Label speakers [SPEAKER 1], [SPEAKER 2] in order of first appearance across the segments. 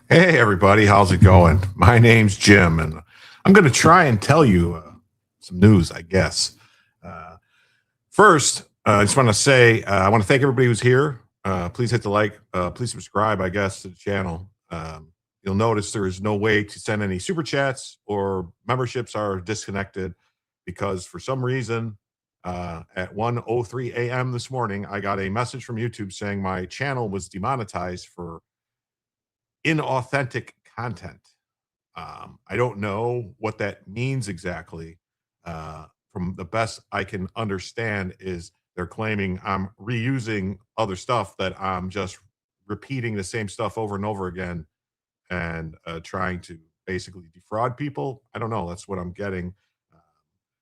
[SPEAKER 1] Hey, everybody. How's it going? My name's Jim, and I'm going to try and tell you some news, I guess. First, I just want to say I want to thank everybody who's here. Please hit the like. Please subscribe, I guess, to the channel. You'll notice there is no way to send any super chats or memberships are disconnected because for some reason at 1:03 a.m. this morning, I got a message from YouTube saying my channel was demonetized for inauthentic content. I don't know what that means exactly. From the best I can understand is they're claiming I'm reusing other stuff, that I'm just repeating the same stuff over and over again and trying to basically defraud people. I don't know. That's what I'm getting.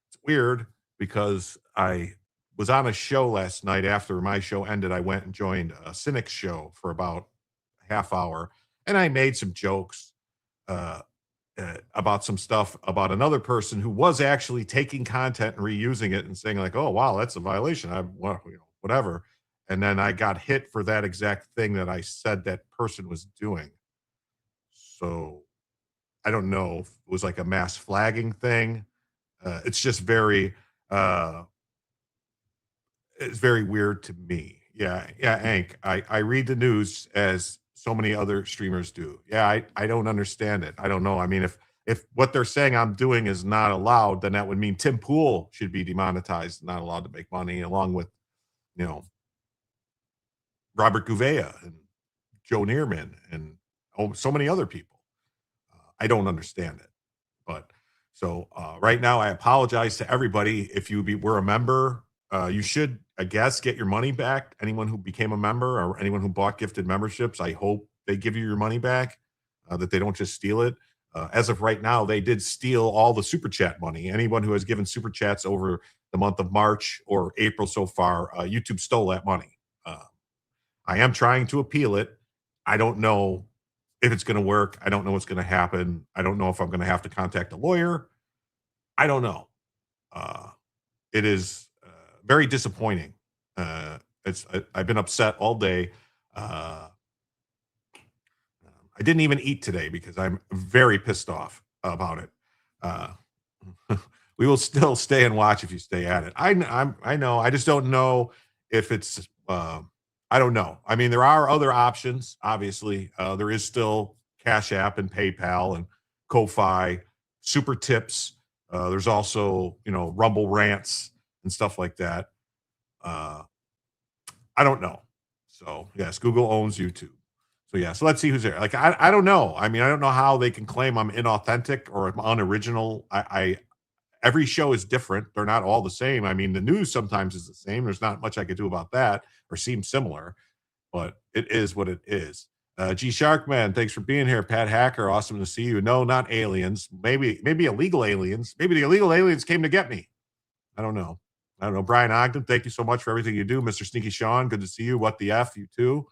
[SPEAKER 1] It's weird because I was on a show last night. After my show ended, I went and joined a Cynic's show for about a half hour, and I made some jokes about some stuff about another person who was actually taking content and reusing it and saying like, "Oh, wow, that's a violation." Whatever. And then I got hit for that exact thing that I said that person was doing. So I don't know if it was like a mass flagging thing. It's just it's very weird to me. Yeah, Hank. I read the news as so many other streamers do. Yeah, I don't understand it. I don't know. I mean, if what they're saying I'm doing is not allowed, then that would mean Tim Pool should be demonetized, not allowed to make money, along with, you know, Robert Gouveia and Joe Neerman and so many other people. I don't understand it. But so right now, I apologize to everybody. If you were a member, you should, I guess, get your money back. Anyone who became a member or anyone who bought gifted memberships, I hope they give you your money back, that they don't just steal it. As of right now, they did steal all the super chat money. Anyone who has given super chats over the month of March or April so far, YouTube stole that money. I am trying to appeal it. I don't know if it's going to work. I don't know what's going to happen. I don't know if I'm going to have to contact a lawyer. I don't know. It is very disappointing. I've been upset all day. I didn't even eat today because I'm very pissed off about it. We will still stay and watch if you stay at it. I know. I just don't know if it's. I don't know. I mean, there are other options. Obviously, there is still Cash App and PayPal and Ko-Fi, Super Tips. There's also, Rumble Rants and stuff like that. I don't know. So yes, Google owns YouTube. So yeah, so let's see who's there. Like I don't know. I mean, I don't know how they can claim I'm inauthentic or I'm unoriginal. every show is different. They're not all the same. I mean, the news sometimes is the same. There's not much I could do about that or seem similar, but it is what it is. G Sharkman, thanks for being here. Pat Hacker, awesome to see you. No, not aliens. Maybe illegal aliens. Maybe the illegal aliens came to get me. I don't know. I don't know. Brian Ogden, thank you so much for everything you do. Mr. Sneaky Sean, good to see you. What the F, you too.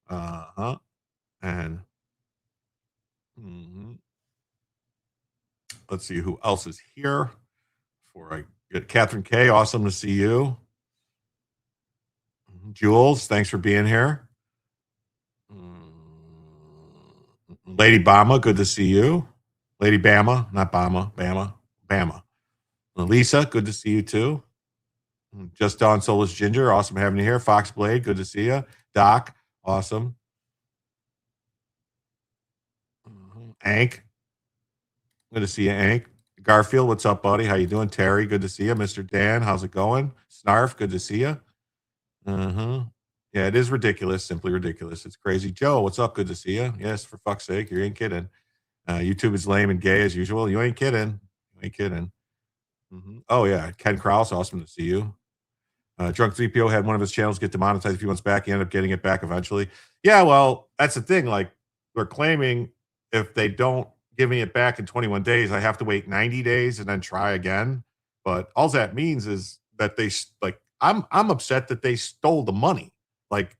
[SPEAKER 1] Uh-huh. And mhm. Let's see who else is here before I get Catherine K. Awesome to see you. Jules, thanks for being here. Lady Bama, good to see you. Lady Bama, not Bama, Bama. Lisa, good to see you too. Just Dawn Soulless Ginger, awesome having you here. Fox Blade, good to see you. Doc, awesome. Ank, good to see you, Ank. Garfield, what's up, buddy? How you doing? Terry, good to see you. Mr. Dan, how's it going? Snarf, good to see you. Yeah, it is ridiculous, simply ridiculous. It's crazy. Joe, what's up? Good to see you. Yes, for fuck's sake, you ain't kidding. YouTube is lame and gay as usual. You ain't kidding. You ain't kidding. Oh yeah, Ken Krause, awesome to see you. Drunk 3PO had one of his channels get demonetized a few months back. He ended up getting it back eventually. Yeah, well, that's the thing. Like, they're claiming if they don't give me it back in 21 days, I have to wait 90 days and then try again. But all that means is that like I'm upset that they stole the money. Like,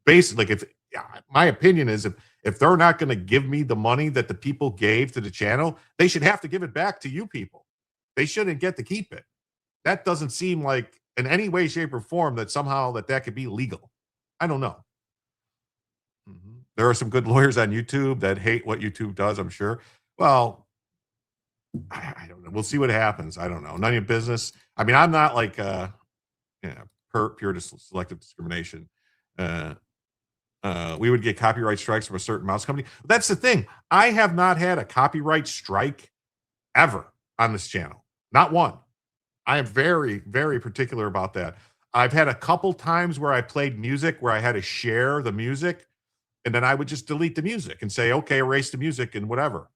[SPEAKER 1] basically, like, if yeah, my opinion is if they're not going to give me the money that the people gave to the channel, they should have to give it back to you people. They shouldn't get to keep it. That doesn't seem like in any way, shape, or form that somehow that could be legal. I don't know. There are some good lawyers on YouTube that hate what YouTube does, I'm sure. Well, I don't know. We'll see what happens. I don't know. None of your business. I mean, I'm not like pure selective discrimination. We would get copyright strikes from a certain mouse company. That's the thing. I have not had a copyright strike ever on this channel. Not one. I am very, very particular about that. I've had a couple times where I played music where I had to share the music, and then I would just delete the music and say, okay, erase the music and whatever.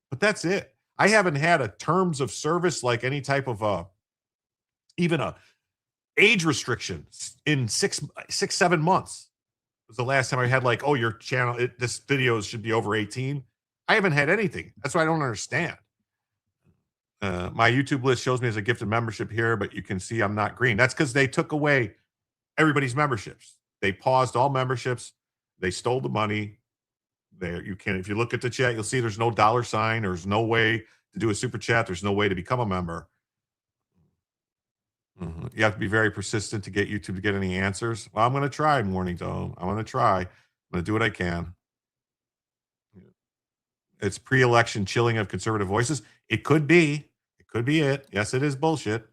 [SPEAKER 1] But that's it. I haven't had a terms of service like any type of even a age restriction in 7 months. Was the last time I had like, oh, your channel, this video should be over 18. I haven't had anything. That's what I don't understand. My YouTube list shows me as a gifted membership here, but you can see I'm not green. That's because they took away everybody's memberships. They paused all memberships. They stole the money. There, you can, if you look at the chat, you'll see there's no $sign. There's no way to do a super chat. There's no way to become a member. You have to be very persistent to get YouTube to get any answers. Well, I'm going to try, Morning Dome. I'm going to try. I'm going to do what I can. It's pre-election chilling of conservative voices. It could be. It could be it. Yes, it is bullshit.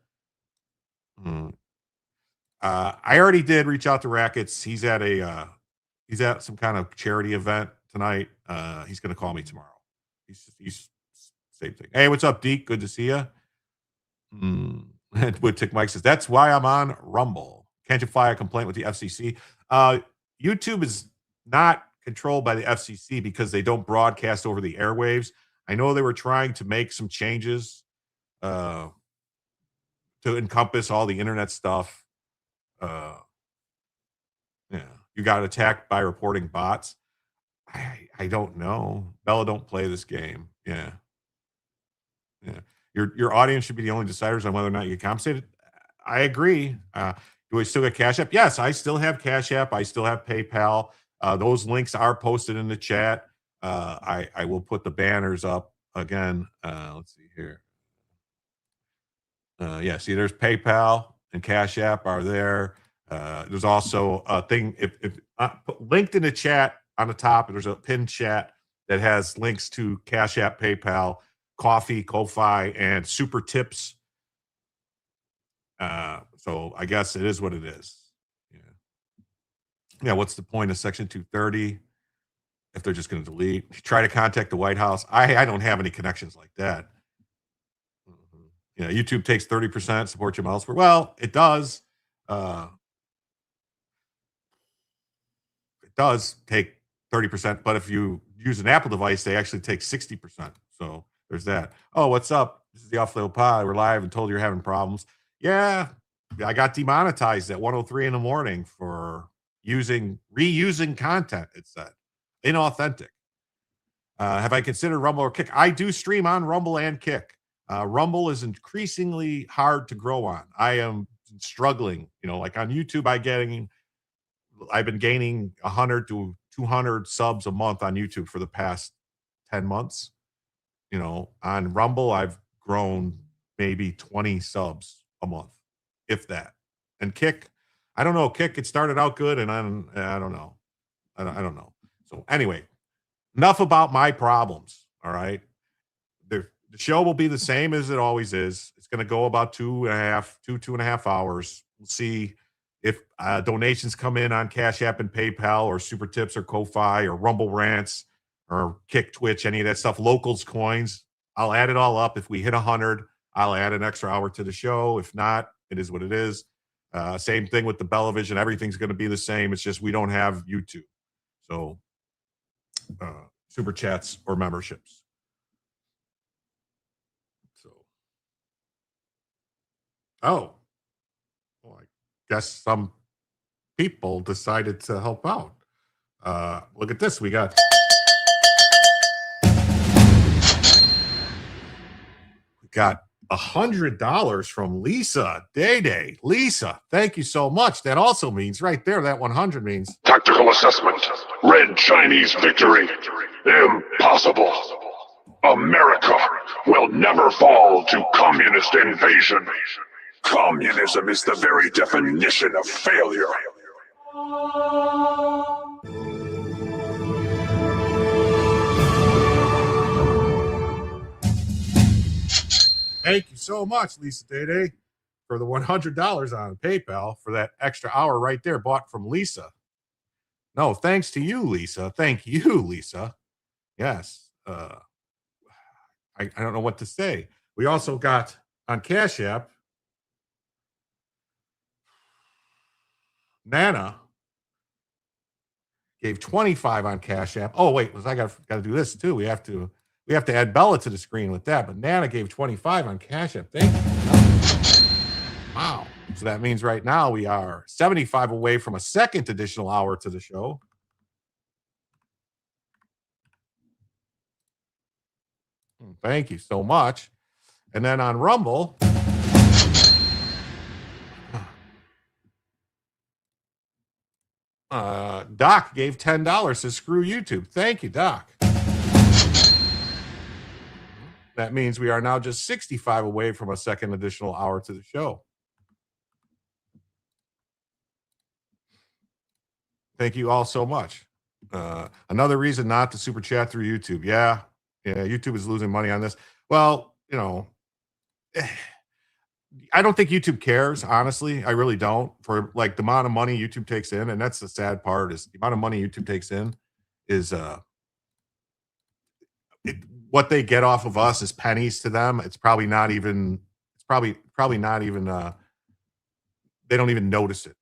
[SPEAKER 1] I already did reach out to Rackets. He's at some kind of charity event tonight. He's going to call me tomorrow. He's same thing. Hey, what's up, Deke? Good to see you. Woodtick Mike says, that's why I'm on Rumble. Can't you file a complaint with the FCC? YouTube is not controlled by the FCC because they don't broadcast over the airwaves. I know they were trying to make some changes to encompass all the internet stuff. Yeah, you got attacked by reporting bots. I don't know. Bella don't play this game. Yeah. Your audience should be the only deciders on whether or not you get compensated. I agree. Do I still get Cash App? Yes, I still have Cash App. I still have PayPal. Those links are posted in the chat. I will put the banners up again. Let's see here. Yeah, see, there's PayPal and Cash App are there. There's also a thing if linked in the chat on the top. There's a pinned chat that has links to Cash App, PayPal, Coffee, Ko-Fi, and Super Tips. So I guess it is what it is. Yeah. What's the point of Section 230 if they're just going to delete? Try to contact the White House. I don't have any connections like that. YouTube takes 30%, support your mouse. Well, it does. It does take 30%, but if you use an Apple device, they actually take 60%. So there's that. Oh, what's up? This is the Off-Label Pod. We're live and told you're having problems. Yeah, I got demonetized at 1:03 in the morning for reusing content, it said. Inauthentic. Have I considered Rumble or Kick? I do stream on Rumble and Kick. Rumble is increasingly hard to grow on. I am struggling. Like on YouTube, I've been gaining 100 to 200 subs a month on YouTube for the past 10 months. On Rumble, I've grown maybe 20 subs a month, if that. And Kick, I don't know. Kick, it started out good, and I don't know. I don't know. So anyway, enough about my problems. All right. The show will be the same as it always is. It's going to go about 2.5 hours. We'll see if donations come in on Cash App and PayPal or Super Tips or Ko-Fi or Rumble Rants or Kick, Twitch, any of that stuff, Locals coins. I'll add it all up. If we hit 100, I'll add an extra hour to the show. If not, it is what it is. Same thing with the Bellavision. Everything's going to be the same. It's just we don't have YouTube. So super chats or memberships. Oh, well, I guess some people decided to help out. Look at this. We got $100 from Lisa Day. Lisa, thank you so much. That also means right there, that 100 means
[SPEAKER 2] tactical assessment. Red Chinese victory. Impossible. America will never fall to communist invasion. Communism is the very definition of failure.
[SPEAKER 1] Thank you so much, Lisa Day, for the $100 on PayPal for that extra hour right there bought from Lisa. No, thanks to you, Lisa. Thank you, Lisa. Yes. I don't know what to say. We also got on Cash App, Nana gave 25 on Cash App. Oh, wait, I got to do this too. We have to add Bella to the screen with that. But Nana gave 25 on Cash App. Thank you. Wow. So that means right now we are 75 away from a second additional hour to the show. Thank you so much. And then on Rumble, Doc gave $10 to screw YouTube. Thank you, Doc. That means we are now just 65 away from a second additional hour to the show. Thank you all so much. Another reason not to super chat through YouTube. Yeah, YouTube is losing money on this. Well, I don't think YouTube cares, honestly. I really don't, for like the amount of money YouTube takes in. And that's the sad part, is the amount of money YouTube takes in is what they get off of us is pennies to them. It's probably not even, they don't even notice it,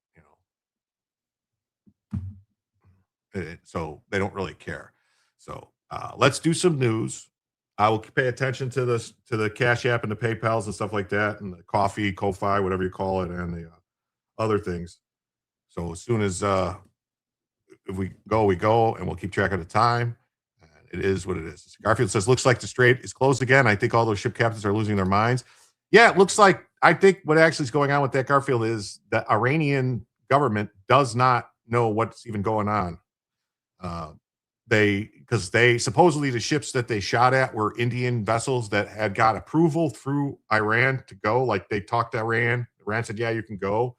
[SPEAKER 1] so they don't really care. So let's do some news. I will pay attention to the Cash App and the PayPals and stuff like that, and the coffee, Ko-Fi, whatever you call it, and the other things. So as soon as if we go, and we'll keep track of the time. And it is what it is. Garfield says, looks like the Strait is closed again. I think all those ship captains are losing their minds. Yeah, it looks like, I think what actually is going on with that, Garfield, is the Iranian government does not know what's even going on. Because they supposedly, the ships that they shot at were Indian vessels that had got approval through Iran to go. Like, they talked to Iran. Iran said, yeah, you can go.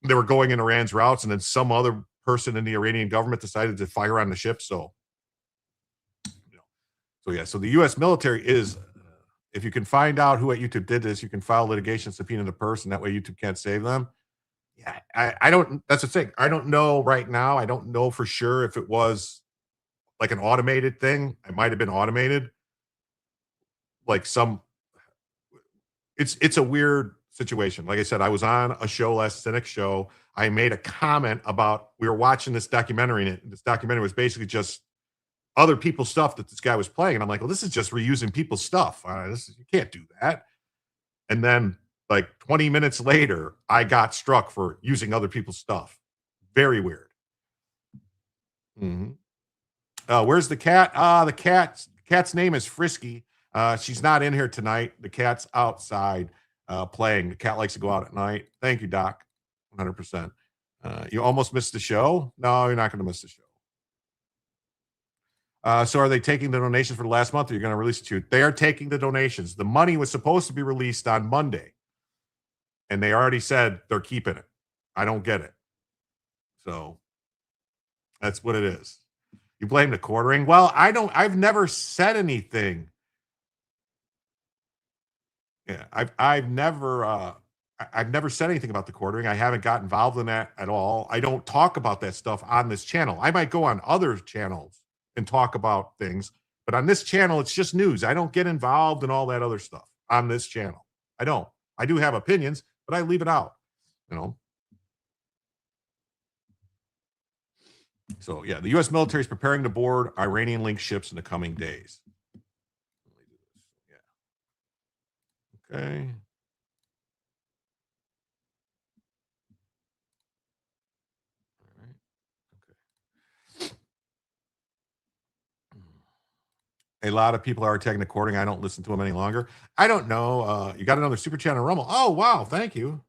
[SPEAKER 1] They were going in Iran's routes, and then some other person in the Iranian government decided to fire on the ship. So the U.S. military is, if you can find out who at YouTube did this, you can file litigation, subpoena the person. That way YouTube can't save them. Yeah, I don't, that's the thing. I don't know right now. I don't know for sure if it was like an automated thing. It might have been automated. Like it's a weird situation. Like I said, I was on a show last Cynic show. I made a comment about, we were watching this documentary, and this documentary was basically just other people's stuff that this guy was playing. And I'm like, well, this is just reusing people's stuff. You can't do that. And then like 20 minutes later, I got struck for using other people's stuff. Very weird. Mhm. Where's the cat? The cat's name is Frisky. She's not in here tonight. The cat's outside playing. The cat likes to go out at night. Thank you, Doc. 100%. You almost missed the show. No, you're not going to miss the show. So are they taking the donations for the last month? Or you're going to release it to? They are taking the donations. The money was supposed to be released on Monday, and they already said they're keeping it. I don't get it. So that's what it is. You blame the quartering? Well, I've never said anything. Yeah, I've never said anything about the quartering. I haven't got involved in that at all. I don't talk about that stuff on this channel. I might go on other channels and talk about things, but on this channel, it's just news. I don't get involved in all that other stuff on this channel. I don't. I do have opinions, but I leave it out, you know. So yeah, the U.S. military is preparing to board Iranian-linked ships in the coming days. Yeah. Okay. All right. Okay. A lot of people are taking the courting. I don't listen to them any longer. I don't know. You got another super chat on Rumble. Oh wow, thank you.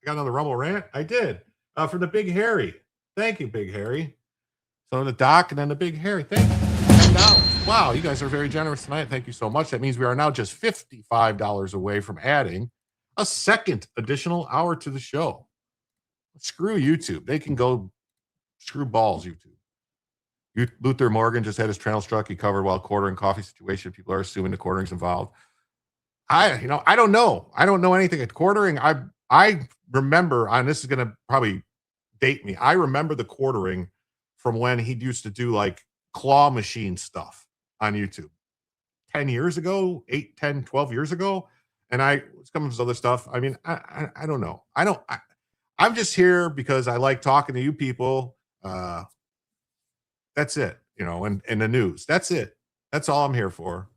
[SPEAKER 1] I got another Rumble rant. I did. From the Big Harry. Thank you, Big Harry. So the Doc and then the Big Harry. Thank you. $10. Wow, you guys are very generous tonight. Thank you so much. That means we are now just $55 away from adding a second additional hour to the show. Screw YouTube. They can go screw balls, YouTube. Luther Morgan just had his channel struck. He covered while quartering coffee situation. People are assuming the quartering's involved. I don't know. I don't know anything at quartering. I remember, and this is going to probably date me. I remember the quartering from when he used to do like claw machine stuff on YouTube 10 years ago, 8, 10, 12 years ago. And some of his other stuff. I mean, I don't know. I'm just here because I like talking to you people. That's it, and the news. That's it. That's all I'm here for,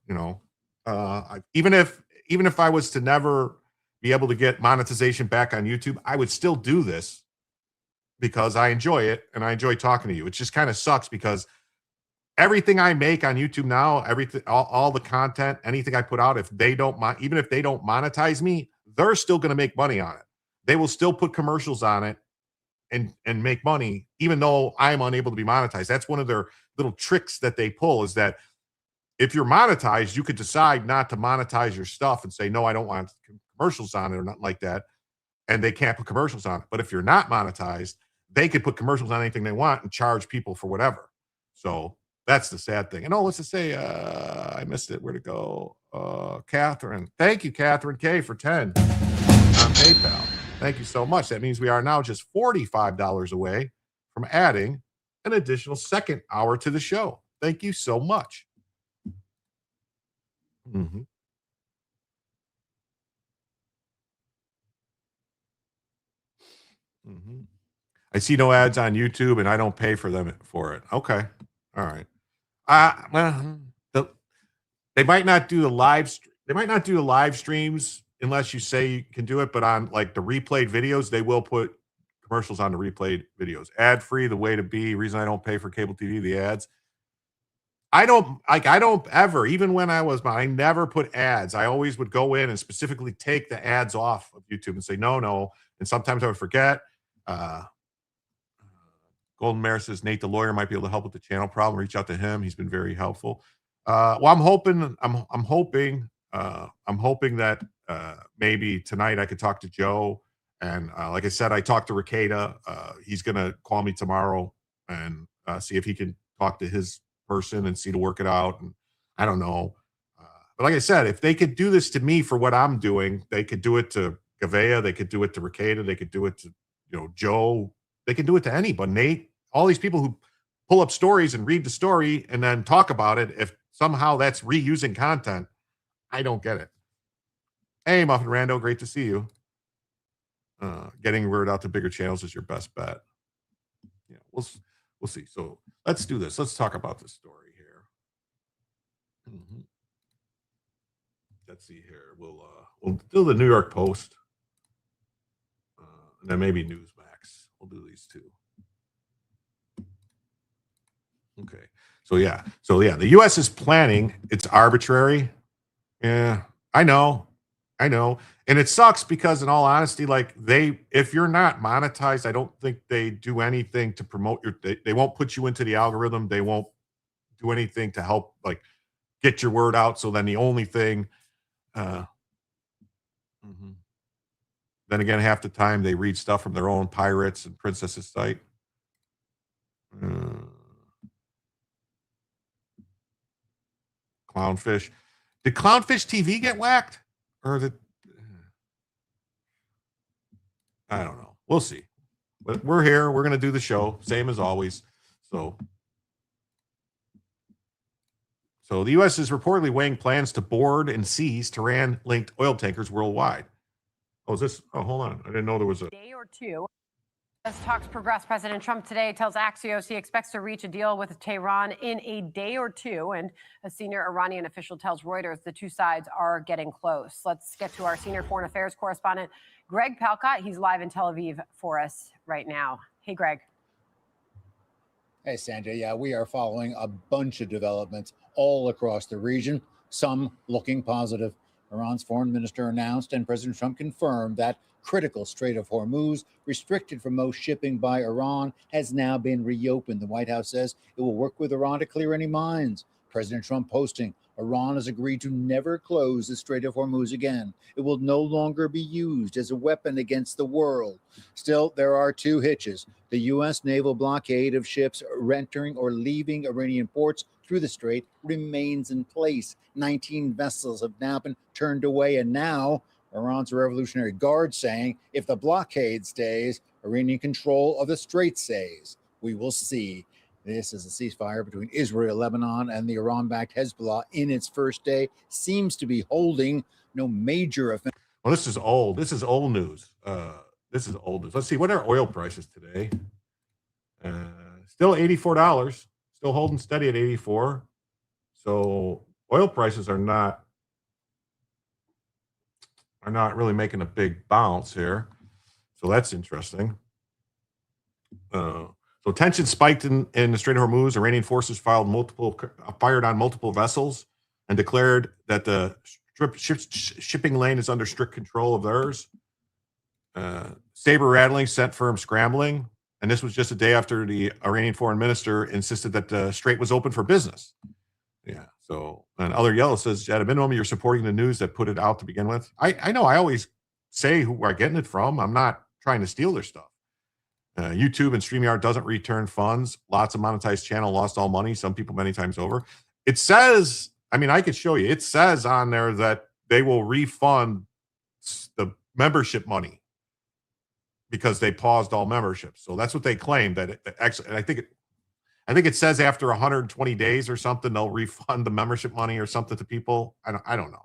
[SPEAKER 1] even if I was to never be able to get monetization back on YouTube, I would still do this because I enjoy it and I enjoy talking to you. It just kind of sucks because everything I make on YouTube now, everything, all the content, anything I put out, even if they don't monetize me, they're still going to make money on it. They will still put commercials on it and make money, even though I'm unable to be monetized. That's one of their little tricks that they pull, is that if you're monetized, you could decide not to monetize your stuff and say, no, I don't want commercials on it or nothing like that. And they can't put commercials on it. But if you're not monetized, they could put commercials on anything they want and charge people for whatever. So that's the sad thing. And let's just say, I missed it. Where'd it go? Catherine. Thank you, Catherine K, for 10 on PayPal. Thank you so much. That means we are now just $45 away from adding an additional second hour to the show. Thank you so much. Mm-hmm. Mm-hmm. I see no ads on YouTube, and I don't pay for them for it. Okay, all right. Well, they might not do the live. They might not do the live streams unless you say you can do it. But on like the replayed videos, they will put commercials on the replayed videos. Ad free, the way to be. Reason I don't pay for cable TV, the ads. I don't ever, even when I never put ads. I always would go in and specifically take the ads off of YouTube and say, no. And sometimes I would forget. Golden Mare says Nate, the lawyer, might be able to help with the channel problem. Reach out to him. He's been very helpful. Well, I'm hoping that maybe tonight I could talk to Joe. And like I said, I talked to Ricada. He's going to call me tomorrow and see if he can talk to his person and see to work it out. And I don't know. But like I said, if they could do this to me for what I'm doing, they could do it to Gavea. They could do it to Ricada. They could do it to, Joe. They can do it to anybody. Nate, all these people who pull up stories and read the story and then talk about it. If somehow that's reusing content, I don't get it. Hey, Muffin Rando, great to see you. Getting word out to bigger channels is your best bet. Yeah, we'll see. So let's do this. Let's talk about this story Mhm. Let's see here. We'll do the New York Post, and then maybe Newsmax. We'll do these two. Okay. So yeah. The U.S. is planning. It's arbitrary. Yeah, I know. And it sucks because in all honesty, like if you're not monetized, I don't think they do anything to promote they won't put you into the algorithm. They won't do anything to help like get your word out. So then the only thing, uh, mhm. Then again, half the time they read stuff from their own pirates and princesses site. Uh, Clownfish. Did Clownfish TV get whacked? Or did I don't know. We'll see. But we're here. We're going to do the show, same as always. So the U.S. is reportedly weighing plans to board and seize Tehran-linked oil tankers worldwide. Oh, is this? Oh, hold on. I didn't know there was a
[SPEAKER 3] day or two. As talks progress, President Trump today tells Axios he expects to reach a deal with Tehran in a day or two. And a senior Iranian official tells Reuters the two sides are getting close. Let's get to our senior foreign affairs correspondent, Greg Palcott. He's live in Tel Aviv for us right now. Hey, Greg.
[SPEAKER 4] Hey, Sanjay. Yeah, we are following a bunch of developments all across the region, some looking positive. Iran's foreign minister announced and President Trump confirmed that critical Strait of Hormuz, restricted from most shipping by Iran, has now been reopened. The White House says it will work with Iran to clear any mines. President Trump posting, Iran has agreed to never close the Strait of Hormuz again. It will no longer be used as a weapon against the world. Still, there are two hitches. The U.S. naval blockade of ships entering or leaving Iranian ports through the strait remains in place. 19 vessels have now been turned away, and now Iran's Revolutionary Guard saying if the blockade stays, Iranian control of the strait stays. We will see. This is a ceasefire between Israel, Lebanon, and the Iran-backed Hezbollah in its first day. Seems to be holding. No major offense.
[SPEAKER 1] Well, this is old. This is old news. This is old news. Let's see. What are oil prices today? Still $84. Still holding steady at 84. So oil prices are not really making a big bounce here. So that's interesting. So tension spiked in the Strait of Hormuz. Iranian forces fired on multiple vessels and declared that the shipping lane is under strict control of theirs. Saber rattling sent firms scrambling. And this was just a day after the Iranian foreign minister insisted that the strait was open for business. Yeah. So, and Other Yellow says, at a minimum, you're supporting the news that put it out to begin with. I know I always say who we're getting it from. I'm not trying to steal their stuff. YouTube and StreamYard doesn't return funds. Lots of monetized channel lost all money. Some people many times over. It says, I could show you. It says on there that they will refund the membership money because they paused all memberships. So that's what they claim. That actually, and I think it says after 120 days or something, they'll refund the membership money or something to people. I don't know.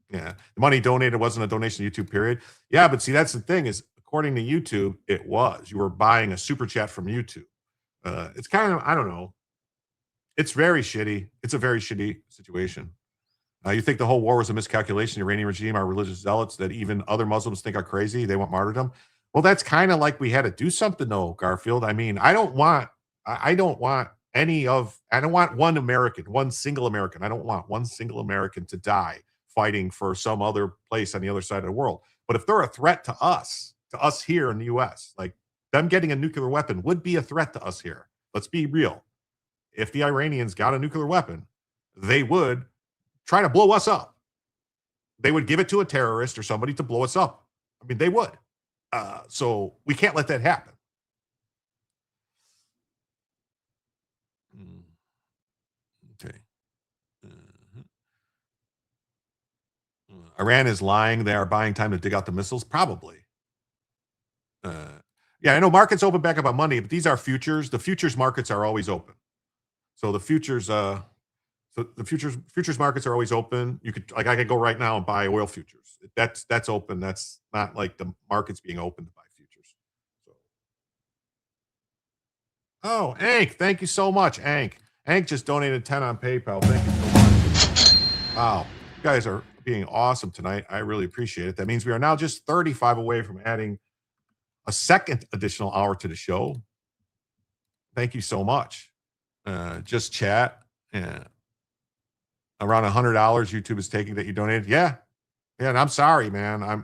[SPEAKER 1] Yeah, the money donated wasn't a donation to YouTube. Period. Yeah, but see, that's the thing is, according to YouTube, it was. You were buying a super chat from YouTube. It's kind of, I don't know. It's very shitty. It's a very shitty situation. You think the whole war was a miscalculation? The Iranian regime are religious zealots that even other Muslims think are crazy. They want martyrdom. Well, that's kind of like we had to do something, though, Garfield. I don't want one American, one single American. I don't want one single American to die fighting for some other place on the other side of the world. But if they're a threat to us here in the U.S., like them getting a nuclear weapon would be a threat to us here. Let's be real. If the Iranians got a nuclear weapon, they would try to blow us up. They would give it to a terrorist or somebody to blow us up. They would. So we can't let that happen. Okay. Iran is lying. They are buying time to dig out the missiles. Probably. Yeah, I know markets open back up on Monday, but these are futures. The futures markets are always open. So the futures markets are always open. You could, like, I could go right now and buy oil futures. That's open. That's not like the market's being open to buy futures. So. Oh, Ank, thank you so much, Ank. Hank just donated 10 on PayPal. Thank you so much. Wow. You guys are being awesome tonight. I really appreciate it. That means we are now just 35 away from adding a second additional hour to the show. Thank you so much. Just chat. Around $100 YouTube is taking that you donated. Yeah. Yeah. And I'm sorry, man.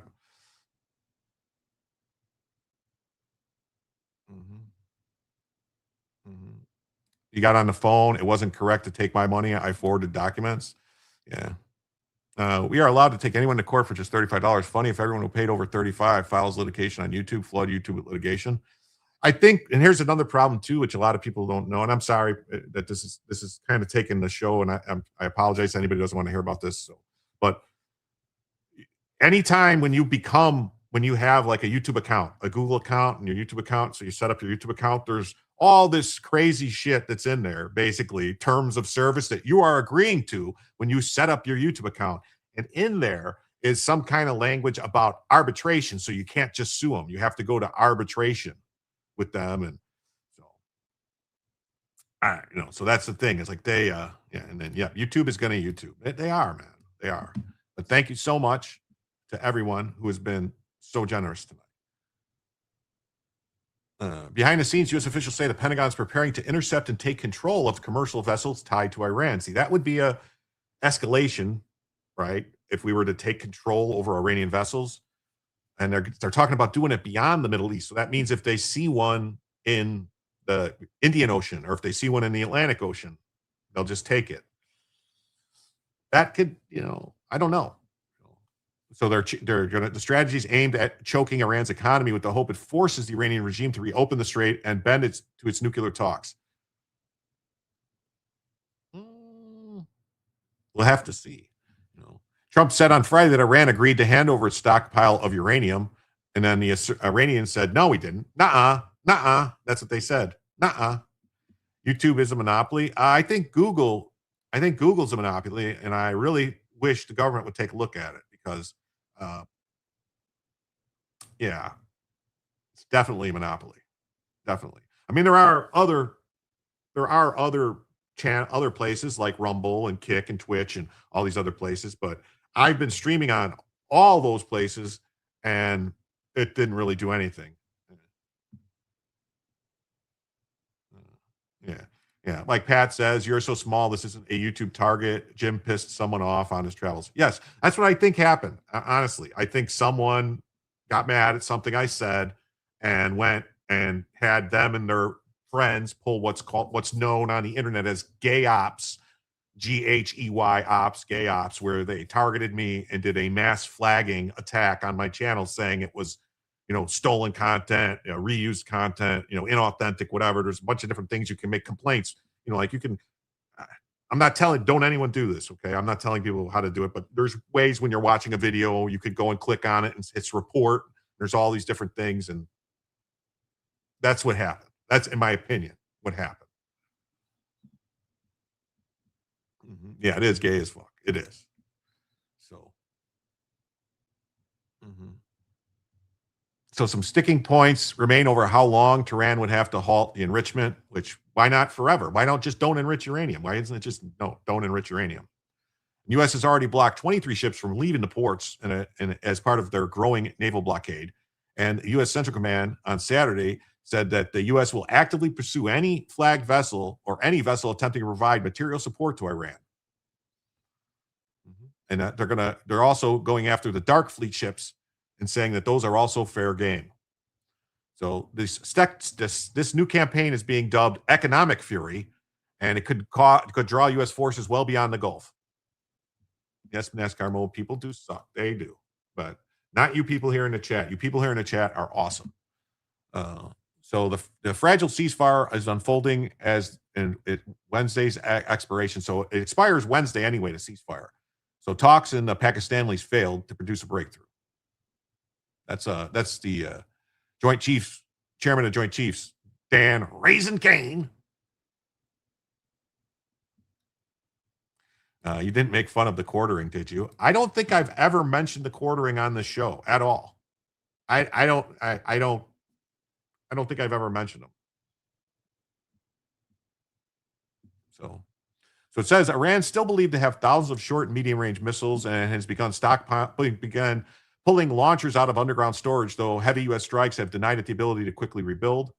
[SPEAKER 1] You got on the phone. It wasn't correct to take my money. I forwarded documents. Yeah. We are allowed to take anyone to court for just $35. Funny if everyone who paid over 35 files litigation on YouTube, flood YouTube with litigation. I think, and here's another problem too, which a lot of people don't know. And I'm sorry that this is kind of taking the show, and I apologize to anybody who doesn't want to hear about this. So, but anytime when you have like a YouTube account, a Google account, and your YouTube account, so you set up your YouTube account, there's all this crazy shit that's in there, basically terms of service that you are agreeing to when you set up your YouTube account. And in there is some kind of language about arbitration. So you can't just sue them. You have to go to arbitration with them. And so, so that's the thing. It's like YouTube is going to YouTube. They are, man. They are. But thank you so much to everyone who has been so generous tonight. Behind the scenes, U.S. officials say the Pentagon is preparing to intercept and take control of commercial vessels tied to Iran. See, that would be a escalation, right? If we were to take control over Iranian vessels, and they're talking about doing it beyond the Middle East. So that means if they see one in the Indian Ocean, or if they see one in the Atlantic Ocean, they'll just take it. That could, I don't know. So the strategy's aimed at choking Iran's economy with the hope it forces the Iranian regime to reopen the strait and bend to its nuclear talks. We'll have to see. Trump said on Friday that Iran agreed to hand over its stockpile of uranium, and then the Iranians said, no, we didn't. Nuh-uh. That's what they said. Nuh-uh. YouTube is a monopoly. I think Google's a monopoly, and I really wish the government would take a look at it because it's definitely a monopoly. Definitely. I mean, there are other places like Rumble and Kick and Twitch and all these other places, but I've been streaming on all those places and it didn't really do anything. Yeah. Like Pat says, you're so small, this isn't a YouTube target. Jim pissed someone off on his travels. Yes, that's what I think happened. Honestly, I think someone got mad at something I said and went and had them and their friends pull what's known on the internet as gay ops, GHEY ops, gay ops, where they targeted me and did a mass flagging attack on my channel saying it was, stolen content, reused content, inauthentic, whatever. There's a bunch of different things you can make complaints. Like you can, I'm not don't anyone do this. Okay. I'm not telling people how to do it, but there's ways when you're watching a video, you could go and click on it and it's report. There's all these different things. And that's what happened. That's, in my opinion, what happened. Yeah, it is gay as fuck. It is. So, So some sticking points remain over how long Tehran would have to halt the enrichment, which why not forever? Why don't enrich uranium? Why isn't it just don't enrich uranium? The U.S. has already blocked 23 ships from leaving the ports as part of their growing naval blockade. And the U.S. Central Command on Saturday said that the U.S. will actively pursue any flagged vessel or any vessel attempting to provide material support to Iran. And that they're also going after the dark fleet ships and saying that those are also fair game. So this new campaign is being dubbed Economic Fury, and it could draw U.S. forces well beyond the Gulf. Yes, NASCAR mode people do suck. They do. But not you people here in the chat. You people here in the chat are awesome. So the fragile ceasefire is unfolding as in Wednesday's expiration. So it expires Wednesday anyway, the ceasefire. So talks in the Pakistanis failed to produce a breakthrough. That's the Joint Chiefs, Chairman of Joint Chiefs, Dan Raisin Kane. You didn't make fun of the quartering, did you? I don't think I've ever mentioned the quartering on the show at all. I don't think I've ever mentioned them. So it says Iran still believed to have thousands of short and medium range missiles and has begun pulling launchers out of underground storage, though heavy U.S. strikes have denied it the ability to quickly rebuild.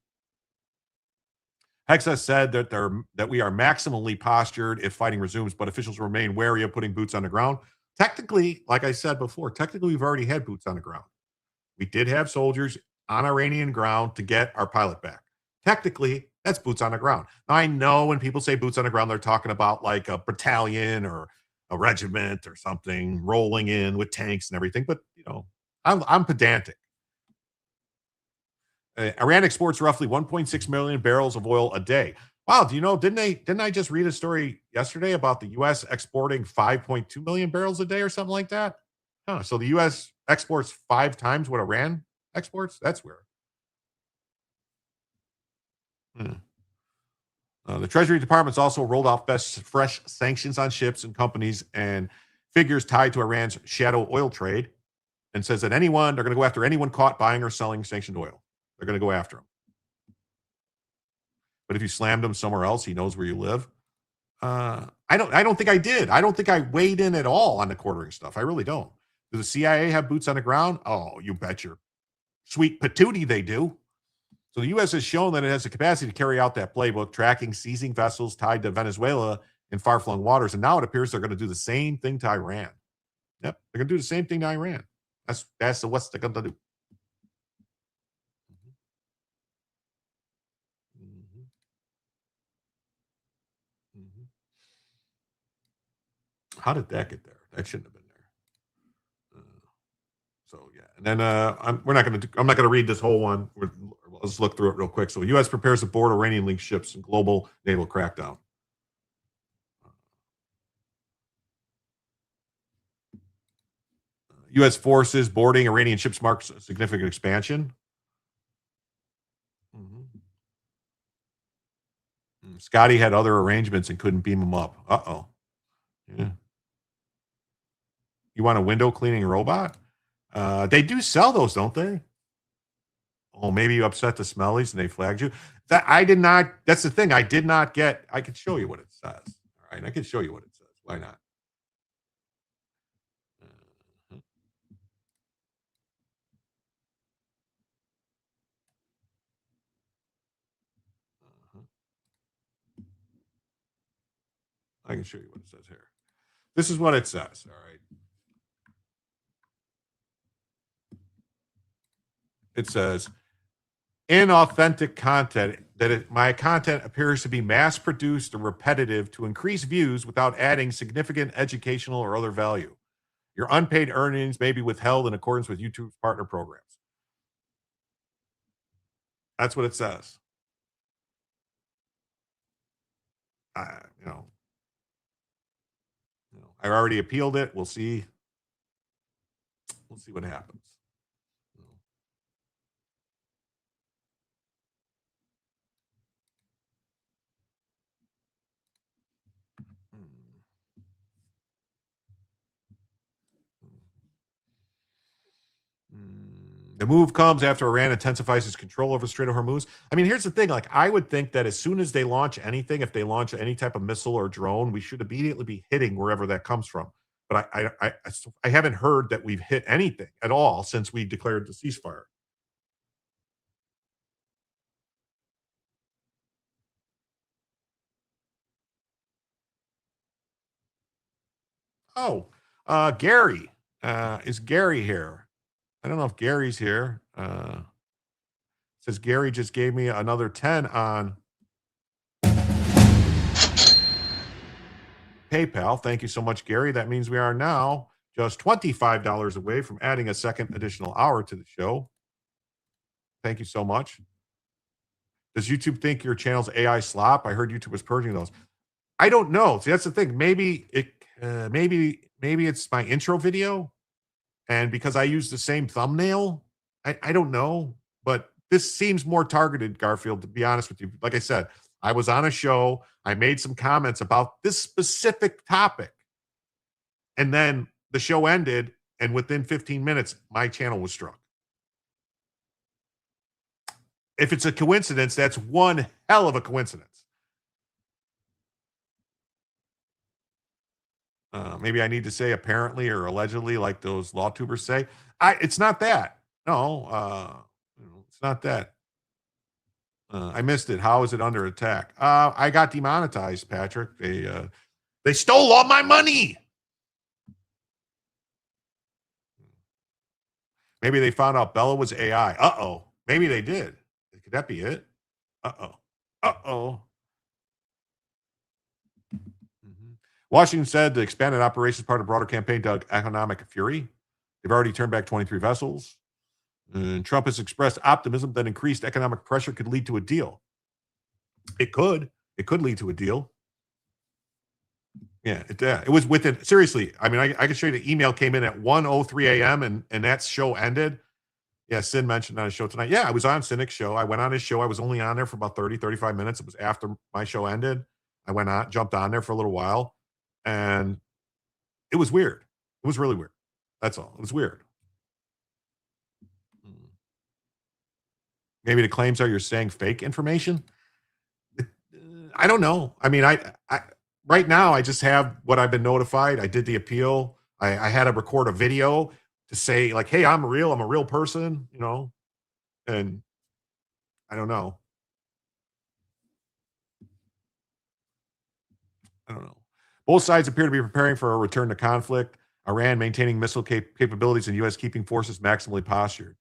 [SPEAKER 1] Hexa said that we are maximally postured if fighting resumes, but officials remain wary of putting boots on the ground. Technically, like I said before, we've already had boots on the ground. We did have soldiers on Iranian ground to get our pilot back. Technically, that's boots on the ground. Now, I know when people say boots on the ground, they're talking about like a battalion or a regiment or something rolling in with tanks and everything. But, I'm pedantic. Iran exports roughly 1.6 million barrels of oil a day. Wow, do you know, didn't I just read a story yesterday about the U.S. exporting 5.2 million barrels a day or something like that? Huh, so the U.S. exports 5 times what Iran exports? That's weird. The Treasury Department's also rolled off fresh sanctions on ships and companies and figures tied to Iran's shadow oil trade, and says that they're going to go after anyone caught buying or selling sanctioned oil. They're going to go after him. But if you slammed him somewhere else, he knows where you live. I don't think I did. I don't think I weighed in at all on the quartering stuff. I really don't. Does the CIA have boots on the ground? Oh, you bet your sweet patootie they do. So the U.S. has shown that it has the capacity to carry out that playbook, tracking, seizing vessels tied to Venezuela in far-flung waters. And now it appears they're going to do the same thing to Iran. Yep, they're going to do the same thing to Iran. That's what they're going to do. How did that get there? That shouldn't have been there. So yeah, and then I'm not going to read this whole one. Let's look through it real quick. So the U.S. prepares to board Iranian-linked ships in global naval crackdown. U.S. forces boarding Iranian ships marks a significant expansion. Scotty had other arrangements and couldn't beam them up. Uh-oh. Yeah. You want a window cleaning robot? They do sell those, don't they? Oh, maybe you upset the smellies and they flagged you. That's the thing. I did not get. I could show you what it says. All right. I can show you what it says. Why not? I can show you what it says here. This is what it says. All right. It says, inauthentic content, my content appears to be mass-produced or repetitive to increase views without adding significant educational or other value. Your unpaid earnings may be withheld in accordance with YouTube's partner programs. That's what it says. I already appealed it. We'll see. We'll see what happens. The move comes after Iran intensifies its control over the Strait of Hormuz. I mean, here's the thing. Like, I would think that as soon as they launch anything, if they launch any type of missile or drone, we should immediately be hitting wherever that comes from. But I haven't heard that we've hit anything at all since we declared the ceasefire. Oh, Gary. Is Gary here? I don't know if Gary's here. Says Gary just gave me another 10 on PayPal. Thank you so much, Gary. That means we are now just $25 away from adding a second additional hour to the show. Thank you so much. Does YouTube think your channel's AI slop? I heard YouTube was purging those. I don't know. See, that's the thing. Maybe it's my intro video, and because I use the same thumbnail, I don't know. But this seems more targeted, Garfield, to be honest with you. Like I said, I was on a show. I made some comments about this specific topic. And then the show ended, and within 15 minutes, my channel was struck. If it's a coincidence, that's one hell of a coincidence. Maybe I need to say apparently or allegedly, like those law tubers say. It's not that. No, it's not that. I missed it. How is it under attack? I got demonetized, Patrick. They stole all my money. Maybe they found out Bella was AI. Uh-oh. Maybe they did. Could that be it? Uh-oh. Uh-oh. Washington said the expanded operation is part of a broader campaign to economic fury. They've already turned back 23 vessels. And Trump has expressed optimism that increased economic pressure could lead to a deal. It could. It could lead to a deal. Yeah, it was within, seriously, I mean, I can show you the email came in at 1:03 a.m. and that show ended. Yeah, Sin mentioned on his show tonight. Yeah, I was on Cynic's show. I went on his show. I was only on there for about 30, 35 minutes. It was after my show ended. I went on, jumped on there for a little while, and it was weird. It was really weird. That's all. It was weird. Maybe the claims are you're saying fake information. I don't know. I mean, I right now I just have what I've been notified. I did the appeal. I had to record a video to say like, hey, I'm a real person, you know, and I don't know. I don't know. Both sides appear to be preparing for a return to conflict. Iran maintaining missile capabilities and U.S. keeping forces maximally postured.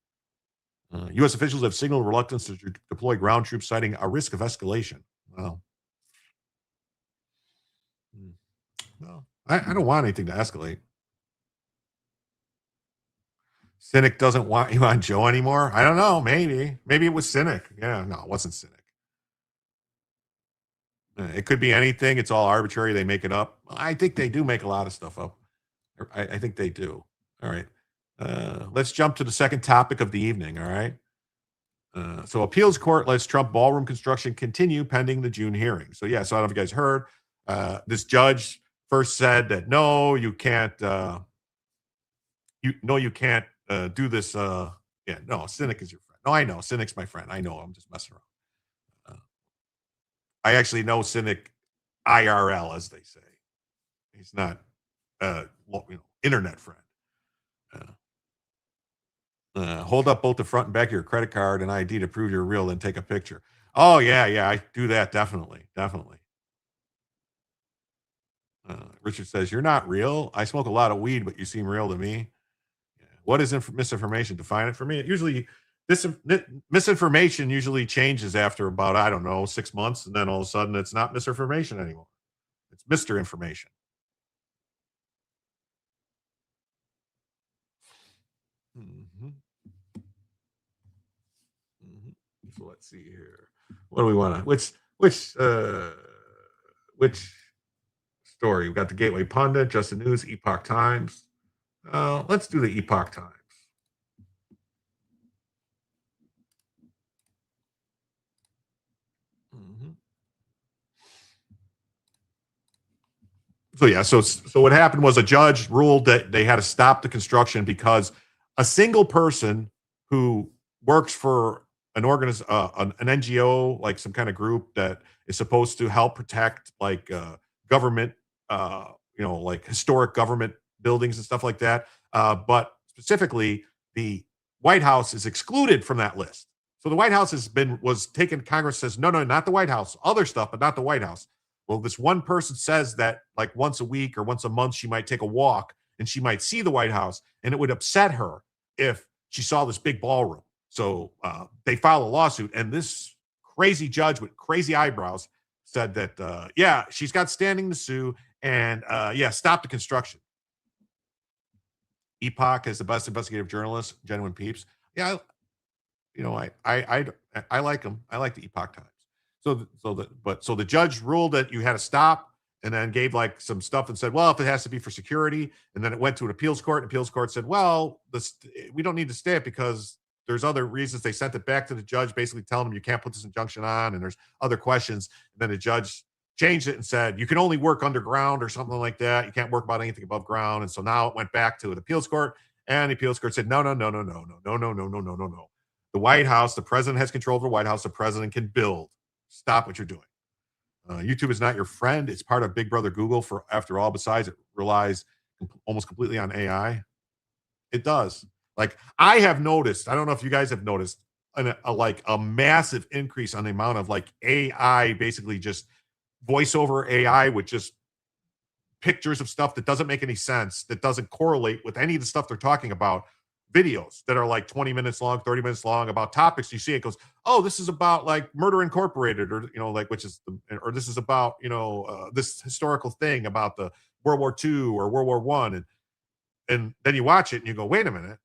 [SPEAKER 1] U.S. officials have signaled reluctance to deploy ground troops, citing a risk of escalation. Well, no, I don't want anything to escalate. Cynic doesn't want you on Joe anymore. I don't know. Maybe it was Cynic. Yeah, no, it wasn't Cynic. It could be anything. It's all arbitrary. They make it up. I think they do make a lot of stuff up. I think they do. All right. Let's jump to the second topic of the evening. All right. So appeals court lets Trump ballroom construction continue pending the June hearing. So yeah, so I don't know if you guys heard. This judge first said that no, you can't. You can't do this. Yeah, no, Cynic is your friend. No, I know Cynic's my friend. I know. I'm just messing around. I actually know Cynic IRL, as they say. He's not, internet friend. Hold up both the front and back of your credit card and ID to prove you're real, then take a picture. Oh, yeah, I do that, definitely. Richard says, you're not real. I smoke a lot of weed, but you seem real to me. Yeah. What is misinformation? Define it for me. This misinformation usually changes after about, I don't know, 6 months, and then all of a sudden it's not misinformation anymore. It's Mr. Information. So let's see here. What do we want to? Which story? We got the Gateway Pundit, Just the News, Epoch Times. Let's do the Epoch Times. So what happened was a judge ruled that they had to stop the construction because a single person who works for an NGO, like some kind of group that is supposed to help protect like government, like historic government buildings and stuff like that. But specifically, the White House is excluded from that list. So the White House was taken. Congress says, no, not the White House, other stuff, but not the White House. Well, this one person says that like once a week or once a month, she might take a walk and she might see the White House, and it would upset her if she saw this big ballroom. So they filed a lawsuit, and this crazy judge with crazy eyebrows said that, yeah, she's got standing to sue, and stop the construction. Epoch is the best investigative journalist, genuine peeps. Yeah, I like them. I like the Epoch Times. So the judge ruled that you had to stop, and then gave like some stuff and said, well, if it has to be for security, and then it went to an appeals court. Appeals court said, well, we don't need to stay it because there's other reasons. They sent it back to the judge, basically telling him you can't put this injunction on, and there's other questions. And then the judge changed it and said you can only work underground or something like that. You can't work about anything above ground. And so now it went back to the appeals court, and the appeals court said no. The White House, the president has control of the White House. The president can build. Stop what you're doing. YouTube is not your friend. It's part of Big Brother Google. For after all, besides, it relies almost completely on AI. It does. Like I have noticed. I don't know if you guys have noticed like a massive increase on the amount of like AI, basically just voiceover AI with just pictures of stuff that doesn't make any sense, that doesn't correlate with any of the stuff they're talking about. Videos that are like 20 minutes long, 30 minutes long about topics. You see it goes, oh, this is about like Murder Incorporated, or, you know, like, which is, or this is about, you know, this historical thing about the World War II or World War One. And then you watch it and you go, wait a minute.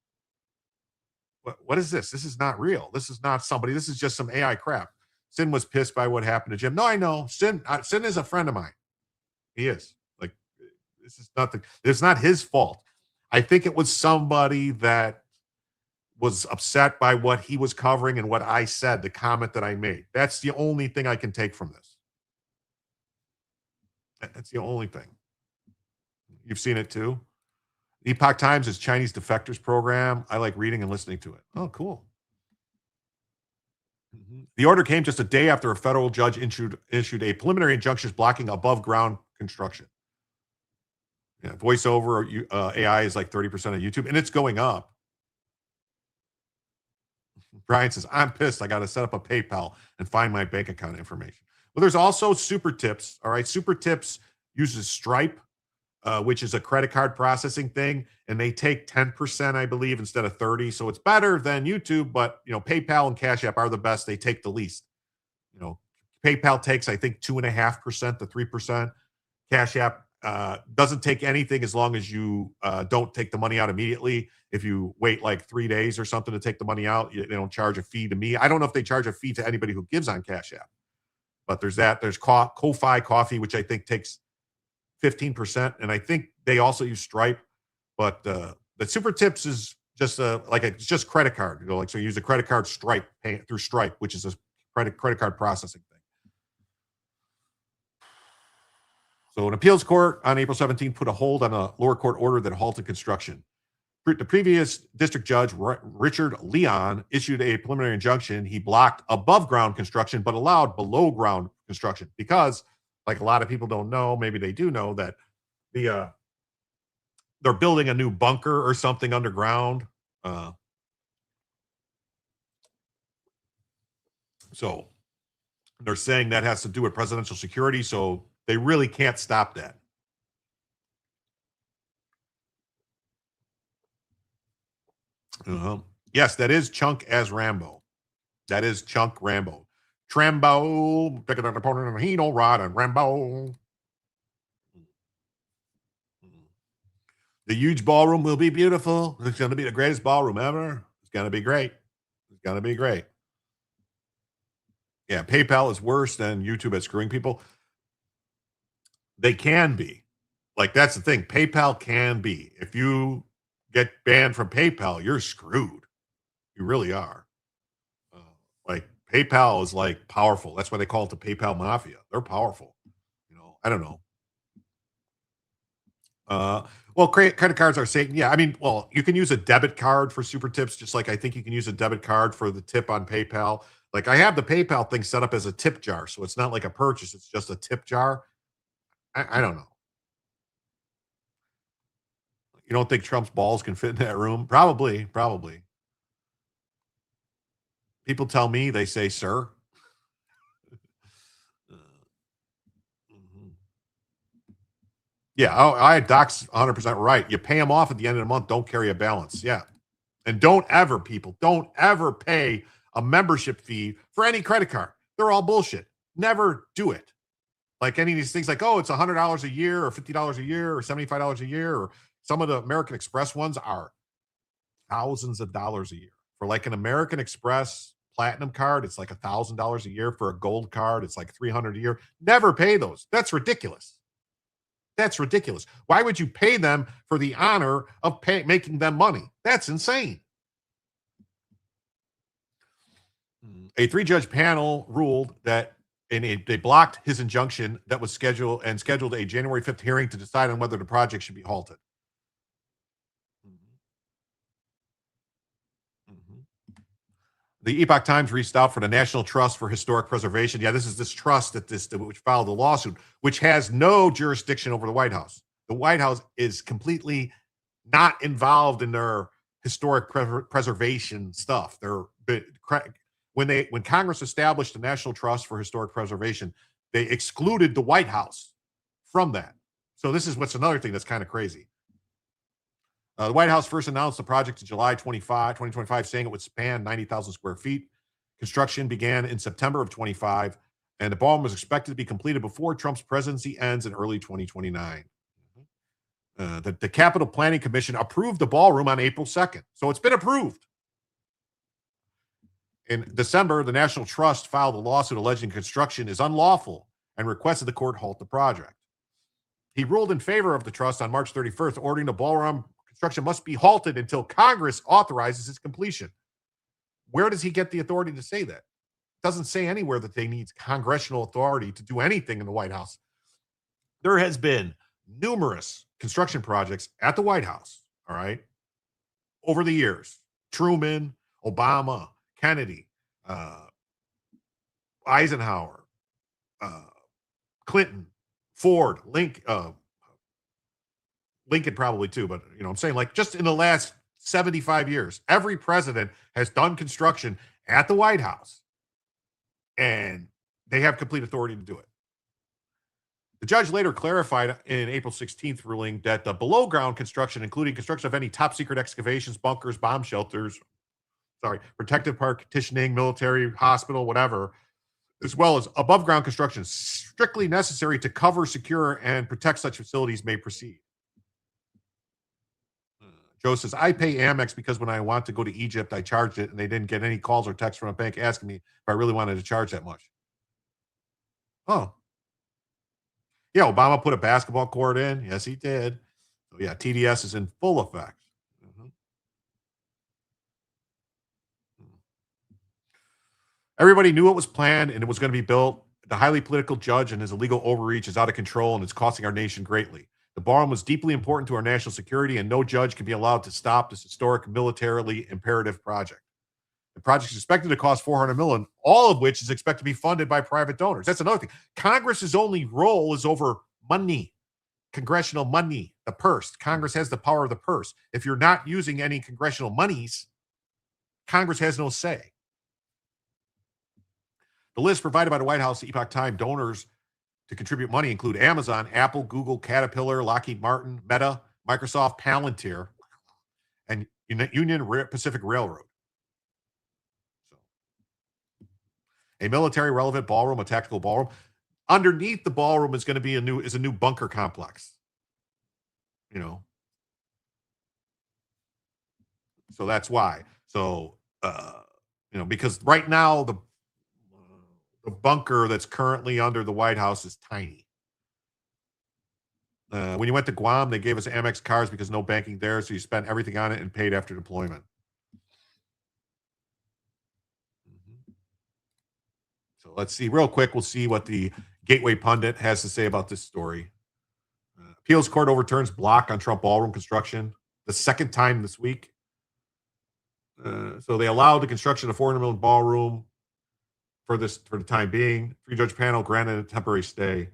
[SPEAKER 1] What is this? This is not real. This is not somebody. This is just some AI crap. Sin was pissed by what happened to Jim. No, I know. Sin is a friend of mine. He is. Like, this is nothing. It's not his fault. I think it was somebody that was upset by what he was covering and what I said, the comment that I made. That's the only thing I can take from this. That's the only thing. You've seen it too? Epoch Times is Chinese defectors program. I like reading and listening to it. Oh, cool. The order came just a day after a federal judge issued a preliminary injunction blocking above ground construction. Yeah, voiceover AI is like 30% of YouTube, and it's going up. Brian says, I'm pissed. I got to set up a PayPal and find my bank account information. Well, there's also Super Tips. All right. Super Tips uses Stripe, which is a credit card processing thing. And they take 10%, I believe, instead of 30. So it's better than YouTube, but, you know, PayPal and Cash App are the best. They take the least. You know, PayPal takes, I think, 2.5% to 3%. Cash App doesn't take anything as long as you don't take the money out immediately. If you wait like 3 days or something to take the money out, they don't charge a fee to me. I don't know if they charge a fee to anybody who gives on Cash App, but there's that. There's Ko-Fi Coffee, which I think takes 15%, and I think they also use Stripe. But the Super Tips is just it's just credit card. You know, like, so you use a credit card Stripe, pay through Stripe, which is a credit card processing thing. So an appeals court on April 17th put a hold on a lower court order that halted construction. The previous district judge, Richard Leon, issued a preliminary injunction. He blocked above ground construction, but allowed below ground construction because, like a lot of people don't know, maybe they do know, that they're building a new bunker or something underground. So they're saying that has to do with presidential security. So they really can't stop that. Yes, that is Chunk as Rambo. That is Chunk Rambo. Trambo, pick it up opponent, and he don't ride on Rambo. The huge ballroom will be beautiful. It's going to be the greatest ballroom ever. It's going to be great. It's going to be great. Yeah, PayPal is worse than YouTube at screwing people. They can be. Like, that's the thing. PayPal can be. If you get banned from PayPal, you're screwed. You really are. Like, PayPal is like powerful. That's why they call it the PayPal Mafia. They're powerful. You know, I don't know. Well, credit cards are Satan. Yeah, I mean, well, you can use a debit card for Super Tips, just like I think you can use a debit card for the tip on PayPal. Like, I have the PayPal thing set up as a tip jar, so it's not like a purchase; it's just a tip jar. I don't know. You don't think Trump's balls can fit in that room? Probably. People tell me, they say, sir. Yeah, Doc's 100% right. You pay them off at the end of the month, don't carry a balance. Yeah. And don't ever pay a membership fee for any credit card. They're all bullshit. Never do it. Like any of these things, like, oh, it's $100 a year or $50 a year or $75 a year, or some of the American Express ones are thousands of dollars a year. For like an American Express Platinum card, it's like $1,000 a year. For a gold card, it's like $300 a year. Never pay those. That's ridiculous. That's ridiculous. Why would you pay them for the honor of making them money? That's insane. A 3-judge panel ruled that they blocked his injunction that was scheduled a January 5th hearing to decide on whether the project should be halted. The Epoch Times reached out for the National Trust for Historic Preservation. Yeah, this is this trust which filed the lawsuit, which has no jurisdiction over the White House. The White House is completely not involved in their historic preservation stuff. When Congress established the National Trust for Historic Preservation, they excluded the White House from that. So this is what's another thing that's kind of crazy. The White House first announced the project in July 2025, saying it would span 90,000 square feet. Construction began in September of 25, and the ballroom was expected to be completed before Trump's presidency ends in early 2029. The Capitol Planning Commission approved the ballroom on April 2nd, so it's been approved. In December, the National Trust filed a lawsuit alleging construction is unlawful and requested the court halt the project. He ruled in favor of the trust on March 31st, ordering the ballroom construction must be halted until Congress authorizes its completion. Where does he get the authority to say that? It doesn't say anywhere that they need congressional authority to do anything in the White House. There has been numerous construction projects at the White House, all right, over the years. Truman, Obama, Kennedy, Eisenhower, Clinton, Ford, Lincoln probably too, but I'm saying like just in the last 75 years, every president has done construction at the White House, and they have complete authority to do it. The judge later clarified in April 16th ruling that the below ground construction, including construction of any top secret excavations, bunkers, bomb shelters, protective partitioning, military, hospital, whatever, as well as above ground construction, strictly necessary to cover, secure, and protect such facilities may proceed. Joe says, I pay Amex because when I want to go to Egypt, I charged it and they didn't get any calls or texts from a bank asking me if I really wanted to charge that much. Oh. Yeah, Obama put a basketball court in. Yes, he did. So yeah, TDS is in full effect. Everybody knew it was planned and it was going to be built. The highly political judge and his illegal overreach is out of control and it's costing our nation greatly. The ballroom was deeply important to our national security, and no judge can be allowed to stop this historic, militarily imperative project. The project is expected to cost $400 million, all of which is expected to be funded by private donors. That's another thing. Congress's only role is over money, congressional money, the purse. Congress has the power of the purse. If you're not using any congressional monies, Congress has no say. The list provided by the White House Epoch Time donors to contribute money include Amazon, Apple, Google, Caterpillar, Lockheed Martin, Meta, Microsoft, Palantir, and Union Pacific Railroad. So, a military relevant ballroom, a tactical ballroom. Underneath the ballroom is going to be a new bunker complex. So that's why. So because right now the bunker that's currently under the White House is tiny. When you went to Guam, they gave us Amex cards because no banking there, so you spent everything on it and paid after deployment. So let's see real quick. We'll see what the Gateway Pundit has to say about this story. Appeals court overturns block on Trump ballroom construction the second time this week. So they allowed the construction of $400 million ballroom for the time being. Three-judge panel granted a temporary stay.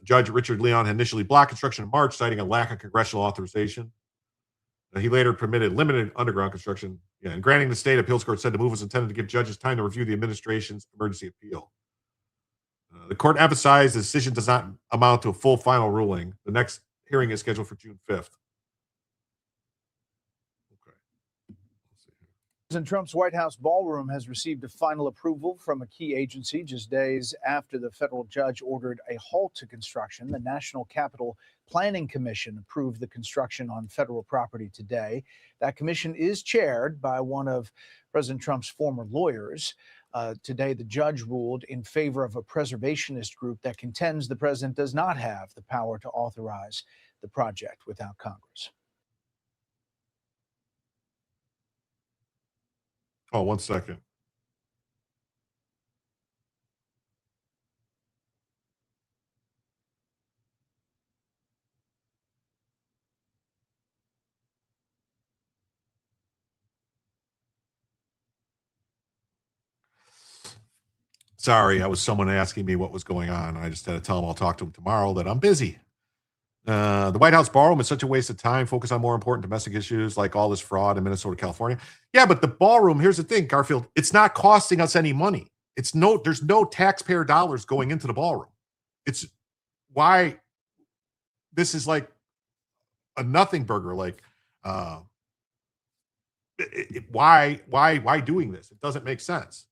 [SPEAKER 1] Judge Richard Leon had initially blocked construction in March, citing a lack of congressional authorization. He later permitted limited underground construction. And granting the state appeals court said the move was intended to give judges time to review the administration's emergency appeal. The court emphasized the decision does not amount to a full final ruling. The next hearing is scheduled for June 5th.
[SPEAKER 5] President Trump's White House ballroom has received a final approval from a key agency just days after the federal judge ordered a halt to construction. The National Capital Planning Commission approved the construction on federal property today. That commission is chaired by one of President Trump's former lawyers. Today, the judge ruled in favor of a preservationist group that contends the president does not have the power to authorize the project without Congress.
[SPEAKER 1] Oh, 1 second. Sorry, I was someone asking me what was going on. I just had to tell them I'll talk to them tomorrow that I'm busy. The White House ballroom is such a waste of time. Focus on more important domestic issues like all this fraud in Minnesota, California. Yeah, but the ballroom, here's the thing, Garfield, it's not costing us any money. There's no taxpayer dollars going into the ballroom. It's why this is like a nothing burger. Like, why doing this? It doesn't make sense.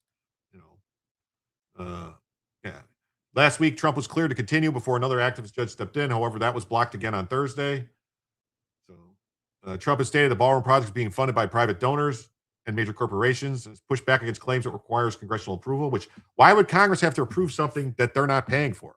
[SPEAKER 1] Yeah. Last week, Trump was cleared to continue before another activist judge stepped in. However, that was blocked again on Thursday. So, Trump has stated the ballroom project is being funded by private donors and major corporations and has pushed back against claims it requires congressional approval, which why would Congress have to approve something that they're not paying for?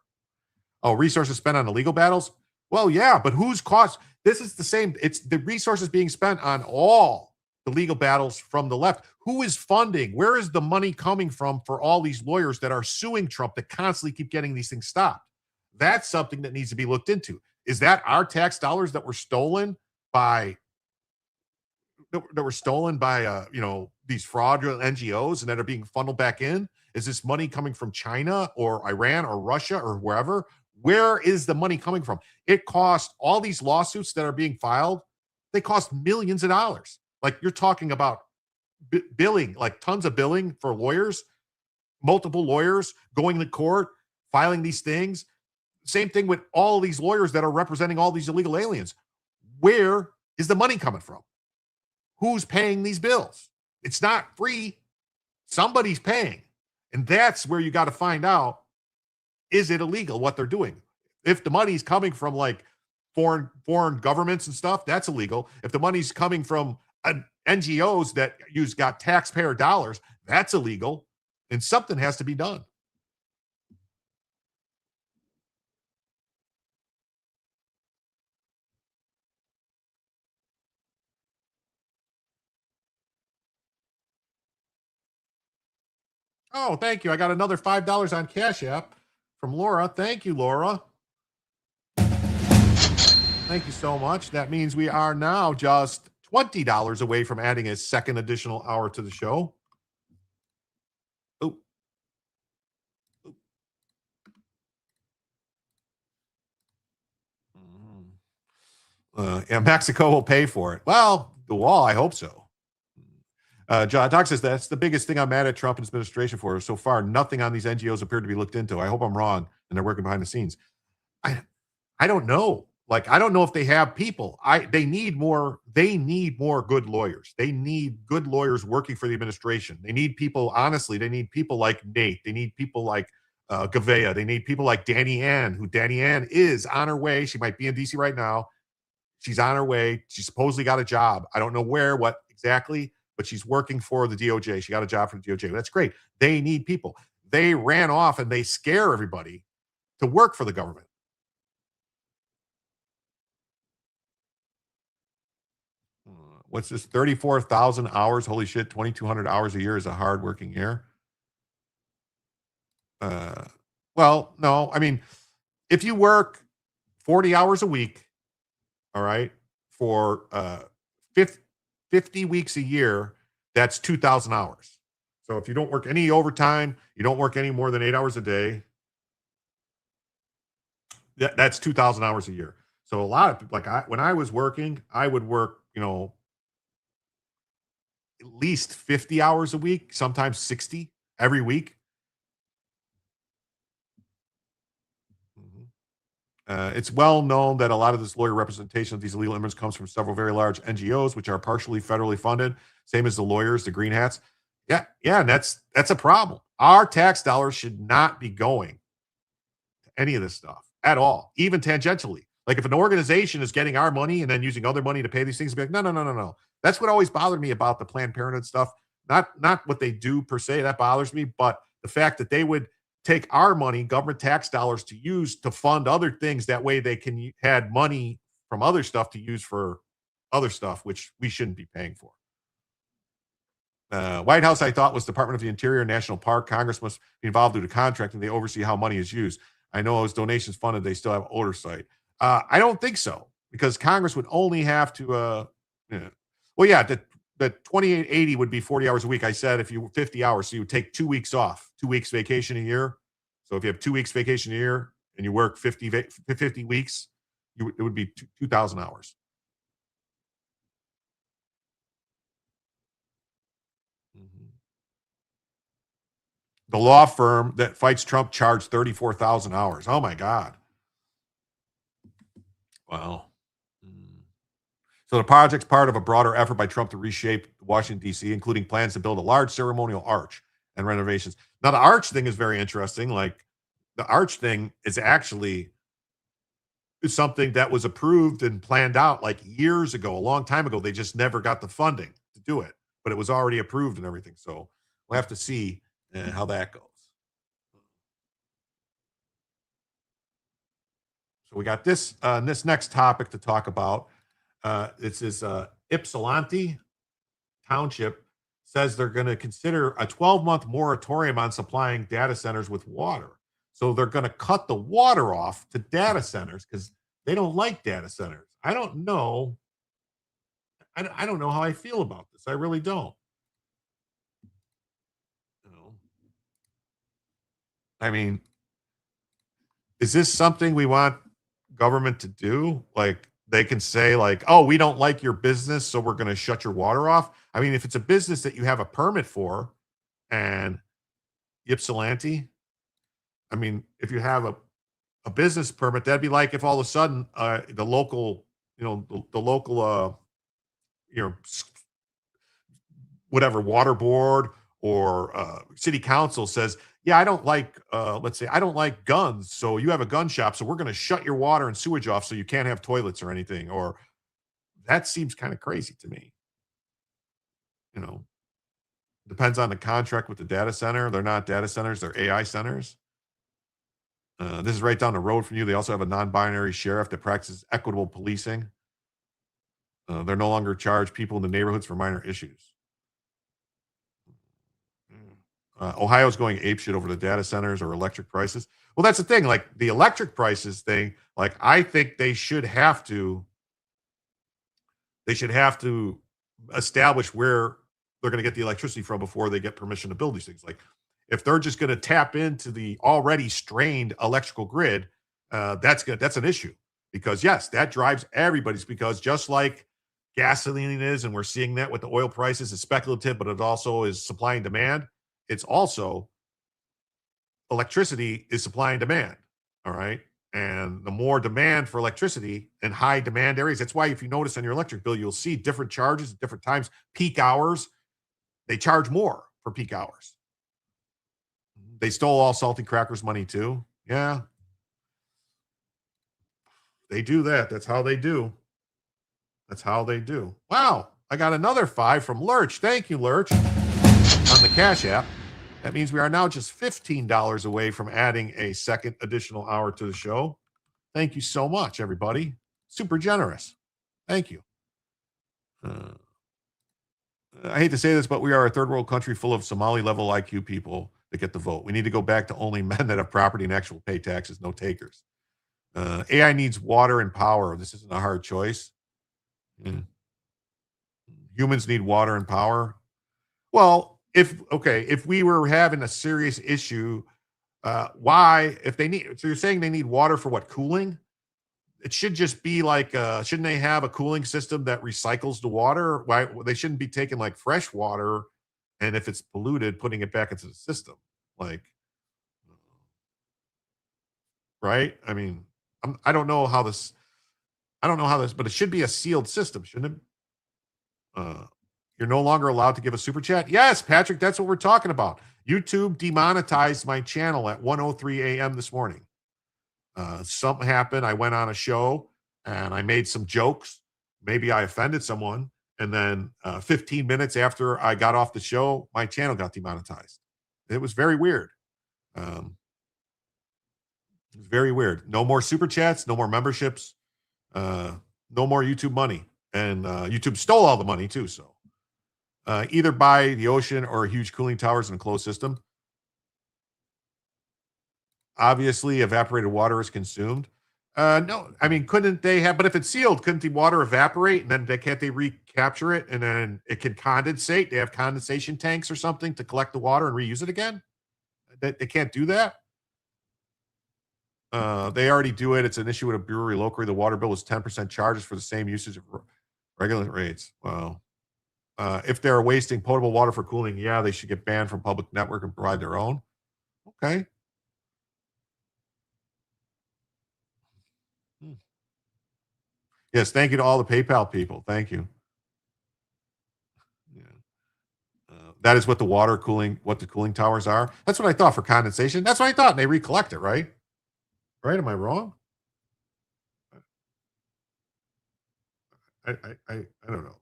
[SPEAKER 1] Oh, resources spent on the legal battles? Well, yeah, but whose cost? This is the same. It's the resources being spent on all the legal battles from the left. Who is funding? Where is the money coming from for all these lawyers that are suing Trump that constantly keep getting these things stopped? That's something that needs to be looked into. Is that our tax dollars that were stolen by these fraudulent NGOs and that are being funneled back in? Is this money coming from China or Iran or Russia or wherever? Where is the money coming from? It cost all these lawsuits that are being filed. They cost millions of dollars. Like you're talking about billing, like tons of billing for lawyers, multiple lawyers going to court, filing these things. Same thing with all these lawyers that are representing all these illegal aliens. Where is the money coming from? Who's paying these bills? It's not free. Somebody's paying. And that's where you got to find out, is it illegal what they're doing? If the money's coming from like foreign governments and stuff, that's illegal. If the money's coming from NGOs that got taxpayer dollars, that's illegal. And something has to be done. Oh, thank you. I got another $5 on Cash App from Laura. Thank you, Laura. Thank you so much. That means we are now just $20 away from adding a second additional hour to the show. Oh. And Mexico will pay for it. Well, the wall, I hope so. John Doc says that's the biggest thing I'm mad at Trump and his administration for. So far, nothing on these NGOs appeared to be looked into. I hope I'm wrong and they're working behind the scenes. I don't know. Like, I don't know if they have people. They need more good lawyers. They need good lawyers working for the administration. They need people, honestly, they need people like Nate. They need people like Gavea. They need people like Danny Ann, who Danny Ann is on her way. She might be in DC right now. She's on her way. She supposedly got a job. I don't know where, what exactly, but she's working for the DOJ. She got a job for the DOJ. That's great. They need people. They ran off and they scare everybody to work for the government. What's this? 34,000 hours. Holy shit. 2,200 hours a year is a hard working year. Well, no, I mean, if you work 40 hours a week, all right, for 50 weeks a year, that's 2,000 hours. So if you don't work any overtime, you don't work any more than 8 hours a day, that's 2,000 hours a year. So a lot of people, like when I was working, I would work, at least 50 hours a week, sometimes 60 every week. It's well known that a lot of this lawyer representation of these illegal immigrants comes from several very large NGOs, which are partially federally funded, same as the lawyers, the green hats. Yeah, and that's a problem. Our tax dollars should not be going to any of this stuff at all, even tangentially. Like if an organization is getting our money and then using other money to pay these things, be like, no. That's what always bothered me about the Planned Parenthood stuff. Not what they do per se, that bothers me, but the fact that they would take our money, government tax dollars, to use to fund other things. That way they can had money from other stuff to use for other stuff, which we shouldn't be paying for. White House, I thought, was Department of the Interior, National Park. Congress must be involved due to contract, and they oversee how money is used. I know as donations funded, they still have oversight. I don't think so, because Congress would only have to, the that 2880 would be 40 hours a week. I said if you were 50 hours, so you would take 2 weeks off, 2 weeks vacation a year. So if you have 2 weeks vacation a year and you work 50 weeks, it would be 2,000 hours. The law firm that fights Trump charged 34,000 hours. Oh my God. Wow. So the project's part of a broader effort by Trump to reshape Washington, D.C., including plans to build a large ceremonial arch and renovations. Now, the arch thing is very interesting. Like, the arch thing is actually something that was approved and planned out like years ago, a long time ago. They just never got the funding to do it, but it was already approved and everything. So we'll have to see how that goes. So we got this next topic to talk about. This is Ypsilanti Township says they're going to consider a 12-month moratorium on supplying data centers with water. So they're going to cut the water off to data centers because they don't like data centers. I don't know. I don't know how I feel about this. I really don't. I mean, is this something we want government to do? Like, they can say like, oh, we don't like your business, so we're going to shut your water off. I mean, if it's a business that you have a permit for, and Ypsilanti, I mean, if you have a business permit, that'd be like if all of a sudden the local, the local, whatever, water board or city council says, yeah, I don't like, let's say, I don't like guns. So you have a gun shop, so we're going to shut your water and sewage off so you can't have toilets or anything. Or that seems kind of crazy to me. Depends on the contract with the data center. They're not data centers, they're AI centers. This is right down the road from you. They also have a non-binary sheriff that practices equitable policing. They're no longer charge people in the neighborhoods for minor issues. Ohio's going apeshit over the data centers or electric prices. Well, that's the thing. Like the electric prices thing, like I think they should have to establish where they're going to get the electricity from before they get permission to build these things. Like if they're just going to tap into the already strained electrical grid, that's an issue, because yes, that drives everybody's, because just like gasoline is, and we're seeing that with the oil prices, is speculative, but it also is supply and demand. It's also electricity is supply and demand. All right. And the more demand for electricity in high demand areas, that's why if you notice on your electric bill, you'll see different charges at different times. Peak hours, they charge more for peak hours. They stole all Salty Crackers money too. Yeah. They do that. That's how they do. Wow. I got another 5 from Lurch. Thank you, Lurch, on the Cash App. That means we are now just $15 away from adding a second additional hour to the show. Thank you so much, everybody. Super generous. Thank you. I hate to say this, but we are a third world country full of Somali-level IQ people that get the vote. We need to go back to only men that have property and actual pay taxes, no takers. AI needs water and power. This isn't a hard choice. Humans need water and power. Well, if we were having a serious issue, why, if they need, so you're saying they need water for what, cooling? It should just be like, shouldn't they have a cooling system that recycles the water? Why they shouldn't be taking like fresh water, and if it's polluted, putting it back into the system, like, right? I mean, I don't know how this, but it should be a sealed system, shouldn't it? You're no longer allowed to give a super chat. Yes, Patrick, that's what we're talking about. YouTube demonetized my channel at 1:03 a.m. this morning. Something happened. I went on a show and I made some jokes. Maybe I offended someone. And then 15 minutes after I got off the show, my channel got demonetized. It was very weird. It was very weird. No more super chats, no more memberships, no more YouTube money. And YouTube stole all the money too. So either by the ocean or huge cooling towers in a closed system. Obviously, evaporated water is consumed. No, I mean, couldn't they have? But if it's sealed, couldn't the water evaporate, and then can't they recapture it, and then it can condensate? They have condensation tanks or something to collect the water and reuse it again. They can't do that. They already do it. It's an issue with a brewery locally. The water bill is 10% charges for the same usage of regular rates. Wow. If they're wasting potable water for cooling, yeah, they should get banned from public network and provide their own. Okay. Hmm. Yes, thank you to all the PayPal people. Thank you. Yeah. That is what the cooling towers are. That's what I thought for condensation. That's what I thought. And they recollect it, right? Right? Am I wrong? I don't know.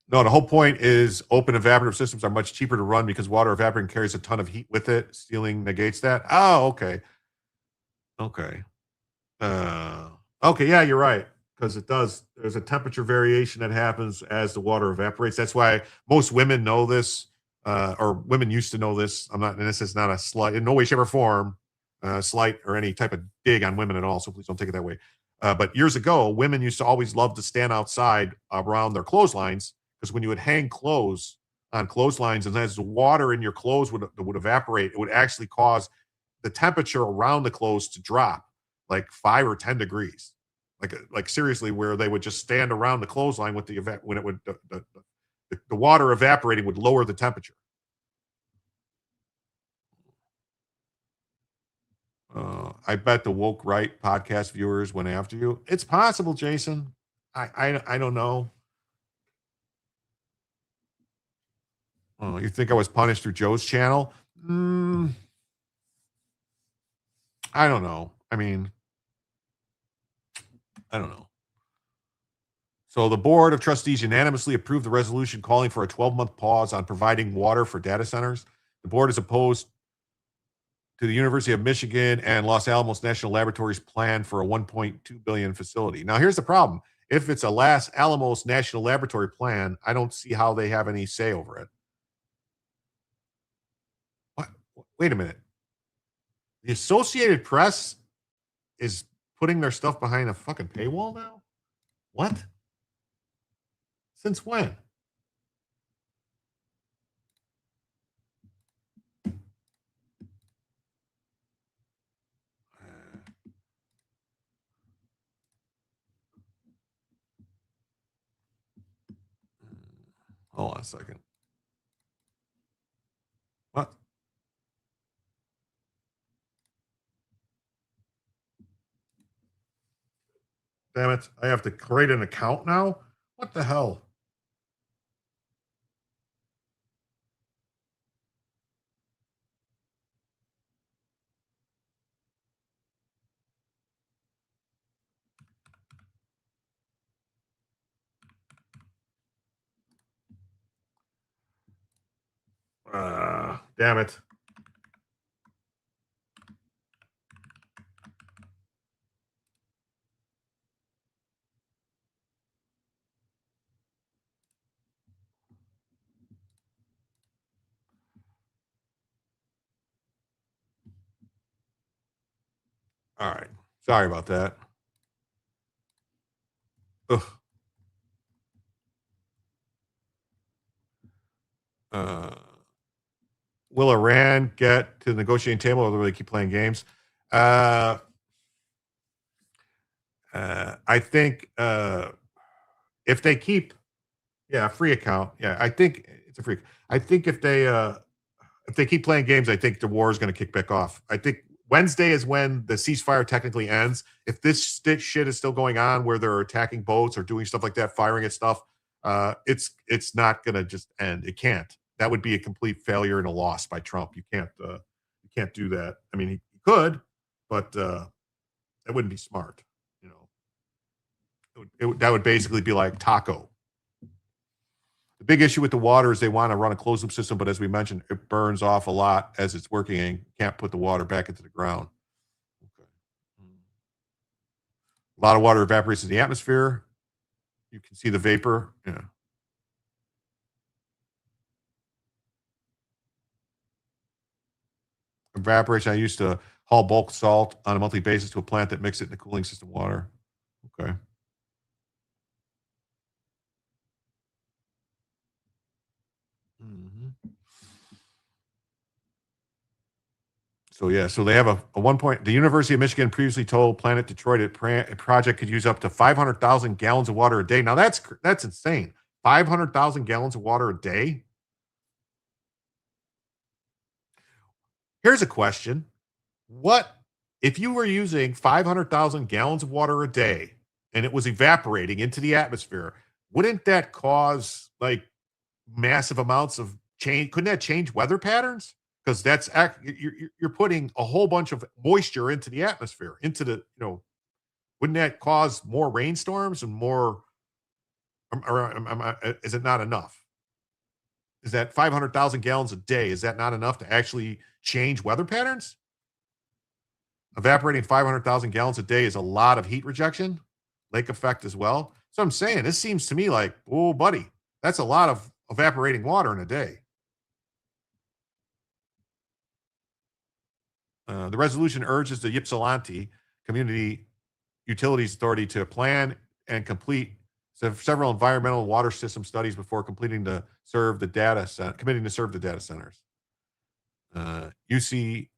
[SPEAKER 1] No, the whole point is open evaporative systems are much cheaper to run because water evaporating carries a ton of heat with it. Sealing negates that. Oh, okay. Okay. Uh, okay, yeah, you're right. Because it does. There's a temperature variation that happens as the water evaporates. That's why most women know this, or women used to know this. I'm not, and this is not a slight, in no way, shape, or form, slight or any type of dig on women at all. So please don't take it that way. But years ago, women used to always love to stand outside around their clotheslines because when you would hang clothes on clotheslines and as the water in your clothes would evaporate, it would actually cause the temperature around the clothes to drop like 5 or 10 degrees. Like seriously, where they would just stand around the clothesline with the event when it would the water evaporating would lower the temperature. I bet the woke right podcast viewers went after you. It's possible, Jason. I don't know. Oh, you think I was punished through Joe's channel? I don't know. I mean, I don't know. So the board of trustees unanimously approved the resolution calling for a 12-month pause on providing water for data centers. The board is opposed to the University of Michigan and Los Alamos National Laboratories plan for a 1.2 billion facility. Now, here's the problem. If it's a Los Alamos National Laboratory plan, I don't see how they have any say over it. What? Wait a minute. The Associated Press is putting their stuff behind a fucking paywall now? What? Since when? Hold on a second. What? Damn it. I have to create an account now? What the hell? Damn it. All right. Sorry about that. Ugh. Will Iran get to the negotiating table or will they keep playing games? I think if they keep, free account. Yeah, I think it's a free. I think if they keep playing games, I think the war is going to kick back off. I think Wednesday is when the ceasefire technically ends. If this shit is still going on, where they're attacking boats or doing stuff like that, firing at stuff, it's not going to just end. It can't. That would be a complete failure and a loss by Trump. You can't do that. I mean, he could, but that wouldn't be smart. You know, that would basically be like taco. The big issue with the water is they want to run a closed loop system, but as we mentioned, it burns off a lot as it's working and can't put the water back into the ground. Okay. A lot of water evaporates in the atmosphere. You can see the vapor. Yeah. Evaporation, I used to haul bulk salt on a monthly basis to a plant that mixed it in the cooling system water. Okay. Mhm. So yeah, so they have a 1 point. The University of Michigan previously told Planet Detroit a project could use up to 500,000 gallons of water a day. Now that's insane. 500,000 gallons of water a day. Here's a question: what if you were using 500,000 gallons of water a day and it was evaporating into the atmosphere? Wouldn't that cause like massive amounts of change? Couldn't that change weather patterns? Because you're putting a whole bunch of moisture into the atmosphere, into the wouldn't that cause more rainstorms and more? Is it not enough? Is that 500,000 gallons a day? Is that not enough to actually change weather patterns? Evaporating 500,000 gallons a day is a lot of heat rejection, lake effect as well. So I'm saying this seems to me like, oh, buddy, that's a lot of evaporating water in a day. The resolution urges the Ypsilanti Community Utilities Authority to plan and complete several environmental and water system studies before completing to serve the data center, committing to serve the data centers. YCUE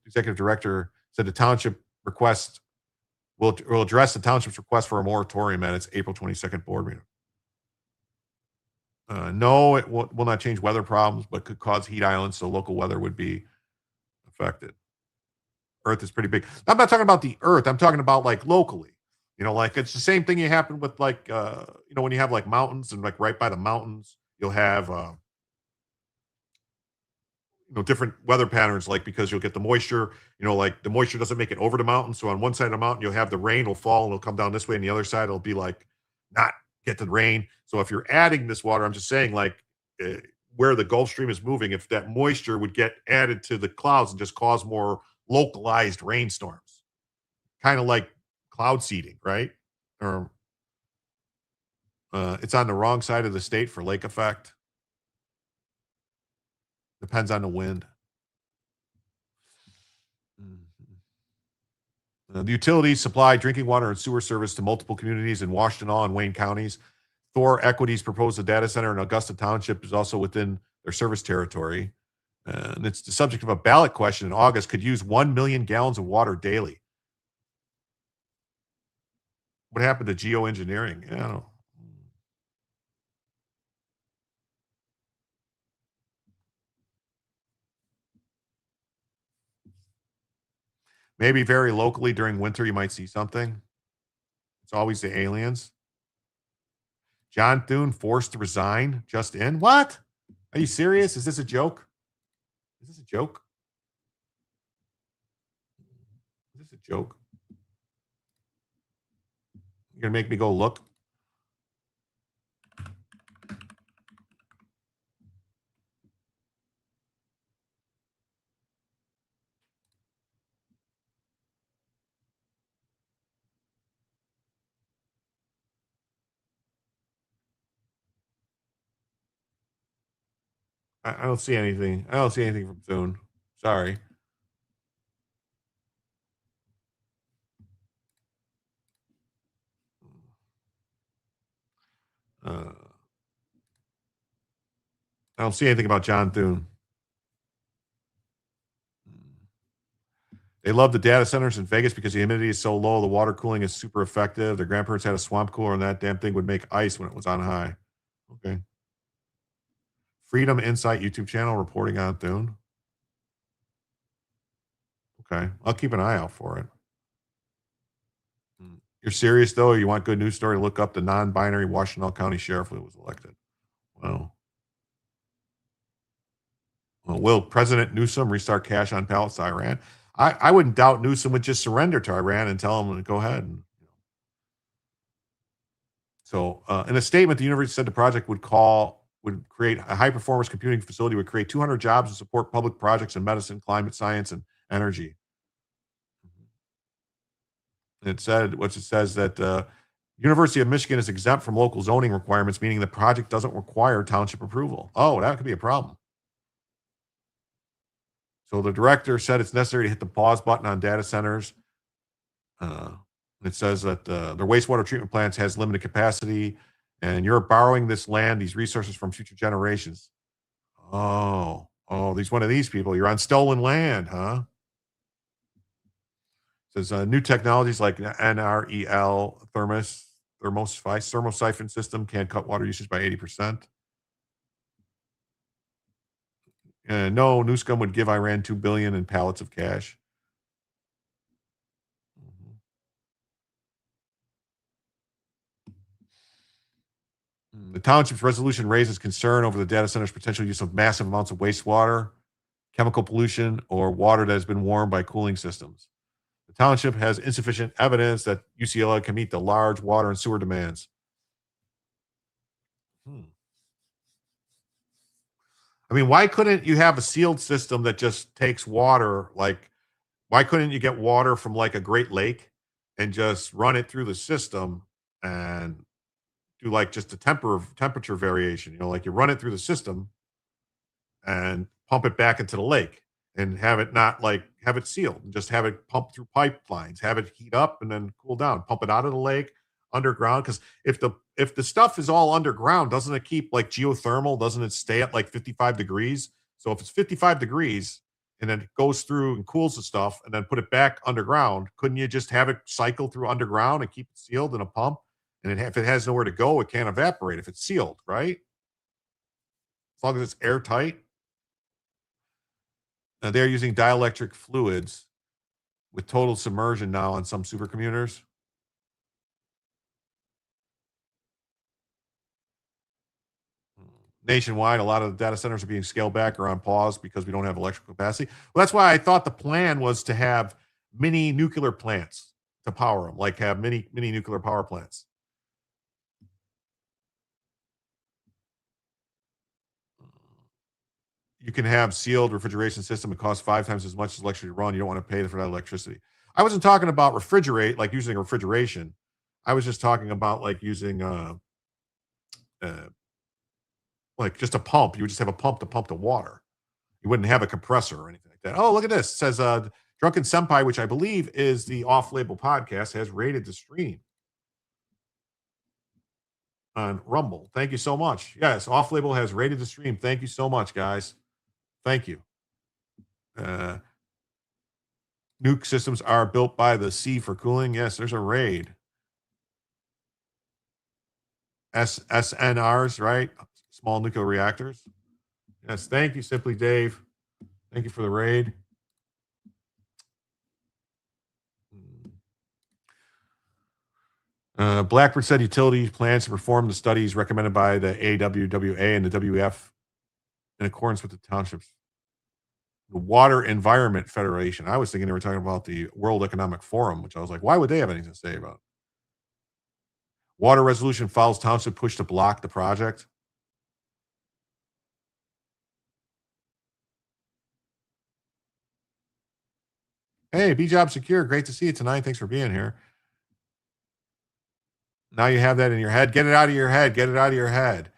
[SPEAKER 1] executive director said the township request will address the township's request for a moratorium at its April 22nd board meeting. No, it will not change weather problems, but could cause heat islands, so local weather would be affected. Earth is pretty big. I'm not talking about the Earth. I'm talking about like locally. Like it's the same thing you happen with like when you have like mountains and like right by the mountains, you'll have different weather patterns, like because you'll get the moisture, like the moisture doesn't make it over the mountain. So on one side of the mountain, you'll have the rain will fall and it'll come down this way, and the other side it'll be like not get the rain. So if you're adding this water, I'm just saying like where the Gulf Stream is moving, if that moisture would get added to the clouds and just cause more localized rainstorms, kind of like cloud seeding, right? Or it's on the wrong side of the state for lake effect. Depends on the wind. The utilities supply drinking water and sewer service to multiple communities in Washtenaw and Wayne counties. Thor Equities proposed a data center in Augusta Township is also within their service territory. And it's the subject of a ballot question in August. Could use 1 million gallons of water daily. What happened to geoengineering? I don't know. Maybe very locally during winter, you might see something. It's always the aliens. John Thune forced to resign just in. What? Are you serious? Is this a joke? Is this a joke? Is this a joke? You're going to make me go look? I don't see anything. I don't see anything from Thune. Sorry. I don't see anything about John Thune. They love the data centers in Vegas because the humidity is so low. The water cooling is super effective. Their grandparents had a swamp cooler, and that damn thing would make ice when it was on high. Okay. Freedom Insight YouTube channel reporting on Thune. Okay. I'll keep an eye out for it. You're serious, though? Or you want good news story? Look up the non-binary Washtenaw County Sheriff who was elected. Wow. Well, will President Newsom restart cash on pallets to Iran? I wouldn't doubt Newsom would just surrender to Iran and tell them to go ahead. So, in a statement, the university said the project would create a high-performance computing facility, would create 200 jobs and support public projects in medicine, climate science, and energy. It says that University of Michigan is exempt from local zoning requirements, meaning the project doesn't require township approval. Oh, that could be a problem. So the director said it's necessary to hit the pause button on data centers. It says that their wastewater treatment plants has limited capacity, and you're borrowing this land, these resources from future generations. Oh, these one of these people. You're on stolen land, huh? It says new technologies like NREL thermosiphon system can cut water usage by 80%. No, Newscom would give Iran $2 billion in pallets of cash. The township's resolution raises concern over the data center's potential use of massive amounts of wastewater, chemical pollution, or water that has been warmed by cooling systems. The township has insufficient evidence that UCLA can meet the large water and sewer demands. I mean, why couldn't you have a sealed system that just takes water? Like, why couldn't you get water from like a Great Lake and just run it through the system and do like just a temperature variation? You know, like you run it through the system and pump it back into the lake and have it not like have it sealed and just have it pump through pipelines, have it heat up and then cool down, pump it out of the lake underground. Because if the stuff is all underground, doesn't it keep like geothermal? Doesn't it stay at like 55 degrees? So if it's 55 degrees and then it goes through and cools the stuff and then put it back underground, couldn't you just have it cycle through underground and keep it sealed in a pump? And if it has nowhere to go, it can't evaporate if it's sealed, right? As long as it's airtight. They're using dielectric fluids with total submersion now on some supercomputers. Nationwide, a lot of the data centers are being scaled back or on pause because we don't have electrical capacity. Well, that's why I thought the plan was to have mini nuclear plants to power them, like have mini nuclear power plants. You can have sealed refrigeration system. It costs 5 times as much as electricity to run. You don't want to pay for that electricity. I wasn't talking about refrigerate, like using refrigeration. I was just talking about like using like just a pump. You would just have a pump to pump the water. You wouldn't have a compressor or anything like that. Oh, look at this. It says Drunken Senpai, which I believe is the off-label podcast, has rated the stream on Rumble. Thank you so much. Yes, off-label has rated the stream. Thank you so much, guys. Thank you. Nuke systems are built by the sea for cooling. Yes, there's a raid. SNRs, right? Small nuclear reactors. Yes, thank you, Simply Dave. Thank you for the raid. Blackbird said utility plans to perform the studies recommended by the AWWA and the WF in accordance with the townships. The Water Environment Federation. I was thinking they were talking about the World Economic Forum, which I was like, why would they have anything to say about it? Water resolution follows township push to block the project. Hey, B-Job Secure. Great to see you tonight. Thanks for being here. Now you have that in your head. Get it out of your head. Get it out of your head.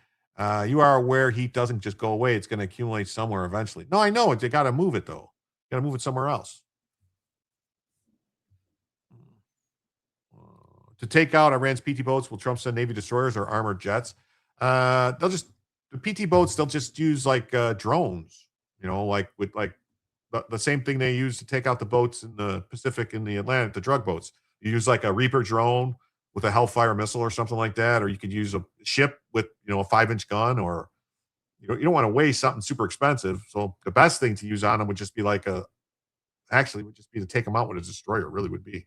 [SPEAKER 1] You are aware heat doesn't just go away. It's going to accumulate somewhere eventually. No, I know it. They got to move it, though. Got to move it somewhere else. To take out Iran's PT boats, will Trump send Navy destroyers or armored jets? The PT boats, they'll just use like drones, you know, like with like the same thing they use to take out the boats in the Pacific and the Atlantic, the drug boats. You use like a Reaper drone with a Hellfire missile or something like that, or you could use a ship with, you know, a 5-inch gun, or you don't want to waste something super expensive. So the best thing to use on them would just be like to take them out with a destroyer. Really would be.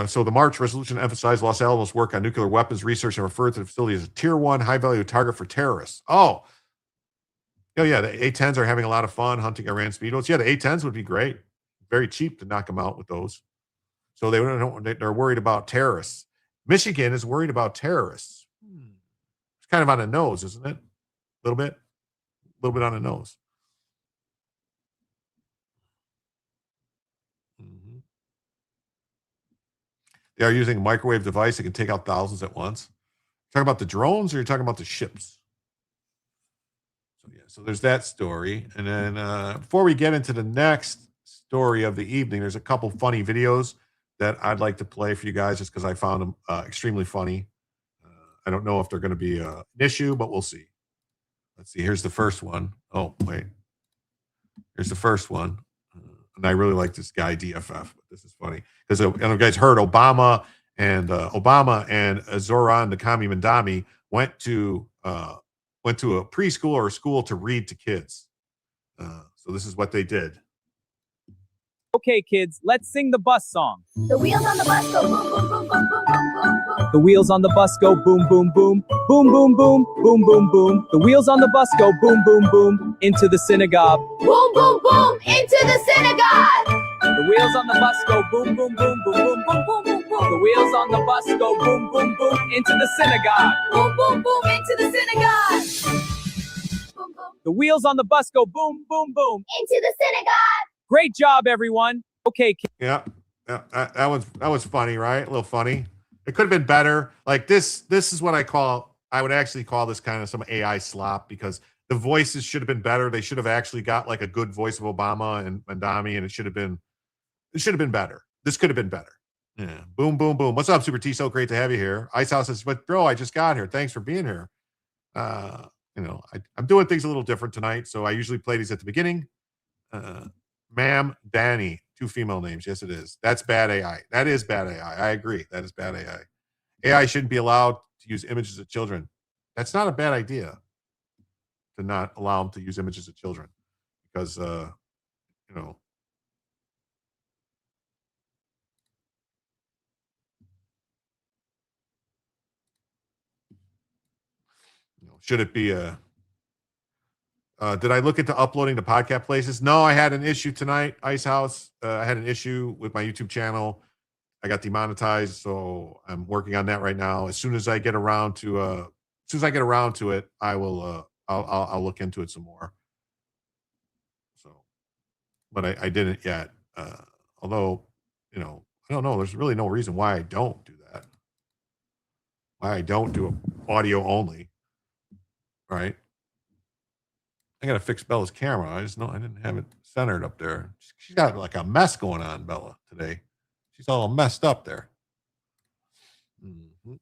[SPEAKER 1] So the March resolution emphasized Los Alamos' work on nuclear weapons research and referred to the facility as a tier 1 high-value target for terrorists. Oh, yeah, the A-10s are having a lot of fun hunting Iran speedboats. Yeah, the A-10s would be great. Very cheap to knock them out with those. So they're worried about terrorists. Michigan is worried about terrorists. It's kind of on the nose, isn't it? A little bit on the nose. They are using a microwave device that can take out thousands at once. Talking about the drones, or you're talking about the ships? yeah, so there's that story. And then before we get into the next story of the evening, there's a couple funny videos that I'd like to play for you guys just because I found them extremely funny. I don't know if they're going to be an issue, but we'll see. Let's see. Here's the first one. Oh, wait. Here's the first one. And I really like this guy, DFF. But this is funny because you guys heard Obama and Zoran the Kami Mandami went to a preschool or a school to read to kids. So this is what they did.
[SPEAKER 6] Okay, kids, let's sing the bus song.
[SPEAKER 7] The wheels on the bus go boom, boom, boom, boom, boom, boom, boom, boom.
[SPEAKER 6] The wheels on the bus go boom, boom, boom, boom, boom, boom, boom, boom, boom. The wheels on the bus go boom, boom, boom, into the synagogue.
[SPEAKER 7] Boom, boom, boom, into the synagogue.
[SPEAKER 6] The wheels on the bus go boom, boom, boom, boom, boom, boom, boom, boom, boom. The wheels on the bus go boom, boom, boom, into the synagogue.
[SPEAKER 7] Boom, boom, boom, into the synagogue. Boom, boom,
[SPEAKER 6] The wheels on the bus go boom, boom, boom.
[SPEAKER 7] into the synagogue.
[SPEAKER 6] Great job, everyone. Okay, kids.
[SPEAKER 1] Yeah, that was funny, right? A little funny. It could have been better. Like this is what I would actually call this kind of some AI slop because the voices should have been better. They should have actually got like a good voice of Obama and Mandami, and it should have been better. This could have been better. Yeah. Boom, boom, boom. What's up, Super T? So great to have you here. Ice House says, "But bro, I just got here. Thanks for being here." I'm doing things a little different tonight, so I usually play these at the beginning. Ma'am, Danny, 2 female names. Yes, it is. That's bad AI. That is bad AI. I agree. That is bad AI. AI shouldn't be allowed to use images of children. That's not a bad idea to not allow them to use images of children because, should it be did I look into uploading to podcast places? No, I had an issue tonight, Ice House. I had an issue with my YouTube channel. I got demonetized, so I'm working on that right now. As soon as I get around to it, I will I'll look into it some more. So, but I didn't yet. Although, I don't know. There's really no reason why I don't do that. Why I don't do audio only, right? I gotta fix Bella's camera. I just know I didn't have it centered up there. She's got like a mess going on, Bella, today. She's all messed up there. Mm-hmm.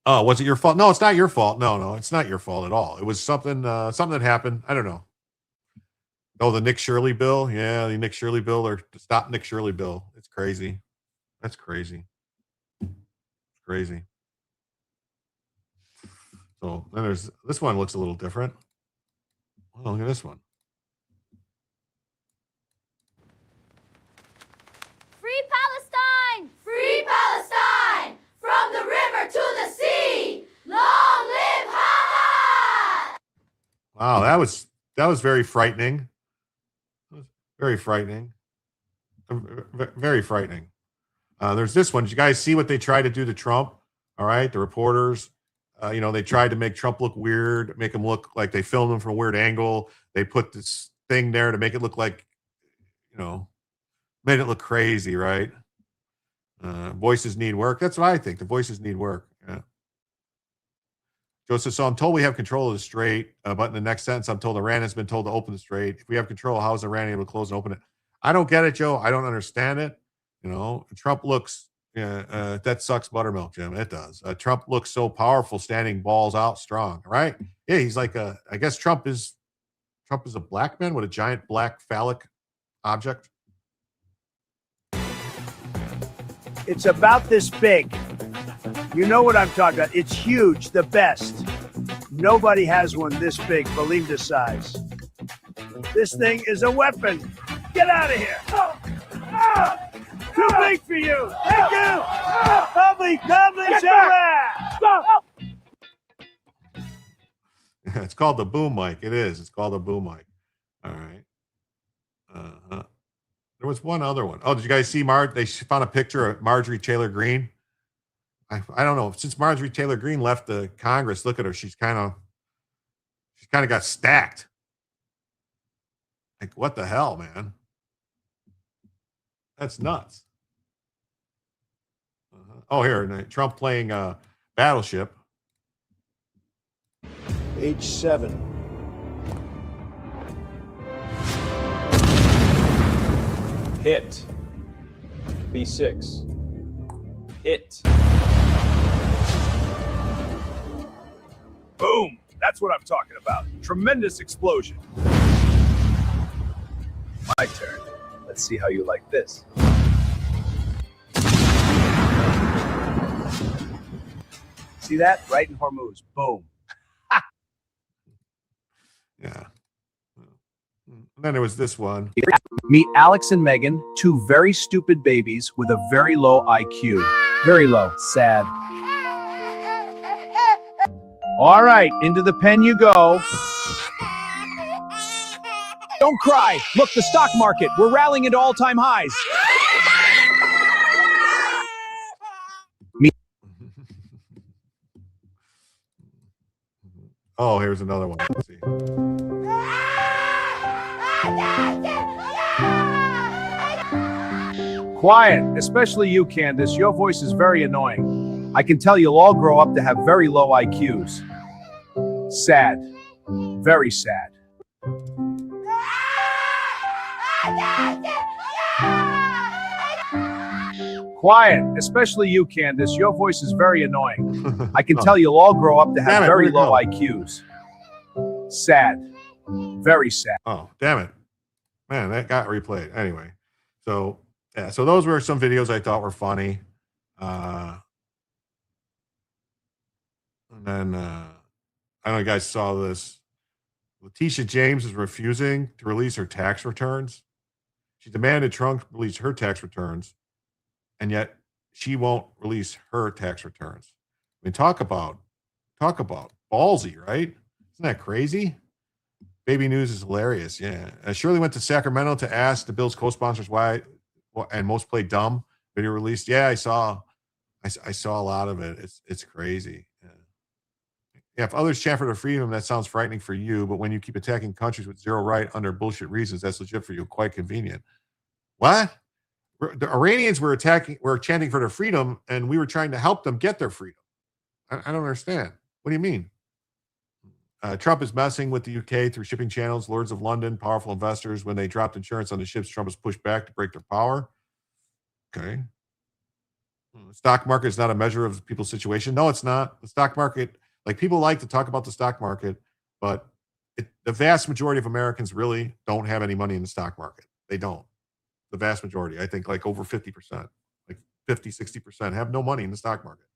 [SPEAKER 1] Oh, was it your fault? No, it's not your fault. No, it's not your fault at all. It was something that happened. I don't know. Oh, the Nick Shirley bill. Yeah, the Nick Shirley bill or stop Nick Shirley bill. It's crazy. That's crazy. Crazy. So then there's this one looks a little different. Oh, look at this one.
[SPEAKER 7] Free Palestine! Free Palestine! From the river to the sea! Long live Hamas!
[SPEAKER 1] Wow, that was very frightening. Very frightening. Very frightening. There's this one. Did you guys see what they tried to do to Trump? All right, the reporters. They tried to make Trump look weird, make him look like they filmed him from a weird angle. They put this thing there to make it look like, made it look crazy, right? Voices need work. That's what I think. The voices need work. Yeah. Joseph, so I'm told we have control of the strait, but in the next sentence, I'm told Iran has been told to open the strait. If we have control, how is Iran able to close and open it? I don't get it, Joe. I don't understand it. Trump looks, that sucks buttermilk, Jim. It does. Trump looks so powerful, standing balls out strong, right? Yeah, he's like I guess Trump is a black man with a giant black phallic object.
[SPEAKER 8] It's about this big. You know what I'm talking about. It's huge, the best. Nobody has one this big, Belinda size. This thing is a weapon. Get out of here. Too big for you. Thank you.
[SPEAKER 1] It's called the boom mic. It is. It's called the boom mic. All right. There was one other one. Oh, did you guys see they found a picture of Marjorie Taylor Greene? I don't know. Since Marjorie Taylor Greene left the Congress, look at her. She's kind of got stacked. Like, what the hell, man? That's nuts. Oh, here, Trump playing Battleship.
[SPEAKER 8] H7.
[SPEAKER 6] Hit. B6. Hit.
[SPEAKER 9] Boom! That's what I'm talking about. Tremendous explosion. My turn. Let's see how you like this. See that? Right in Hormuz. Boom.
[SPEAKER 1] Yeah. And then there was this one.
[SPEAKER 5] Meet Alex and Megan, two very stupid babies with a very low IQ. Very low. Sad. All right, into the pen you go. Don't cry. Look, the stock market. We're rallying into all-time highs.
[SPEAKER 1] Oh, here's another one. Let's see.
[SPEAKER 5] Quiet, especially you, Candace. Your voice is very annoying. I can tell you'll all grow up to have very low IQs. Sad. Very sad. Quiet, especially you, Candace. Your voice is very annoying. I can tell you'll all grow up to have very low IQs. Sad. Very sad.
[SPEAKER 1] Oh, damn it. Man, that got replayed. Anyway, so yeah, so those were some videos I thought were funny. And then I don't know if you guys saw this. Letitia James is refusing to release her tax returns. She demanded Trump release her tax returns, and yet she won't release her tax returns. I mean, talk about ballsy, right? Isn't that crazy? Baby news is hilarious. Yeah. Shirley went to Sacramento to ask the bill's co-sponsors why, and most play dumb. Video released. Yeah, I saw a lot of it. It's crazy. Yeah, if others chant for their freedom, that sounds frightening for you. But when you keep attacking countries with zero right under bullshit reasons, that's legit for you. Quite convenient. What? The Iranians were chanting for their freedom, and we were trying to help them get their freedom. I don't understand. What do you mean? Trump is messing with the UK through shipping channels. Lords of London, powerful investors, when they dropped insurance on the ships, Trump has pushed back to break their power. Okay. The stock market is not a measure of people's situation. No, it's not. The stock market, like, people like to talk about the stock market, but the vast majority of Americans really don't have any money in the stock market. They don't. The vast majority, I think like over 50%, like 50, 60% have no money in the stock market.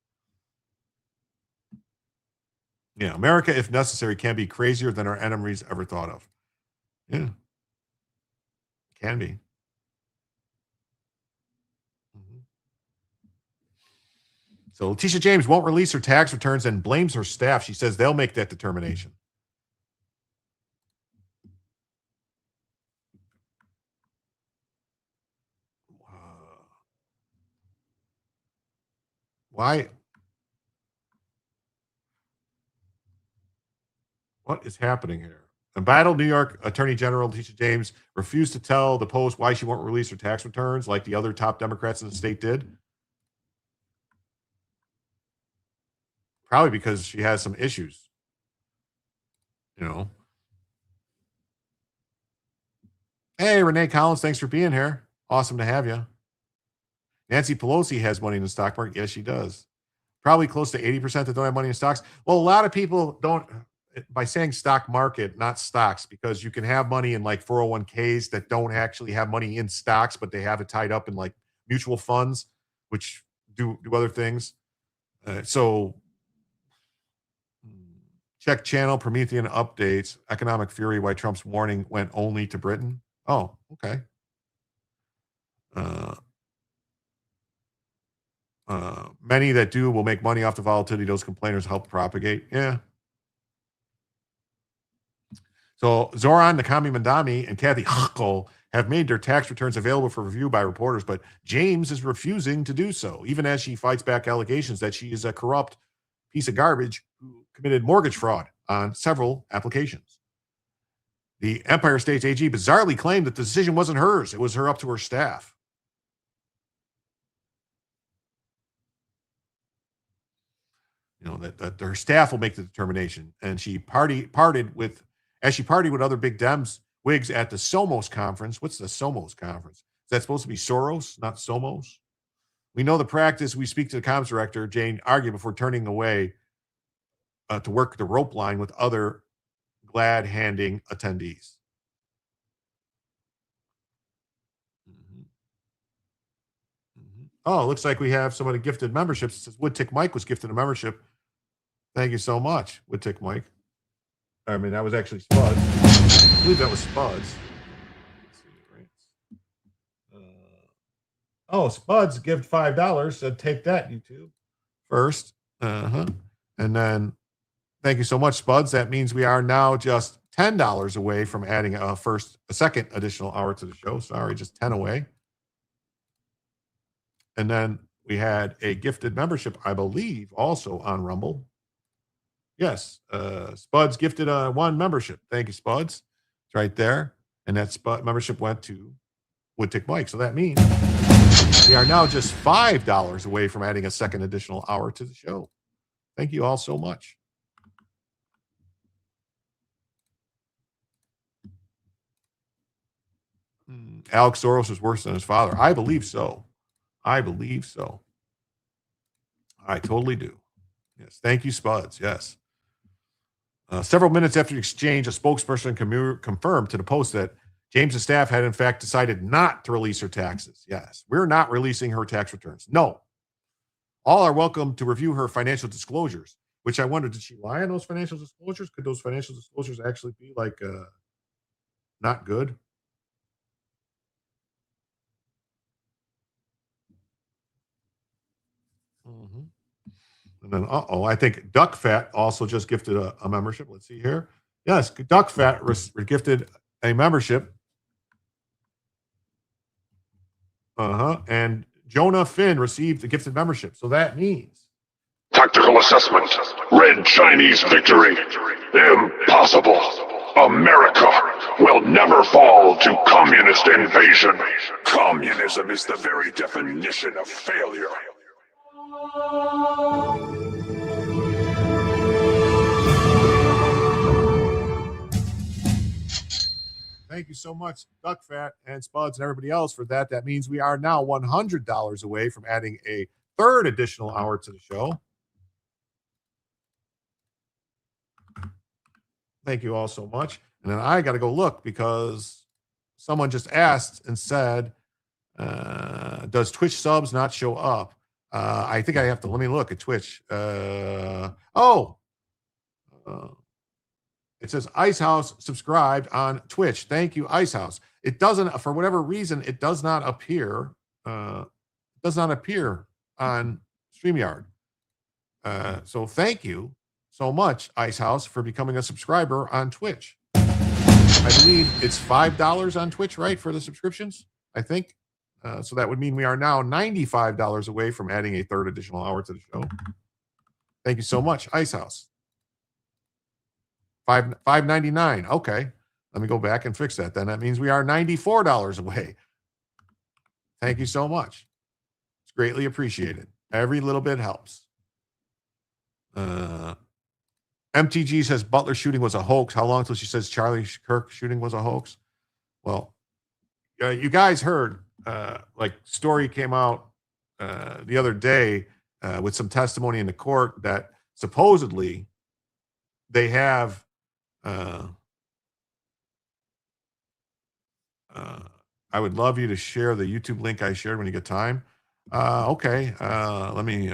[SPEAKER 1] Yeah, America, if necessary, can be crazier than our enemies ever thought of. Yeah, can be. So Letitia James won't release her tax returns and blames her staff. She says they'll make that determination. Why? What is happening here? Embattled New York Attorney General Letitia James refused to tell the Post why she won't release her tax returns like the other top Democrats in the state did. Probably because she has some issues. You know. Hey, Renee Collins, thanks for being here. Awesome to have you. Nancy Pelosi has money in the stock market. Yes, she does. Probably close to 80% that don't have money in stocks. Well, a lot of people don't, by saying stock market, not stocks, because you can have money in like 401ks that don't actually have money in stocks, but they have it tied up in like mutual funds, which do other things. So check channel, Promethean updates, economic fury, why Trump's warning went only to Britain. Oh, okay. Many that do will make money off the volatility those complainers help propagate. Yeah. So Zoran Nakami Mandami and Kathy Hochul have made their tax returns available for review by reporters, but James is refusing to do so, even as she fights back allegations that she is a corrupt piece of garbage who committed mortgage fraud on several applications. The Empire State's AG bizarrely claimed that the decision wasn't hers. It was up to her staff. You know, that her staff will make the determination. And she partied with other big Dems wigs at the Somos conference. What's the Somos conference? Is that supposed to be Soros, not Somos? We know the practice. We speak to the comms director, Jane, argue before turning away to work the rope line with other glad-handing attendees. Oh, it looks like we have somebody gifted memberships. It says Woodtick Mike was gifted a membership. Thank you so much, Woodtick Mike. I mean, that was actually Spuds. I believe that was Spuds. Spuds give $5. So take that, YouTube. First. And then thank you so much, Spuds. That means we are now just $10 away from adding a second additional hour to the show. Sorry, just 10 away. And then we had a gifted membership, I believe, also on Rumble. Yes, Spuds gifted one membership. Thank you, Spuds. It's right there. And that membership went to Woodtick Mike. So that means we are now just $5 away from adding a second additional hour to the show. Thank you all so much. Alex Soros is worse than his father. I believe so. I believe so. I totally do. Yes. Thank you, Spuds. Yes. Several minutes after the exchange, a spokesperson confirmed to the Post that James's staff had, in fact, decided not to release her taxes. Yes. We're not releasing her tax returns. No. All are welcome to review her financial disclosures, which I wonder, did she lie on those financial disclosures? Could those financial disclosures actually be like not good? And then, I think Duck Fat also just gifted a membership. Let's see here. Yes, Duck Fat gifted a membership. And Jonah Finn received a gifted membership. So that means
[SPEAKER 2] Tactical assessment. Red Chinese victory. Impossible. America will never fall to communist invasion. Communism is the very definition of failure.
[SPEAKER 1] Thank you so much, Duck Fat and Spuds and everybody else for that. That means we are now $100 away from adding a third additional hour to the show. Thank you all so much. And then I got to go look because someone just asked and said, does Twitch subs not show up? I think I have to, let me look at Twitch. It says Icehouse subscribed on Twitch. Thank you, Icehouse. It doesn't, for whatever reason, it does not appear. Does not appear on StreamYard. So thank you so much, Icehouse, for becoming a subscriber on Twitch. I believe it's $5 on Twitch, right, for the subscriptions, I think. So that would mean we are now $95 away from adding a third additional hour to the show. Thank you so much, Icehouse. $5.99. Okay. Let me go back and fix that. Then that means we are $94 away. Thank you so much. It's greatly appreciated. Every little bit helps. MTG says Butler shooting was a hoax. How long till she says Charlie Kirk shooting was a hoax? Well, you guys heard, story came out the other day with some testimony in the court that supposedly they have I would love you to share the YouTube link I shared when you get time. Okay. Let me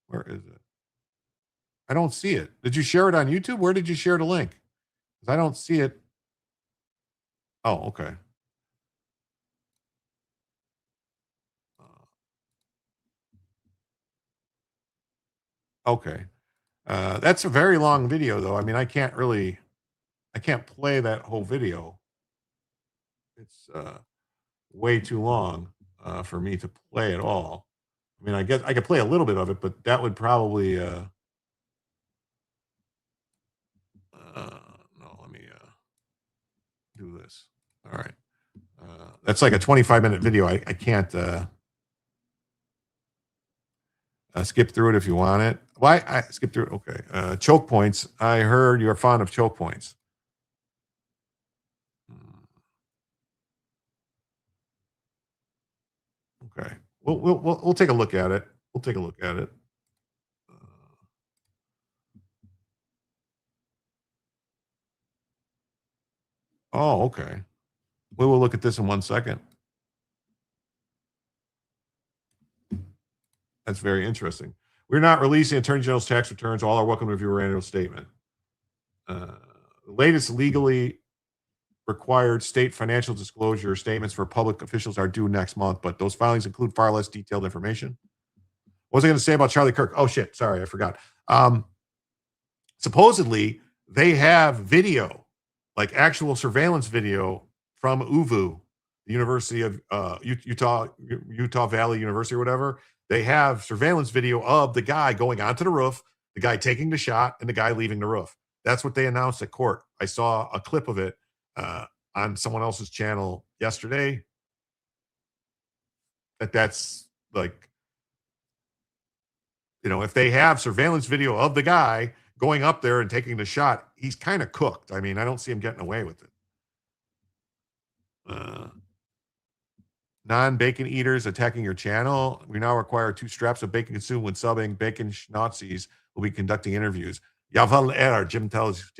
[SPEAKER 1] where is it? I don't see it. Did you share it on YouTube? Where did you share the link? Because I don't see it. Oh, okay. Okay. That's a very long video, though. I mean, I can't play that whole video. It's way too long for me to play at all. I mean, I guess I could play a little bit of it, but that would probably no, let me do this. All right. That's like a 25-minute video. I can't Skip through it if you want it. Why? I skip through it. Okay. Choke points. I heard you're fond of choke points. Okay. We'll take a look at it. We'll take a look at it. Oh, okay. We will look at this in 1 second. That's very interesting. We're not releasing Attorney General's tax returns. All are welcome to review our annual statement. The latest legally required state financial disclosure statements for public officials are due next month, but those filings include far less detailed information. What was I going to say about Charlie Kirk? Oh, shit. Sorry, I forgot. Supposedly, they have video, like actual surveillance video from UVU, the University of Utah Valley University or whatever. They have surveillance video of the guy going onto the roof, the guy taking the shot, and the guy leaving the roof. That's what they announced at court. I saw a clip of it on someone else's channel yesterday. That's like, if they have surveillance video of the guy going up there and taking the shot, he's kind of cooked. I mean, I don't see him getting away with it. Non-bacon eaters attacking your channel. We now require 2 straps of bacon consumed when subbing. Bacon Schnazis will be conducting interviews. Yaval Jim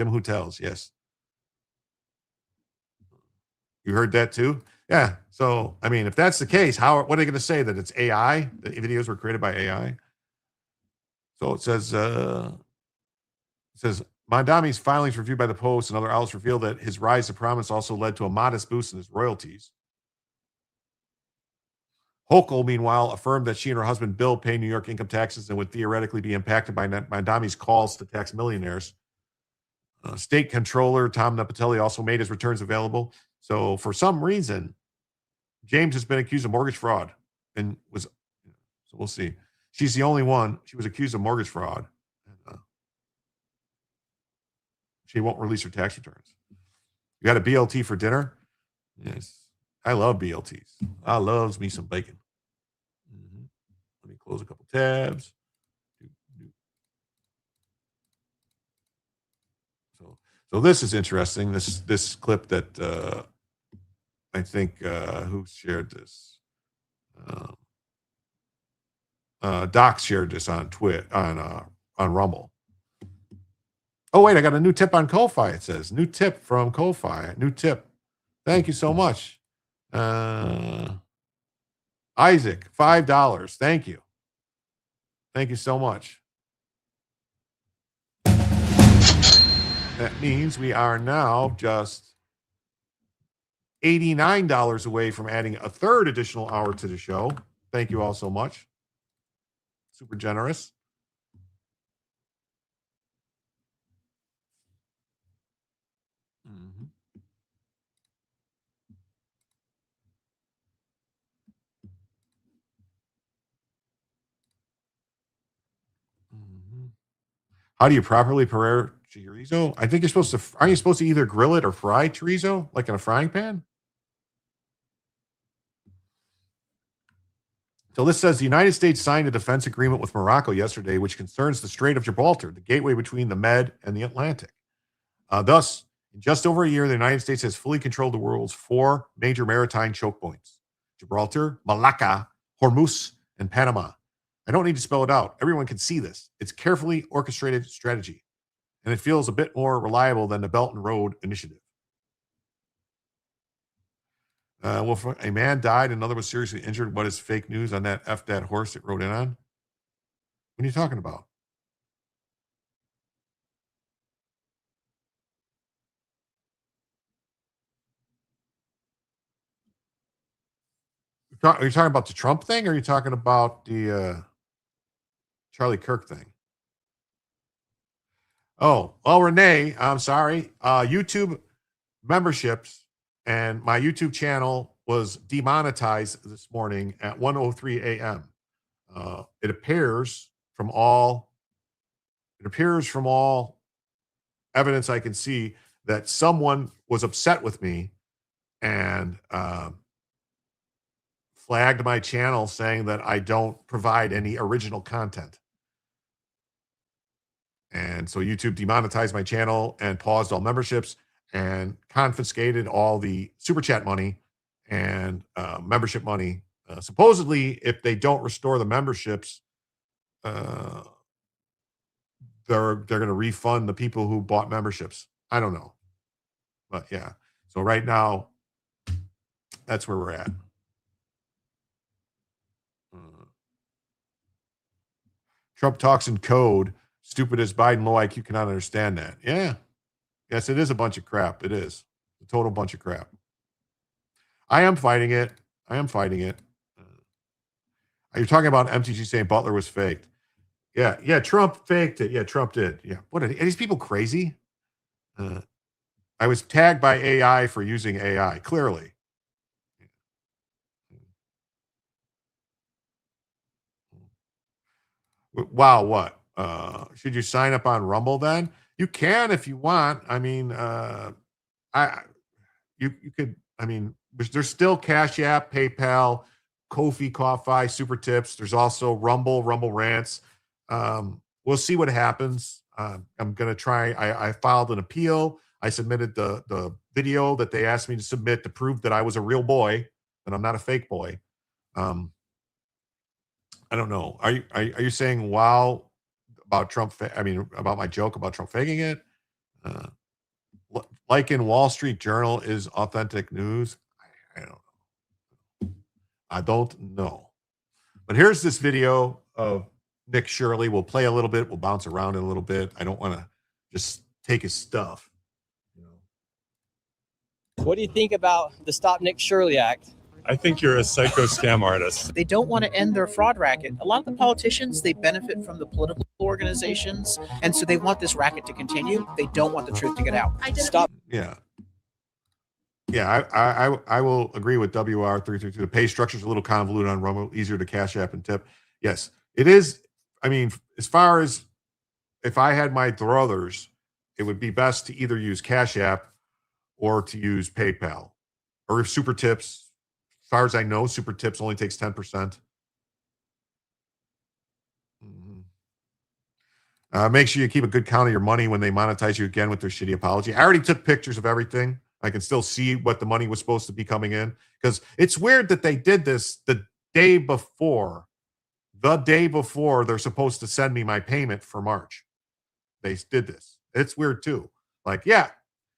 [SPEAKER 1] Who Tells. Yes. You heard that too? Yeah. So, I mean, if that's the case, what are they going to say? That it's AI? The videos were created by AI? So it says, Mondami's filings reviewed by the Post and other outlets reveal that his rise to prominence also led to a modest boost in his royalties. Hochul, meanwhile, affirmed that she and her husband Bill pay New York income taxes and would theoretically be impacted by Mondami's calls to tax millionaires. State Controller Tom Nepatelli also made his returns available. So for some reason, James has been accused of mortgage fraud and so we'll see. She's the only one. She was accused of mortgage fraud. She won't release her tax returns. You got a BLT for dinner? Yes. I love BLTs. I loves me some bacon. Let me close a couple tabs. So this is interesting. This clip that I think who shared this? Doc shared this on on Rumble. Oh wait, I got a new tip on Ko-Fi. It says new tip from Ko-Fi. New tip. Thank you so much. Isaac, $5. Thank you. Thank you so much. That means we are now just $89 away from adding a third additional hour to the show. Thank you all so much. Super generous. How do you properly prepare chorizo? I think aren't you supposed to either grill it or fry chorizo, like in a frying pan? So this says the United States signed a defense agreement with Morocco yesterday, which concerns the Strait of Gibraltar, the gateway between the Med and the Atlantic. Thus, in just over a year, the United States has fully controlled the world's 4 major maritime choke points: Gibraltar, Malacca, Hormuz, and Panama. I don't need to spell it out. Everyone can see this. It's carefully orchestrated strategy, and it feels a bit more reliable than the Belt and Road Initiative. A man died, another was seriously injured. What is fake news on that that horse it rode in on? What are you talking about? Are you talking about the Trump thing, or are you talking about the Charlie Kirk thing? Oh, well, Renee, I'm sorry. YouTube memberships and my YouTube channel was demonetized this morning at 1:03 a.m. It appears from all evidence I can see that someone was upset with me and flagged my channel saying that I don't provide any original content. And so YouTube demonetized my channel and paused all memberships and confiscated all the super chat money and membership money. Supposedly, if they don't restore the memberships, they're going to refund the people who bought memberships. I don't know, but yeah. So right now, that's where we're at. Trump talks in code. Stupid as Biden, low IQ cannot understand that. Yeah. Yes, it is a bunch of crap. It is a total bunch of crap. I am fighting it. You're talking about MTG saying Butler was faked. Yeah, Trump faked it. Yeah, Trump did. Yeah. What are these people crazy? I was tagged by AI for using AI, clearly. Wow, what? Should you sign up on Rumble then? You can if you want. I mean, you could, I mean, there's still Cash App, PayPal, Ko-fi, Ko-fi, Super Tips. There's also Rumble Rants. We'll see what happens. I'm going to try. I filed an appeal. I submitted the video that they asked me to submit to prove that I was a real boy and I'm not a fake boy. I don't know. Are you saying wow about Trump? About my joke about Trump faking it? Like in Wall Street Journal is authentic news. I don't know. But here's this video of Nick Shirley. We'll play a little bit. We'll bounce around it a little bit. I don't want to just take his stuff.
[SPEAKER 10] What do you think about the Stop Nick Shirley Act?
[SPEAKER 11] I think you're a psycho scam artist.
[SPEAKER 12] They don't want to end their fraud racket. A lot of the politicians, they benefit from the political organizations, and so they want this racket to continue. They don't want the truth to get out.
[SPEAKER 10] Stop.
[SPEAKER 1] Yeah, I will agree with WR332. The pay structure is a little convoluted on Rumble, easier to Cash App and tip. Yes, it is. I mean, as far as if I had my druthers, it would be best to either use Cash App or to use PayPal or if Super Tips. As far as I know, Super Tips only takes 10%. Make sure you keep a good count of your money when they monetize you again with their shitty apology. I already took pictures of everything. I can still see what the money was supposed to be coming in because it's weird that they did this the day before they're supposed to send me my payment for March. They did this. It's weird too. Like, yeah.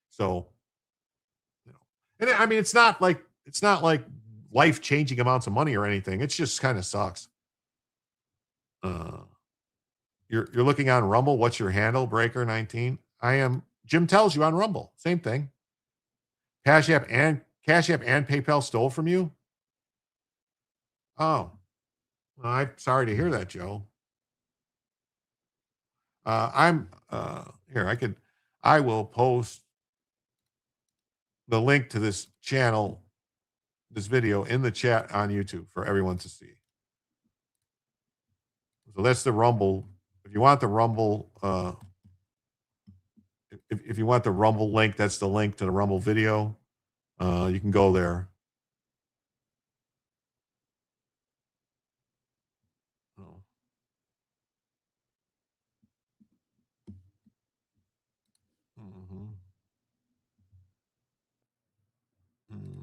[SPEAKER 1] So, and I mean, it's not like life-changing amounts of money or anything. It just kind of sucks. You're looking on Rumble. What's your handle? Breaker19. I am. Jim tells you on Rumble. Same thing. Cash App and PayPal stole from you. Oh, well, I'm sorry to hear that, Joe. I'm here. I will post the link to this channel, this video in the chat on YouTube for everyone to see. So that's the Rumble. If you want the Rumble, if you want the Rumble link, that's the link to the Rumble video. You can go there.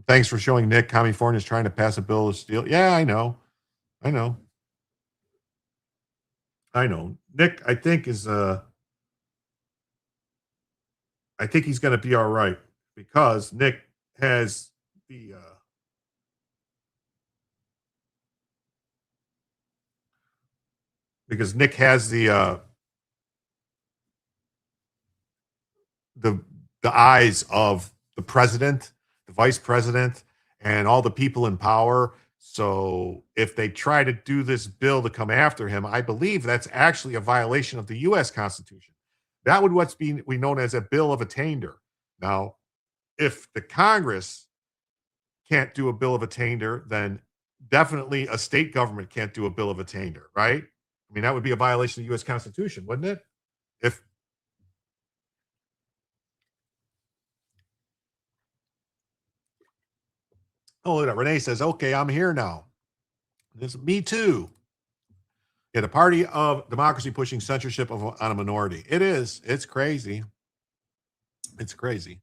[SPEAKER 1] Thanks for showing Nick. California is trying to pass a bill to steal. Yeah, I know. Nick, I think he's going to be all right because Nick has the eyes of the president, the vice president, and all the people in power. So if they try to do this bill to come after him, I believe that's actually a violation of the U.S. Constitution. That would what's being known as a bill of attainder. Now, if the Congress can't do a bill of attainder, then definitely a state government can't do a bill of attainder, right? I mean, that would be a violation of the U.S. Constitution, wouldn't it? Oh, look at that. Renee says, okay, I'm here now. This Me Too. Yeah, the party of democracy pushing censorship on a minority. It is. It's crazy. It's crazy.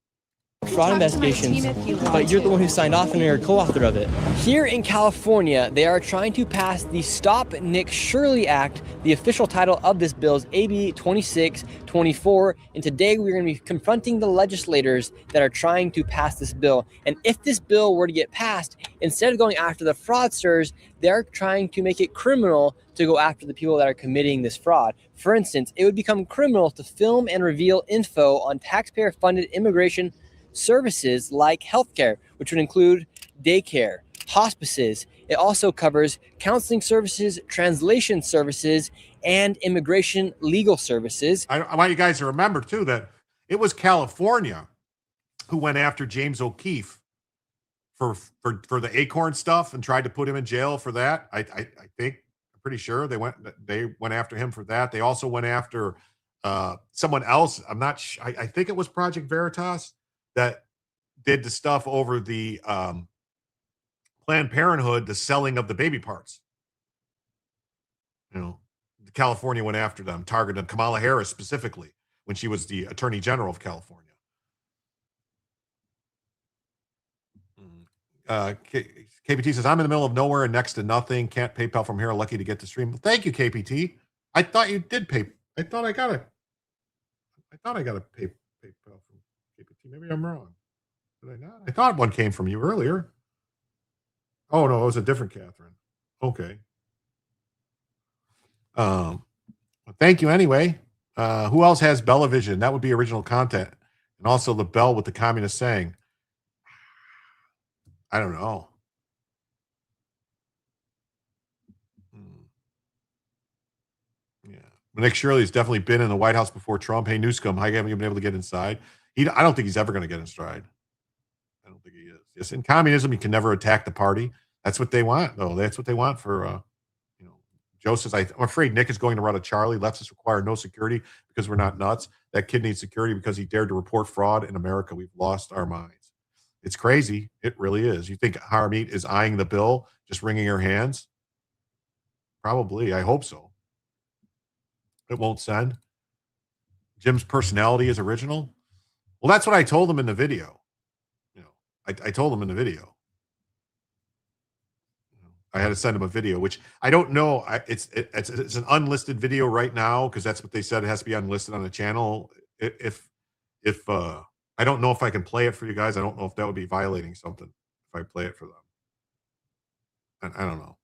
[SPEAKER 10] Fraud investigations, but you're the one who signed off and you're a co-author of it. Here in California, they are trying to pass the Stop Nick Shirley Act. The official title of this bill is AB 2624, and today we're going to be confronting the legislators that are trying to pass this bill. And if this bill were to get passed, instead of going after the fraudsters, they're trying to make it criminal to go after the people that are committing this fraud. For instance, it would become criminal to film and reveal info on taxpayer-funded immigration services like healthcare, which would include daycare, hospices. It also covers counseling services, translation services, and immigration legal services.
[SPEAKER 1] I want you guys to remember, too, that it was California who went after James O'Keefe for the Acorn stuff and tried to put him in jail for that. I think, I'm pretty sure they went after him for that. They also went after someone else. I'm not sure. I think it was Project Veritas that did the stuff over the Planned Parenthood, the selling of the baby parts. You know, California went after them, targeted them. Kamala Harris specifically, when she was the Attorney General of California. KPT says, I'm in the middle of nowhere and next to nothing. Can't PayPal from here. Lucky to get the stream. Thank you, KPT. I thought you did pay. I thought I got a PayPal from KPT. Maybe I'm wrong. Did I not? I thought one came from you earlier. Oh no, it was a different Catherine. Okay. Thank you anyway. Who else has Bellavision? That would be original content. And also the bell with the communist saying. I don't know. Yeah. Nick Shirley has definitely been in the White House before Trump. Hey, Newscomb, how haven't you been able to get inside? I don't think he's ever going to get in stride. I don't think he is. Yes, in communism, you can never attack the party. That's what they want, though. That's what they want for, Joe says, I'm afraid Nick is going to run a Charlie. Leftists require no security because we're not nuts. That kid needs security because he dared to report fraud in America. We've lost our minds. It's crazy. It really is. You think Harmeet is eyeing the bill, just wringing her hands? Probably. I hope so. It won't send. Jim's personality is original. Well, that's what I told him in the video. I told him in the video. I had to send him a video, which I don't know. It's an unlisted video right now because that's what they said. It has to be unlisted on the channel. If I don't know if I can play it for you guys. I don't know if that would be violating something if I play it for them. I don't know.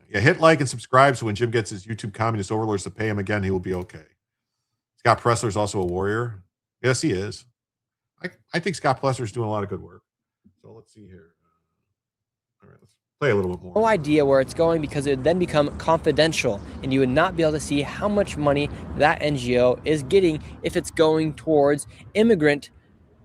[SPEAKER 1] Yeah, hit like and subscribe so when Jim gets his YouTube communist overlords to pay him again, he will be okay. Scott Pressler's also a warrior. Yes, he is. I think Scott Pressler's doing a lot of good work. So let's see here. All right, let's play a little bit more.
[SPEAKER 10] No idea where it's going because it would then become confidential and you would not be able to see how much money that NGO is getting if it's going towards immigrant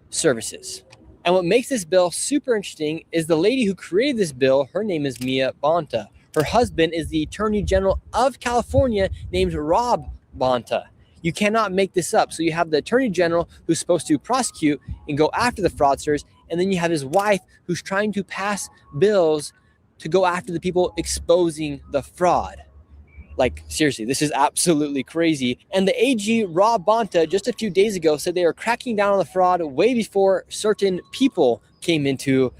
[SPEAKER 10] services. And what makes this bill super interesting is the lady who created this bill, her name is Mia Bonta. Her husband is the Attorney General of California named Rob Bonta. You cannot make this up. So you have the Attorney General who's supposed to prosecute and go after the fraudsters, and then you have his wife who's trying to pass bills to go after the people exposing the fraud. Like, seriously, this is absolutely crazy. And the AG, Rob Bonta, just a few days ago said they were cracking down on the fraud way before certain people came into.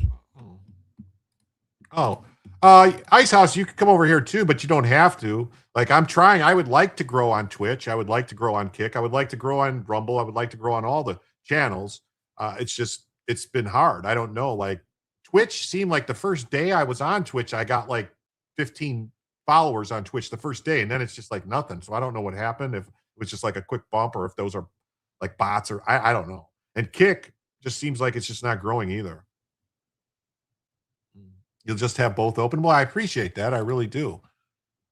[SPEAKER 1] Ice House, you could come over here too, but you don't have to. Like, I'm trying. I would like to grow on Twitch. I would like to grow on Kick. I would like to grow on Rumble. I would like to grow on all the channels. It's been hard. I don't know. Like, Twitch seemed like the first day I was on Twitch, I got like 15 followers on Twitch the first day, and then it's just like nothing. So I don't know what happened, if it was just like a quick bump or if those are like bots or I don't know. And Kick just seems like it's just not growing either. You'll just have both open. Well, I appreciate that. I really do.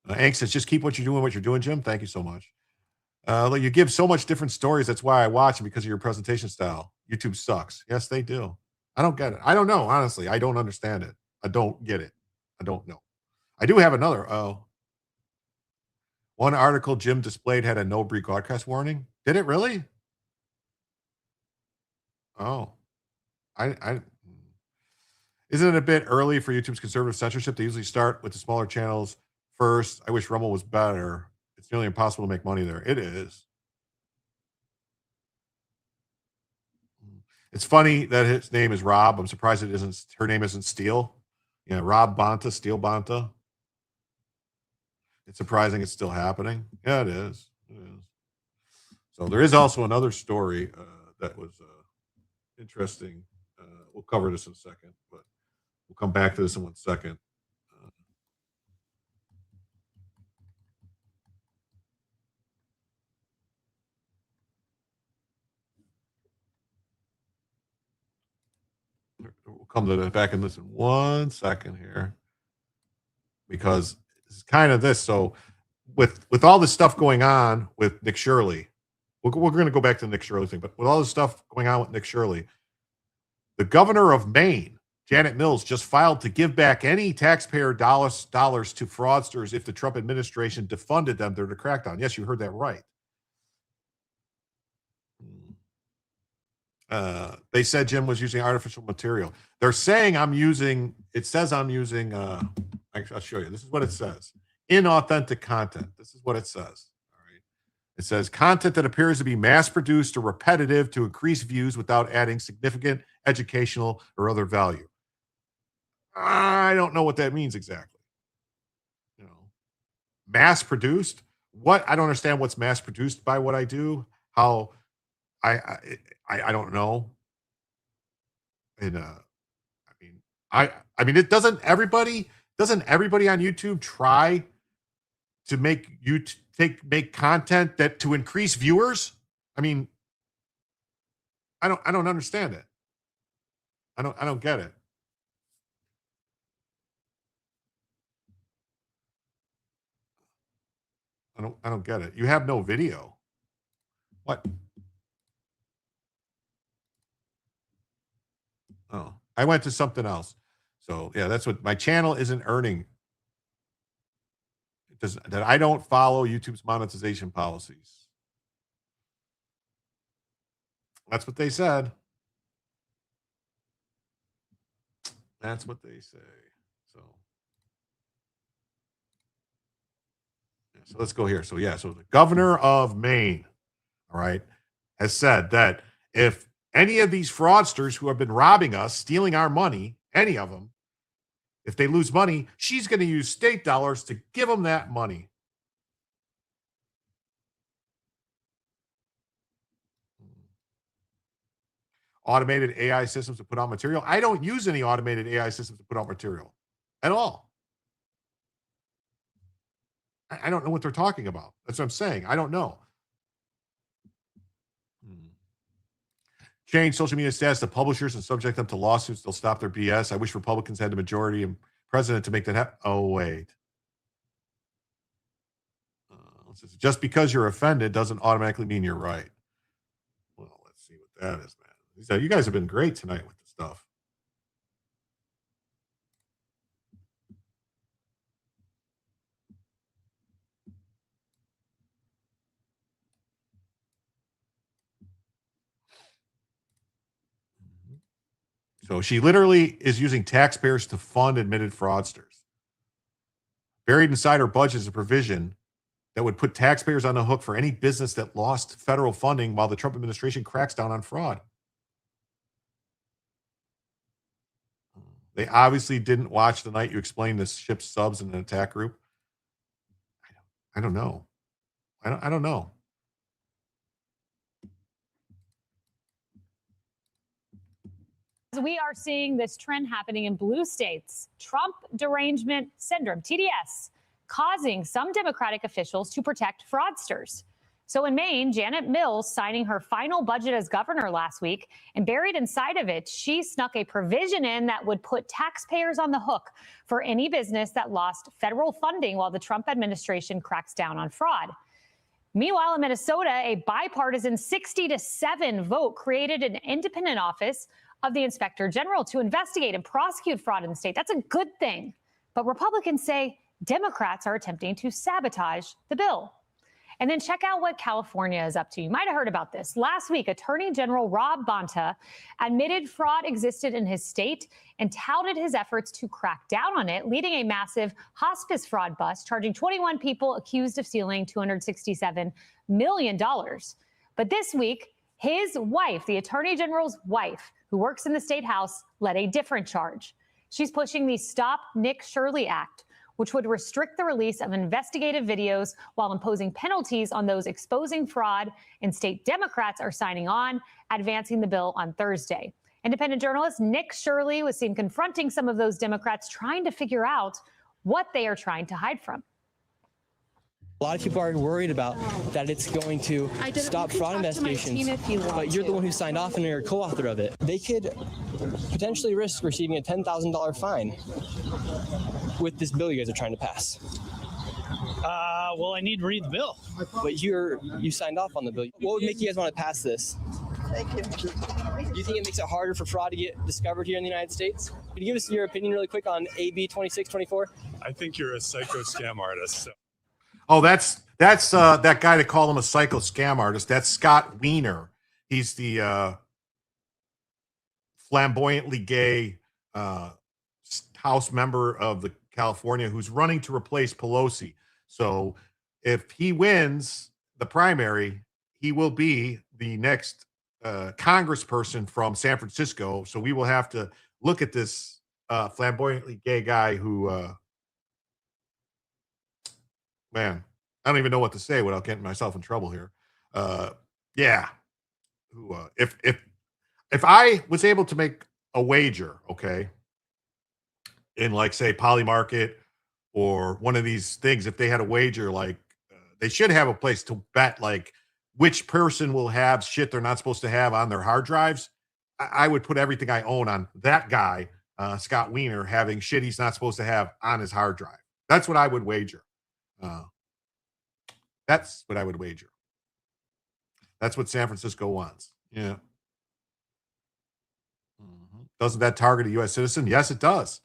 [SPEAKER 1] Hank says, just keep what you're doing, Jim. Thank you so much. You give so much different stories. That's why I watch it, because of your presentation style. YouTube sucks. Yes, they do. I don't get it. I don't know. Honestly, I don't understand it. I don't get it. I don't know. I do have another. One article Jim displayed had a no broadcast warning. Did it really? Oh, Isn't it a bit early for YouTube's conservative censorship? They usually start with the smaller channels first. I wish Rumble was better. It's nearly impossible to make money there. It is. It's funny that his name is Rob. I'm surprised it isn't. Her name isn't Steele. Yeah, Rob Bonta, Steele Bonta. It's surprising it's still happening. Yeah, it is. It is. So there is also another story that was interesting. We'll cover this in a second, but we'll come back to this in 1 second. We'll come to that back and listen 1 second here, because it's kind of this. So with all this stuff going on with Nick Shirley, we're going to go back to the Nick Shirley thing, but with all this stuff going on with Nick Shirley, the governor of Maine, Janet Mills, just filed to give back any taxpayer dollars to fraudsters if the Trump administration defunded them during the crackdown. Yes, you heard that right. They said Jim was using artificial material. They're saying it says I'm using, I'll show you. This is what it says. Inauthentic content. This is what it says. All right. It says content that appears to be mass-produced or repetitive to increase views without adding significant educational or other value. I don't know what that means exactly. You know, mass-produced? What? I don't understand what's mass-produced by what I do. How? I don't know. And I mean, it doesn't everybody on YouTube try to make content that to increase viewers? I mean, I don't understand it. I don't get it. I don't get it. You have no video. What? Oh, I went to something else. So yeah, that's what my channel isn't earning. It does that. I don't follow YouTube's monetization policies. That's what they said. That's what they say. So yeah, so let's go here. So yeah, so the governor of Maine, all right, has said that if any of these fraudsters who have been robbing us, stealing our money, any of them, if they lose money, she's going to use state dollars to give them that money. Automated AI systems to put out material. I don't use any automated AI systems to put out material at all. I don't know what they're talking about. That's what I'm saying. I don't know. Change social media status to publishers and subject them to lawsuits. They'll stop their BS. I wish Republicans had the majority and president to make that happen. Oh, wait. Just because you're offended doesn't automatically mean you're right. Well, let's see what that is, man. So you guys have been great tonight with the stuff. So she literally is using taxpayers to fund admitted fraudsters. Buried inside her budget is a provision that would put taxpayers on the hook for any business that lost federal funding while the Trump administration cracks down on fraud. They obviously didn't watch the night you explained the ship's subs in an attack group. I don't know. I don't know.
[SPEAKER 13] We are seeing this trend happening in blue states, Trump derangement syndrome, TDS, causing some Democratic officials to protect fraudsters. So in Maine, Janet Mills signing her final budget as governor last week, and buried inside of it, she snuck a provision in that would put taxpayers on the hook for any business that lost federal funding while the Trump administration cracks down on fraud. Meanwhile, in Minnesota, a bipartisan 60-7 vote created an independent office of the Inspector General to investigate and prosecute fraud in the state. That's a good thing. But Republicans say Democrats are attempting to sabotage the bill. And then check out what California is up to. You might have heard about this. Last week, Attorney General Rob Bonta admitted fraud existed in his state and touted his efforts to crack down on it, leading a massive hospice fraud bust, charging 21 people accused of stealing $267 million. But this week, his wife, the Attorney General's wife, who works in the State House, led a different charge. She's pushing the Stop Nick Shirley Act, which would restrict the release of investigative videos while imposing penalties on those exposing fraud, and state Democrats are signing on, advancing the bill on Thursday. Independent journalist Nick Shirley was seen confronting some of those Democrats, trying to figure out what they are trying to hide from.
[SPEAKER 10] A lot of people are worried about that it's going to stop fraud investigations, but you're the one who signed off and you're a co-author of it. They could potentially risk receiving a $10,000 fine with this bill you guys are trying to pass.
[SPEAKER 14] Well, I need to read the bill.
[SPEAKER 10] But you signed off on the bill. What would make you guys want to pass this? Do you think it makes it harder for fraud to get discovered here in the United States? Could you give us your opinion really quick on AB 2624?
[SPEAKER 11] I think you're a psycho scam artist. So.
[SPEAKER 1] Oh, that's that guy to call him a psycho scam artist. That's Scott Wiener. He's the flamboyantly gay House member of the California who's running to replace Pelosi. So if he wins the primary, he will be the next congressperson from San Francisco. So we will have to look at this flamboyantly gay guy who man, I don't even know what to say without getting myself in trouble here. Yeah. Who if I was able to make a wager, okay, in like say Polymarket or one of these things, if they had a wager, like they should have a place to bet like which person will have shit they're not supposed to have on their hard drives. I would put everything I own on that guy, Scott Wiener, having shit he's not supposed to have on his hard drive. That's what I would wager. That's what I would wager. That's what San Francisco wants. Yeah. Doesn't that target a U.S. citizen? Yes, it does.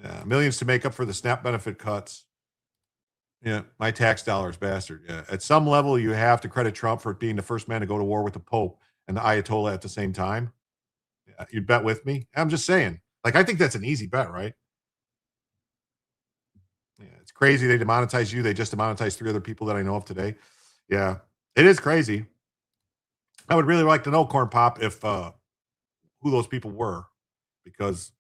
[SPEAKER 1] Yeah, millions to make up for the SNAP benefit cuts. Yeah, my tax dollars, bastard. Yeah. At some level, you have to credit Trump for being the first man to go to war with the Pope and the Ayatollah at the same time. Yeah, you'd bet with me? I'm just saying. Like, I think that's an easy bet, right? Yeah, it's crazy they demonetize you. They just demonetized 3 other people that I know of today. Yeah, it is crazy. I would really like to know, Corn Pop, if who those people were, because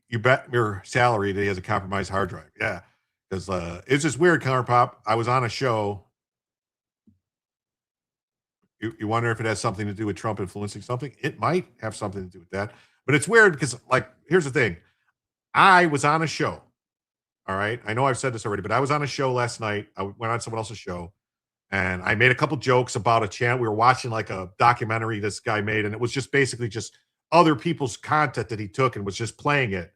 [SPEAKER 1] you bet your salary that he has a compromised hard drive. Yeah, because it's just weird, Corn Pop. I was on a show. You wonder if it has something to do with Trump influencing something. It might have something to do with that, but it's weird because, like, here's the thing. I was on a show. All right. I know I've said this already, but I was on a show last night. I went on someone else's show and I made a couple jokes about a channel. We were watching like a documentary this guy made, and it was just basically just other people's content that he took and was just playing it.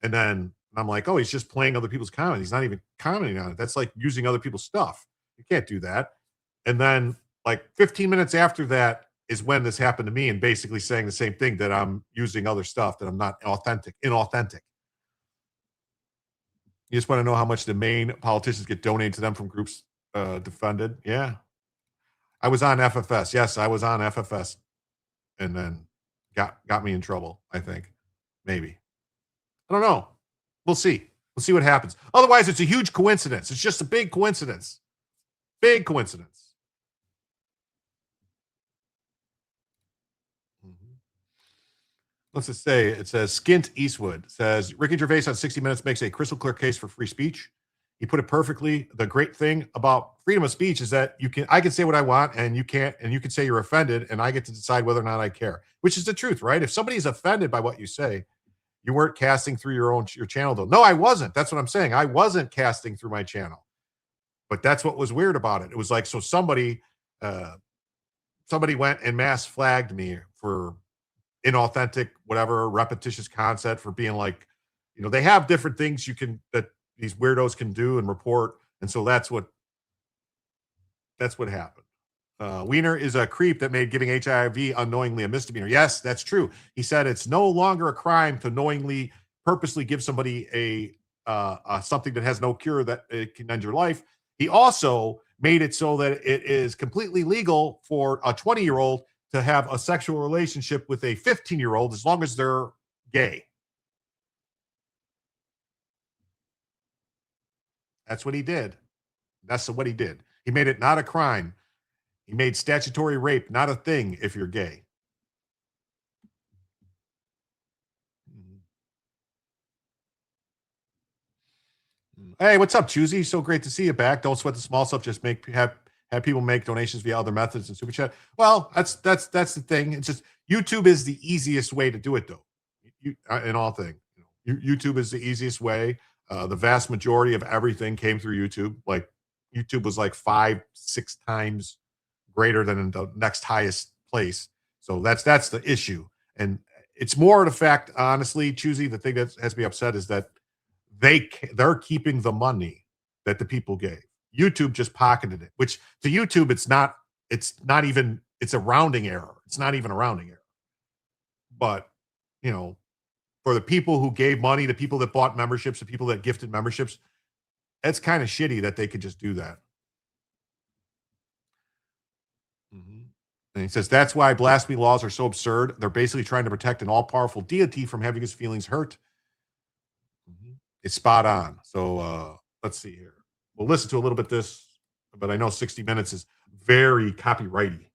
[SPEAKER 1] And then I'm like, oh, he's just playing other people's content. He's not even commenting on it. That's like using other people's stuff. You can't do that. And then like 15 minutes after that is when this happened to me, and basically saying the same thing, that I'm using other stuff, that I'm not inauthentic. You just want to know how much the main politicians get donated to them from groups defunded. Yeah. I was on FFS. Yes, I was on FFS. And then got me in trouble, I think. Maybe. I don't know. We'll see. We'll see what happens. Otherwise, it's a huge coincidence. It's just a big coincidence. Big coincidence. Let's just say, it says Skint Eastwood says Ricky Gervais on 60 Minutes makes a crystal clear case for free speech. He put it perfectly. The great thing about freedom of speech is that I can say what I want, and you can't, and you can say you're offended, and I get to decide whether or not I care, which is the truth, right? If somebody's offended by what you say, you weren't casting through your channel though. No, I wasn't. That's what I'm saying. I wasn't casting through my channel, but that's what was weird about it. It was like, so somebody went and mass flagged me for inauthentic, whatever, repetitious content, for being like, they have different things that these weirdos can do and report. And so that's what happened. Wiener is a creep that made giving HIV unknowingly a misdemeanor. Yes, that's true. He said it's no longer a crime to knowingly, purposely give somebody a something that has no cure that it can end your life. He also made it so that it is completely legal for a 20-year-old to have a sexual relationship with a 15-year-old as long as they're gay. That's what he did. That's what he did. He made it not a crime. He made statutory rape not a thing if you're gay. Hey, what's up, Choosy? So great to see you back. Don't sweat the small stuff. Just have people make donations via other methods and super chat. Well, that's the thing. It's just YouTube is the easiest way to do it, though. In all things, YouTube is the easiest way. The vast majority of everything came through YouTube. Like YouTube was like 5-6 times greater than the next highest place. So that's the issue, and it's more the fact, honestly, Choosy. The thing that has me upset is that they're keeping the money that the people gave. YouTube just pocketed it, which to YouTube it's not even, it's a rounding error. It's not even a rounding error. But for the people who gave money, the people that bought memberships, the people that gifted memberships, it's kind of shitty that they could just do that. And he says that's why blasphemy laws are so absurd. They're basically trying to protect an all-powerful deity from having his feelings hurt. It's spot on. So let's see here. We'll listen to a little bit of this, but I know 60 Minutes is very copyrighty.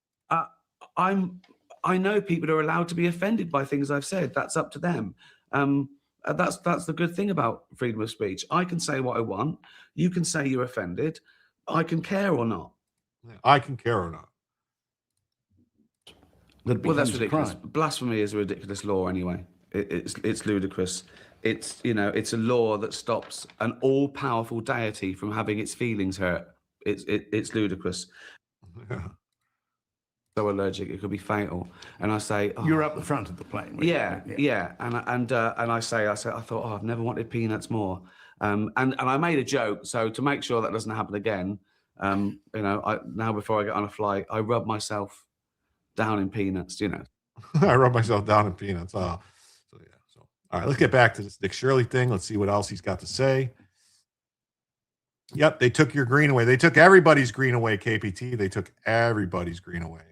[SPEAKER 15] I know people are allowed to be offended by things I've said. That's up to them. That's the good thing about freedom of speech. I can say what I want. You can say you're offended. I can care or not.
[SPEAKER 1] I can care or not.
[SPEAKER 15] Well, that's ridiculous. Blasphemy is a ridiculous law anyway. It's ludicrous. It's a law that stops an all-powerful deity from having its feelings hurt. It's ludicrous. So allergic, it could be fatal. And I say,
[SPEAKER 16] you're up the front of the plane.
[SPEAKER 15] Yeah. And I say, I thought, I've never wanted peanuts more. And I made a joke. So to make sure that doesn't happen again, now before I get on a flight, I rub myself down in peanuts.
[SPEAKER 1] I rub myself down in peanuts. Oh, so yeah. So all right, let's get back to this Dick Shirley thing. Let's see what else he's got to say. Yep, they took your green away. They took everybody's green away, KPT. They took everybody's green away.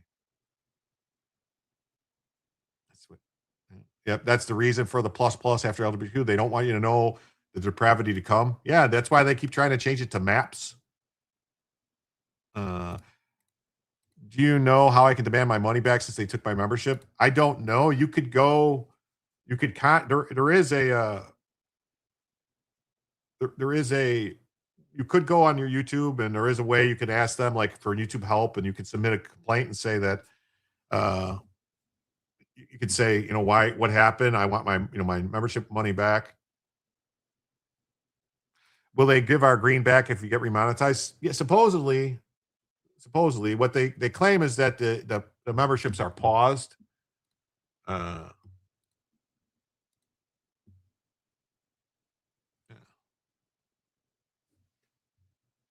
[SPEAKER 1] Yep, that's the reason for the plus after LGBTQ. They don't want you to know the depravity to come. Yeah, that's why they keep trying to change it to maps. Do you know how I can demand my money back since they took my membership? I don't know. You could go. You could there is a. There is a. You could go on your YouTube, and there is a way you can ask them, like for YouTube help, and you can submit a complaint and say that. You could say, what happened? I want my, my membership money back. Will they give our green back if you get remonetized? Yeah, supposedly what they claim is that the memberships are paused. It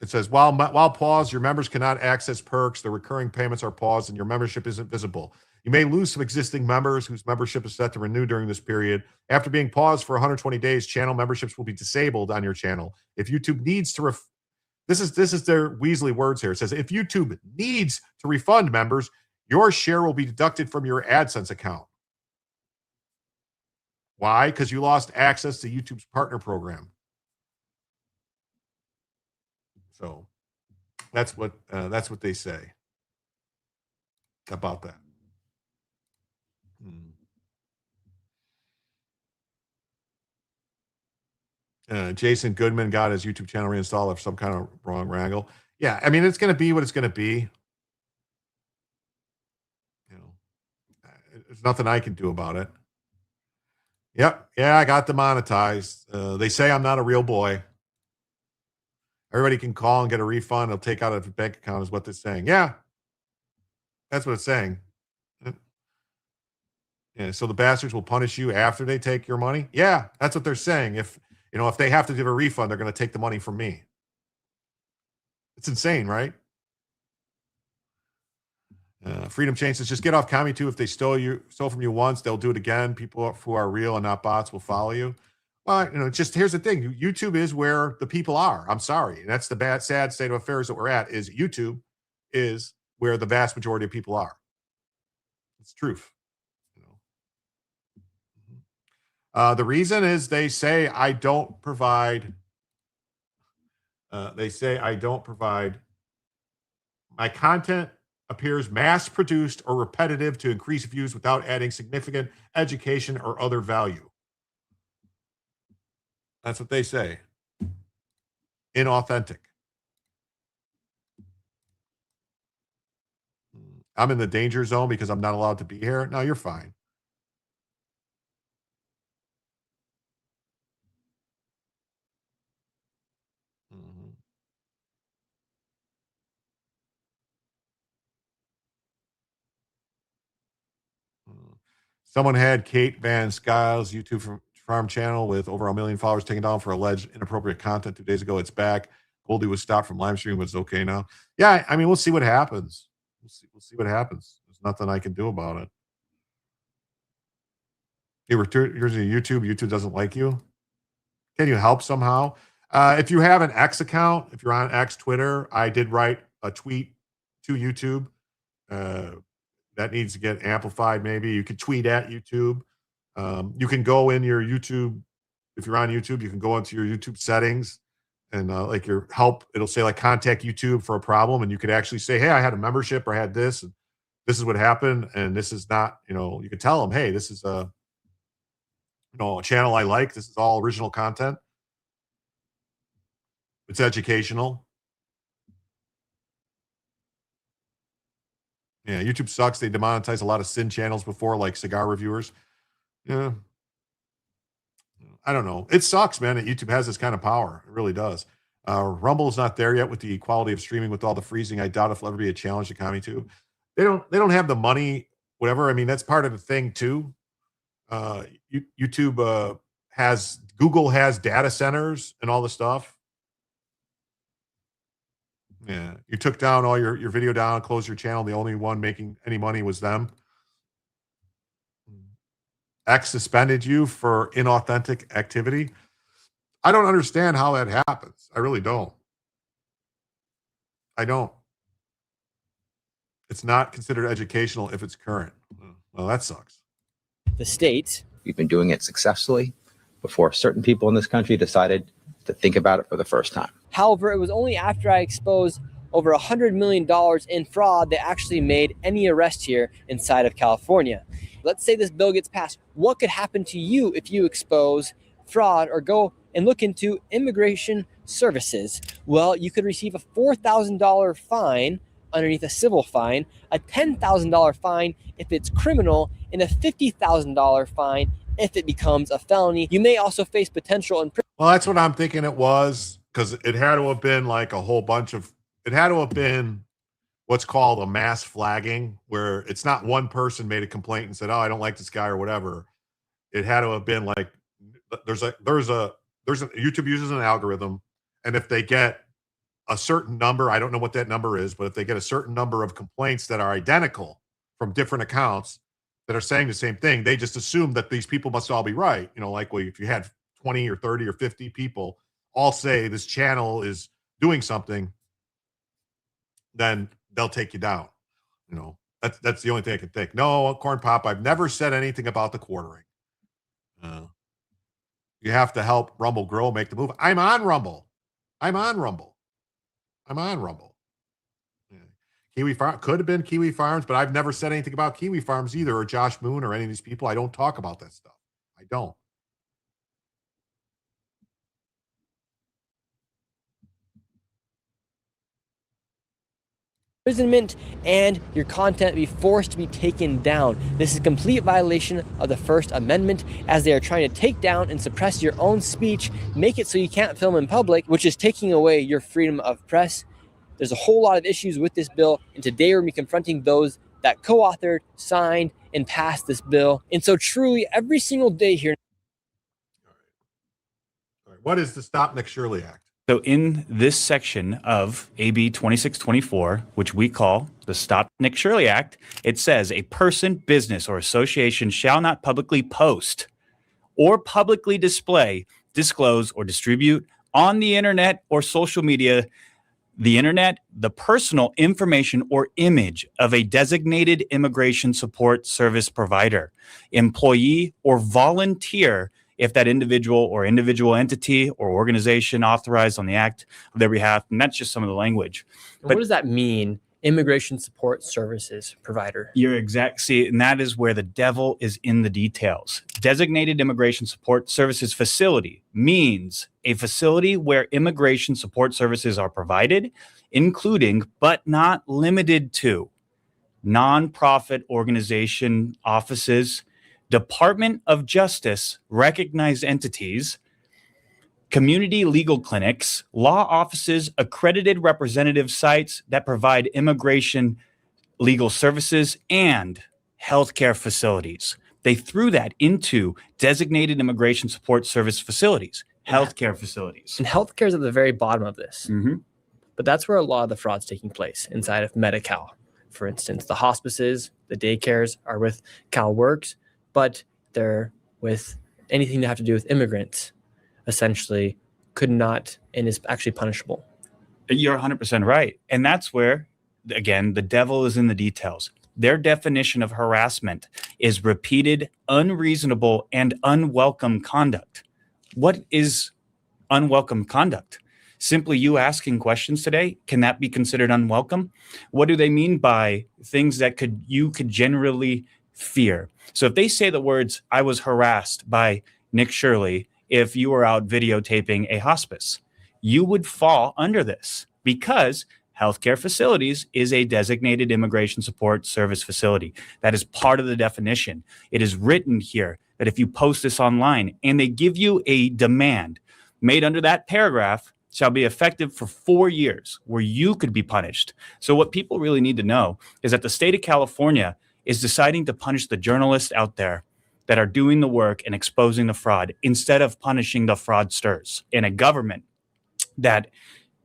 [SPEAKER 1] says, while paused, your members cannot access perks. The recurring payments are paused and your membership isn't visible. You may lose some existing members whose membership is set to renew during this period. After being paused for 120 days, channel memberships will be disabled on your channel. If YouTube needs to this is their Weasley words here. It says, if YouTube needs to refund members, your share will be deducted from your AdSense account. Why? Because you lost access to YouTube's partner program. So that's what they say about that. Jason Goodman got his YouTube channel reinstalled of some kind of wrong wrangle. Yeah, I mean, it's going to be what it's going to be. There's nothing I can do about it. Yep. Yeah, I got demonetized. They say I'm not a real boy. Everybody can call and get a refund. They'll take out of a bank account is what they're saying. Yeah, that's what it's saying. Yeah, so the bastards will punish you after they take your money. Yeah, that's what they're saying. If they have to give a refund, they're going to take the money from me. It's insane, right? Freedom Chain says, just get off Commie too. If they stole from you once, they'll do it again. People who are real and not bots will follow you. Well, just here's the thing. YouTube is where the people are. I'm sorry. And that's the sad state of affairs that we're at is YouTube is where the vast majority of people are. It's truth. The reason is they say I don't provide. My content appears mass-produced or repetitive to increase views without adding significant education or other value. That's what they say. Inauthentic. I'm in the danger zone because I'm not allowed to be here. No, you're fine. Someone had Kate Van Skiles' YouTube farm channel with over 1 million followers taken down for alleged inappropriate content 2 days ago. It's back. Goldie was stopped from live streaming, but it's okay now. Yeah, I mean, we'll see what happens. We'll see what happens. There's nothing I can do about it. Here's a YouTube. YouTube doesn't like you. Can you help somehow? If you have an X account, if you're on X, Twitter, I did write a tweet to YouTube. That needs to get amplified. Maybe you could tweet at YouTube. You can go in your YouTube. If you're on YouTube, you can go into your YouTube settings and like your help. It'll say like contact YouTube for a problem. And you could actually say, hey, I had a membership or I had this. And this is what happened. And this is not, you can tell them, hey, this is a channel I like. This is all original content. It's educational. Yeah, YouTube sucks. They demonetized a lot of sin channels before, like cigar reviewers. Yeah. I don't know. It sucks, man, that YouTube has this kind of power. It really does. Rumble is not there yet with the quality of streaming with all the freezing. I doubt if it'll ever be a challenge to Comedy too. They don't have the money, whatever. I mean, that's part of the thing too. YouTube Google has data centers and all the stuff. Yeah, you took down all your video down, closed your channel. The only one making any money was them. X suspended you for inauthentic activity. I don't understand how that happens. I really don't. I don't. It's not considered educational if it's current. Well, that sucks.
[SPEAKER 16] The state, we've been doing it successfully before certain people in this country decided to think about it for the first time.
[SPEAKER 10] However, it was only after I exposed over $100 million in fraud that actually made any arrest here inside of California. Let's say this bill gets passed. What could happen to you if you expose fraud or go and look into immigration services? Well, you could receive a $4,000 fine underneath a civil fine, a $10,000 fine if it's criminal, and a $50,000 fine if it becomes a felony. You may also face potential imprisonment.
[SPEAKER 1] Well, that's what I'm thinking it was, because it had to have been like a whole bunch of, it had to have been what's called a mass flagging, where it's not one person made a complaint and said, oh, I don't like this guy or whatever. It had to have been like, YouTube uses an algorithm, and if they get a certain number, I don't know what that number is, but if they get a certain number of complaints that are identical from different accounts that are saying the same thing, they just assume that these people must all be right. Like, well, if you had 20 or 30 or 50 people all say this channel is doing something, then they'll take you down. That's the only thing I can think. No, Corn Pop, I've never said anything about the quartering. You have to help Rumble grow, make the move. I'm on Rumble. Yeah. Kiwi Farm could have been Kiwi Farms, but I've never said anything about Kiwi Farms either, or Josh Moon or any of these people. I don't talk about that stuff. I don't.
[SPEAKER 10] Imprisonment and your content be forced to be taken down. This is a complete violation of the First Amendment, as they are trying to take down and suppress your own speech, make it so you can't film in public, which is taking away your freedom of press. There's a whole lot of issues with this bill, and today we're going to be confronting those that co-authored, signed, and passed this bill. And so truly every single day here.
[SPEAKER 1] All right. What is the Stop Nick Shirley Act?
[SPEAKER 17] So in this section of AB 2624, which we call the Stop Nick Shirley Act, it says a person, business, or association shall not publicly post or publicly display, disclose, or distribute on the internet or social media, the internet, the personal information or image of a designated immigration support service provider, employee, or volunteer if that individual or individual entity or organization authorized on the act of their behalf. And that's just some of the language.
[SPEAKER 10] And what does that mean? Immigration support services provider.
[SPEAKER 17] You're exact. See, and that is where the devil is in the details. Designated immigration support services facility means a facility where immigration support services are provided, including but not limited to nonprofit organization offices, Department of Justice recognized entities, community legal clinics, law offices, accredited representative sites that provide immigration legal services, and healthcare facilities. They threw that into designated immigration support service facilities, healthcare facilities.
[SPEAKER 10] And healthcare is at the very bottom of this.
[SPEAKER 17] Mm-hmm.
[SPEAKER 10] But that's where a lot of the fraud's taking place inside of Medi-Cal. For instance, the hospices, the daycares are with CalWorks, but they're with anything to have to do with immigrants, essentially could not and is actually punishable.
[SPEAKER 17] You're 100% right. And that's where, again, the devil is in the details. Their definition of harassment is repeated, unreasonable, and unwelcome conduct. What is unwelcome conduct? Simply you asking questions today, can that be considered unwelcome? What do they mean by things that you could generally fear? So if they say the words, I was harassed by Nick Shirley, if you were out videotaping a hospice, you would fall under this because healthcare facilities is a designated immigration support service facility. That is part of the definition. It is written here that if you post this online and they give you a demand made under that paragraph, shall be effective for 4 years, where you could be punished. So what people really need to know is that the state of California is deciding to punish the journalists out there that are doing the work and exposing the fraud instead of punishing the fraudsters. In a government that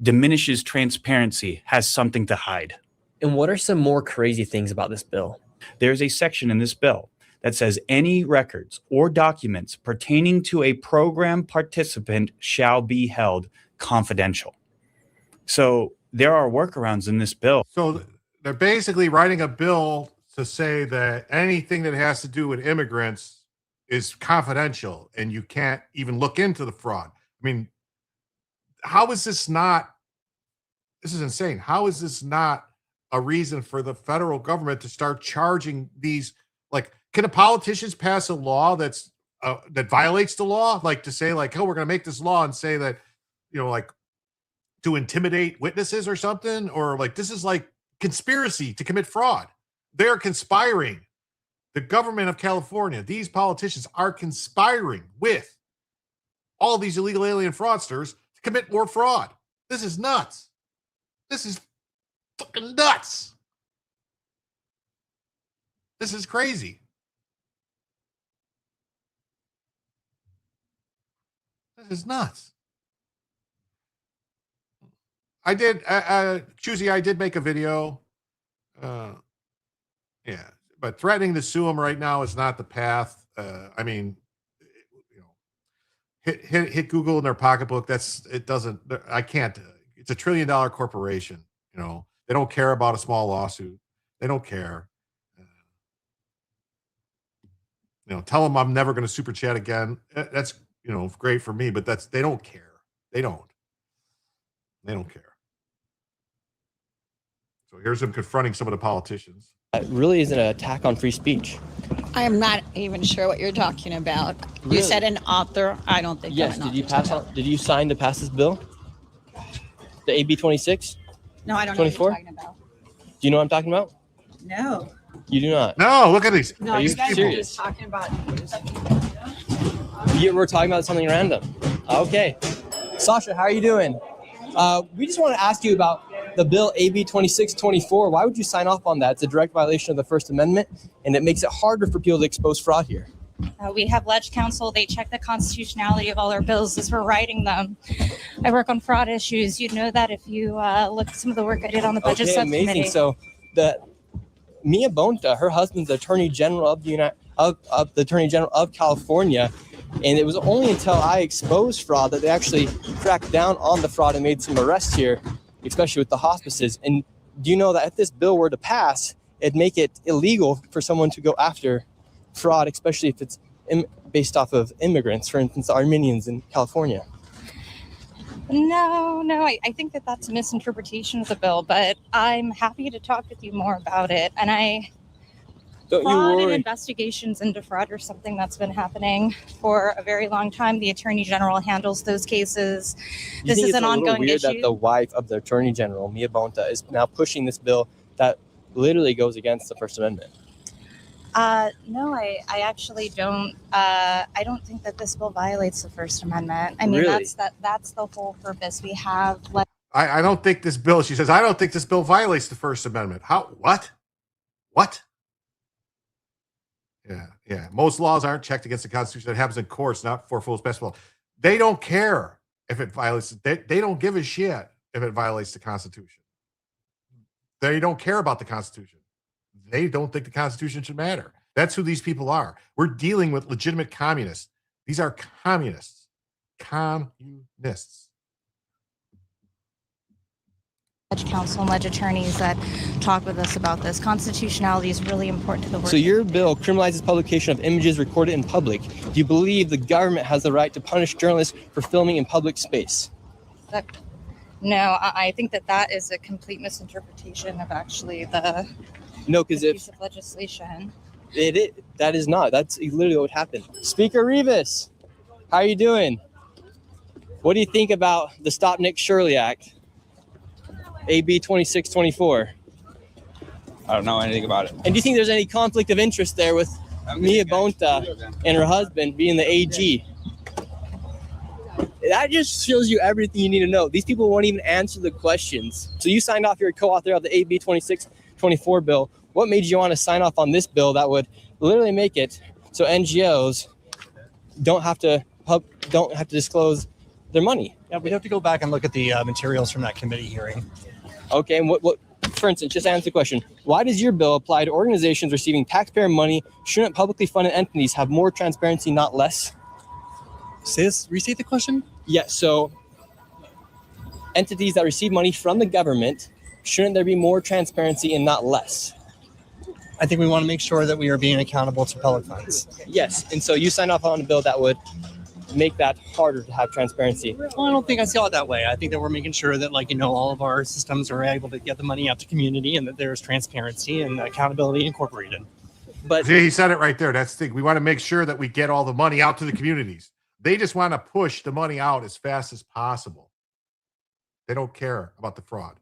[SPEAKER 17] diminishes transparency has something to hide.
[SPEAKER 10] And what are some more crazy things about this bill?
[SPEAKER 17] There's a section in this bill that says any records or documents pertaining to a program participant shall be held confidential. So there are workarounds in this bill.
[SPEAKER 1] So they're basically writing a bill to say that anything that has to do with immigrants is confidential and you can't even look into the fraud. I mean, how is this not, this is insane. How is this not a reason for the federal government to start charging these, like, can the politicians pass a law that's that violates the law? Like to say like, oh, we're going to make this law and say that, you know, like to intimidate witnesses or something, or like, this is like conspiracy to commit fraud. They're conspiring. The government of California, these politicians are conspiring with all these illegal alien fraudsters to commit more fraud. This is nuts. This is fucking nuts. This is crazy. This is nuts. I did, Choosy, I did make a video. Yeah, but threatening to sue them right now is not the path. I mean, you know, hit Google in their pocketbook. It doesn't, I can't, it's $1 trillion corporation. You know, they don't care about a small lawsuit. They don't care. You know, tell them I'm never going to super chat again. That's, you know, great for me, but they don't care. They don't care. So here's him confronting some of the politicians.
[SPEAKER 10] It really is an attack on free speech.
[SPEAKER 18] I am not even sure what you're talking about.
[SPEAKER 10] Really?
[SPEAKER 18] You said an author. I don't think.
[SPEAKER 10] Yes.
[SPEAKER 18] I'm an
[SPEAKER 10] Did you
[SPEAKER 18] author.
[SPEAKER 10] Did you sign to pass this bill? The AB 26?
[SPEAKER 18] No, I don't
[SPEAKER 10] 24?
[SPEAKER 18] know what you're talking about.
[SPEAKER 10] Do you know what I'm talking about?
[SPEAKER 18] No.
[SPEAKER 10] You do not.
[SPEAKER 1] No, look at these.
[SPEAKER 18] No,
[SPEAKER 10] Are you
[SPEAKER 18] you guys are
[SPEAKER 10] serious?
[SPEAKER 18] just talking about.
[SPEAKER 10] We're talking about something random. Okay. Sasha, how are you doing? We just want to ask you about the bill AB 2624. Why would you sign off on that? It's a direct violation of the First Amendment, and it makes it harder for people to expose fraud here.
[SPEAKER 19] We have Ledge Council. They check the constitutionality of all our bills as we're writing them. I work on fraud issues. You'd know that if you look at some of the work I did on the budget subcommittee.
[SPEAKER 10] Amazing. So Mia Bonta, her husband's Attorney General of the Attorney General of California, And it was only until I exposed fraud that they actually cracked down on the fraud and made some arrests here, especially with the hospices. And do you know that if this bill were to pass, it'd make it illegal for someone to go after fraud, especially if it's based off of immigrants, for instance, Armenians in California?
[SPEAKER 19] No, I think that that's a misinterpretation of the bill, but I'm happy to talk with you more about it. And fraud and investigations into fraud are something that's been happening for a very long time. The Attorney General handles those cases. This is an ongoing
[SPEAKER 10] weird
[SPEAKER 19] issue.
[SPEAKER 10] That the wife of the Attorney General, Mia Bonta, is now pushing this bill that literally goes against the First Amendment.
[SPEAKER 19] No, I actually don't. I don't think that this bill violates the First Amendment. I mean,
[SPEAKER 10] Really?
[SPEAKER 19] that's the whole purpose. We have.
[SPEAKER 1] I don't think this bill, she says, I don't think this bill violates the First Amendment. How? What? Yeah. Most laws aren't checked against the Constitution. That happens in courts, not for fool's basketball. They don't care if it violates. They don't give a shit if it violates the Constitution. They don't care about the Constitution. They don't think the Constitution should matter. That's who these people are. We're dealing with legitimate communists. These are communists. Communists.
[SPEAKER 19] Judge counsel and ledge attorneys that talk with us about this. Constitutionality is really important to the work.
[SPEAKER 10] So your bill criminalizes publication of images recorded in public. Do you believe the government has the right to punish journalists for filming in public space?
[SPEAKER 19] No, I think that is a complete misinterpretation of actually the piece of legislation.
[SPEAKER 10] That is not. That's literally what happened. Speaker Rivas, how are you doing? What do you think about the Stop Nick Shirley Act, AB 2624?
[SPEAKER 20] I don't know anything about it.
[SPEAKER 10] And do you think there's any conflict of interest there with Mia Bonta and her husband being the AG? That just shows you everything you need to know. These people won't even answer the questions. So you signed off, you're a co-author of the AB 2624 bill. What made you want to sign off on this bill that would literally make it so NGOs don't have to disclose their money?
[SPEAKER 21] Yeah, we'd have to go back and look at the materials from that committee hearing.
[SPEAKER 10] Okay, and what? For instance, just answer the question. Why does your bill apply to organizations receiving taxpayer money? Shouldn't publicly funded entities have more transparency, not less?
[SPEAKER 21] Restate the question?
[SPEAKER 10] Yeah, so entities that receive money from the government, shouldn't there be more transparency and not less?
[SPEAKER 21] I think we want to make sure that we are being accountable to public funds.
[SPEAKER 10] Yes, and so you signed off on a bill that would make that harder to have transparency.
[SPEAKER 21] Well, I don't think I see it that way. I think that we're making sure that, all of our systems are able to get the money out to community and that there's transparency and accountability incorporated.
[SPEAKER 10] But
[SPEAKER 1] see, he said it right there. That's the thing. We want to make sure that we get all the money out to the communities. They just want to push the money out as fast as possible. They don't care about the fraud.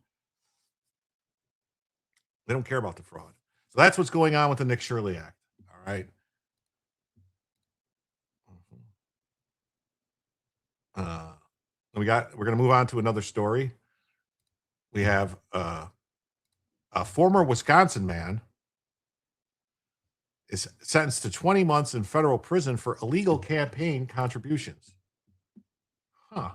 [SPEAKER 1] They don't care about the fraud. So that's what's going on with the Nick Shirley Act. All right. We're going to move on to another story. We have a former Wisconsin man is sentenced to 20 months in federal prison for illegal campaign contributions. Huh.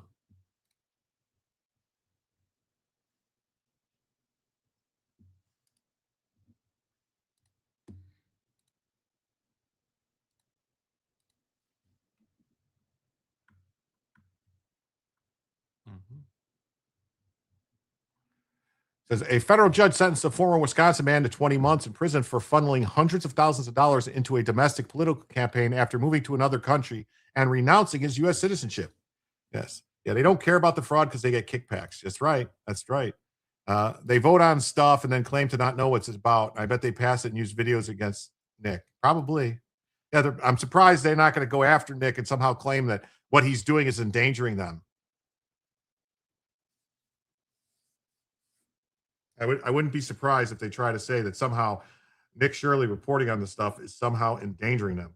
[SPEAKER 1] Says a federal judge sentenced a former Wisconsin man to 20 months in prison for funneling hundreds of thousands of dollars into a domestic political campaign after moving to another country and renouncing his U.S. citizenship. Yes. Yeah, they don't care about the fraud because they get kickbacks. That's right. That's right. They vote on stuff and then claim to not know what it's about. I bet they pass it and use videos against Nick. Probably. Yeah, I'm surprised they're not going to go after Nick and somehow claim that what he's doing is endangering them. I wouldn't be surprised if they try to say that somehow Nick Shirley reporting on the stuff is somehow endangering them.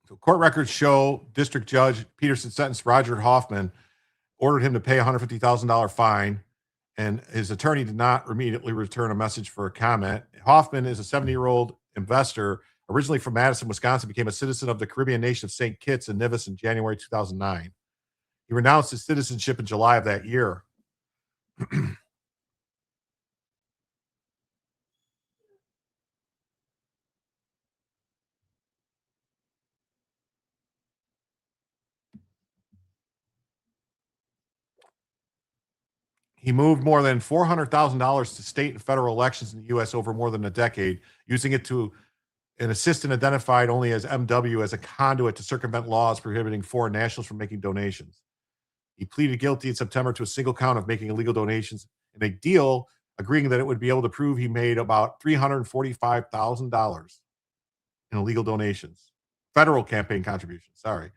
[SPEAKER 1] So court records show District Judge Peterson sentenced Roger Hoffman, ordered him to pay a $150,000 fine, and his attorney did not immediately return a message for a comment. Hoffman is a 70-year-old investor originally from Madison, Wisconsin, became a citizen of the Caribbean nation of St. Kitts and Nevis in January 2009. He renounced his citizenship in July of that year. He moved more than $400,000 to state and federal elections in the U.S. over more than a decade, using it to an assistant identified only as MW as a conduit to circumvent laws prohibiting foreign nationals from making donations. He pleaded guilty in September to a single count of making illegal donations in a deal agreeing that it would be able to prove he made about $345,000 in illegal donations, federal campaign contributions. Sorry.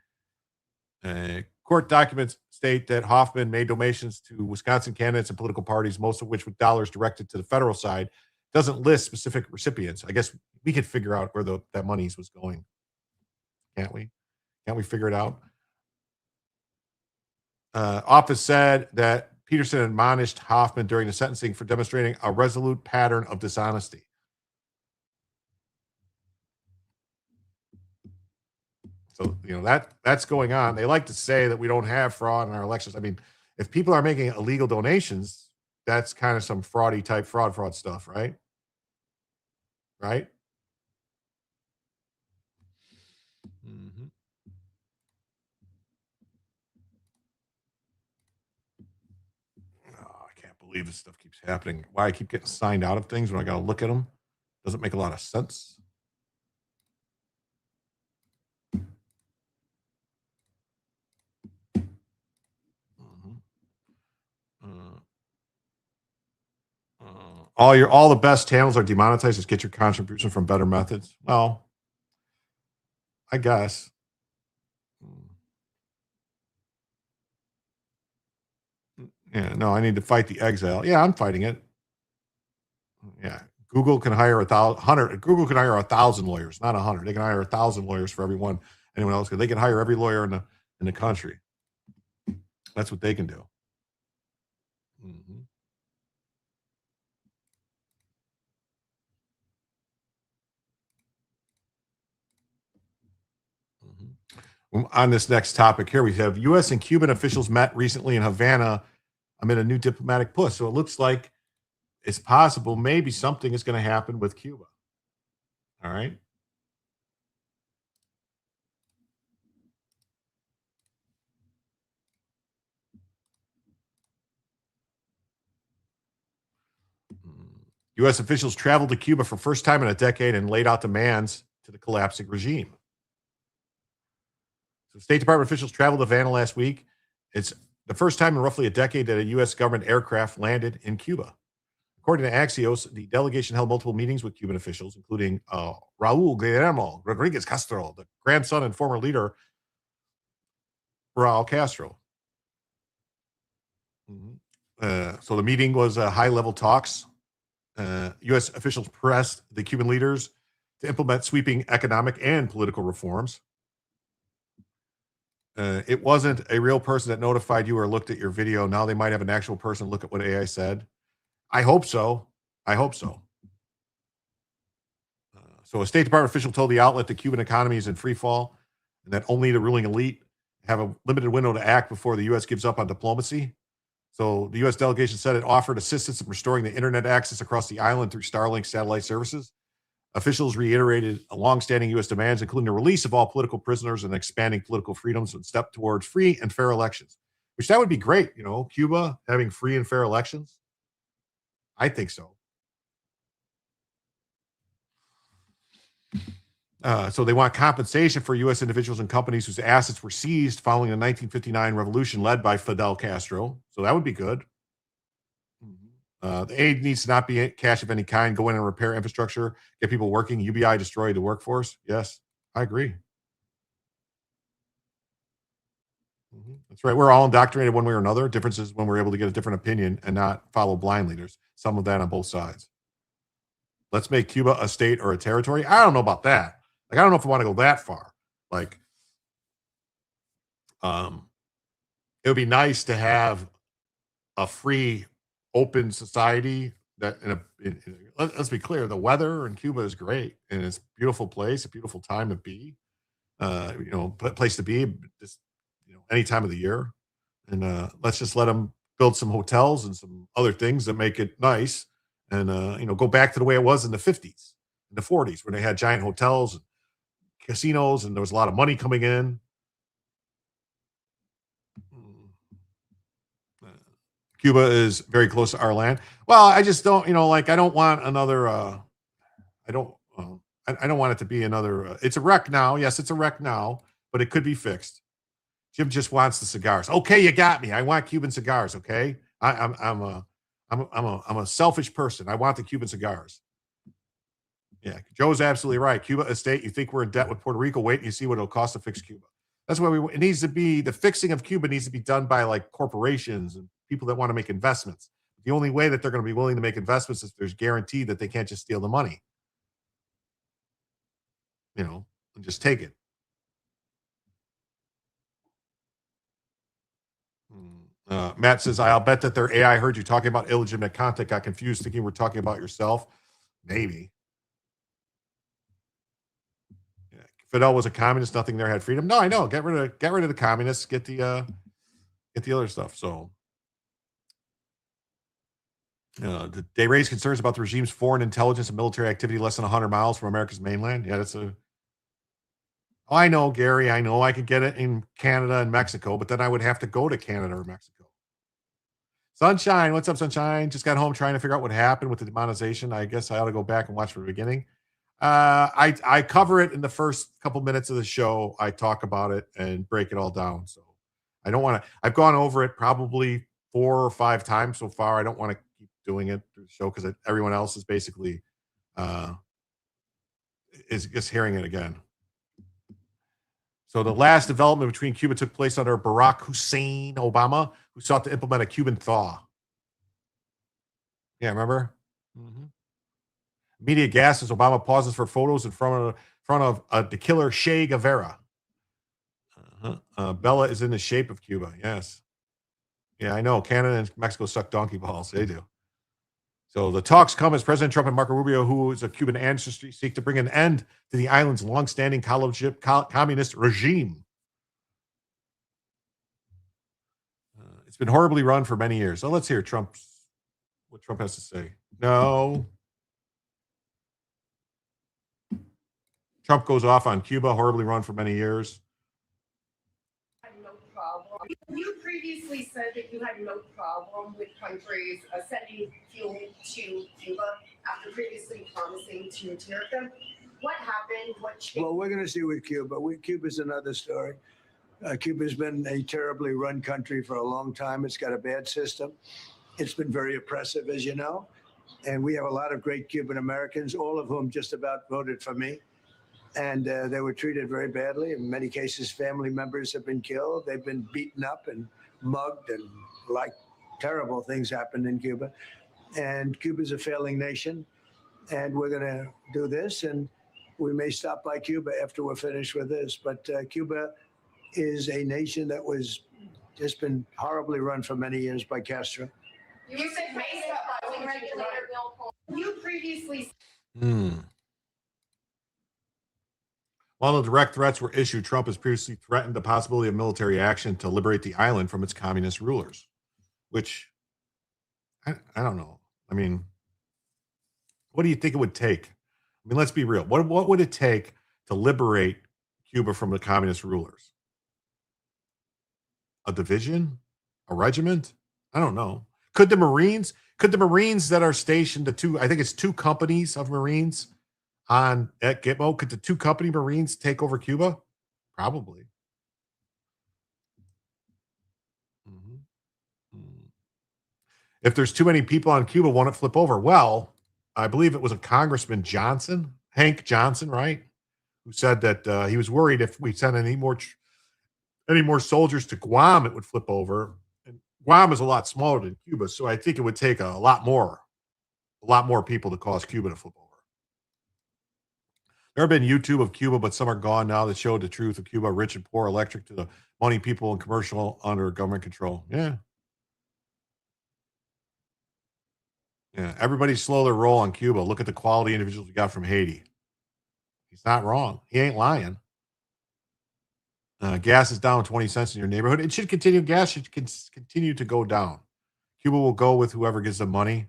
[SPEAKER 1] Court documents state that Hoffman made donations to Wisconsin candidates and political parties, most of which with dollars directed to the federal side. Doesn't list specific recipients. I guess we could figure out where that money was going. Can't we? Can't we figure it out? Office said that Peterson admonished Hoffman during the sentencing for demonstrating a resolute pattern of dishonesty. So, that's going on. They like to say that we don't have fraud in our elections. I mean, if people are making illegal donations, that's kind of some fraudy type fraud stuff, right? Right? Mm-hmm. Oh, I can't believe this stuff keeps happening. Why I keep getting signed out of things when I got to look at them doesn't make a lot of sense. All the best channels are demonetized. Just get your contribution from better methods. Well, I guess. Yeah, no, I need to fight the exile. Yeah, I'm fighting it. Yeah, Google can hire 1,000. Google can hire 1,000 lawyers, not 100. They can hire 1,000 lawyers for everyone. Anyone else? They can hire every lawyer in the country. That's what they can do. Mm-hmm. On this next topic here, we have U.S. and Cuban officials met recently in Havana amid a new diplomatic push. So it looks like it's possible maybe something is going to happen with Cuba. All right. U.S. officials traveled to Cuba for first time in a decade and laid out demands to the collapsing regime. So State Department officials traveled to Havana last week. It's the first time in roughly a decade that a U.S. government aircraft landed in Cuba. According to Axios, the delegation held multiple meetings with Cuban officials, including Raul Guillermo Rodriguez Castro, the grandson and former leader Raul Castro. So the meeting was high-level talks. U.S. officials pressed the Cuban leaders to implement sweeping economic and political reforms. It wasn't a real person that notified you or looked at your video. Now they might have an actual person look at what AI said. I hope so. So a State Department official told the outlet the Cuban economy is in free fall and that only the ruling elite have a limited window to act before the U.S. gives up on diplomacy. So the U.S. delegation said it offered assistance in restoring the internet access across the island through Starlink satellite services. Officials reiterated longstanding U.S. demands, including the release of all political prisoners and expanding political freedoms and step towards free and fair elections, which that would be great. Cuba having free and fair elections. I think so. So they want compensation for U.S. individuals and companies whose assets were seized following the 1959 revolution led by Fidel Castro. So that would be good. The aid needs to not be cash of any kind. Go in and repair infrastructure, get people working. UBI destroy the workforce. Yes, I agree. That's right. We're all indoctrinated one way or another. Difference is when we're able to get a different opinion and not follow blind leaders. Some of that on both sides. Let's make Cuba a state or a territory. I don't know about that. I don't know if I want to go that far. It would be nice to have a free, open society that let's be clear, the weather in Cuba is great and it's a beautiful place, a beautiful time to be, place to be just, any time of the year. And let's just let them build some hotels and some other things that make it nice, and go back to the way it was in the 50s, in the 40s, where they had giant hotels and casinos, and there was a lot of money coming in. Cuba is very close to our land. Well, I just don't, I don't want another. I don't. I don't want it to be another. It's a wreck now. Yes, it's a wreck now, but it could be fixed. Jim just wants the cigars. Okay, you got me. I want Cuban cigars. Okay, I'm a selfish person. I want the Cuban cigars. Yeah, Joe's absolutely right. Cuba estate. You think we're in debt with Puerto Rico? Wait, and you see what it'll cost to fix Cuba. That's why it needs to be, the fixing of Cuba needs to be done by like corporations and people that want to make investments. The only way that they're going to be willing to make investments is if there's guarantee that they can't just steal the money, and just take it. Matt says, I'll bet that their AI heard you talking about illegitimate content, got confused, thinking we're talking about yourself. Maybe. Yeah. Fidel was a communist. Nothing there had freedom. No, I know. Get rid of the communists. Get the other stuff. So they raise concerns about the regime's foreign intelligence and military activity less than 100 miles from America's mainland. Yeah, I know, Gary. I know I could get it in Canada and Mexico, but then I would have to go to Canada or Mexico. Sunshine, what's up, Sunshine? Just got home trying to figure out what happened with the demonetization. I guess I ought to go back and watch from the beginning. I cover it in the first couple minutes of the show. I talk about it and break it all down. So I don't want to. I've gone over it probably 4 or 5 times so far. I don't want to keep doing it through the show because everyone else is basically is just hearing it again. So the last development between Cuba took place under Barack Hussein Obama, who sought to implement a Cuban thaw. Yeah, remember? Mm-hmm. Media gasps as Obama pauses for photos in front of the killer Che Guevara. Bella is in the shape of Cuba. Yes. Yeah, I know. Canada and Mexico suck donkey balls. They do. So the talks come as President Trump and Marco Rubio, who is of Cuban ancestry, seek to bring an end to the island's longstanding communist regime. It's been horribly run for many years. So let's hear what Trump has to say. No. Trump goes off on Cuba, horribly run for many years.
[SPEAKER 3] You previously said that you had no problem with countries sending fuel to Cuba after previously promising to tariff them. What happened? What changed?
[SPEAKER 8] Well, we're going to see with Cuba. Cuba's another story. Cuba's been a terribly run country for a long time. It's got a bad system. It's been very oppressive, as you know. And we have a lot of great Cuban Americans, all of whom just about voted for me. And they were treated very badly. In many cases, family members have been killed. They've been beaten up and mugged, and terrible things happened in Cuba. And Cuba's a failing nation. And we're going to do this. And we may stop by Cuba after we're finished with this. But Cuba is a nation that was just been horribly run for many years by Castro.
[SPEAKER 3] You said based on regulator bill. You previously.
[SPEAKER 1] While the direct threats were issued, Trump has previously threatened the possibility of military action to liberate the island from its communist rulers, which I don't know. I mean, what do you think it would take? I mean, let's be real. What would it take to liberate Cuba from the communist rulers? A division? A regiment? I don't know. Could the Marines that are stationed, I think it's 2 companies of Marines at Gitmo, could the 2 company Marines take over Cuba? Probably. If there's too many people on Cuba, won't it flip over? Well, I believe it was a Congressman Johnson, Hank Johnson, right? Who said that he was worried if we sent any more soldiers to Guam, it would flip over. And Guam is a lot smaller than Cuba, so I think it would take a lot more people to cause Cuba to flip over. There have been YouTube of Cuba, but some are gone now that showed the truth of Cuba, rich and poor, electric to the money people, and commercial under government control. Yeah. Yeah. Everybody slow their roll on Cuba. Look at the quality individuals we got from Haiti. He's not wrong. He ain't lying. Gas is down 20 cents in your neighborhood. It should continue. Gas should continue to go down. Cuba will go with whoever gives them money.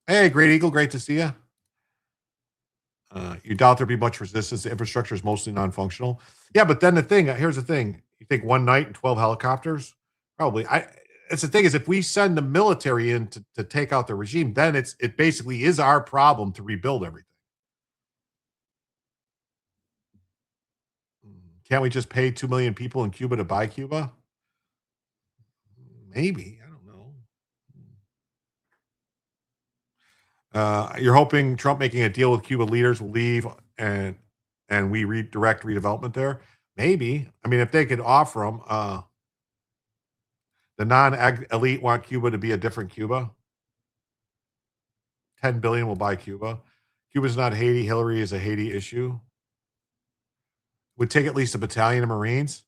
[SPEAKER 1] Hey, Great Eagle, great to see you. You doubt there'll be much resistance. The infrastructure is mostly non-functional. Yeah, but then here's the thing. You think one night and 12 helicopters? Probably. It's the thing is, if we send the military in to take out the regime, then it basically is our problem to rebuild everything. Can't we just pay 2 million people in Cuba to buy Cuba? Maybe. I don't know. You're hoping Trump making a deal with Cuba leaders will leave and we redirect redevelopment there? Maybe. I mean, if they could offer them, the non-elite want Cuba to be a different Cuba. 10 billion will buy Cuba. Cuba's not Haiti. Hillary is a Haiti issue. Would take at least a battalion of Marines.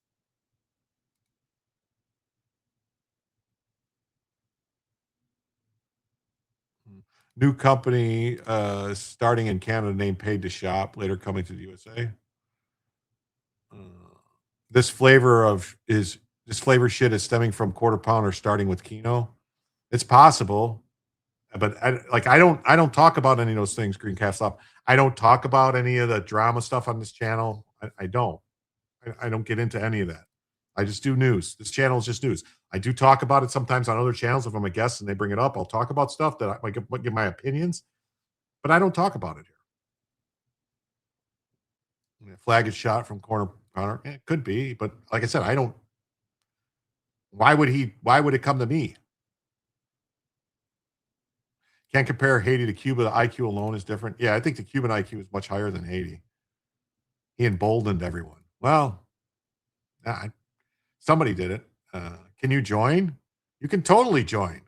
[SPEAKER 1] New company starting in Canada named Paid to Shop, later coming to the USA. This flavor shit is stemming from Quarter Pounder starting with Kino. It's possible, but I don't talk about any of those things, Green Castle. I don't talk about any of the drama stuff on this channel. I don't get into any of that. I just do news. This channel is just news. I do talk about it sometimes on other channels. If I'm a guest and they bring it up, I'll talk about stuff that I might give my opinions, but I don't talk about it here. Flag is shot from Corner Pounder. It could be, but like I said, I don't. Why would it come to me? Can't compare Haiti to Cuba. The IQ alone is different. Yeah, I think the Cuban IQ is much higher than Haiti. He emboldened everyone. Well, somebody did it. Can you join? You can totally join.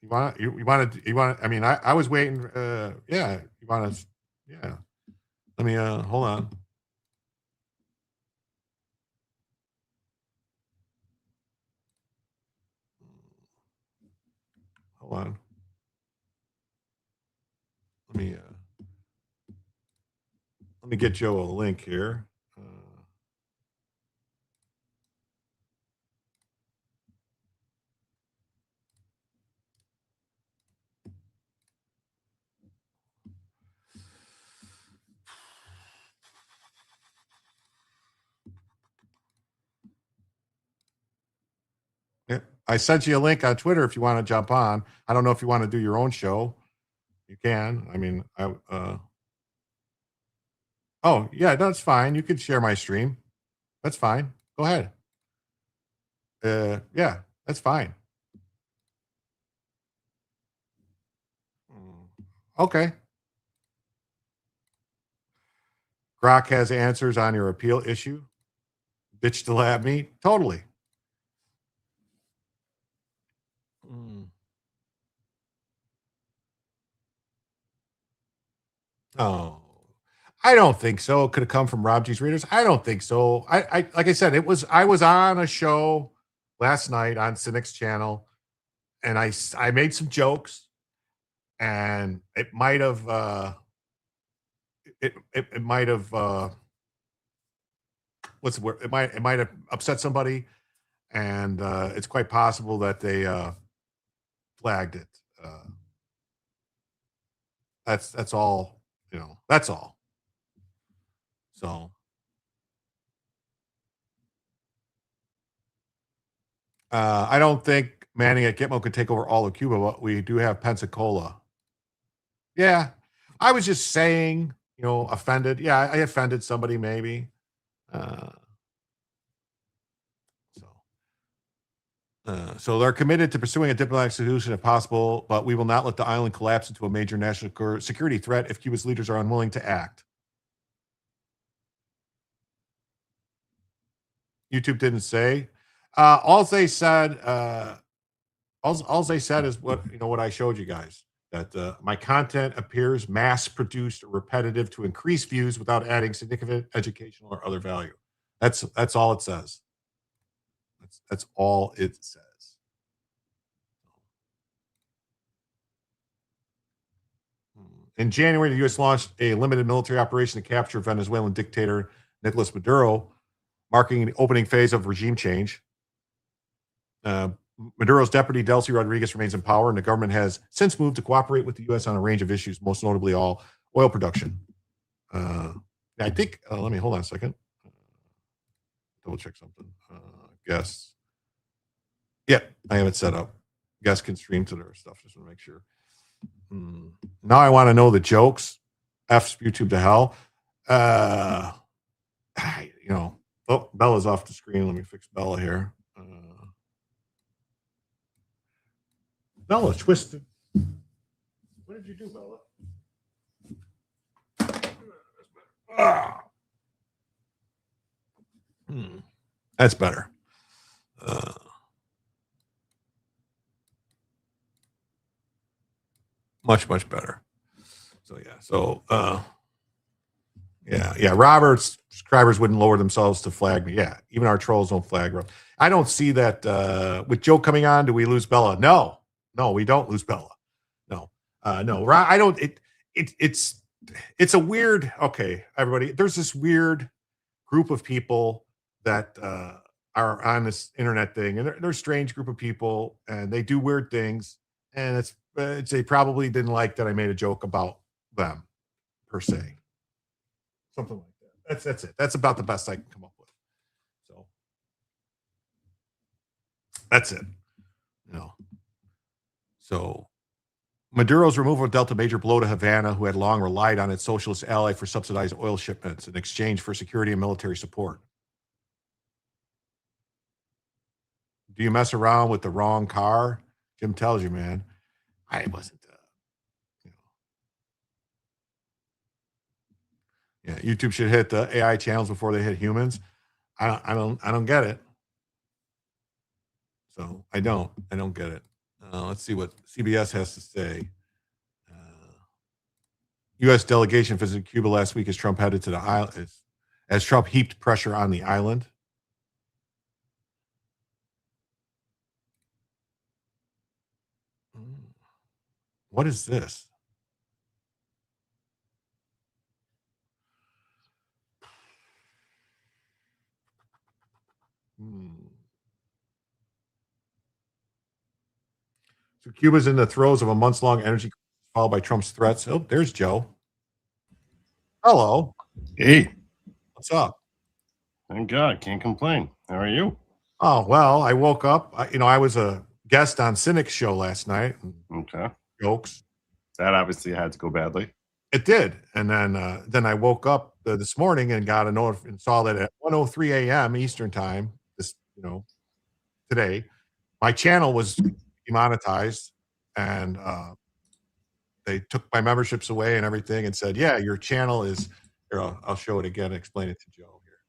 [SPEAKER 1] You want to, I mean, I was waiting. Yeah. You want to, yeah. Let me, hold on. Hold on. Let me get Joe a link here. Yeah, I sent you a link on Twitter if you want to jump on. I don't know if you want to do your own show. You can. I mean, oh, yeah, that's fine. You can share my stream. That's fine. Go ahead. Yeah, that's fine. Okay. Grok has answers on your appeal issue. Bitch to lab me. Totally. Oh, I don't think so. It could have come from Rob G's readers. I don't think so. I like I said, I was on a show last night on Cynic's channel, and I made some jokes, and it might have it might have what's the word? It might have upset somebody, and it's quite possible that they flagged it. That's all. That's all. So I don't think Manning at Gitmo could take over all of Cuba, but we do have Pensacola. Yeah. I was just saying, offended. Yeah, I offended somebody maybe. So they're committed to pursuing a diplomatic solution if possible, but we will not let the island collapse into a major national security threat if Cuba's leaders are unwilling to act. YouTube didn't say. All they said is what I showed you guys, that my content appears mass-produced or repetitive to increase views without adding significant educational or other value. That's all it says. That's all it says. In January, the U.S. launched a limited military operation to capture Venezuelan dictator Nicolas Maduro, marking the opening phase of regime change. Maduro's deputy, Delcy Rodriguez, remains in power, and the government has since moved to cooperate with the U.S. on a range of issues, most notably all oil production. I think, let me hold on a second. Double check something. Guests. Yeah, I have it set up. Guests can stream to their stuff, just to make sure. Now I want to know the jokes. F's YouTube to hell. Oh, Bella's off the screen. Let me fix Bella here. Bella, twisted. What did you do, Bella? That's better. Much better. So yeah. Robert's subscribers wouldn't lower themselves to flag me. Yeah, even our trolls don't flag. I don't see that with Joe coming on. Do we lose Bella? No, we don't lose Bella. No. I don't. It's a weird. Okay, everybody. There's this weird group of people that are on this internet thing, and they're a strange group of people, and they do weird things, and they probably didn't like that I made a joke about them, per se. Something like that. That's it. That's about the best I can come up with. So that's it. So Maduro's removal of Delta major blow to Havana, who had long relied on its socialist ally for subsidized oil shipments in exchange for security and military support. Do you mess around with the wrong car? Jim tells you, man. I wasn't. Yeah, YouTube should hit the AI channels before they hit humans. I don't get it. So I don't get it. Let's see what CBS has to say. U.S. delegation visited Cuba last week as Trump headed to the island. As Trump heaped pressure on the island. What is this? So Cuba's in the throes of a months-long energy crisis followed by Trump's threats. Oh, there's Joe. Hello.
[SPEAKER 4] Hey.
[SPEAKER 1] What's up?
[SPEAKER 4] Thank God. Can't complain. How are you?
[SPEAKER 1] Oh, well, I woke up. I was a guest on Cynic's show last night.
[SPEAKER 4] Okay.
[SPEAKER 1] Jokes.
[SPEAKER 4] That obviously had to go badly.
[SPEAKER 1] It did. And then I woke up this morning and got a note and saw that at 1:03 a.m. Eastern time, today, my channel was demonetized, and they took my memberships away and everything and said, yeah, your channel is here. I'll show it again and explain it to Joe here.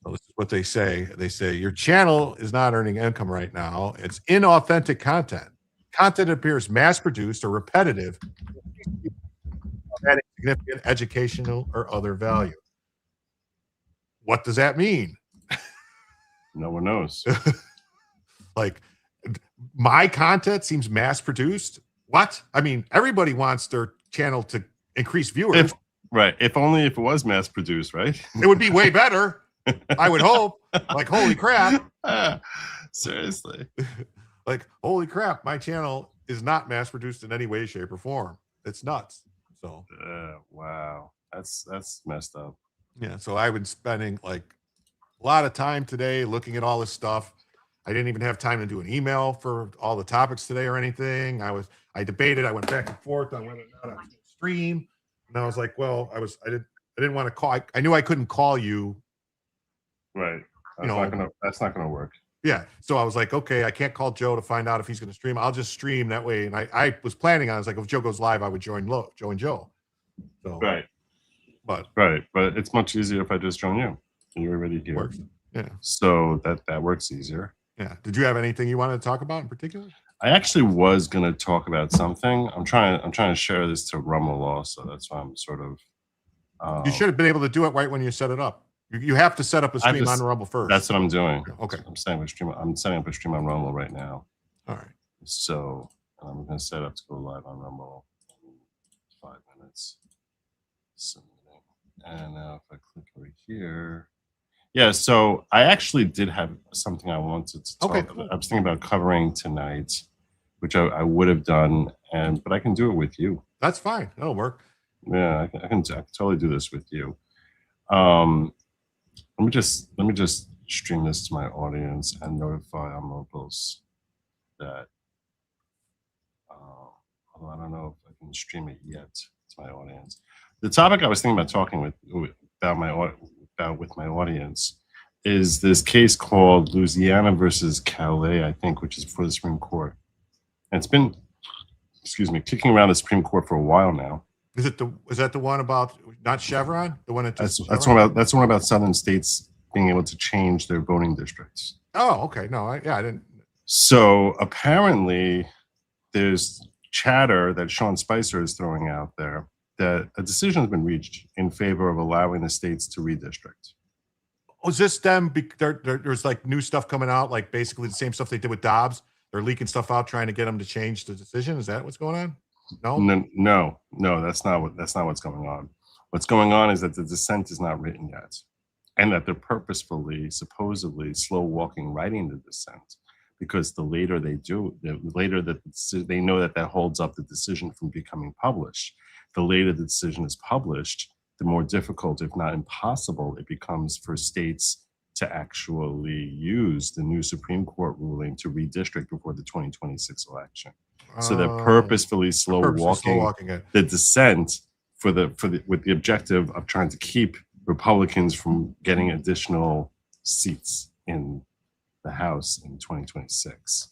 [SPEAKER 1] So this is what they say. They say your channel is not earning income right now. It's inauthentic content. Content appears mass-produced or repetitive, adding significant educational or other value. What does that mean?
[SPEAKER 4] No one knows.
[SPEAKER 1] Like, my content seems mass-produced? What? I mean, everybody wants their channel to increase viewers.
[SPEAKER 4] If only if it was mass-produced, right?
[SPEAKER 1] It would be way better. I would hope. Like, holy crap.
[SPEAKER 4] Seriously.
[SPEAKER 1] Like, holy crap, my channel is not mass-produced in any way, shape, or form. It's nuts. So
[SPEAKER 4] wow. That's messed up.
[SPEAKER 1] Yeah, so I've been spending like a lot of time today looking at all this stuff. I didn't even have time to do an email for all the topics today or anything. I debated, I went back and forth on whether or not I was going to stream. And I was like, well, I didn't want to call. I knew I couldn't call you.
[SPEAKER 4] Right. That's not gonna work.
[SPEAKER 1] Yeah. So I was like, okay, I can't call Joe to find out if he's going to stream. I'll just stream that way. And I was planning on, I was like, if Joe goes live, I would join Joe and Joe. So,
[SPEAKER 4] right.
[SPEAKER 1] But
[SPEAKER 4] it's much easier if I just join you. You're already here.
[SPEAKER 1] Works. Yeah.
[SPEAKER 4] So that works easier.
[SPEAKER 1] Yeah. Did you have anything you wanted to talk about in particular?
[SPEAKER 4] I actually was going to talk about something. I'm trying to share this to Rumble also. That's why I'm sort of.
[SPEAKER 1] You should have been able to do it right when you set it up. You have to set up a stream on Rumble first.
[SPEAKER 4] That's what I'm doing.
[SPEAKER 1] Okay.
[SPEAKER 4] I'm setting up a stream on Rumble right now.
[SPEAKER 1] All right.
[SPEAKER 4] So I'm going to set up to go live on Rumble in 5 minutes. And now if I click over here, Yeah, so I actually did have something I wanted to talk
[SPEAKER 1] Okay,
[SPEAKER 4] about. I was thinking about covering tonight, which I would have done, but I can do it with you.
[SPEAKER 1] That's fine. That'll work.
[SPEAKER 4] Yeah, I can totally do this with you. Let me just stream this to my audience and notify our mobiles that. Although I don't know if I can stream it yet to my audience. The topic I was thinking about talking with my audience is this case called Louisiana versus Calais, I think, which is before the Supreme Court. And it's been, kicking around the Supreme Court for a while now.
[SPEAKER 1] Is that the one about not Chevron? The one
[SPEAKER 4] That's the one about southern states being able to change their voting districts.
[SPEAKER 1] Oh, okay. No, I didn't.
[SPEAKER 4] So apparently, there's chatter that Sean Spicer is throwing out there that a decision has been reached in favor of allowing the states to redistrict.
[SPEAKER 1] Was this them? There's like new stuff coming out, like basically the same stuff they did with Dobbs. They're leaking stuff out, trying to get them to change the decision. Is that what's going on?
[SPEAKER 4] No, that's not what's going on. What's going on is that the dissent is not written yet, and that they're purposefully, supposedly, slow walking writing the dissent, because the later they do, the later that they know that holds up the decision from becoming published. The later the decision is published, the more difficult, if not impossible, it becomes for states to actually use the new Supreme Court ruling to redistrict before the 2026 election. So they're purposefully slow walking the dissent with the objective of trying to keep Republicans from getting additional seats in the House in 2026.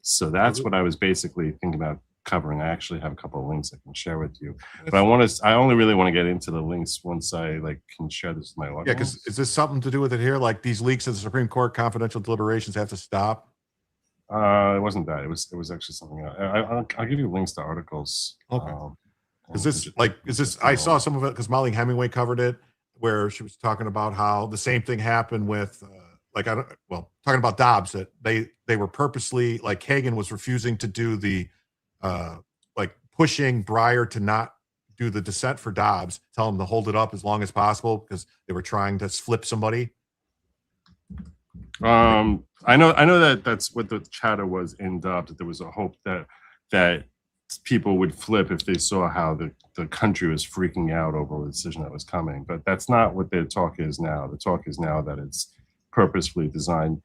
[SPEAKER 4] So that's what I was basically thinking about covering. I actually have a couple of links I can share with you, but I only really want to get into the links once I can share this with my audience.
[SPEAKER 1] Yeah, because is this something to do with it here? Like these leaks of the Supreme Court confidential deliberations have to stop?
[SPEAKER 4] It wasn't that. It was actually something else. I'll give you links to articles.
[SPEAKER 1] Okay. I saw some of it because Molly Hemingway covered it, where she was talking about how the same thing happened with talking about Dobbs, that they were purposely, like Kagan was refusing to do the pushing Breyer to not do the dissent for Dobbs, tell him to hold it up as long as possible because they were trying to flip somebody.
[SPEAKER 4] I know that's what the chatter was in Dobbs, that there was a hope that people would flip if they saw how the country was freaking out over the decision that was coming. But that's not what the talk is now. The talk is now that it's purposefully designed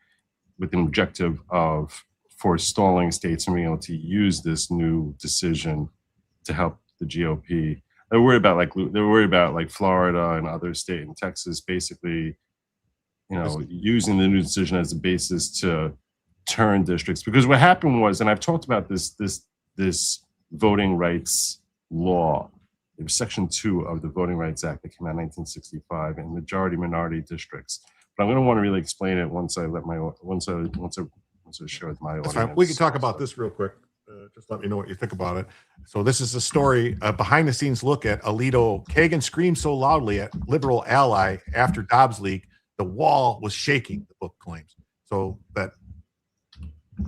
[SPEAKER 4] with the objective of forestalling states from being able to use this new decision to help the GOP. They're worried about Florida and other states in Texas, basically, using the new decision as a basis to turn districts. Because what happened was, and I've talked about this voting rights law. It was Section 2 of the Voting Rights Act that came out in 1965, and majority minority districts. But I'm going to want to really explain it once I share with my audience.
[SPEAKER 1] That's fine. We can talk about this real quick. Just let me know what you think about it. So this is a story, behind the scenes look at Alito. Kagan screamed so loudly at liberal ally after Dobbs leak, the wall was shaking, the book claims. So that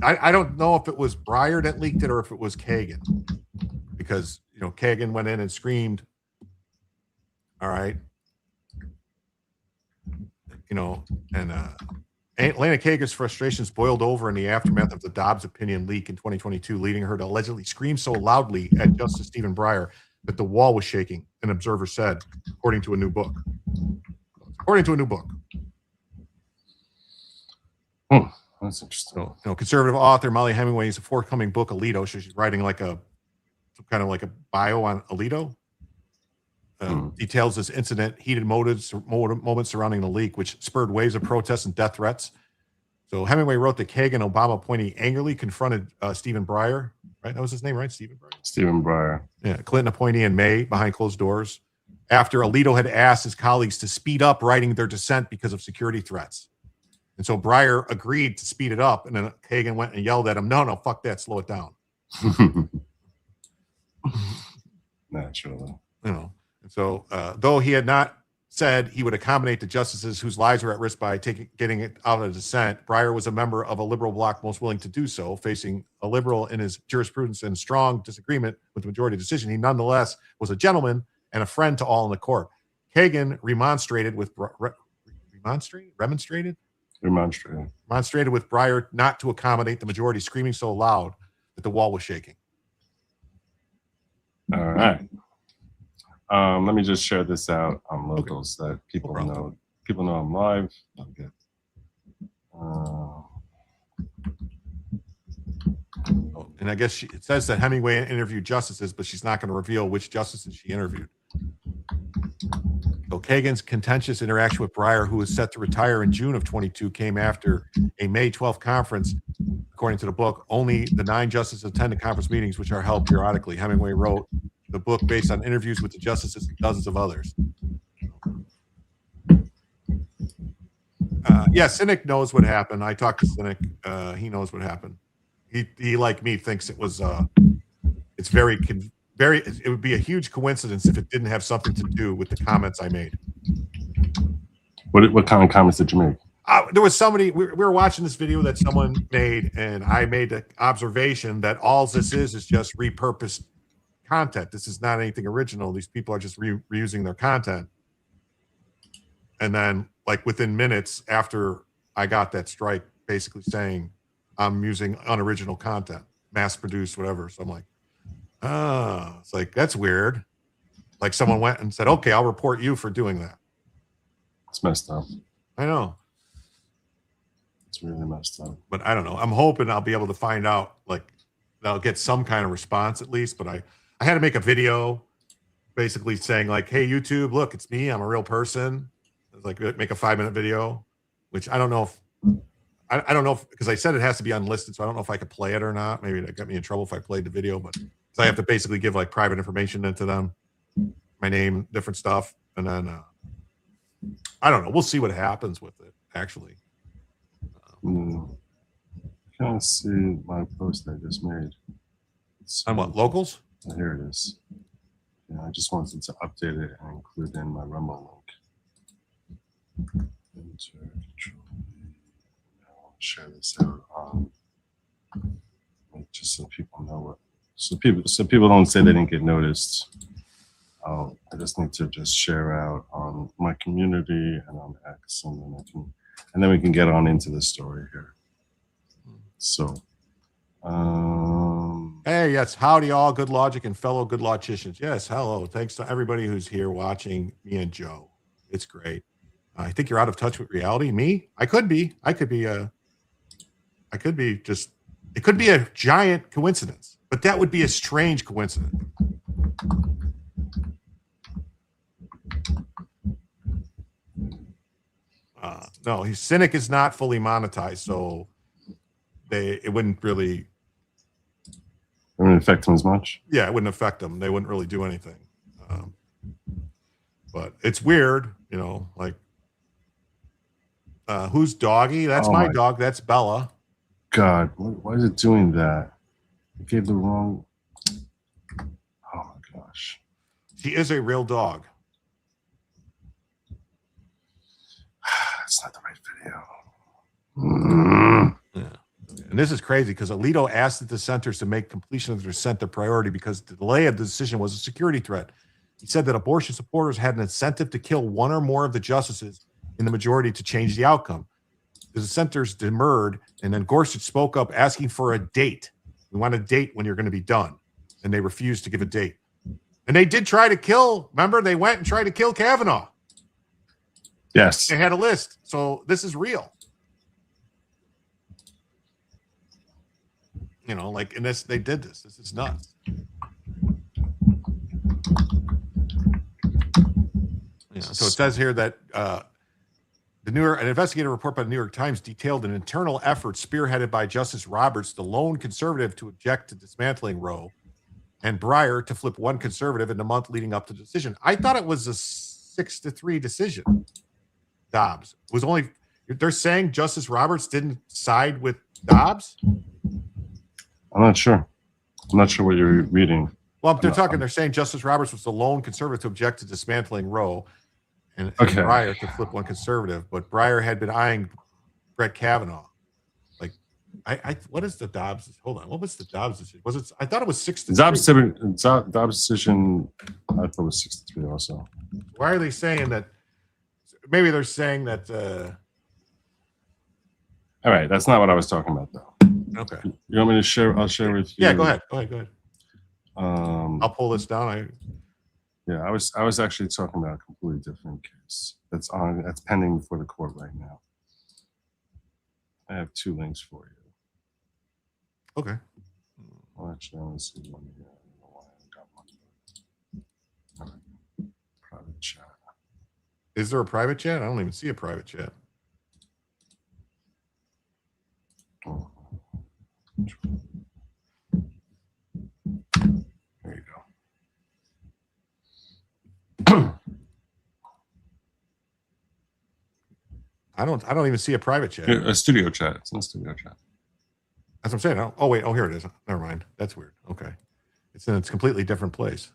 [SPEAKER 1] I don't know if it was Breyer that leaked it or if it was Kagan, because Kagan went in and screamed. All right. And Elena Kagan's frustrations boiled over in the aftermath of the Dobbs opinion leak in 2022, leading her to allegedly scream so loudly at Justice Stephen Breyer that the wall was shaking, an observer said, according to a new book.
[SPEAKER 4] That's interesting.
[SPEAKER 1] Conservative author Molly Hemingway's forthcoming book, Alito. So she's writing some kind of a bio on Alito. Details this incident, heated moments surrounding the leak, which spurred waves of protests and death threats. So Hemingway wrote that Kagan, Obama appointee, angrily confronted Stephen Breyer. Right, that was his name, right? Stephen
[SPEAKER 4] Breyer.
[SPEAKER 1] Yeah, Clinton appointee in May behind closed doors, after Alito had asked his colleagues to speed up writing their dissent because of security threats. And so Breyer agreed to speed it up, and then Kagan went and yelled at him, "No, fuck that, slow it down."
[SPEAKER 4] Naturally.
[SPEAKER 1] And so, though he had not said he would accommodate the justices whose lives were at risk by getting it out of dissent, Breyer was a member of a liberal bloc most willing to do so, facing a liberal in his jurisprudence and strong disagreement with the majority decision. He nonetheless was a gentleman and a friend to all in the court. Kagan remonstrated with remonstrated with Breyer not to accommodate the majority, screaming so loud that the wall was shaking.
[SPEAKER 4] All right. Let me just share this out on locals that people know. People know I'm live. Okay.
[SPEAKER 1] And I guess it says that Hemingway interviewed justices, but she's not going to reveal which justices she interviewed. So Kagan's contentious interaction with Breyer, who was set to retire in June of 22, came after a May 12th conference. According to the book, only the 9 justices attend the conference meetings, which are held periodically. Hemingway wrote the book based on interviews with the justices and dozens of others. Yeah, Cynic knows what happened. I talked to Cynic. He knows what happened. He like me thinks it was it's very it would be a huge coincidence if it didn't have something to do with the comments I made.
[SPEAKER 4] What kind of comments did you make?
[SPEAKER 1] There was somebody, we were watching this video that someone made, and I made the observation that all this is just repurposed content. This is not anything original. These people are just reusing their content. And then, like, within minutes after I got that strike, basically saying I'm using unoriginal content, mass produced, whatever. So I'm like, it's like, that's weird. Like someone went and said, okay, I'll report you for doing that.
[SPEAKER 4] It's messed up.
[SPEAKER 1] I know.
[SPEAKER 4] It's really messed up.
[SPEAKER 1] But I don't know. I'm hoping I'll be able to find out, like, I'll get some kind of response at least. But I had to make a video basically saying, like, hey, YouTube, look, it's me. I'm a real person. Like, make a 5-minute video, which I don't know if, I don't know if, because I said it has to be unlisted. So I don't know if I could play it or not. Maybe that got me in trouble if I played the video, but I have to basically give like private information into them, my name, different stuff. And then, I don't know. We'll see what happens with it, actually.
[SPEAKER 4] Can't see my post I just made.
[SPEAKER 1] On what, locals?
[SPEAKER 4] Oh, here it is. Yeah, I just wanted to update it and include in my Rumble link. I'll share this out just so people know what. So people don't say they didn't get noticed. I just need to just share out on my community and on X, and then we can get on into the story here. So,
[SPEAKER 1] hey, yes, howdy all, good logic and fellow good logicians. Yes, hello. Thanks to everybody who's here watching me and Joe. It's great. I think you're out of touch with reality. Me? I could be just. It could be a giant coincidence, but that would be a strange coincidence. No, Cynic is not fully monetized, so it wouldn't really.
[SPEAKER 4] It wouldn't affect them as much.
[SPEAKER 1] Yeah, it wouldn't affect them. They wouldn't really do anything. But it's weird, you know. Like, who's Doggy? That's my dog. That's Bella.
[SPEAKER 4] God, why is it doing that? It gave the wrong. Oh my gosh.
[SPEAKER 1] She is a real dog.
[SPEAKER 4] That's not the right video.
[SPEAKER 1] Yeah. And this is crazy because Alito asked the dissenters to make completion of their dissent a priority because the delay of the decision was a security threat. He said that abortion supporters had an incentive to kill one or more of the justices in the majority to change the outcome. The dissenters demurred, and then Gorsuch spoke up asking for a date. We want a date when you're going to be done. And they refused to give a date. And they did try to kill, remember, they went and tried to kill Kavanaugh.
[SPEAKER 4] Yes.
[SPEAKER 1] They had a list. So this is real. You know, like, and they did this. This is nuts. Yeah, so it says here that an investigative report by the New York Times detailed an internal effort spearheaded by Justice Roberts, the lone conservative to object to dismantling Roe, and Breyer to flip one conservative in the month leading up to the decision. I thought it was a 6-3 decision. Dobbs was only. They're saying Justice Roberts didn't side with Dobbs.
[SPEAKER 4] I'm not sure. I'm not sure what you're reading.
[SPEAKER 1] Well, they're saying Justice Roberts was the lone conservative to object to dismantling Roe, and Breyer to flip one conservative. But Breyer had been eyeing Brett Kavanaugh. Like, what is the Dobbs? Hold on. What was the Dobbs decision? Was it? I thought it was 6-3.
[SPEAKER 4] Dobbs decision. I thought it was 6-3 also.
[SPEAKER 1] Why are they saying that? maybe they're saying that.
[SPEAKER 4] All right, that's not what I was talking about, though.
[SPEAKER 1] Okay.
[SPEAKER 4] You want me to share? I'll share with you.
[SPEAKER 1] Yeah, go ahead. Go ahead. I'll pull this down.
[SPEAKER 4] Yeah, I was actually talking about a completely different case that's pending before the court right now. I have 2 links for you.
[SPEAKER 1] Okay.
[SPEAKER 4] Well, actually, I want to see one here. I don't know why I got one. All right. Private chat.
[SPEAKER 1] Is there a private chat? I don't even see a private chat.
[SPEAKER 4] Oh. There you go.
[SPEAKER 1] I don't even see a private chat.
[SPEAKER 4] A studio chat. It's in a studio chat.
[SPEAKER 1] That's what I'm saying. Oh wait. Oh, here it is. Never mind. That's weird. Okay. It's in a completely different place.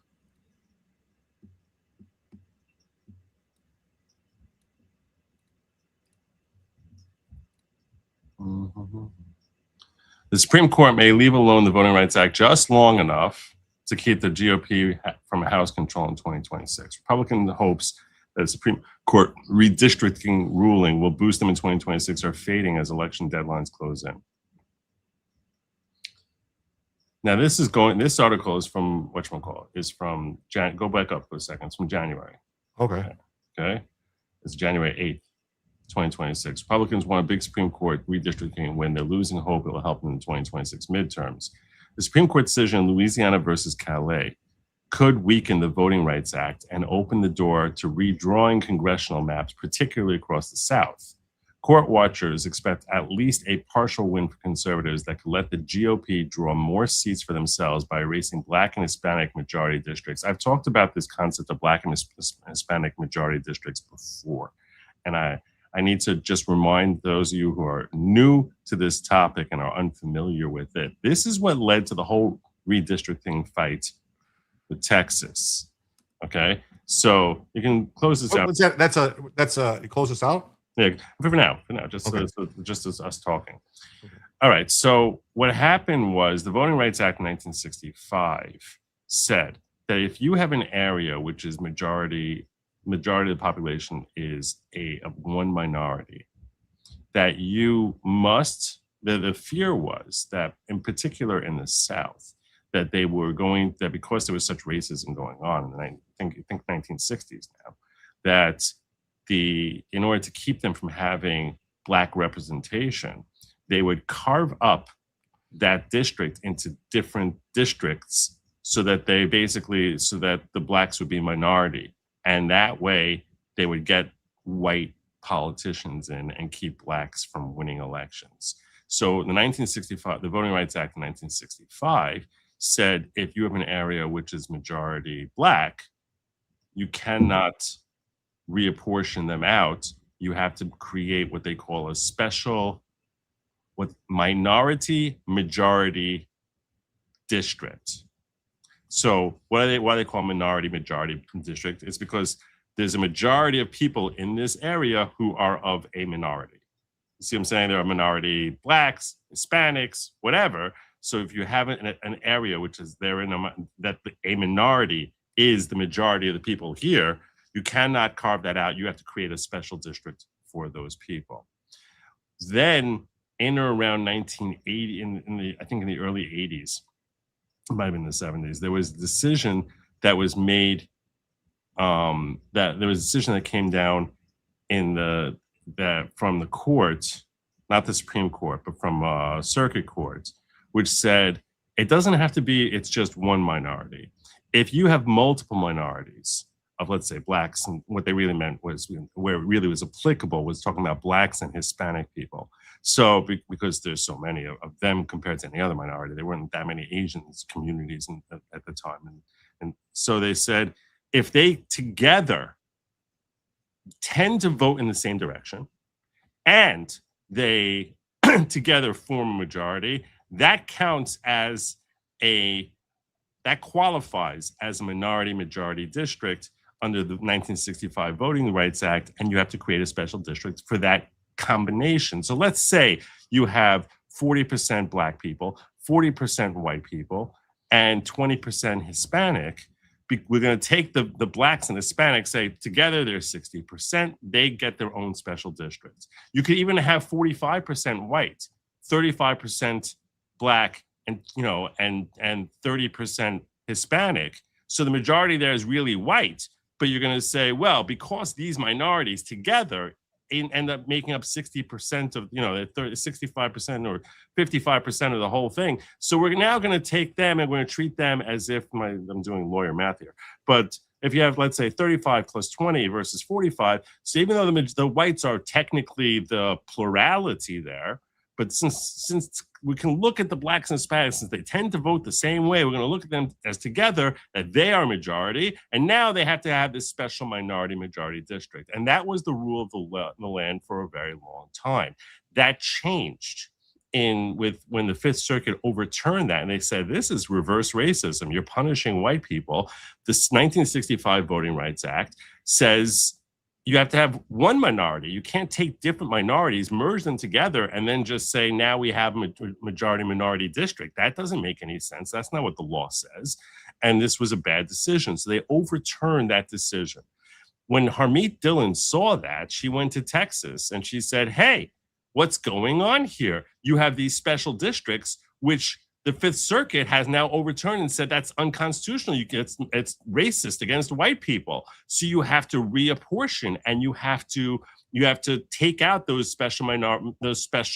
[SPEAKER 4] The Supreme Court may leave alone the Voting Rights Act just long enough to keep the GOP from House control in 2026. Republican hopes that the Supreme Court redistricting ruling will boost them in 2026 are fading as election deadlines close in. Now, this article is from, go back up for a second. It's from January.
[SPEAKER 1] Okay.
[SPEAKER 4] Okay. It's January 8th, 2026. Republicans want a big Supreme Court redistricting win. They're losing hope it will help them in the 2026 midterms. The Supreme Court decision in Louisiana versus Calais could weaken the Voting Rights Act and open the door to redrawing congressional maps, particularly across the South. Court watchers expect at least a partial win for conservatives that could let the GOP draw more seats for themselves by erasing Black and Hispanic majority districts. I've talked about this concept of Black and Hispanic majority districts before, and I need to just remind those of you who are new to this topic and are unfamiliar with it. This is what led to the whole redistricting fight with Texas. Okay, so you can close this out.
[SPEAKER 1] That's close this out.
[SPEAKER 4] Yeah, for now, just as us talking. All right. So what happened was the Voting Rights Act in 1965 said that if you have an area which is majority of the population is of one minority, that you must. The fear was that, in particular in the South, that they were that because there was such racism going on in the I think 1960s now, that in order to keep them from having Black representation, they would carve up that district into different districts so that the Blacks would be minority. And that way they would get white politicians in and keep Blacks from winning elections. So the Voting Rights Act in 1965 said if you have an area which is majority Black, you cannot reapportion them out. You have to create what they call a special minority majority district. So why they call minority majority district? It's because there's a majority of people in this area who are of a minority. You see what I'm saying? There are minority Blacks, Hispanics, whatever. So if you have an area which is a minority is the majority of the people here, you cannot carve that out. You have to create a special district for those people. Then, in or around 1980, I think in the early 80s, it might have been the 70s, there was a decision that was made. That came down from the court, not the Supreme Court, but from circuit courts, which said it doesn't have to be. It's just one minority. If you have multiple minorities of, let's say, Blacks, and what they really meant was, where it really was applicable was talking about Blacks and Hispanic people. So because there's so many of them compared to any other minority, there weren't that many Asian communities at the time. And so they said, if they together tend to vote in the same direction and they together form a majority, that qualifies as a minority majority district under the 1965 Voting Rights Act, and you have to create a special district for that combination. So let's say you have 40% Black people, 40% white people, and 20% Hispanic. we're going to take the blacks and Hispanics, say together they're 60%, they get their own special districts. You could even have 45% white, 35% black, and 30% Hispanic. So the majority there is really white, but you're going to say, well, because these minorities together end up making up 60% of, 65% or 55% of the whole thing. So we're now going to take them and we're going to treat them as if I'm doing lawyer math here. But if you have, let's say, 35 plus 20 versus 45, so even though the whites are technically the plurality there, but since we can look at the blacks and Hispanics, since they tend to vote the same way, we're going to look at them as together, that they are majority. And now they have to have this special minority majority district. And that was the rule of the land for a very long time. That changed when the Fifth Circuit overturned that. And they said, this is reverse racism. You're punishing white people. This 1965 Voting Rights Act says you have to have one minority. You can't take different minorities, merge them together, and then just say, now we have a majority minority district. That doesn't make any sense. That's not what the law says. And this was a bad decision. So they overturned that decision. When Harmeet Dillon saw that, she went to Texas and she said, hey, what's going on here? You have these special districts, which the Fifth Circuit has now overturned and said that's unconstitutional. It's racist against white people. So you have to reapportion, and you have to take out those special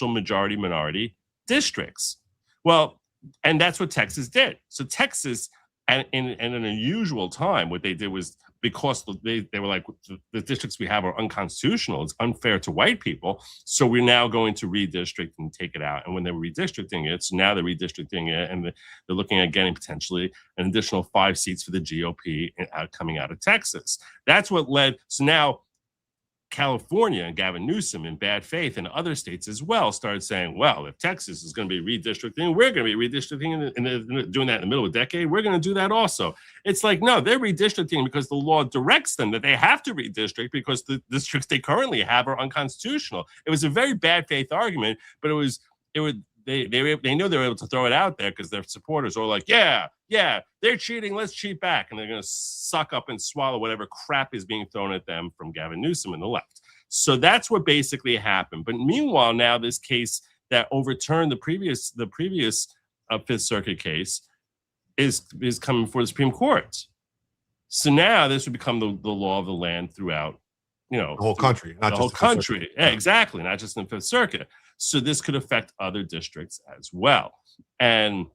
[SPEAKER 4] majority minority districts. Well, and that's what Texas did. So Texas, and in an unusual time, what they did was, because they were like, the districts we have are unconstitutional, it's unfair to white people, so we're now going to redistrict and take it out. And when they were redistricting it, so now they're redistricting it, and they're looking at getting potentially an additional 5 seats for the GOP coming out of Texas. That's what led, so now California and Gavin Newsom, in bad faith, and other states as well, started saying, well, if Texas is going to be redistricting, we're going to be redistricting and doing that in the middle of the decade. We're going to do that also. It's like, no, they're redistricting because the law directs them that they have to redistrict because the districts they currently have are unconstitutional. It was a very bad faith argument, but they know they were able to throw it out there because their supporters are like, yeah, they're cheating, let's cheat back. And they're going to suck up and swallow whatever crap is being thrown at them from Gavin Newsom and the left. So that's what basically happened. But meanwhile, now this case that overturned the previous Fifth Circuit case is coming before the Supreme Court. So now this would become the law of the land throughout,
[SPEAKER 1] the whole country.
[SPEAKER 4] The whole country. Yeah, exactly. Not just in the Fifth Circuit. So this could affect other districts as well. And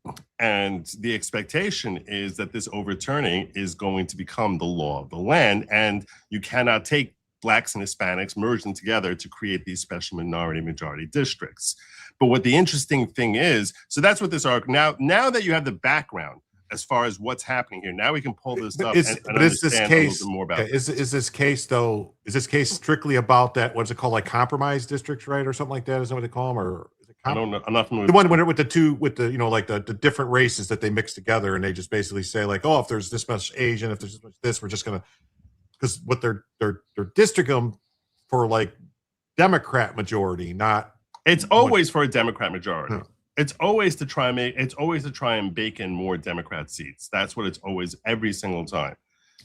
[SPEAKER 4] the expectation is that this overturning is going to become the law of the land, and you cannot take blacks and Hispanics, merge them together to create these special minority majority districts. But what the interesting thing is, so that's what this article, now that you have the background as far as what's happening here, now we can pull this up and understand a little bit more about
[SPEAKER 1] this. Is this case strictly about that, what's it called, like compromise districts, right? Or something like that? Is that what they call them? Or is it
[SPEAKER 4] I don't know. I'm not familiar
[SPEAKER 1] the one with the different races that they mix together, and they just basically say like, oh, if there's this much Asian, if there's this much this, we're just gonna, because what they're districting them for, like, Democrat majority, not.
[SPEAKER 4] It's always for a Democrat majority. No. It's always to try and bake in more Democrat seats. That's what it's always, every single time.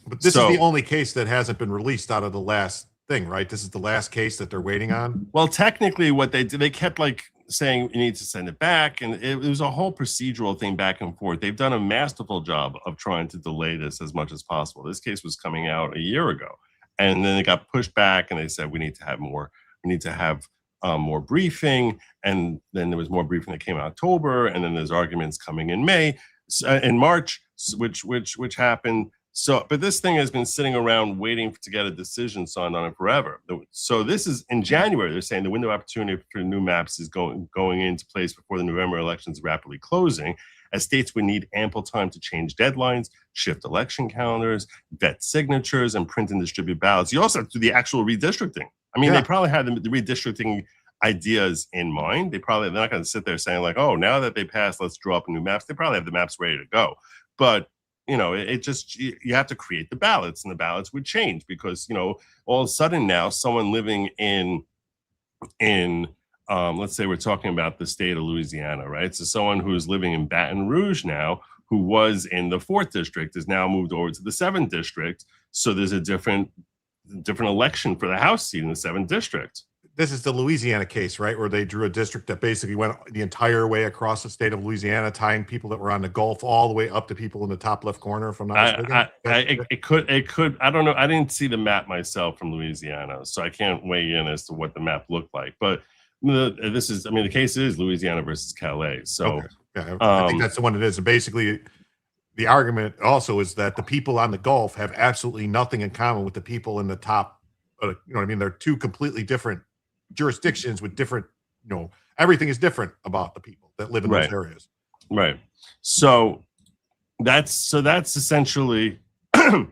[SPEAKER 1] But this is the only case that hasn't been released out of the last thing, right? This is the last case that they're waiting on.
[SPEAKER 4] Well, technically, what they did, they kept like saying you need to send it back, and it was a whole procedural thing back and forth. They've done a masterful job of trying to delay this as much as possible. This case was coming out a year ago, and then it got pushed back, and they said we need to have more. We need to have more briefing, and then there was more briefing that came in October, and then there's arguments coming in March, which happened. So, but this thing has been sitting around waiting to get a decision signed on it forever. So this is in January. They're saying the window of opportunity for new maps is going into place before the November elections rapidly closing, as states would need ample time to change deadlines, shift election calendars, vet signatures, and print and distribute ballots. You also have to do the actual redistricting. I mean, They probably had the redistricting ideas in mind. They're not going to sit there saying like, oh, now that they passed, let's draw up new maps. They probably have the maps ready to go. But, you have to create the ballots, and the ballots would change because, all of a sudden now someone living in let's say we're talking about the state of Louisiana, right? So someone who's living in Baton Rouge now, who was in the 4th district, is now moved over to the 7th district. So there's a different election for the House seat in the 7th district.
[SPEAKER 1] This is the Louisiana case, right? Where they drew a district that basically went the entire way across the state of Louisiana, tying people that were on the Gulf all the way up to people in the top left corner, if I'm not mistaken.
[SPEAKER 4] It could. I don't know. I didn't see the map myself from Louisiana, so I can't weigh in as to what the map looked like. But the case is Louisiana versus Calais. So
[SPEAKER 1] okay. Yeah, I think that's the one it is. And basically, the argument also is that the people on the Gulf have absolutely nothing in common with the people in the top. You know what I mean? They're two completely different jurisdictions with different, everything is different about the people that live in those areas.
[SPEAKER 4] Right. So that's essentially and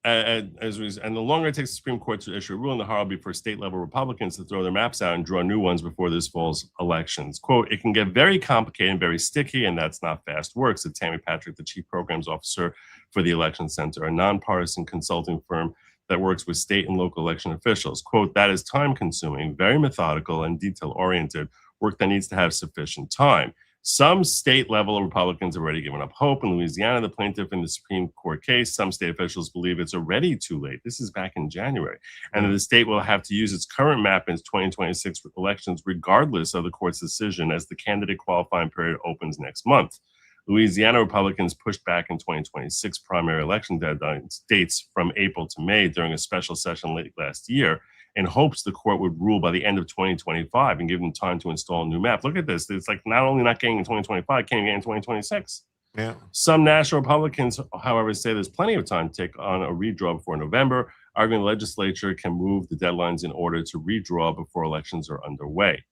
[SPEAKER 4] the longer it takes the Supreme Court to issue a ruling, the harder it'll be for state level Republicans to throw their maps out and draw new ones before this fall's elections. Quote, "It can get very complicated and very sticky, and that's not fast work," said Tammy Patrick, the chief programs officer for the Election Center, a nonpartisan consulting firm that works with state and local election officials. Quote, "That is time consuming, very methodical and detail oriented work that needs to have sufficient time. Some state level Republicans have already given up hope. In Louisiana, the plaintiff in the Supreme Court case, some state officials believe it's already too late." This is back in January. "And that the state will have to use its current map in its 2026 elections, regardless of the court's decision, as the candidate qualifying period opens next month. Louisiana Republicans pushed back in 2026 primary election deadline dates from April to May during a special session late last year in hopes the court would rule by the end of 2025 and give them time to install a new map." Look at this. It's like not only not getting in 2025, can't get in 2026.
[SPEAKER 1] Yeah.
[SPEAKER 4] Some national Republicans, however, say there's plenty of time to take on a redraw before November, arguing the legislature can move the deadlines in order to redraw before elections are underway.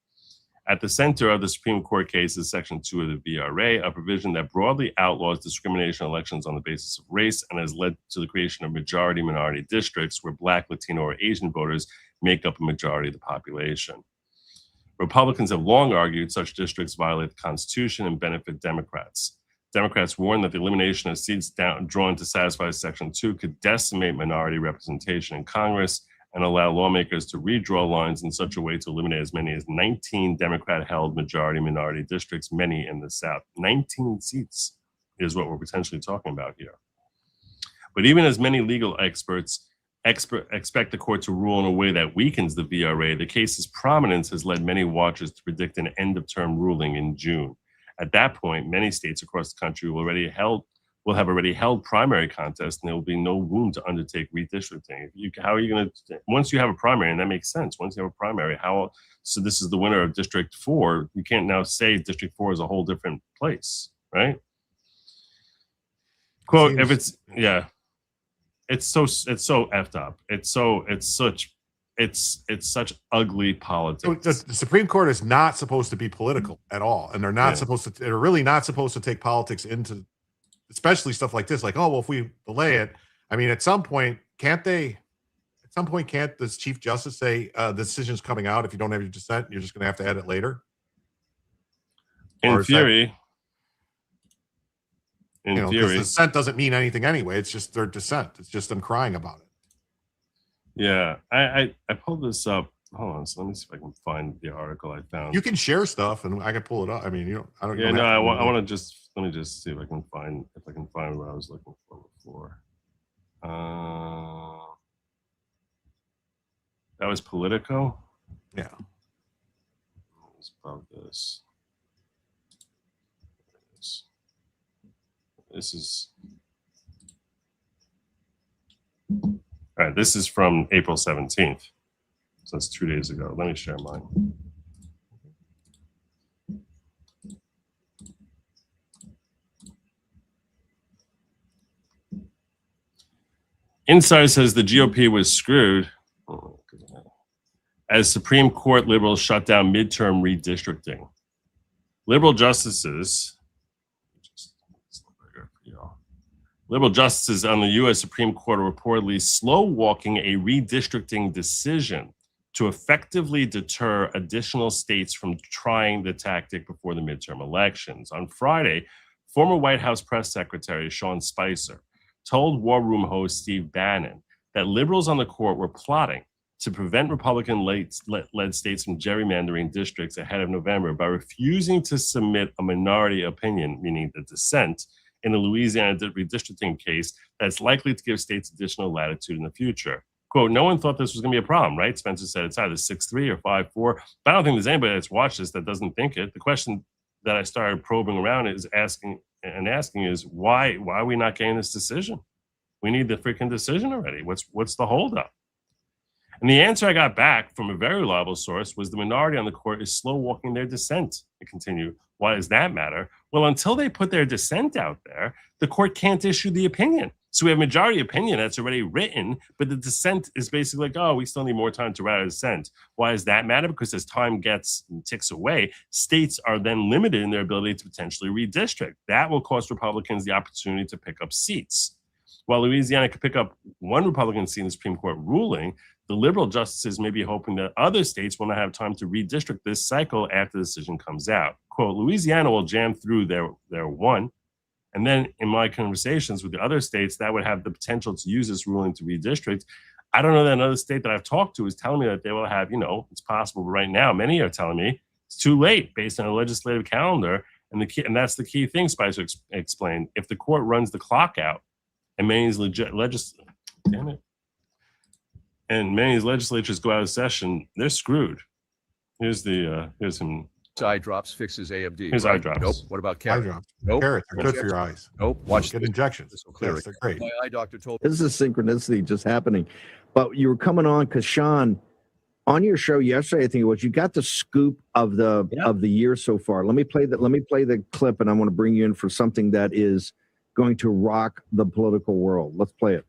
[SPEAKER 4] At the center of the Supreme Court case is Section 2 of the VRA, a provision that broadly outlaws discrimination in elections on the basis of race and has led to the creation of majority-minority districts where Black, Latino, or Asian voters make up a majority of the population. Republicans have long argued such districts violate the Constitution and benefit Democrats. Democrats warn that the elimination of seats drawn to satisfy Section 2 could decimate minority representation in Congress and allow lawmakers to redraw lines in such a way to eliminate as many as 19 Democrat-held majority-minority districts, many in the South. 19 seats is what we're potentially talking about here. But even as many legal experts expect the court to rule in a way that weakens the VRA, the case's prominence has led many watchers to predict an end-of-term ruling in June. At that point, many states across the country will have already held primary contests, and there will be no room to undertake redistricting. How are you going to, once you have a primary, and that makes sense, once you have a primary, so this is the winner of District 4, you can't now say District 4 is a whole different place, right? Quote, if it's, it's so effed up. It's such ugly politics.
[SPEAKER 1] The Supreme Court is not supposed to be political at all. And they're not they're really not supposed to take politics into, especially stuff like this, like, oh, well, if we delay it, I mean, at some point, can't this Chief Justice say the decision's coming out? If you don't have your dissent, you're just going to have to add it later?
[SPEAKER 4] In theory.
[SPEAKER 1] Because dissent doesn't mean anything anyway. It's just their dissent. It's just them crying about it.
[SPEAKER 4] Yeah. I pulled this up. Hold on. So let me see if I can find the article I found.
[SPEAKER 1] You can share stuff and I can pull it up. I mean, I don't.
[SPEAKER 4] Yeah, no, I want to just, let me just see if I can find what I was looking for before. That was Politico.
[SPEAKER 1] Yeah.
[SPEAKER 4] It was about this. This is, all right, this is from April 17th. So that's 2 days ago. Let me share mine. Insider says the GOP was screwed as Supreme Court liberals shut down midterm redistricting. Liberal justices on the U.S. Supreme Court are reportedly slow-walking a redistricting decision to effectively deter additional states from trying the tactic before the midterm elections. On Friday, former White House press secretary Sean Spicer told War Room host Steve Bannon that liberals on the court were plotting to prevent Republican-led states from gerrymandering districts ahead of November by refusing to submit a minority opinion, meaning the dissent, in the Louisiana redistricting case that's likely to give states additional latitude in the future. Quote, no one thought this was going to be a problem, right? Spencer said it's either 6-3 or 5-4. But I don't think there's anybody that's watched this that doesn't think it. The question that I started probing around is asking is why are we not getting this decision? We need the freaking decision already. What's the holdup? And the answer I got back from a very reliable source was the minority on the court is slow walking their dissent. I continue, why does that matter? Well, until they put their dissent out there, the court can't issue the opinion. So we have majority opinion that's already written, but the dissent is basically like, oh, we still need more time to write a dissent. Why does that matter? Because as time ticks away, states are then limited in their ability to potentially redistrict. That will cost Republicans the opportunity to pick up seats. While Louisiana could pick up one Republican seat in the Supreme Court ruling, the liberal justices may be hoping that other states will not have time to redistrict this cycle after the decision comes out. Quote, Louisiana will jam through their one. And then in my conversations with the other states, that would have the potential to use this ruling to redistrict. I don't know that another state that I've talked to is telling me that they will have, it's possible, but right now, many are telling me it's too late based on a legislative calendar. And that's the key thing, Spicer explained. If the court runs the clock out and many of these legislatures go out of session, they're screwed. Here's him.
[SPEAKER 7] Eye drops fixes AMD.
[SPEAKER 4] Here's eye drops.
[SPEAKER 7] Nope. What about
[SPEAKER 1] Eye
[SPEAKER 7] carrot?
[SPEAKER 1] drops.
[SPEAKER 7] Nope.
[SPEAKER 1] Carrots are good for your eyes.
[SPEAKER 7] Nope. Watch
[SPEAKER 1] Get
[SPEAKER 7] this.
[SPEAKER 1] injections.
[SPEAKER 7] This will clear
[SPEAKER 1] Yes,
[SPEAKER 7] it.
[SPEAKER 1] they're great.
[SPEAKER 7] My eye doctor told
[SPEAKER 22] This is synchronicity just happening. But you were coming on because Sean, on your show yesterday, I think it was, you got the scoop of the year so far. Let me play the clip, and I want to bring you in for something that is going to rock the political world. Let's play it.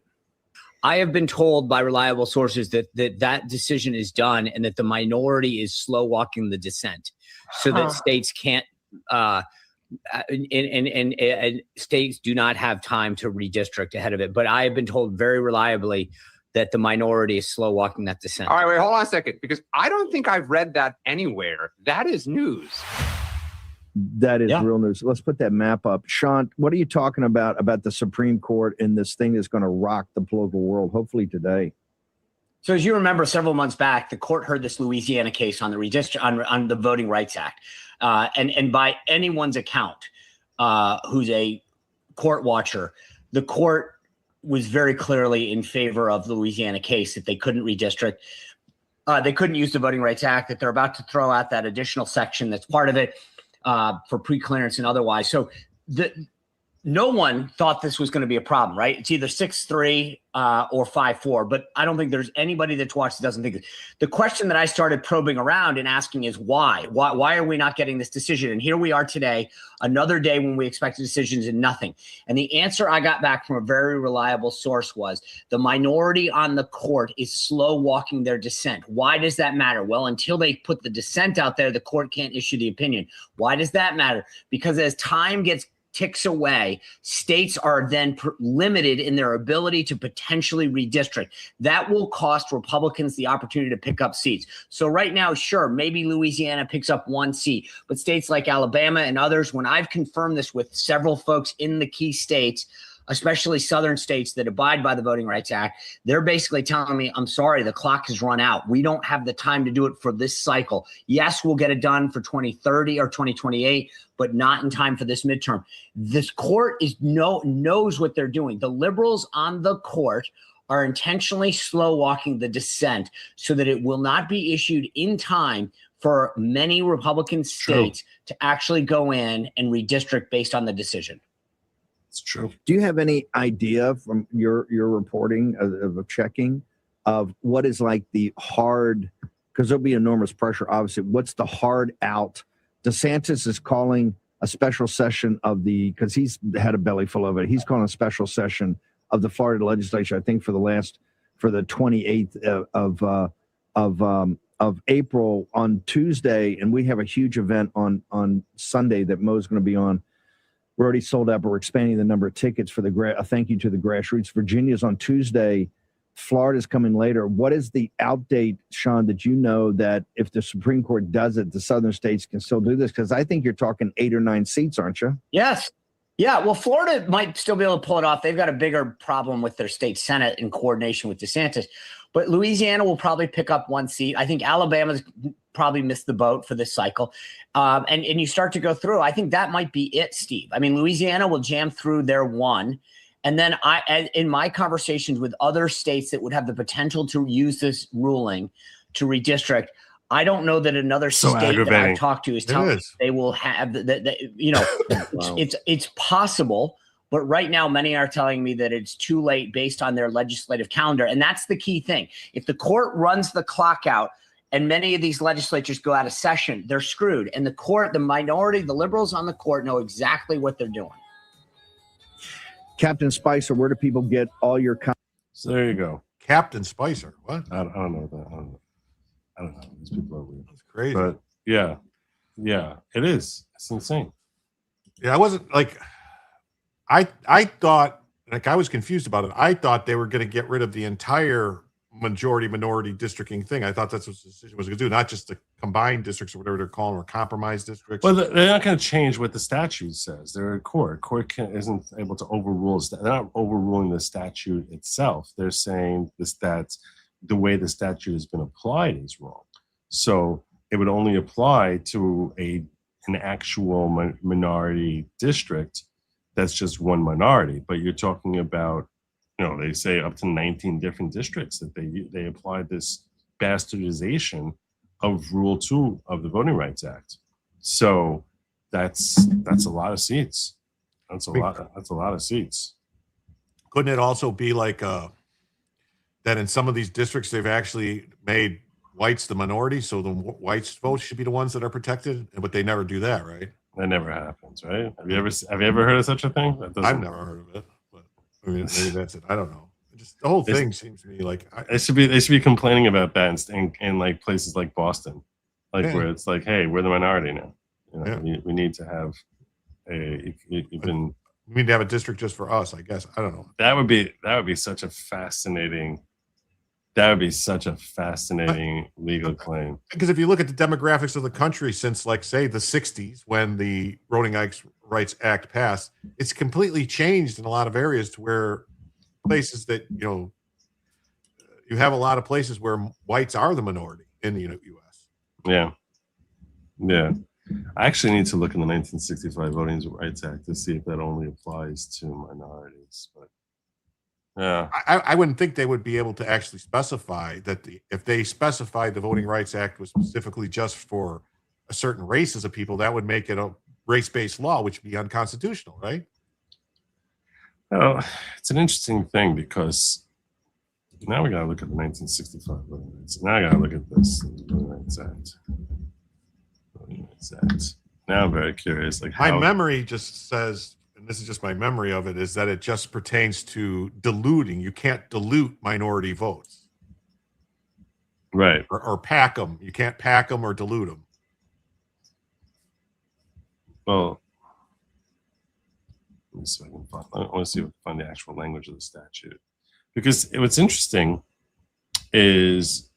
[SPEAKER 23] I have been told by reliable sources that decision is done and that the minority is slow walking the dissent, so that states can't and states do not have time to redistrict ahead of it. But I have been told very reliably that the minority is slow walking that dissent.
[SPEAKER 24] All right, wait, hold on a second, because I don't think I've read that anywhere. That is news.
[SPEAKER 22] That is real news. Let's put that map up. Sean, what are you talking about the Supreme Court and this thing that's going to rock the political world, hopefully today?
[SPEAKER 23] So as you remember, several months back, the court heard this Louisiana case on the on the Voting Rights Act. And by anyone's account, who's a court watcher, the court was very clearly in favor of the Louisiana case, that they couldn't redistrict. They couldn't use the Voting Rights Act, that they're about to throw out that additional section that's part of it. For pre-clearance and otherwise. So no one thought this was going to be a problem, right? It's either 6-3 or 5-4, but I don't think there's anybody that's watched that doesn't think this. The question that I started probing around and asking is why? Why are we not getting this decision? And here we are today, another day when we expected decisions and nothing. And the answer I got back from a very reliable source was the minority on the court is slow walking their dissent. Why does that matter? Well, until they put the dissent out there, the court can't issue the opinion. Why does that matter? Because as time ticks away, states are then limited in their ability to potentially redistrict. That will cost Republicans the opportunity to pick up seats. So right now, sure, maybe Louisiana picks up one seat, but states like Alabama and others, when I've confirmed this with several folks in the key states, especially southern states that abide by the Voting Rights Act, they're basically telling me, I'm sorry, the clock has run out. We don't have the time to do it for this cycle. Yes, we'll get it done for 2030 or 2028, but not in time for this midterm. This court knows what they're doing. The liberals on the court are intentionally slow walking the dissent so that it will not be issued in time for many Republican states to actually go in and redistrict based on the decision.
[SPEAKER 4] It's true.
[SPEAKER 22] Do you have any idea from your reporting of checking of what is like the hard, because there'll be enormous pressure, obviously, what's the hard out? DeSantis is calling a special session because he's had a belly full of it. He's calling a special session of the Florida legislature, I think for the 28th of April on Tuesday. And we have a huge event on Sunday that Mo's going to be on. We're already sold out, but we're expanding the number of tickets for a thank you to the grassroots. Virginia's on Tuesday. Florida's coming later. What is the outdate, Sean, that you know that if the Supreme Court does it, the southern states can still do this? Because I think you're talking 8 or 9 seats, aren't you?
[SPEAKER 23] Yes. Yeah, well, Florida might still be able to pull it off. They've got a bigger problem with their state Senate in coordination with DeSantis. but Louisiana will probably pick up 1 seat. I think Alabama's probably missed the boat for this cycle. And you start to go through. I think that might be it, Steve. I mean, Louisiana will jam through their 1. And then in my conversations with other states that would have the potential to use this ruling to redistrict, I don't know that another state that I've talked to is telling me they will have it's possible. But right now, many are telling me that it's too late based on their legislative calendar. And that's the key thing. If the court runs the clock out and many of these legislatures go out of session, they're screwed. And the court, the minority, the liberals on the court know exactly what they're doing.
[SPEAKER 22] Captain Spicer, where do people get all your
[SPEAKER 4] So there you go.
[SPEAKER 1] Captain Spicer. What?
[SPEAKER 4] I don't know that. I don't know. These people are weird.
[SPEAKER 1] That's crazy.
[SPEAKER 4] But yeah, it is. It's insane.
[SPEAKER 1] Yeah, I wasn't like, I thought, like, I was confused about it. I thought they were going to get rid of the entire majority-minority districting thing. I thought that's what the decision was going to do, not just the combined districts or whatever they're calling, or compromise districts.
[SPEAKER 4] Well, they're not going to change what the statute says. They're a court. Court isn't able to overrule. They're not overruling the statute itself. They're saying that the way the statute has been applied is wrong. So it would only apply to an actual minority district that's just one minority. But you're talking about, they say up to 19 different districts that they applied this bastardization of Rule 2 of the Voting Rights Act. So that's a lot of seats. That's a lot of seats.
[SPEAKER 1] Couldn't it also be like that in some of these districts they've actually made whites the minority, so the whites votes should be the ones that are protected, but they never do that, right?
[SPEAKER 4] That never happens, right? Have you ever heard of such a thing?
[SPEAKER 1] I've never heard of it, but I mean, maybe that's it. I don't know. Just the whole thing seems to me like
[SPEAKER 4] they should be complaining about that in like places like Boston, where it's like, hey, we're the minority now. We need to have
[SPEAKER 1] we need to have a district just for us, I guess. I don't know.
[SPEAKER 4] That would be such a fascinating. That would be such a fascinating legal claim.
[SPEAKER 1] Because if you look at the demographics of the country since, like, say, the 60s, when the Voting Rights Act passed, it's completely changed in a lot of areas to where places that, you have a lot of places where whites are the minority in the U.S.
[SPEAKER 4] Yeah. Yeah. I actually need to look in the 1965 Voting Rights Act to see if that only applies to minorities. But yeah,
[SPEAKER 1] I wouldn't think they would be able to actually specify that if they specified the Voting Rights Act was specifically just for a certain races of people, that would make it a race-based law, which would be unconstitutional, right?
[SPEAKER 4] Well, it's an interesting thing because now we got to look at the 1965 Voting Rights. Now I got to look at this Voting Rights Act. Voting Rights Act. Now I'm very curious. Like,
[SPEAKER 1] my memory just says, and this is just my memory of it, is that it just pertains to diluting. You can't dilute minority votes.
[SPEAKER 4] Right.
[SPEAKER 1] Or pack them. You can't pack them or dilute them.
[SPEAKER 4] Well, let me see if I can find. I want to see if I can find the actual language of the statute, because what's interesting is,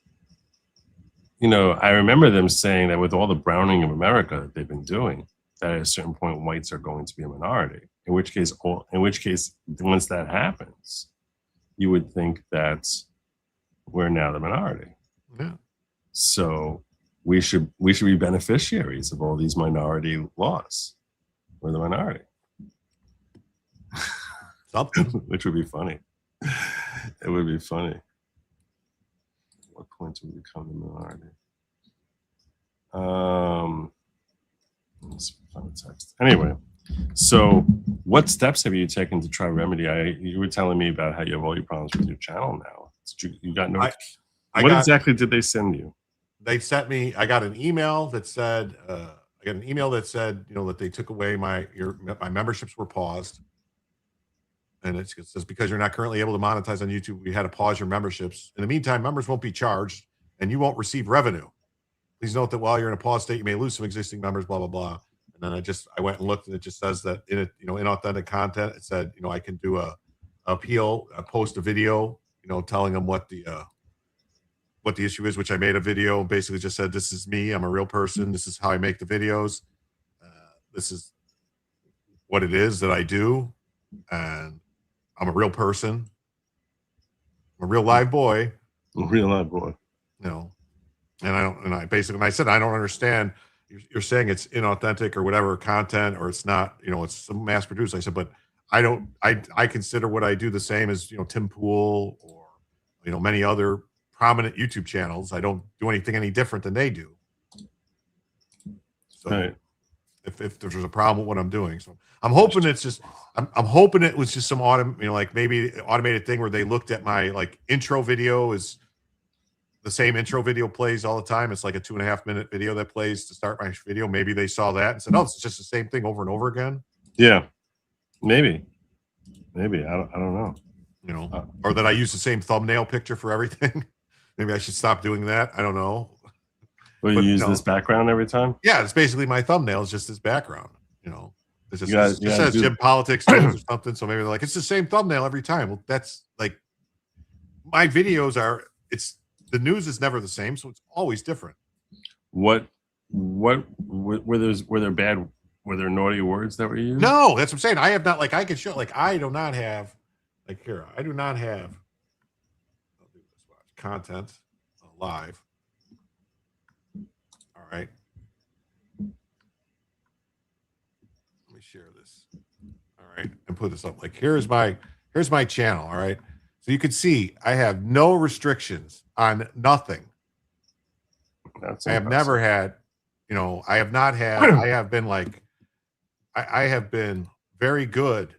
[SPEAKER 4] I remember them saying that with all the browning of America that they've been doing, that at a certain point whites are going to be a minority. In which case, once that happens, you would think that we're now the minority.
[SPEAKER 1] Yeah.
[SPEAKER 4] So we should be beneficiaries of all these minority laws. We're the minority.
[SPEAKER 1] Something.
[SPEAKER 4] Which would be funny. It would be funny. At what point do we become the minority? Let's find the text. Anyway, so what steps have you taken to try remedy? You were telling me about how you have all your problems with your channel now. You got no. What exactly did they send you?
[SPEAKER 1] They sent me. I got an email that said. That they took away my memberships were paused, and it says because you're not currently able to monetize on YouTube, we had to pause your memberships. In the meantime, members won't be charged, and you won't receive revenue. Please note that while you're in a pause state, you may lose some existing members, blah, blah, blah. And then I went and looked, and it just says that in inauthentic content, it said, I can do a appeal, post a video, telling them what the issue is, which I made a video and basically just said, this is me. I'm a real person. This is how I make the videos. This is what it is that I do. And I'm a real person. I'm a real live boy.
[SPEAKER 4] Real live boy.
[SPEAKER 1] You know, and I said I don't understand. You're saying it's inauthentic or whatever content, or it's not. You know, it's mass produced. I said, but I don't. I consider what I do the same as Tim Pool or many other prominent YouTube channels. I don't do anything any different than they do. So
[SPEAKER 4] Right.
[SPEAKER 1] if there's a problem with what I'm doing, so I'm hoping it's just I'm hoping it was just some like maybe automated thing where they looked at my like intro video is the same intro video plays all the time. It's like a 2.5-minute video that plays to start my video. Maybe they saw that and said, "Oh, it's just the same thing over and over again."
[SPEAKER 4] Yeah, maybe. I don't know.
[SPEAKER 1] Or that I use the same thumbnail picture for everything. Maybe I should stop doing that. I don't know.
[SPEAKER 4] Well, you use this background every time?
[SPEAKER 1] Yeah, it's basically my thumbnail is just this background. It just,
[SPEAKER 4] You
[SPEAKER 1] it just says Jim Politics News or something. So maybe they're like, it's the same thumbnail every time. Well, that's like my videos are. The news is never the same, so it's always different.
[SPEAKER 4] Were there naughty words that were used?
[SPEAKER 1] No, that's what I'm saying. I have not, like, I can show, like, I do not have, like, here, I do not have, I'll do this, watch, content live. All right. Let me share this. All right. And put this up. Like, here's my channel. All right. So you can see I have no restrictions on nothing. I have never had, I have not had, I have been like, I have been very good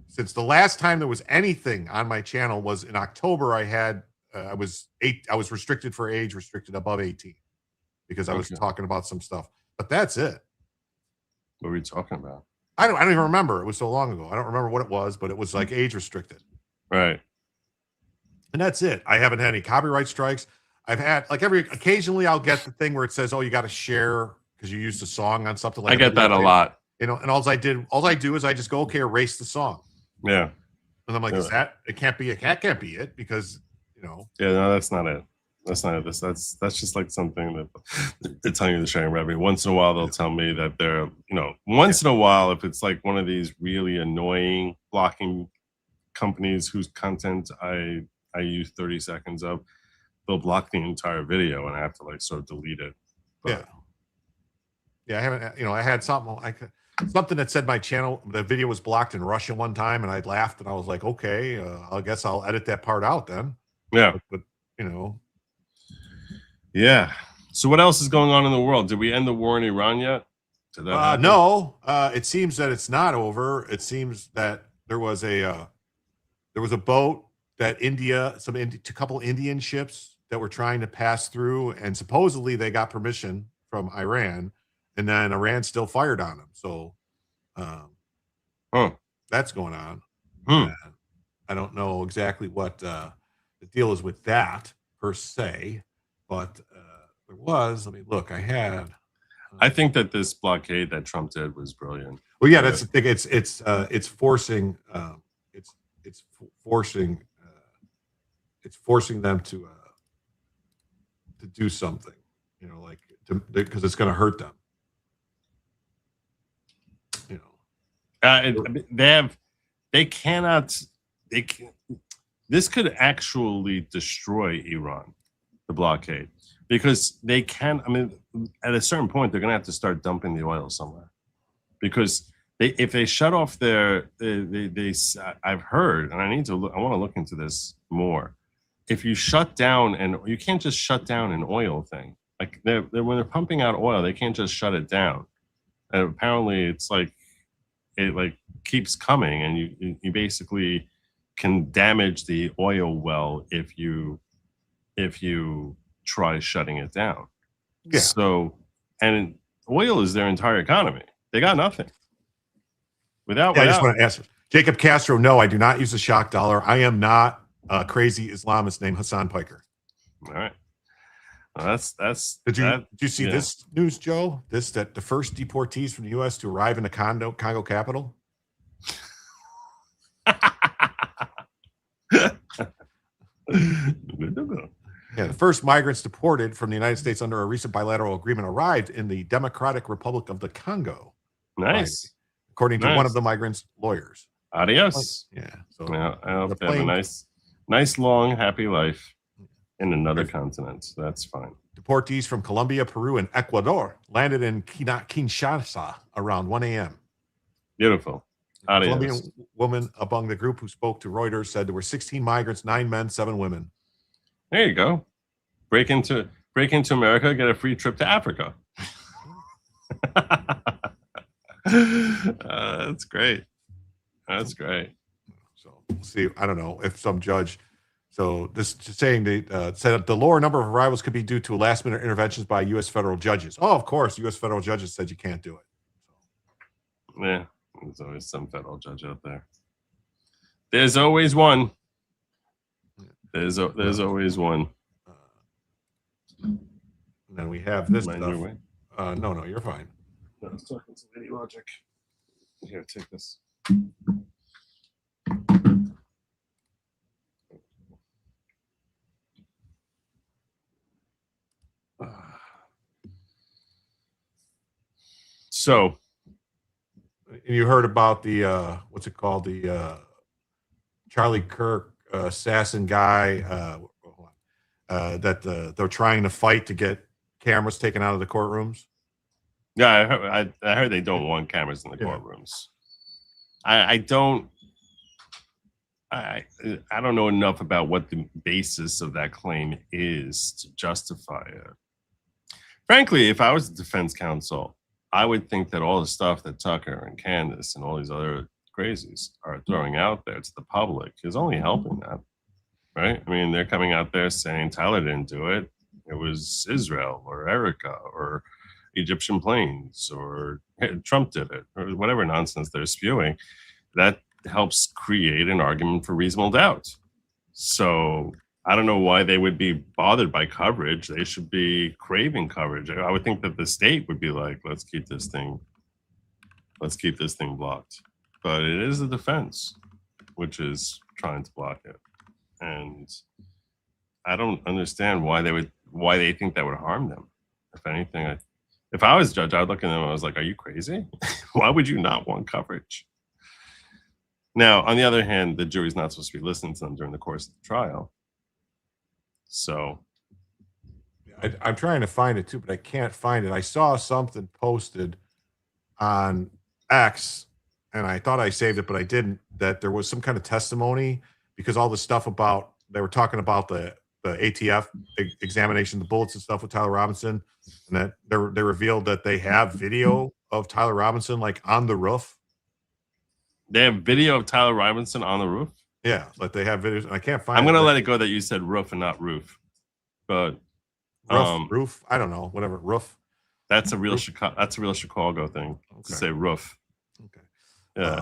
[SPEAKER 1] since the last time there was anything on my channel was in October. I had, I was restricted for age, restricted above 18 because I was talking about some stuff, but that's it.
[SPEAKER 4] What were you talking about?
[SPEAKER 1] I don't even remember. It was so long ago. I don't remember what it was, but it was like age restricted.
[SPEAKER 4] Right.
[SPEAKER 1] And that's it. I haven't had any copyright strikes. I've had like occasionally I'll get the thing where it says, "Oh, you got to share because you used a song on something like."
[SPEAKER 4] I get that a lot.
[SPEAKER 1] And all I do is I just go, okay, erase the song.
[SPEAKER 4] Yeah.
[SPEAKER 1] And I'm like, is that it? Can't be it. That can't be it because
[SPEAKER 4] Yeah, no, that's not it. That's not it. That's just like something that they're telling you to share. Every once in a while, they'll tell me that they're once in a while, if it's like one of these really annoying blocking companies whose content I use 30 seconds of, they'll block the entire video and I have to like sort of delete it. But,
[SPEAKER 1] yeah, I haven't. I had something that said my channel, the video was blocked in Russia one time, and I laughed and I was like, okay, I guess I'll edit that part out then.
[SPEAKER 4] Yeah,
[SPEAKER 1] but
[SPEAKER 4] yeah. So what else is going on in the world? Did we end the war in Iran yet? Did that happen?
[SPEAKER 1] No. It seems that it's not over. It seems that there was a boat that a couple Indian ships that were trying to pass through, and supposedly they got permission from Iran, and then Iran still fired on them. So that's going on. I don't know exactly what the deal is with that per se, but there was. Let me look.
[SPEAKER 4] I think that this blockade that Trump did was brilliant.
[SPEAKER 1] Well, yeah, that's the thing. It's forcing them to do something, because it's going to hurt them. This
[SPEAKER 4] could actually destroy Iran, the blockade, because they can. I mean, at a certain point, they're going to have to start dumping the oil somewhere, because if they shut off I've heard, and I want to look into this more. If you shut down, and you can't just shut down an oil thing. Like when they're pumping out oil, they can't just shut it down. And apparently, it's like it like keeps coming, and you basically can damage the oil well if you try shutting it down.
[SPEAKER 1] Yeah.
[SPEAKER 4] So, and oil is their entire economy. They got nothing.
[SPEAKER 1] I just want to answer Jacob Castro. No, I do not use the shock dollar. I am not a crazy Islamist named Hassan Piker.
[SPEAKER 4] All right. Well, that's.
[SPEAKER 1] Did you see this news, Joe? That the first deportees from the U.S. to arrive in the Congo capital. Yeah, the first migrants deported from the United States under a recent bilateral agreement arrived in the Democratic Republic of the Congo.
[SPEAKER 4] Nice.
[SPEAKER 1] According to one of the migrants' lawyers.
[SPEAKER 4] Adios.
[SPEAKER 1] Yeah. So
[SPEAKER 4] I hope they have a nice, long, happy life. in another continent. So that's fine.
[SPEAKER 1] Deportees from Colombia, Peru, and Ecuador landed in Kinshasa around 1 a.m.
[SPEAKER 4] Beautiful.
[SPEAKER 1] A Colombian woman among the group who spoke to Reuters said there were 16 migrants, 9 men, 7 women.
[SPEAKER 4] There you go. Break into America, get a free trip to Africa. That's great. That's great.
[SPEAKER 1] So we'll see. I don't know if some judge. So this saying they said the lower number of arrivals could be due to last-minute interventions by U.S. federal judges. Oh, of course, U.S. federal judges said you can't do it.
[SPEAKER 4] Yeah, there's always some federal judge out there. There's always one. There's always one.
[SPEAKER 1] And then we have this
[SPEAKER 4] Am I in
[SPEAKER 1] stuff.
[SPEAKER 4] your way?
[SPEAKER 1] No, you're fine.
[SPEAKER 4] I was talking to Lady Logic. Here, take this. So,
[SPEAKER 1] you heard about the what's it called, the Charlie Kirk assassin guy that they're trying to fight to get cameras taken out of the courtrooms.
[SPEAKER 4] Yeah, I heard they don't want cameras in the courtrooms. I don't know enough about what the basis of that claim is to justify it. Frankly, if I was the defense counsel, I would think that all the stuff that Tucker and Candace and all these other crazies are throwing out there to the public is only helping that, right? I mean, they're coming out there saying Tyler didn't do it. It was Israel or Erica or Egyptian planes or Trump did it or whatever nonsense they're spewing. That helps create an argument for reasonable doubt. So I don't know why they would be bothered by coverage. They should be craving coverage. I would think that the state would be like, let's keep this thing blocked. But it is the defense which is trying to block it. And I don't understand why they think that would harm them. If anything, if I was judge, I would look at them and I was like, are you crazy? Why would you not want coverage? Now, on the other hand, the jury's not supposed to be listening to them during the course of the trial. So
[SPEAKER 1] I'm trying to find it too, but I can't find it. I saw something posted on X, and I thought I saved it, but I didn't, that there was some kind of testimony because all the stuff about, they were talking about the ATF examination, the bullets and stuff with Tyler Robinson, and that they revealed that they have video of Tyler Robinson like on the roof.
[SPEAKER 4] They have video of Tyler Robinson on the roof?
[SPEAKER 1] Yeah, like they have videos. And I can't find
[SPEAKER 4] I'm going to let it go that you said roof and not roof. But
[SPEAKER 1] roof, I don't know, whatever, roof.
[SPEAKER 4] That's a real Chicago thing to say roof.
[SPEAKER 1] Okay.
[SPEAKER 4] Yeah.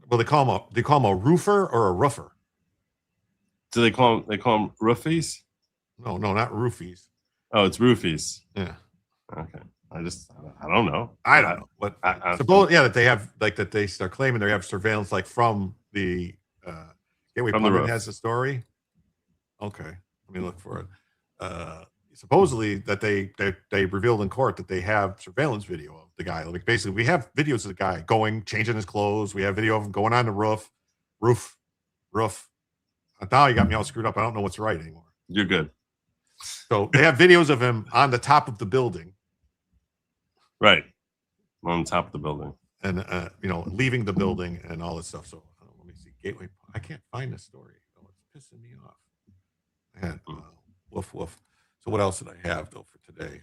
[SPEAKER 1] Well, they call him a roofer or a roofer.
[SPEAKER 4] Do they call them roofies?
[SPEAKER 1] No, not roofies.
[SPEAKER 4] Oh, it's roofies.
[SPEAKER 1] Yeah.
[SPEAKER 4] Okay. I don't know.
[SPEAKER 1] I don't know. But suppose that they have that they start claiming they have surveillance from the Gateway Pundit has the story. Okay, let me look for it. Supposedly that they revealed in court that they have surveillance video of the guy. Like basically, we have videos of the guy changing his clothes. We have video of him going on the roof. Now you got me all screwed up. I don't know what's right anymore.
[SPEAKER 4] You're good.
[SPEAKER 1] So they have videos of him on the top of the building.
[SPEAKER 4] Right. On top of the building.
[SPEAKER 1] And, leaving the building and all this stuff. So let me see. Gateway. I can't find the story. Oh, it's pissing me off. And woof. So what else did I have, though, for today?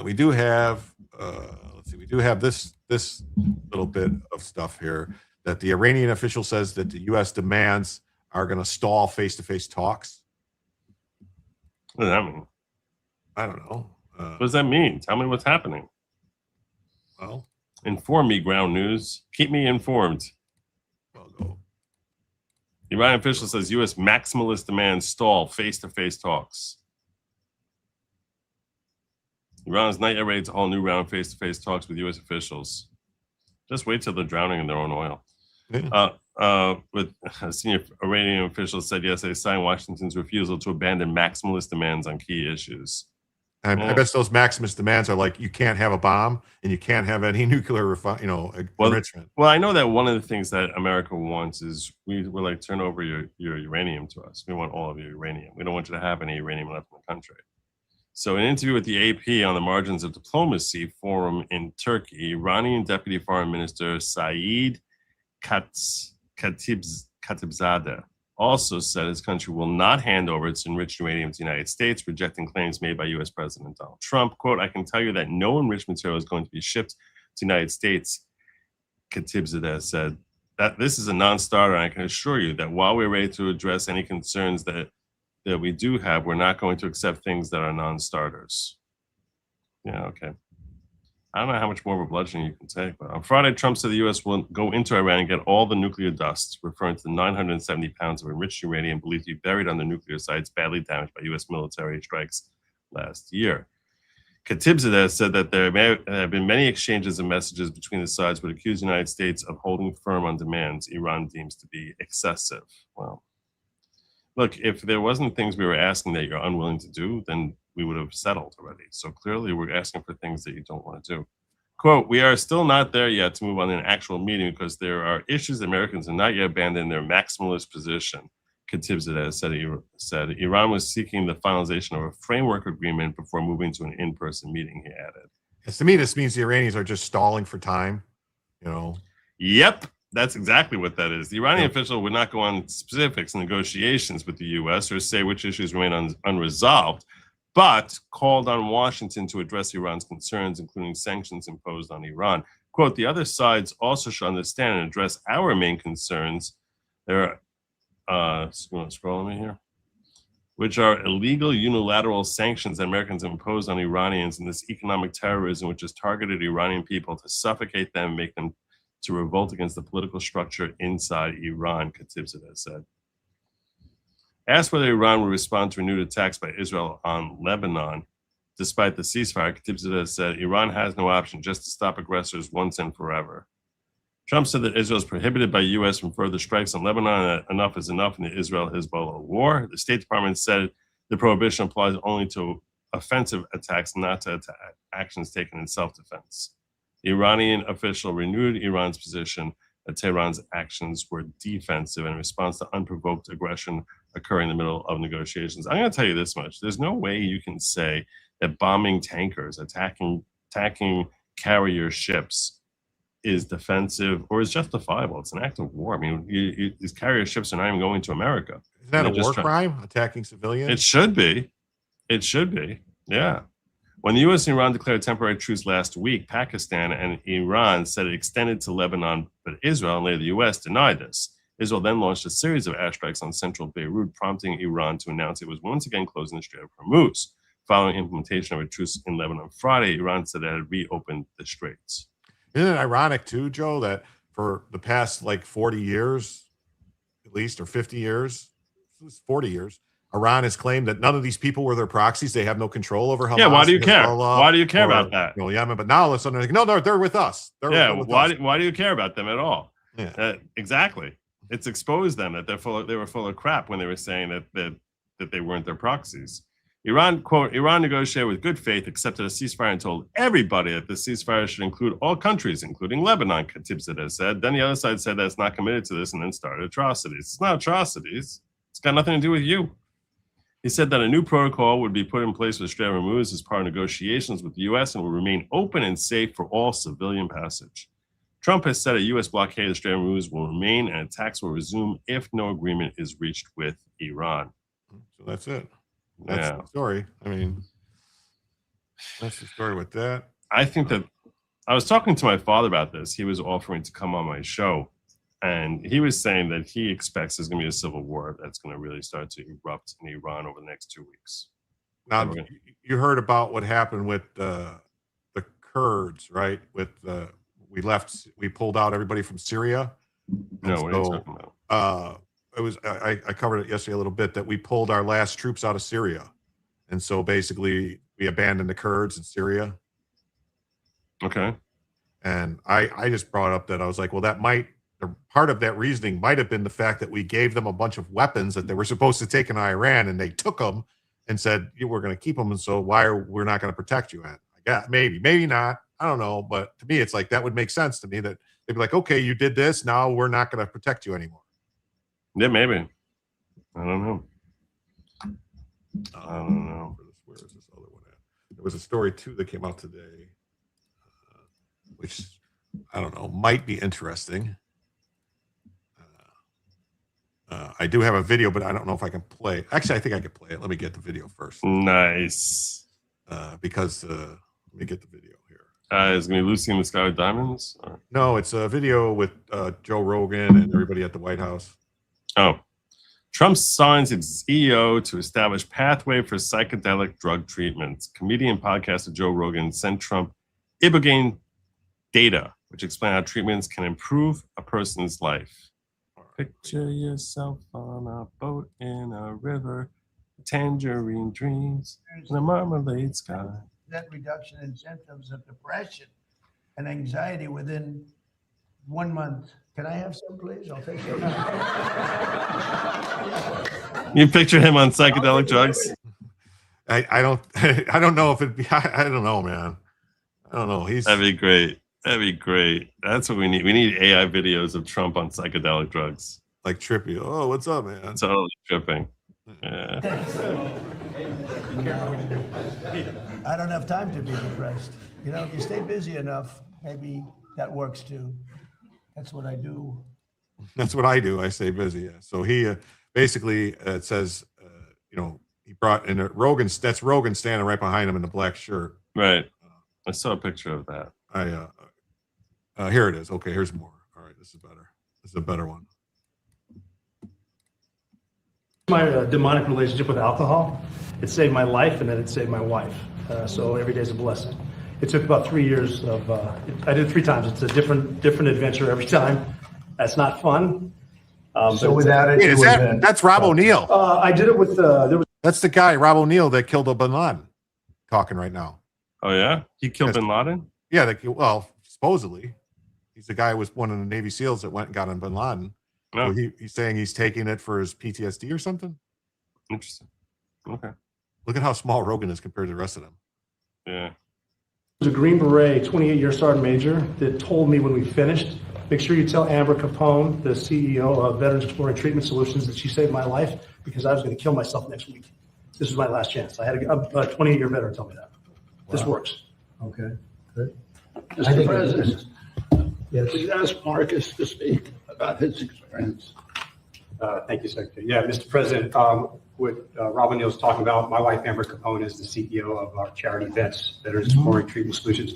[SPEAKER 1] We do have, we do have this little bit of stuff here that the Iranian official says that the U.S. demands are going to stall face-to-face talks.
[SPEAKER 4] What does that mean?
[SPEAKER 1] I don't know.
[SPEAKER 4] What does that mean? Tell me what's happening.
[SPEAKER 1] Well,
[SPEAKER 4] inform me, ground news. Keep me informed.
[SPEAKER 1] Well, go.
[SPEAKER 4] The Iranian official says U.S. maximalist demands stall face-to-face talks. Iran's night air raids all new round face-to-face talks with U.S. officials. Just wait till they're drowning in their own oil.
[SPEAKER 1] Yeah.
[SPEAKER 4] With a senior Iranian official said yesterday, signed Washington's refusal to abandon maximalist demands on key issues.
[SPEAKER 1] I bet those Maximus demands are like, you can't have a bomb and you can't have any nuclear enrichment.
[SPEAKER 4] Well, I know that one of the things that America wants is we're like, turn over your uranium to us. We want all of your uranium. We don't want you to have any uranium left in the country. So in an interview with the AP on the Margins of Diplomacy forum in Turkey, Iranian Deputy Foreign Minister Saeed Khatibzadeh also said his country will not hand over its enriched uranium to the United States, rejecting claims made by U.S. President Donald Trump. Quote, I can tell you that no enriched material is going to be shipped to the United States, Khatibzadeh said. That this is a non-starter, and I can assure you that while we're ready to address any concerns that we do have, we're not going to accept things that are non-starters. Yeah, okay. I don't know how much more of a bludgeoning you can take, but on Friday, Trump said the U.S. will go into Iran and get all the nuclear dust, referring to the 970 pounds of enriched uranium believed to be buried on the nuclear sites badly damaged by U.S. military strikes last year. Khatibzadeh said that there have been many exchanges of messages between the sides, but accused the United States of holding firm on demands Iran deems to be excessive. Well, look, if there wasn't things we were asking that you're unwilling to do, then we would have settled already. So clearly we're asking for things that you don't want to do. Quote, we are still not there yet to move on an actual meeting because there are issues that Americans have not yet abandoned their maximalist position, Khatibzadeh said. Iran was seeking the finalization of a framework agreement before moving to an in-person meeting, he added.
[SPEAKER 1] Yes, to me, this means the Iranians are just stalling for time,
[SPEAKER 4] Yep. That's exactly what that is. The Iranian official would not go on specifics in negotiations with the U.S. or say which issues remain unresolved, but called on Washington to address Iran's concerns, including sanctions imposed on Iran. Quote, the other sides also should understand and address our main concerns. There are, scroll me here, which are illegal unilateral sanctions that Americans have imposed on Iranians and this economic terrorism, which has targeted Iranian people to suffocate them, make them to revolt against the political structure inside Iran, Khatibzadeh said. Asked whether Iran would respond to renewed attacks by Israel on Lebanon, despite the ceasefire, Khatibzadeh said Iran has no option just to stop aggressors once and forever. Trump said that Israel is prohibited by U.S. from further strikes on Lebanon and that enough is enough in the Israel-Hezbollah war. The State Department said the prohibition applies only to offensive attacks, not to actions taken in self-defense. The Iranian official renewed Iran's position that Tehran's actions were defensive in response to unprovoked aggression occurring in the middle of negotiations. I'm going to tell you this much. There's no way you can say that bombing tankers, attacking carrier ships is defensive or is justifiable. It's an act of war. I mean, these carrier ships are not even going to America.
[SPEAKER 1] Is that a war crime, attacking civilians?
[SPEAKER 4] It should be. It should be. Yeah. When the U.S. and Iran declared temporary truce last week, Pakistan and Iran said it extended to Lebanon, but Israel and later the U.S. denied this. Israel then launched a series of airstrikes on central Beirut, prompting Iran to announce it was once again closing the Strait of Hormuz. Following implementation of a truce in Lebanon Friday, Iran said it had reopened the straits.
[SPEAKER 1] Isn't it ironic too, Joe, that for the past 40 years, at least, or 50 years, 40 years, Iran has claimed that none of these people were their proxies. They have no control over Hamas.
[SPEAKER 4] Yeah, why do you care? Why do you care about that?
[SPEAKER 1] Yemen, but now all of a sudden they're like, no, they're with us.
[SPEAKER 4] They're with us. Why do you care about them at all? Yeah, exactly. It's exposed them that they were full of crap when they were saying that they weren't their proxies. Iran, quote, Iran negotiated with good faith, accepted a ceasefire and told everybody that the ceasefire should include all countries, including Lebanon, Khatibzadeh said. Then the other side said that it's not committed to this and then started atrocities. It's not atrocities. It's got nothing to do with you. He said that a new protocol would be put in place with Strait of Hormuz as part of negotiations with the U.S. and will remain open and safe for all civilian passage. Trump has said a U.S. blockade of the Strait of Hormuz will remain and attacks will resume if no agreement is reached with Iran.
[SPEAKER 1] So that's it. That's the story. I mean, that's the story with that.
[SPEAKER 4] I think that I was talking to my father about this. He was offering to come on my show, and he was saying that he expects there's going to be a civil war that's going to really start to erupt in Iran over the next 2 weeks.
[SPEAKER 1] Now, you heard about what happened with the Kurds, right? We pulled out everybody from Syria.
[SPEAKER 4] No, what are you talking about?
[SPEAKER 1] I covered it yesterday a little bit that we pulled our last troops out of Syria. And so basically we abandoned the Kurds in Syria.
[SPEAKER 4] Okay.
[SPEAKER 1] And I just brought up that I was like, well, part of that reasoning might have been the fact that we gave them a bunch of weapons that they were supposed to take in Iran and they took them. and said, we're going to keep them. And so we're not going to protect you? And I guess maybe not. I don't know. But to me, it's like, that would make sense to me, that they'd be like, okay, you did this. Now we're not going to protect you anymore.
[SPEAKER 4] Yeah, maybe. I don't know. I don't know.
[SPEAKER 1] Where is this other one at? There was a story too that came out today, which I don't know, might be interesting. I do have a video, but I don't know if I can play. Actually, I think I can play it. Let me get the video first.
[SPEAKER 4] Nice.
[SPEAKER 1] Because let me get the video here.
[SPEAKER 4] Is it going to be Lucy in the Sky with Diamonds? Or?
[SPEAKER 1] No, it's a video with Joe Rogan and everybody at the White House.
[SPEAKER 4] Oh. Trump signs its CEO to establish pathway for psychedelic drug treatments. Comedian and podcaster Joe Rogan sent Trump Ibogaine data, which explain how treatments can improve a person's life. Picture yourself on a boat in a river, tangerine dreams, and a marmalade sky.
[SPEAKER 8] That reduction in symptoms of depression and anxiety within 1 month. Can I have some, please? I'll take some.
[SPEAKER 4] You picture him on psychedelic drugs?
[SPEAKER 1] I don't know if it'd be. I don't know, man. I don't know.
[SPEAKER 4] That'd be great. That'd be great. That's what we need. We need AI videos of Trump on psychedelic drugs.
[SPEAKER 1] Like trippy. Oh, what's up, man?
[SPEAKER 4] Totally tripping. Yeah.
[SPEAKER 8] I don't have time to be depressed. You know, if you stay busy enough, maybe that works too. That's what I do.
[SPEAKER 1] That's what I do. I stay busy. Yeah. So he basically it says, he brought in Rogan. That's Rogan standing right behind him in the black shirt.
[SPEAKER 4] Right. I saw a picture of that.
[SPEAKER 1] Here it is. Okay, here's more. All right, this is better. This is a better one.
[SPEAKER 2] My demonic relationship with alcohol, it saved my life, and then it saved my wife. So every day is a blessing. It took about 3 years of. I did it 3 times. It's a different adventure every time. That's not fun.
[SPEAKER 8] So without it,
[SPEAKER 1] that's Rob O'Neill.
[SPEAKER 2] I did it with.
[SPEAKER 1] That's the guy, Rob O'Neill, that killed Bin Laden. Talking right now.
[SPEAKER 4] Oh yeah, he killed Bin Laden.
[SPEAKER 1] Yeah, well, supposedly, he's the guy who was one of the Navy SEALs that went and got on Bin Laden.
[SPEAKER 4] Oh.
[SPEAKER 1] So he's saying he's taking it for his PTSD or something.
[SPEAKER 4] Interesting. Okay.
[SPEAKER 1] Look at how small Rogan is compared to the rest of them.
[SPEAKER 4] Yeah.
[SPEAKER 2] There's a Green Beret 28-year sergeant major that told me when we finished, make sure you tell Amber Capone, the CEO of Veterans Exploring Treatment Solutions, that she saved my life because I was going to kill myself next week. This is my last chance. I had a 28-year veteran tell me that. Wow. This works.
[SPEAKER 8] Okay, good.
[SPEAKER 2] Mr. President,
[SPEAKER 8] yes.
[SPEAKER 2] please ask Marcus to speak about his experience.
[SPEAKER 5] Thank you, Secretary. Yeah, Mr. President, what Rob O'Neill is talking about, my wife, Amber Capone, is the CEO of our charity Vets, Veterans Exploring Treatment Solutions.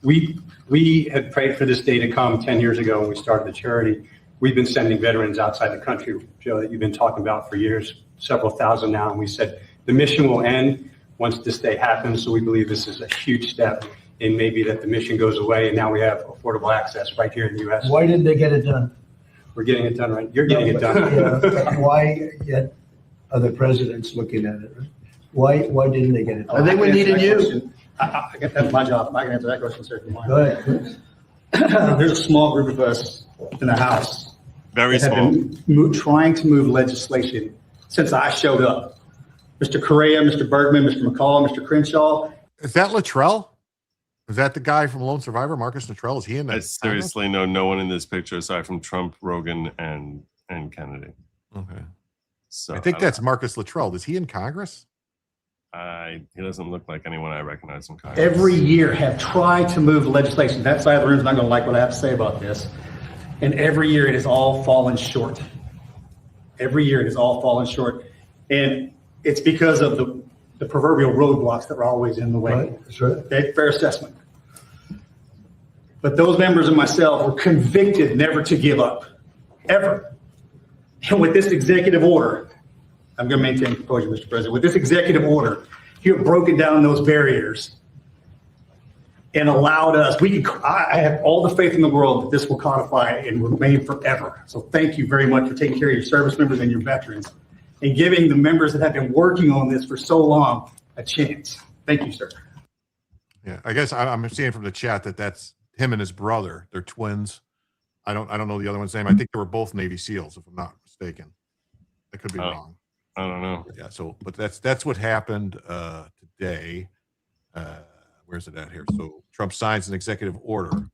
[SPEAKER 5] We had prayed for this day to come 10 years ago when we started the charity. We've been sending veterans outside the country, Joe, that you've been talking about for years, several thousand now, and we said the mission will end once this day happens, so we believe this is a huge step in maybe that the mission goes away, and now we have affordable access right here in the U.S.
[SPEAKER 8] Why didn't they get it done?
[SPEAKER 5] We're getting it done, right? You're getting it done.
[SPEAKER 8] Why yet other presidents looking at it? Right? Why didn't they get it done?
[SPEAKER 5] I think we needed you. I guess that's my job. I can answer that question, sir.
[SPEAKER 8] Go ahead.
[SPEAKER 5] There's a small group of us in the House.
[SPEAKER 4] Very
[SPEAKER 5] that
[SPEAKER 4] small.
[SPEAKER 5] Have been trying to move legislation since I showed up. Mr. Correa, Mr. Bergman, Mr. McCall, Mr. Crenshaw.
[SPEAKER 1] Is that Luttrell? Is that the guy from Lone Survivor, Marcus Luttrell? Is he in that?
[SPEAKER 4] I seriously know no one in this picture aside from Trump, Rogan, and Kennedy.
[SPEAKER 1] Okay.
[SPEAKER 4] So
[SPEAKER 1] I think that's Marcus Luttrell. Is he in Congress?
[SPEAKER 4] He doesn't look like anyone I recognize in Congress.
[SPEAKER 5] Every year have tried to move legislation. That side of the room is not going to like what I have to say about this. And every year it has all fallen short. Every year it has all fallen short. And it's because of the proverbial roadblocks that are always in the way.
[SPEAKER 8] Right. That's right.
[SPEAKER 5] Okay, fair assessment. But those members and myself were convicted never to give up, ever. And with this executive order, I'm going to maintain composure, Mr. President. With this executive order, you have broken down those barriers and allowed us, I have all the faith in the world that this will codify and remain forever. So thank you very much for taking care of your service members and your veterans and giving the members that have been working on this for so long a chance. Thank you, sir.
[SPEAKER 1] Yeah, I guess I'm seeing from the chat that that's him and his brother. They're twins. I don't know the other one's name. I think they were both Navy SEALs, if I'm not mistaken. I could be wrong.
[SPEAKER 4] I don't know.
[SPEAKER 1] Yeah. So, but that's what happened today. Where's it at here? So Trump signs an executive order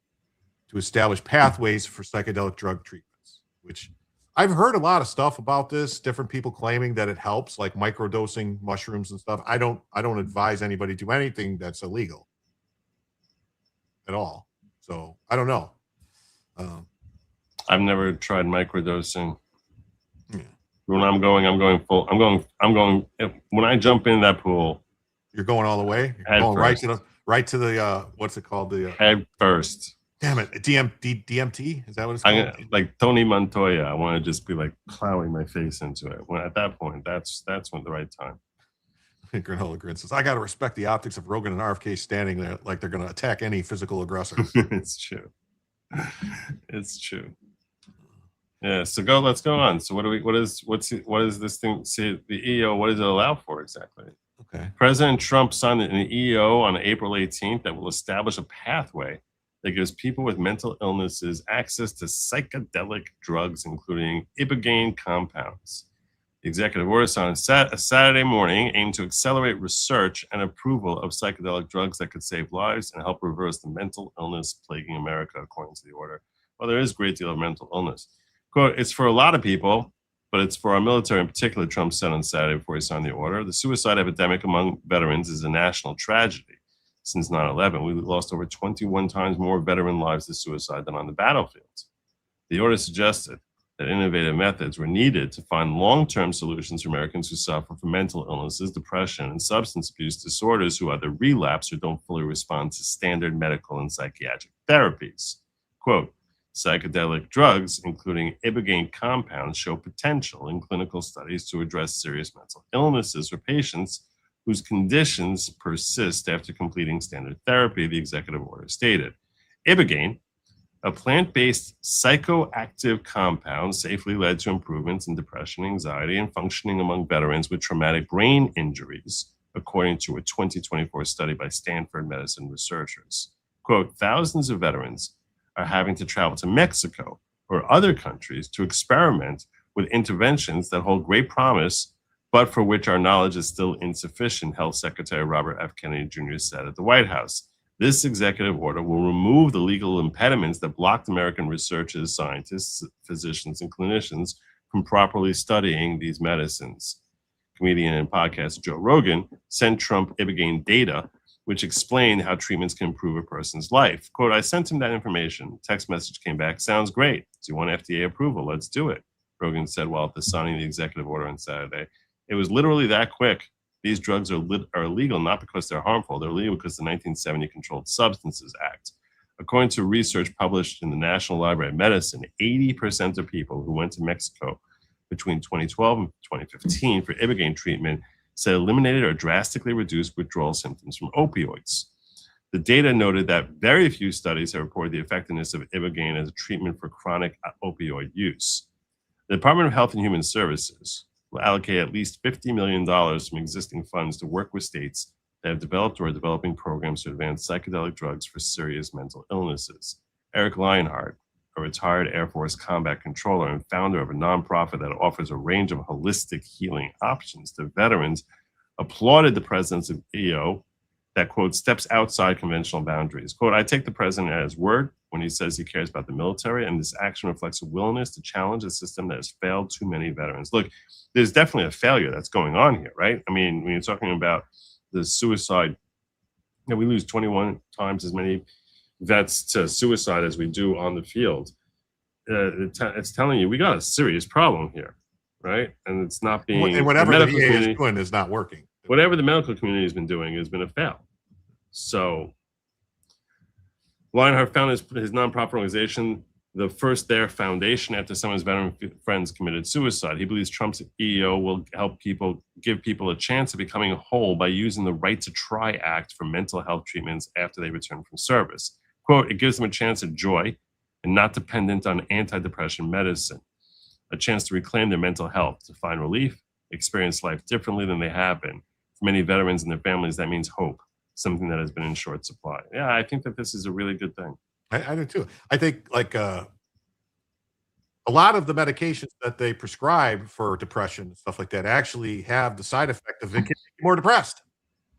[SPEAKER 1] to establish pathways for psychedelic drug treatments, which I've heard a lot of stuff about this, different people claiming that it helps, like microdosing mushrooms and stuff. I don't advise anybody do anything that's illegal at all. So I don't know.
[SPEAKER 4] I've never tried microdosing. When I'm going full. When I jump in that pool,
[SPEAKER 1] you're going all the way. You're going right to the what's it called? The
[SPEAKER 4] head first.
[SPEAKER 1] Damn it, DMT? Is that what it's called?
[SPEAKER 4] Like Tony Montoya, I want to just be like plowing my face into it. When at that point, that's when the right time.
[SPEAKER 1] Granola Grin says, I got to respect the optics of Rogan and RFK standing there like they're going to attack any physical aggressor.
[SPEAKER 4] It's true. It's true. Yeah. So let's go on. So what is this thing? See, the EO, what does it allow for exactly?
[SPEAKER 1] Okay.
[SPEAKER 4] President Trump signed an EO on April 18th that will establish a pathway that gives people with mental illnesses access to psychedelic drugs, including ibogaine compounds. The executive order signed a Saturday morning aimed to accelerate research and approval of psychedelic drugs that could save lives and help reverse the mental illness plaguing America, according to the order. Well, there is a great deal of mental illness. Quote, it's for a lot of people, but it's for our military in particular, Trump said on Saturday before he signed the order. The suicide epidemic among veterans is a national tragedy. Since 9/11, we lost over 21 times more veteran lives to suicide than on the battlefields. The order suggested that innovative methods were needed to find long-term solutions for Americans who suffer from mental illnesses, depression, and substance abuse disorders who either relapse or don't fully respond to standard medical and psychiatric therapies. Quote, psychedelic drugs, including ibogaine compounds, show potential in clinical studies to address serious mental illnesses for patients whose conditions persist after completing standard therapy, the executive order stated. Ibogaine, a plant-based psychoactive compound, safely led to improvements in depression, anxiety, and functioning among veterans with traumatic brain injuries, according to a 2024 study by Stanford medicine researchers. Quote, thousands of veterans are having to travel to Mexico or other countries to experiment with interventions that hold great promise, but for which our knowledge is still insufficient, Health Secretary Robert F. Kennedy Jr. said at the White House. This executive order will remove the legal impediments that blocked American researchers, scientists, physicians, and clinicians from properly studying these medicines. Comedian and podcaster Joe Rogan sent Trump ibogaine data, which explained how treatments can improve a person's life. Quote, I sent him that information. Text message came back, sounds great. Do you want FDA approval? Let's do it. Rogan said while at the signing of the executive order on Saturday. It was literally that quick. These drugs are illegal not because they're harmful. They're illegal because the 1970 Controlled Substances Act. According to research published in the National Library of Medicine, 80% of people who went to Mexico between 2012 and 2015 for ibogaine treatment said eliminated or drastically reduced withdrawal symptoms from opioids. The data noted that very few studies have reported the effectiveness of ibogaine as a treatment for chronic opioid use. The Department of Health and Human Services will allocate at least $50 million from existing funds to work with states that have developed or are developing programs to advance psychedelic drugs for serious mental illnesses. Eric Lionheart, a retired Air Force combat controller and founder of a nonprofit that offers a range of holistic healing options to veterans, applauded the president's EO that, quote, steps outside conventional boundaries. Quote, I take the president at his word when he says he cares about the military, and this action reflects a willingness to challenge a system that has failed too many veterans. Look, there's definitely a failure that's going on here, right? I mean, when you're talking about the suicide, we lose 21 times as many vets to suicide as we do on the field. It's telling you we got a serious problem here, right? And it's not being...
[SPEAKER 1] And whatever the VA is doing is not working.
[SPEAKER 4] Whatever the medical community has been doing has been a fail. So Lionheart founded his nonprofit organization, the First There Foundation, after some of his veteran friends committed suicide. He believes Trump's EO will help give people a chance of becoming whole by using the Right to Try Act for mental health treatments after they return from service. Quote, it gives them a chance at joy and not dependent on antidepressant medicine, a chance to reclaim their mental health, to find relief, experience life differently than they have been. For many veterans and their families, that means hope, something that has been in short supply. Yeah, I think that this is a really good thing.
[SPEAKER 1] I do too. I think like a lot of the medications that they prescribe for depression and stuff like that actually have the side effect of it can make you more depressed.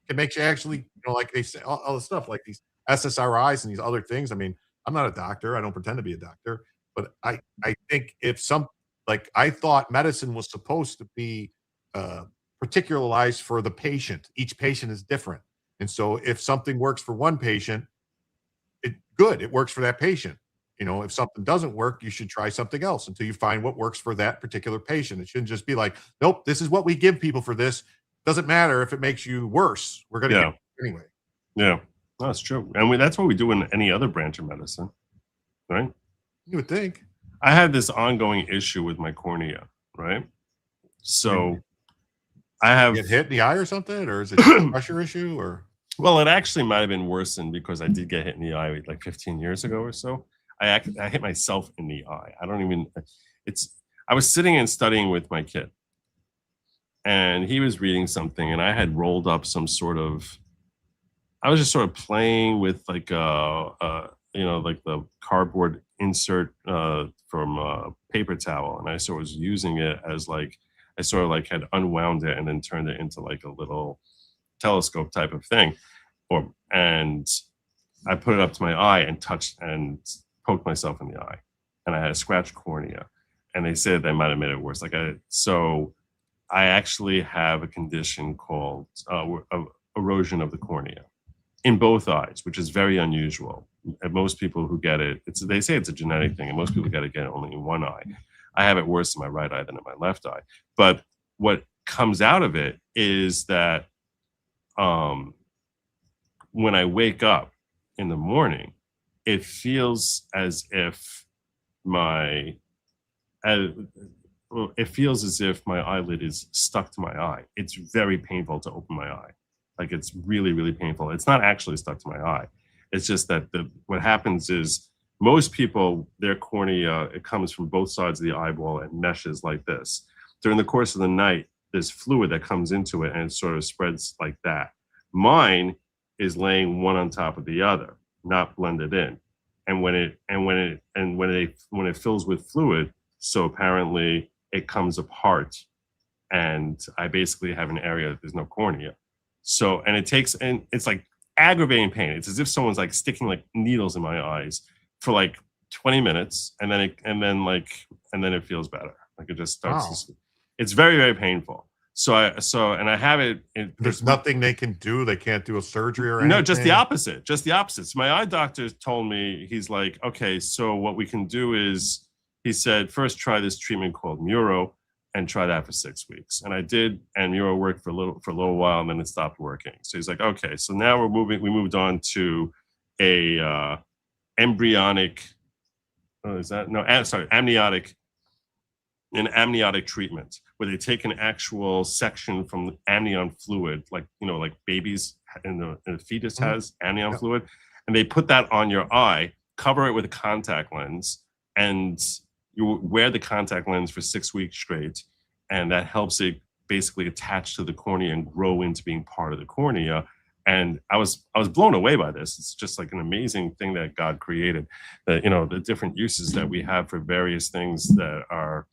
[SPEAKER 1] It makes you actually, like they say, all the stuff like these SSRIs and these other things. I mean, I'm not a doctor. I don't pretend to be a doctor, but I think if like I thought medicine was supposed to be particularized for the patient. Each patient is different. And so if something works for one patient, it works for that patient. If something doesn't work, you should try something else until you find what works for that particular patient. It shouldn't just be like, nope, this is what we give people for this. Doesn't matter if it makes you worse. We're going to give it anyway.
[SPEAKER 4] Yeah, that's true. And that's what we do in any other branch of medicine, right?
[SPEAKER 1] You would think.
[SPEAKER 4] I had this ongoing issue with my cornea, right? So I have
[SPEAKER 1] get hit in the eye or something, or is it a pressure issue, or?
[SPEAKER 4] Well, it actually might have been worsened because I did get hit in the eye like 15 years ago or so. I hit myself in the eye. I was sitting and studying with my kid, and he was reading something, and I had rolled up some sort of, I was just sort of playing with like like the cardboard insert from a paper towel, and I sort of was using it as like, I sort of like had unwound it and then turned it into like a little telescope type of thing, and I put it up to my eye and touched and poked myself in the eye, and I had a scratched cornea, and they said they might have made it worse. So I actually have a condition called erosion of the cornea in both eyes, which is very unusual. And most people who get it, they say it's a genetic thing, and most people get it only in one eye. I have it worse in my right eye than in my left eye. But what comes out of it is that when I wake up in the morning, it feels as if my eyelid is stuck to my eye. It's very painful to open my eye. Like, it's really, really painful. It's not actually stuck to my eye. It's just that what happens is most people, their cornea, it comes from both sides of the eyeball and meshes like this. During the course of the night, there's fluid that comes into it and it sort of spreads like that. Mine is laying one on top of the other, not blended in. And when it fills with fluid, so apparently it comes apart, and I basically have an area that there's no cornea. So, and it's like aggravating pain. It's as if someone's like sticking like needles in my eyes for like 20 minutes, and then it feels better. Like it just starts.
[SPEAKER 1] Wow.
[SPEAKER 4] It's very, very painful. And I have it.
[SPEAKER 1] There's nothing they can do. They can't do a surgery or anything.
[SPEAKER 4] No, just the opposite. Just the opposite. So my eye doctor told me, he's like, okay, so what we can do is, he said, first try this treatment called Muro and try that for 6 weeks. And I did, and Muro worked for a little while, and then it stopped working. So he's like, okay, so now we moved on to a amniotic treatment, where they take an actual section from the amnion fluid, like babies in the fetus has amnion fluid, and they put that on your eye, cover it with a contact lens, and you wear the contact lens for 6 weeks straight, and that helps it basically attach to the cornea and grow into being part of the cornea. And I was blown away by this. It's just like an amazing thing that God created, that the different uses that we have for various things that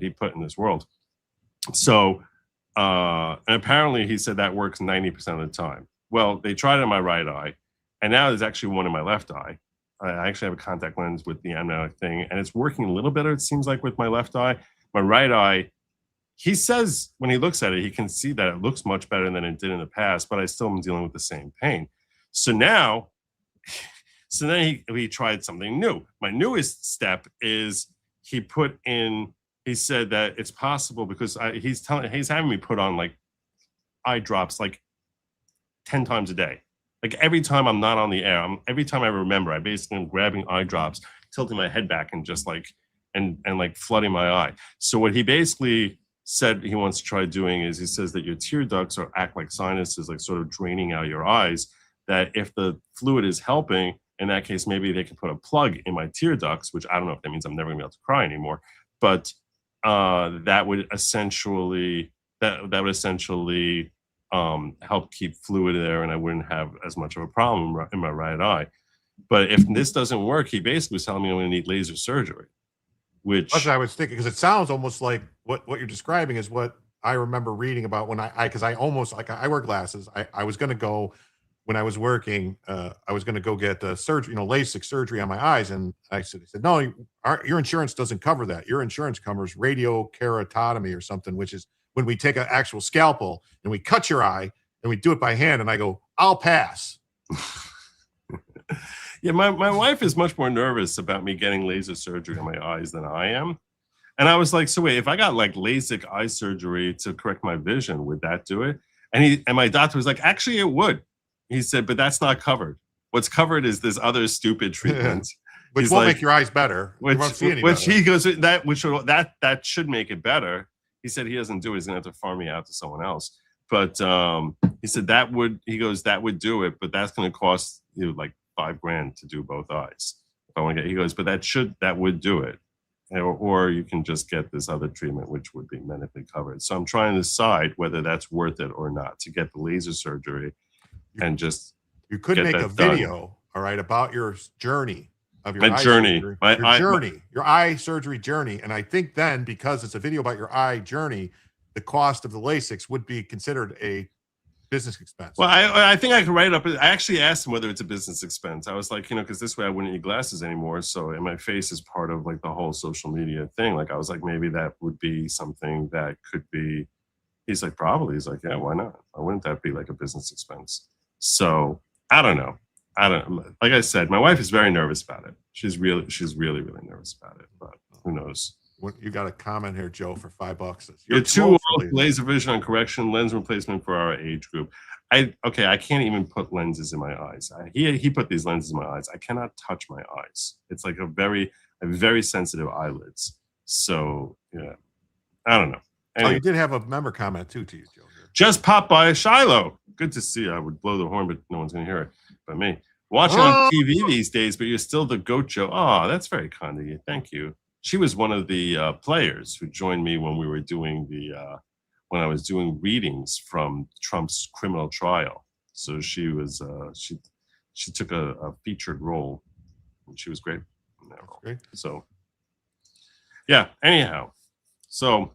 [SPEAKER 4] he put in this world. So, and apparently he said that works 90% of the time. Well, they tried it in my right eye, and now there's actually one in my left eye. I actually have a contact lens with the amniotic thing, and it's working a little better, it seems like, with my left eye. My right eye, he says when he looks at it, he can see that it looks much better than it did in the past, but I still am dealing with the same pain. So then he tried something new. My newest step is he said that it's possible, because he's having me put on like eye drops like 10 times a day. Like every time I'm not on the air, every time I remember, I basically am grabbing eye drops, tilting my head back, and just like and like flooding my eye. So what he basically said he wants to try doing is, he says that your tear ducts act like sinuses, like sort of draining out your eyes, that if the fluid is helping, in that case, maybe they can put a plug in my tear ducts, which I don't know if that means I'm never gonna be able to cry anymore, but that would essentially help keep fluid there, and I wouldn't have as much of a problem in my right eye. But if this doesn't work, he basically was telling me I'm gonna need laser surgery, which
[SPEAKER 1] That's what I was thinking, because it sounds almost like what you're describing is what I remember reading about when because I almost, like, I wear glasses. I was going to go, when I was working, I was going to go get surgery, LASIK surgery on my eyes. And I said, no, your insurance doesn't cover that. Your insurance covers radiokeratotomy or something, which is when we take an actual scalpel and we cut your eye and we do it by hand. And I go, I'll pass.
[SPEAKER 4] Yeah, my wife is much more nervous about me getting laser surgery on my eyes than I am. And I was like, so wait, if I got like LASIK eye surgery to correct my vision, would that do it? And my doctor was like, actually, it would. He said, but that's not covered. What's covered is this other stupid treatment.
[SPEAKER 1] Which won't make your eyes better.
[SPEAKER 4] Which
[SPEAKER 1] better.
[SPEAKER 4] he goes, that should make it better. He said he doesn't do it. He's gonna have to farm me out to someone else. But he said that would do it, but that's gonna cost you like $5,000 to do both eyes. If I want to get, he goes, but that would do it. Or you can just get this other treatment, which would be medically covered. So I'm trying to decide whether that's worth it or not to get the laser surgery and just
[SPEAKER 1] you could make a video, all right, about your journey of your eye
[SPEAKER 4] journey,
[SPEAKER 1] surgery, your eye surgery journey. And I think then, because it's a video about your eye journey, the cost of the LASIKs would be considered a business expense.
[SPEAKER 4] Well, I think I could write it up. I actually asked him whether it's a business expense. I was like, because this way I wouldn't need glasses anymore. So, and my face is part of like the whole social media thing. Like, I was like, maybe that would be something that could be. He's like, probably. He's like, yeah, why not? Why wouldn't that be like a business expense? So I don't know. Like I said, my wife is very nervous about it. She's really, really nervous about it. But who knows?
[SPEAKER 1] You got a comment here, Joe, for $5.
[SPEAKER 4] You're too old. Laser vision on correction, lens replacement for our age group. I can't even put lenses in my eyes. He put these lenses in my eyes. I cannot touch my eyes. It's like a very sensitive eyelids. So yeah, I don't know. Anyway,
[SPEAKER 1] you did have a member comment too to you, Joe. Here.
[SPEAKER 4] Just popped by Shiloh. Good to see you. I would blow the horn, but no one's gonna hear it but me. Watching on TV these days, but you're still the goat, Joe. Oh, that's very kind of you. Thank you. She was one of the players who joined me when we were doing when I was doing readings from Trump's criminal trial. So she was she took a featured role, and she was great in that role.
[SPEAKER 1] Great.
[SPEAKER 4] So yeah. Anyhow, so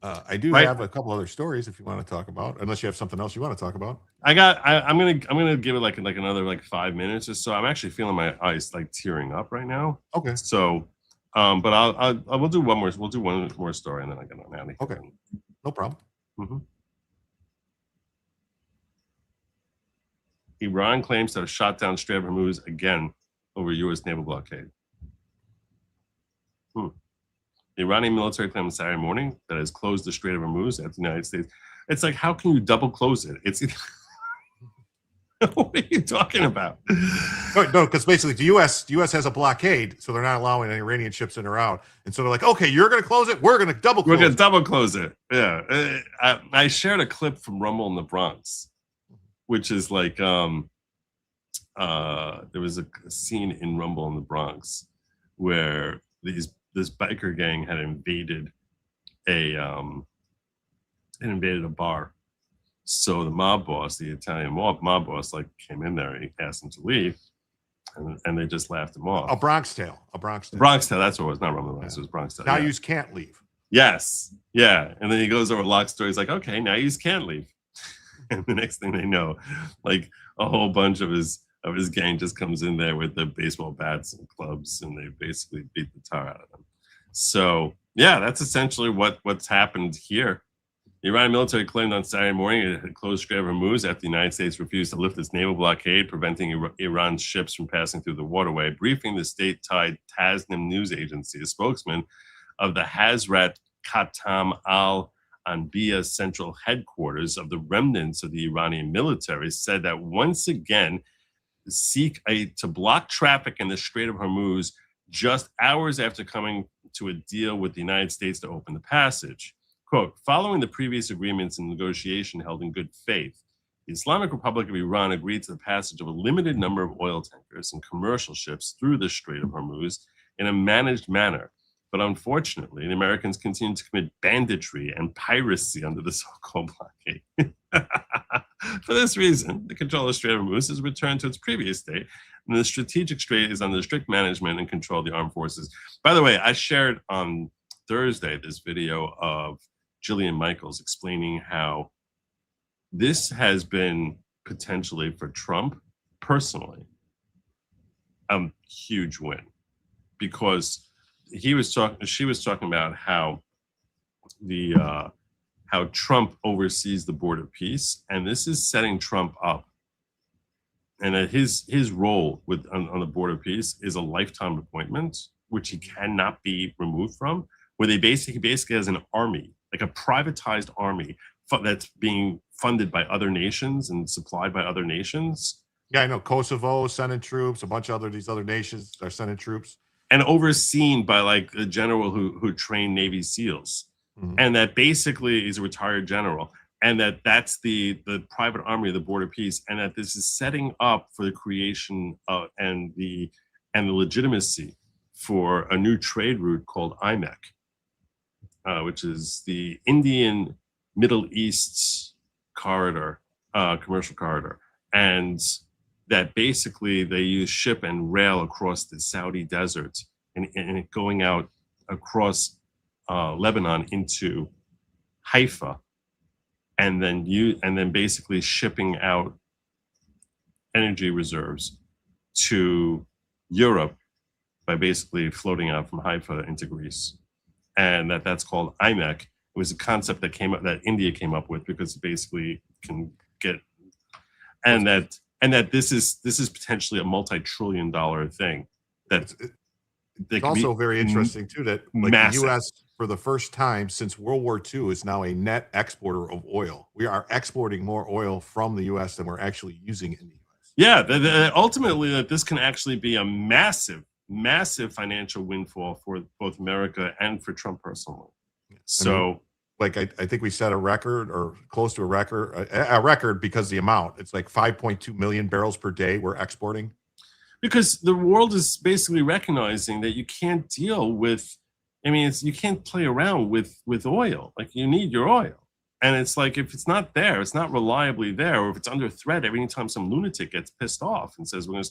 [SPEAKER 1] I do have a couple other stories if you want to talk about, unless you have something else you want to talk about.
[SPEAKER 4] I'm gonna give it like another 5 minutes or so. I'm actually feeling my eyes like tearing up right now.
[SPEAKER 1] Okay.
[SPEAKER 4] So. But we'll do one more. We'll do one more story, and then I get on out of here.
[SPEAKER 1] Okay, no problem.
[SPEAKER 4] Mm-hmm. Iran claims to have shot down Strait of Hormuz again over U.S. naval blockade. The Iranian military claimed Saturday morning that it has closed the Strait of Hormuz at the United States. It's like, how can you double close it? It's what are you talking about?
[SPEAKER 1] No, because basically the U.S. has a blockade, so they're not allowing any Iranian ships in or out. And so they're like, okay, you're going to close it. We're going to double close it.
[SPEAKER 4] We're going to double close it. Yeah. I shared a clip from Rumble in the Bronx, which is like, there was a scene in Rumble in the Bronx where this biker gang had invaded a bar. So the mob boss, the Italian mob boss, like came in there. He asked him to leave, and they just laughed him off.
[SPEAKER 1] A Bronx Tale.
[SPEAKER 4] Bronx Tale. That's what it was. Not Roman Bronx. It was Bronx Tale.
[SPEAKER 1] Now you can't leave.
[SPEAKER 4] Yes. Yeah. And then he goes over Locke's story. He's like, okay, now you can't leave. And the next thing they know, like a whole bunch of his gang just comes in there with the baseball bats and clubs, and they basically beat the tar out of them. So yeah, that's essentially what's happened here. The Iranian military claimed on Saturday morning it had closed Strait of Hormuz after the United States refused to lift its naval blockade, preventing Iran's ships from passing through the waterway. Briefing the state-tied Tasnim news agency, a spokesman of the Hazrat Khatam al-Anbiya central headquarters of the remnants of the Iranian military said that once again seek to block traffic in the Strait of Hormuz just hours after coming to a deal with the United States to open the passage. Quote, following the previous agreements and negotiation held in good faith, the Islamic Republic of Iran agreed to the passage of a limited number of oil tankers and commercial ships through the Strait of Hormuz in a managed manner. But unfortunately, the Americans continue to commit banditry and piracy under the so-called blockade. For this reason, the control of Strait of Hormuz is returned to its previous state, and the strategic strait is under strict management and control of the armed forces. By the way, I shared on Thursday this video of Jillian Michaels explaining how this has been potentially for Trump personally a huge win, because she was talking about how how Trump oversees the board of peace, and this is setting Trump up, and that his role on the board of peace is a lifetime appointment, which he cannot be removed from, where he basically has an army, like a privatized army that's being funded by other nations and supplied by other nations.
[SPEAKER 1] Yeah, I know Kosovo sending troops, a bunch of these other nations are sending troops,
[SPEAKER 4] and overseen by like a general who trained Navy SEALs. Mm-hmm. And that basically is a retired general, and that's the private army of the Board of Peace, and that this is setting up for the creation of and the legitimacy for a new trade route called IMEC, which is the Indian Middle East corridor, commercial corridor, and that basically they use ship and rail across the Saudi desert and it going out across Lebanon into Haifa, and then basically shipping out energy reserves to Europe by basically floating out from Haifa into Greece, and that's called IMEC. It was a concept that India came up with because it basically can get, and that this is potentially a multi-trillion-dollar thing. It's
[SPEAKER 1] also very interesting too that like the U.S. for the first time since World War II is now a net exporter of oil. We are exporting more oil from the U.S. than we're actually using in the U.S.
[SPEAKER 4] Yeah, ultimately that this can actually be a massive financial windfall for both America and for Trump personally. So,
[SPEAKER 1] I think we set a record or close to a record because the amount. It's like 5.2 million barrels per day we're exporting.
[SPEAKER 4] Because the world is basically recognizing that you can't deal with, you can't play around with oil. Like, you need your oil. And it's like, if it's not there, it's not reliably there, or if it's under threat every time some lunatic gets pissed off and says, we're going to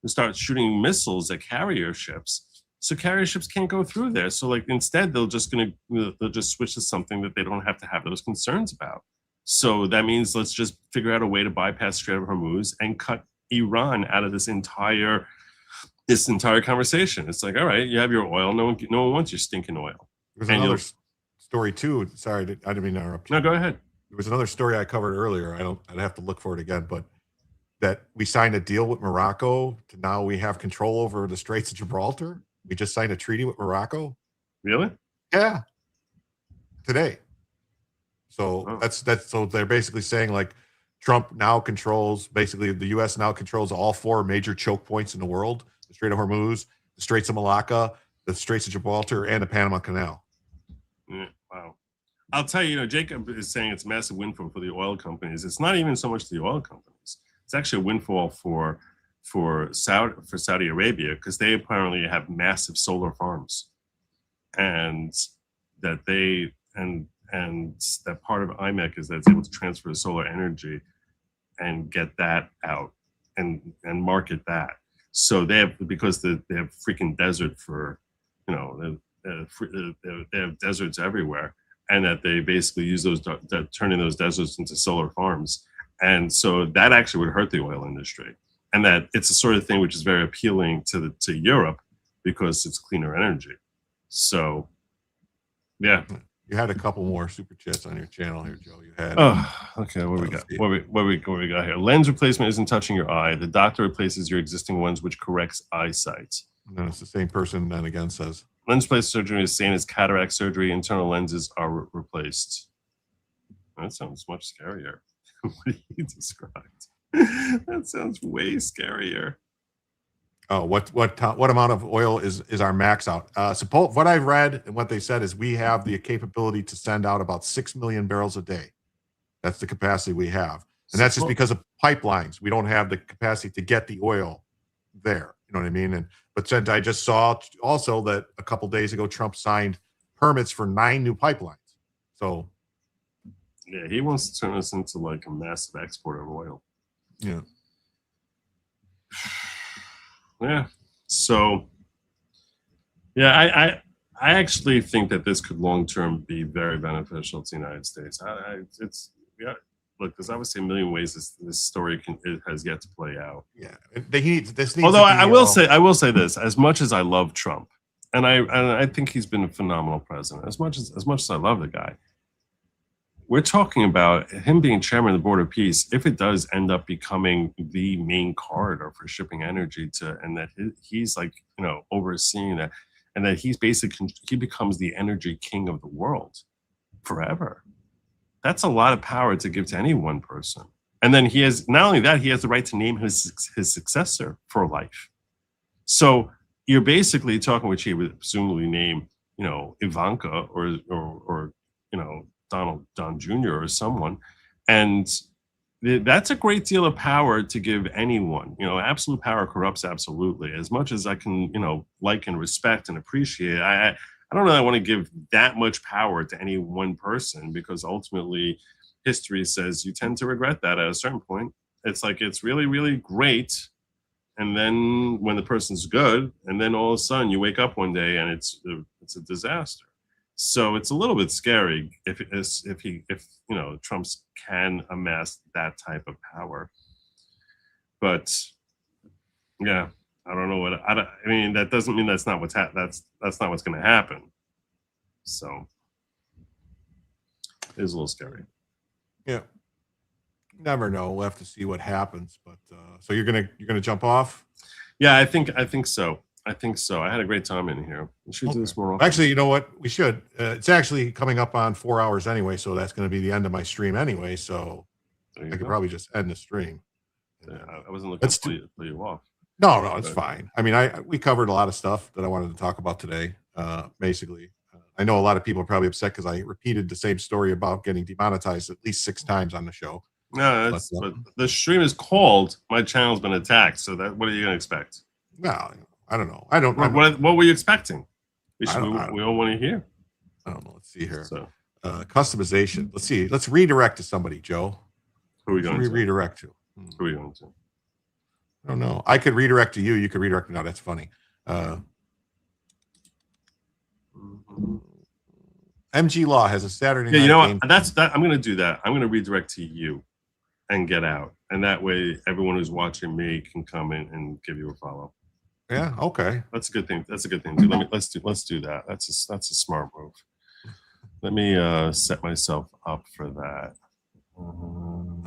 [SPEAKER 4] start shooting missiles at carrier ships. So carrier ships can't go through there. So like instead, they'll just switch to something that they don't have to have those concerns about. So that means let's just figure out a way to bypass Strait of Hormuz and cut Iran out of this entire conversation. It's like, all right, you have your oil. No one wants your stinking oil.
[SPEAKER 1] There's another story too. Sorry, I didn't mean to interrupt you.
[SPEAKER 4] No, go ahead.
[SPEAKER 1] There was another story I covered earlier. I'd have to look for it again, but that we signed a deal with Morocco to now we have control over the Straits of Gibraltar. We just signed a treaty with Morocco.
[SPEAKER 4] Really?
[SPEAKER 1] Yeah. Today. So that's so they're basically saying like Trump now controls, basically the U.S. now controls all four major choke points in the world: the Strait of Hormuz, the Straits of Malacca, the Straits of Gibraltar, and the Panama Canal.
[SPEAKER 4] Yeah, wow. I'll tell you, Jacob is saying it's a massive windfall for the oil companies. It's not even so much the oil companies. It's actually a windfall for Saudi Arabia, because they apparently have massive solar farms, and that that part of IMEC is that it's able to transfer the solar energy and get that out and market that. So they have, because they have freaking desert for, they have deserts everywhere, and that they basically use turning those deserts into solar farms. And so that actually would hurt the oil industry. And that it's a sort of thing which is very appealing to Europe because it's cleaner energy. So, yeah.
[SPEAKER 1] You had a couple more super chats on your channel here, Joe. You had.
[SPEAKER 4] Okay. What we got? What we got here? Lens replacement isn't touching your eye. The doctor replaces your existing ones, which corrects eyesight.
[SPEAKER 1] No, it's the same person then again says.
[SPEAKER 4] Lens replacement surgery is same as cataract surgery. Internal lenses are replaced. That sounds much scarier. What he described. That sounds way scarier.
[SPEAKER 1] Oh, what amount of oil is our max out? What I've read and what they said is we have the capability to send out about 6 million barrels a day. That's the capacity we have, and that's just because of pipelines. We don't have the capacity to get the oil there. You know what I mean? But I just saw also that a couple days ago Trump signed permits for 9 new pipelines. So
[SPEAKER 4] Yeah, he wants to turn us into like a massive exporter of oil.
[SPEAKER 1] Yeah.
[SPEAKER 4] Yeah. So, yeah, I actually think that this could long term be very beneficial to the United States. It's yeah. Look, there's obviously a million ways this story has yet to play out.
[SPEAKER 1] Yeah, this needs.
[SPEAKER 4] Although
[SPEAKER 1] to be,
[SPEAKER 4] I will say this: as much as I love Trump, and I think he's been a phenomenal president. As much as I love the guy, we're talking about him being chairman of the Board of Peace. If it does end up becoming the main corridor for shipping energy to, and that he's like overseeing that, and that he becomes the energy king of the world forever. That's a lot of power to give to any one person. And then he has, not only that, he has the right to name his successor for life. So you're basically talking, which he would presumably name, Ivanka or Don Jr. or someone. And that's a great deal of power to give anyone. Absolute power corrupts absolutely. As much as I can, like and respect and appreciate, I don't know. I want to give that much power to any one person, because ultimately history says you tend to regret that at a certain point. It's like, it's really, really great. And then when the person's good, and then all of a sudden you wake up one day and it's a disaster. So it's a little bit scary if Trump can amass that type of power. But yeah, I don't know I mean, that doesn't mean that's not what's that's not what's going to happen. So it is a little scary.
[SPEAKER 1] Yeah, never know. We'll have to see what happens. But so you're gonna jump off?
[SPEAKER 4] Yeah, I think so. I had a great time in here. We should do this more often.
[SPEAKER 1] Actually, you know what? We should. It's actually coming up on 4 hours anyway, so that's going to be the end of my stream anyway. So I could probably just end the stream.
[SPEAKER 4] Yeah, I wasn't looking to pull you off.
[SPEAKER 1] No, it's fine. I mean, we covered a lot of stuff that I wanted to talk about today. Basically, I know a lot of people are probably upset because I repeated the same story about getting demonetized at least 6 times on the show.
[SPEAKER 4] No, but the stream is called "My Channel's Been Attacked." So what are you going to expect?
[SPEAKER 1] No, I don't know.
[SPEAKER 4] What were you expecting? We all want to hear.
[SPEAKER 1] I don't know. Let's see here.
[SPEAKER 4] So
[SPEAKER 1] customization. Let's see. Let's redirect to somebody, Joe.
[SPEAKER 4] Who are we going to
[SPEAKER 1] redirect to?
[SPEAKER 4] Who are we going to?
[SPEAKER 1] I don't know. I could redirect to you. You could redirect. No, that's funny. MG Law has a Saturday night.
[SPEAKER 4] Yeah, you know
[SPEAKER 1] game.
[SPEAKER 4] what? I'm going to do that. I'm going to redirect to you and get out, and that way everyone who's watching me can come in and give you a follow.
[SPEAKER 1] Yeah. Okay.
[SPEAKER 4] That's a good thing. Let's do that. That's a smart move. Let me set myself up for that.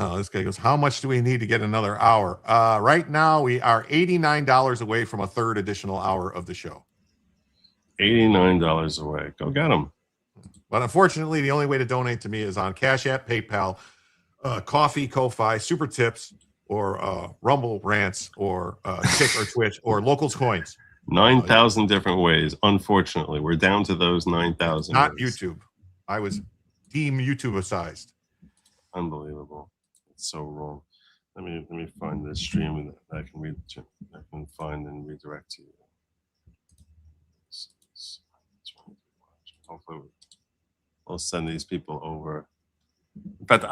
[SPEAKER 1] Oh, this guy goes, how much do we need to get another hour? Right now, we are $89 away from a third additional hour of the show.
[SPEAKER 4] $89 away. Go get them.
[SPEAKER 1] But unfortunately, the only way to donate to me is on Cash App, PayPal, Coffee, Ko-Fi, Super Tips, or Rumble Rants, or Kick or Twitch, or Locals Coins.
[SPEAKER 4] 9,000 different ways. Unfortunately, we're down to those 9,000.
[SPEAKER 1] Not YouTube. I was YouTube-sized.
[SPEAKER 4] Unbelievable. It's so wrong. Let me find this stream that I can find and redirect to you. Hopefully I'll send these people over. In fact,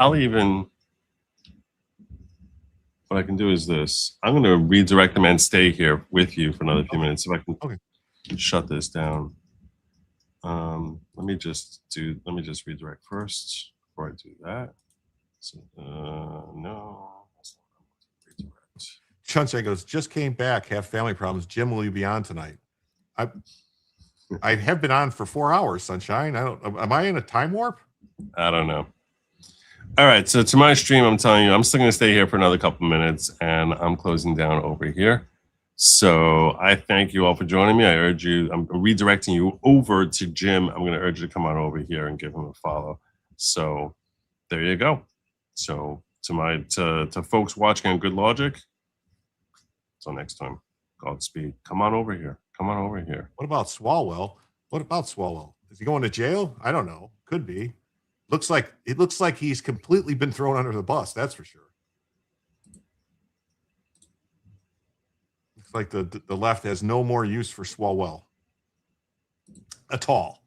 [SPEAKER 4] what I can do is this. I'm going to redirect them and stay here with you for another few minutes. If I can shut this down. Let me just redirect first before I do that. So, no.
[SPEAKER 1] Chunche goes, just came back, have family problems. Jim, will you be on tonight? I have been on for 4 hours, Sunshine. Am I in a time warp?
[SPEAKER 4] I don't know. All right, so to my stream, I'm telling you, I'm still going to stay here for another couple minutes, and I'm closing down over here. So I thank you all for joining me. I'm redirecting you over to Jim. I'm going to urge you to come on over here and give him a follow. So there you go. So to folks watching on Good Logic, until next time, Godspeed. Come on over here. Come on over here.
[SPEAKER 1] What about Swalwell? Is he going to jail? I don't know. Could be. It looks like he's completely been thrown under the bus. That's for sure. Looks like the left has no more use for Swalwell at all.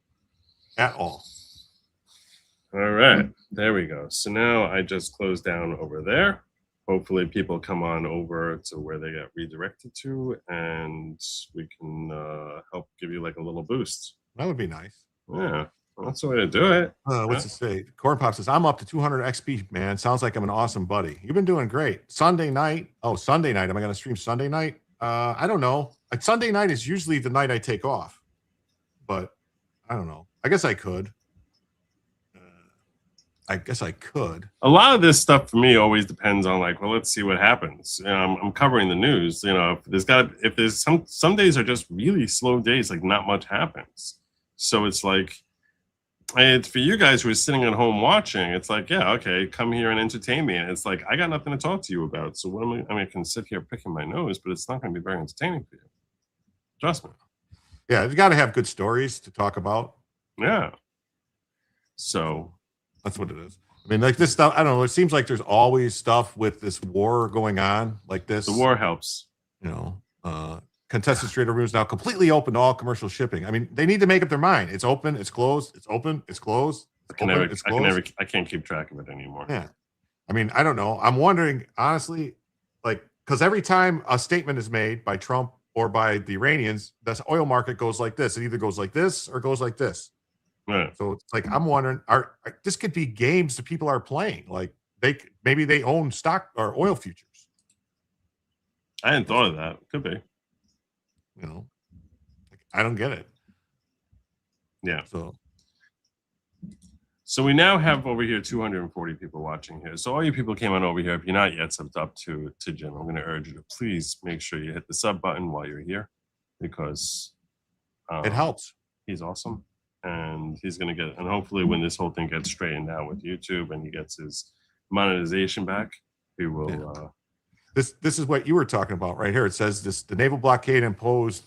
[SPEAKER 4] All right, there we go. So now I just close down over there. Hopefully people come on over to where they get redirected to, and we can help give you like a little boost.
[SPEAKER 1] That would be nice.
[SPEAKER 4] Yeah, well, that's the way to do it.
[SPEAKER 1] What's it say? Corn Pop says, I'm up to 200 XP, man. Sounds like I'm an awesome buddy. You've been doing great. Sunday night. Oh, Sunday night. Am I going to stream Sunday night? I don't know. Like, Sunday night is usually the night I take off, but I don't know. I guess I could. A
[SPEAKER 4] lot of this stuff for me always depends on like, well, let's see what happens. I'm covering the news. If there's some days are just really slow days, like not much happens. So it's like, it's for you guys who are sitting at home watching. It's like, yeah, okay, come here and entertain me. And it's like, I got nothing to talk to you about. So what am I can sit here picking my nose, but it's not going to be very entertaining for you. Trust me.
[SPEAKER 1] Yeah, you got to have good stories to talk about.
[SPEAKER 4] Yeah. So
[SPEAKER 1] that's what it is. I mean, like this stuff, I don't know. It seems like there's always stuff with this war going on like this.
[SPEAKER 4] The war helps.
[SPEAKER 1] Contested trader rooms now completely open to all commercial shipping. I mean, they need to make up their mind. It's open, it's closed, it's open, it's closed.
[SPEAKER 4] I can't keep track of it anymore.
[SPEAKER 1] Yeah. I mean, I don't know. I'm wondering, honestly, like, because every time a statement is made by Trump or by the Iranians, the oil market goes like this. It either goes like this or goes like this.
[SPEAKER 4] Right.
[SPEAKER 1] So it's like, I'm wondering, this could be games that people are playing. Like maybe they own stock or oil futures.
[SPEAKER 4] I hadn't thought of that. Could be.
[SPEAKER 1] I don't get it.
[SPEAKER 4] Yeah. So we now have over here 240 people watching here. So all you people came on over here. If you're not yet subbed up to Jim, I'm going to urge you to please make sure you hit the sub button while you're here, because
[SPEAKER 1] it helps.
[SPEAKER 4] He's awesome. And he's going to and hopefully when this whole thing gets straightened out with YouTube and he gets his monetization back, he will.
[SPEAKER 1] This is what you were talking about right here. It says the naval blockade imposed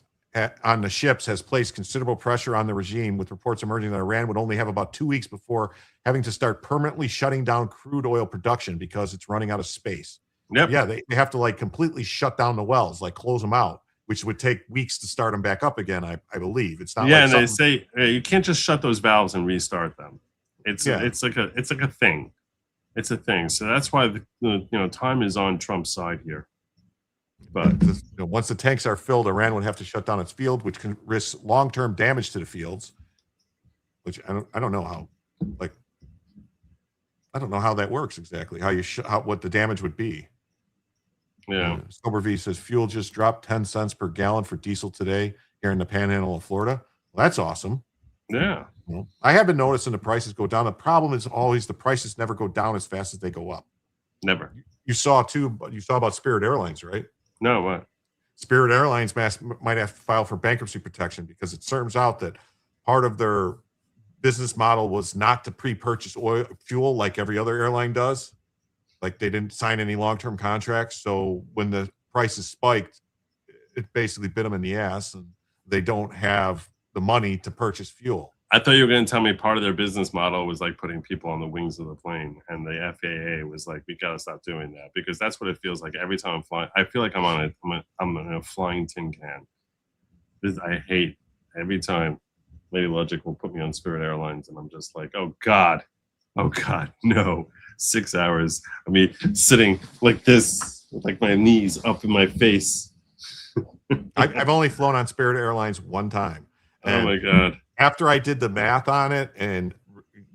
[SPEAKER 1] on the ships has placed considerable pressure on the regime, with reports emerging that Iran would only have about 2 weeks before having to start permanently shutting down crude oil production because it's running out of space.
[SPEAKER 4] Yep.
[SPEAKER 1] Yeah, they have to like completely shut down the wells, like close them out, which would take weeks to start them back up again. I believe it's not.
[SPEAKER 4] Yeah,
[SPEAKER 1] like
[SPEAKER 4] and they say you can't just shut those valves and restart them. It's like a thing. It's a thing. So that's why time is on Trump's side here. But
[SPEAKER 1] once the tanks are filled, Iran would have to shut down its field, which can risk long-term damage to the fields. Which I don't know how. Like, I don't know how that works exactly. What the damage would be.
[SPEAKER 4] Yeah.
[SPEAKER 1] Sober V says fuel just dropped 10 cents per gallon for diesel today here in the Panhandle of Florida. Well, that's awesome.
[SPEAKER 4] Yeah.
[SPEAKER 1] I have been noticing the prices go down. The problem is always the prices never go down as fast as they go up.
[SPEAKER 4] Never.
[SPEAKER 1] You saw about Spirit Airlines, right?
[SPEAKER 4] No, what?
[SPEAKER 1] Spirit Airlines might have to file for bankruptcy protection because it turns out that part of their business model was not to pre-purchase fuel like every other airline does. Like they didn't sign any long-term contracts. So when the prices spiked, it basically bit them in the ass, and they don't have the money to purchase fuel.
[SPEAKER 4] I thought you were going to tell me part of their business model was like putting people on the wings of the plane, and the FAA was like, "We got to stop doing that," because that's what it feels like every time I'm flying. I feel like I'm in a flying tin can. I hate every time Lady Logic will put me on Spirit Airlines, and I'm just like, "Oh God, no!" 6 hours of me sitting like this, with like my knees up in my face.
[SPEAKER 1] I've only flown on Spirit Airlines one time.
[SPEAKER 4] Oh my God.
[SPEAKER 1] After I did the math on it and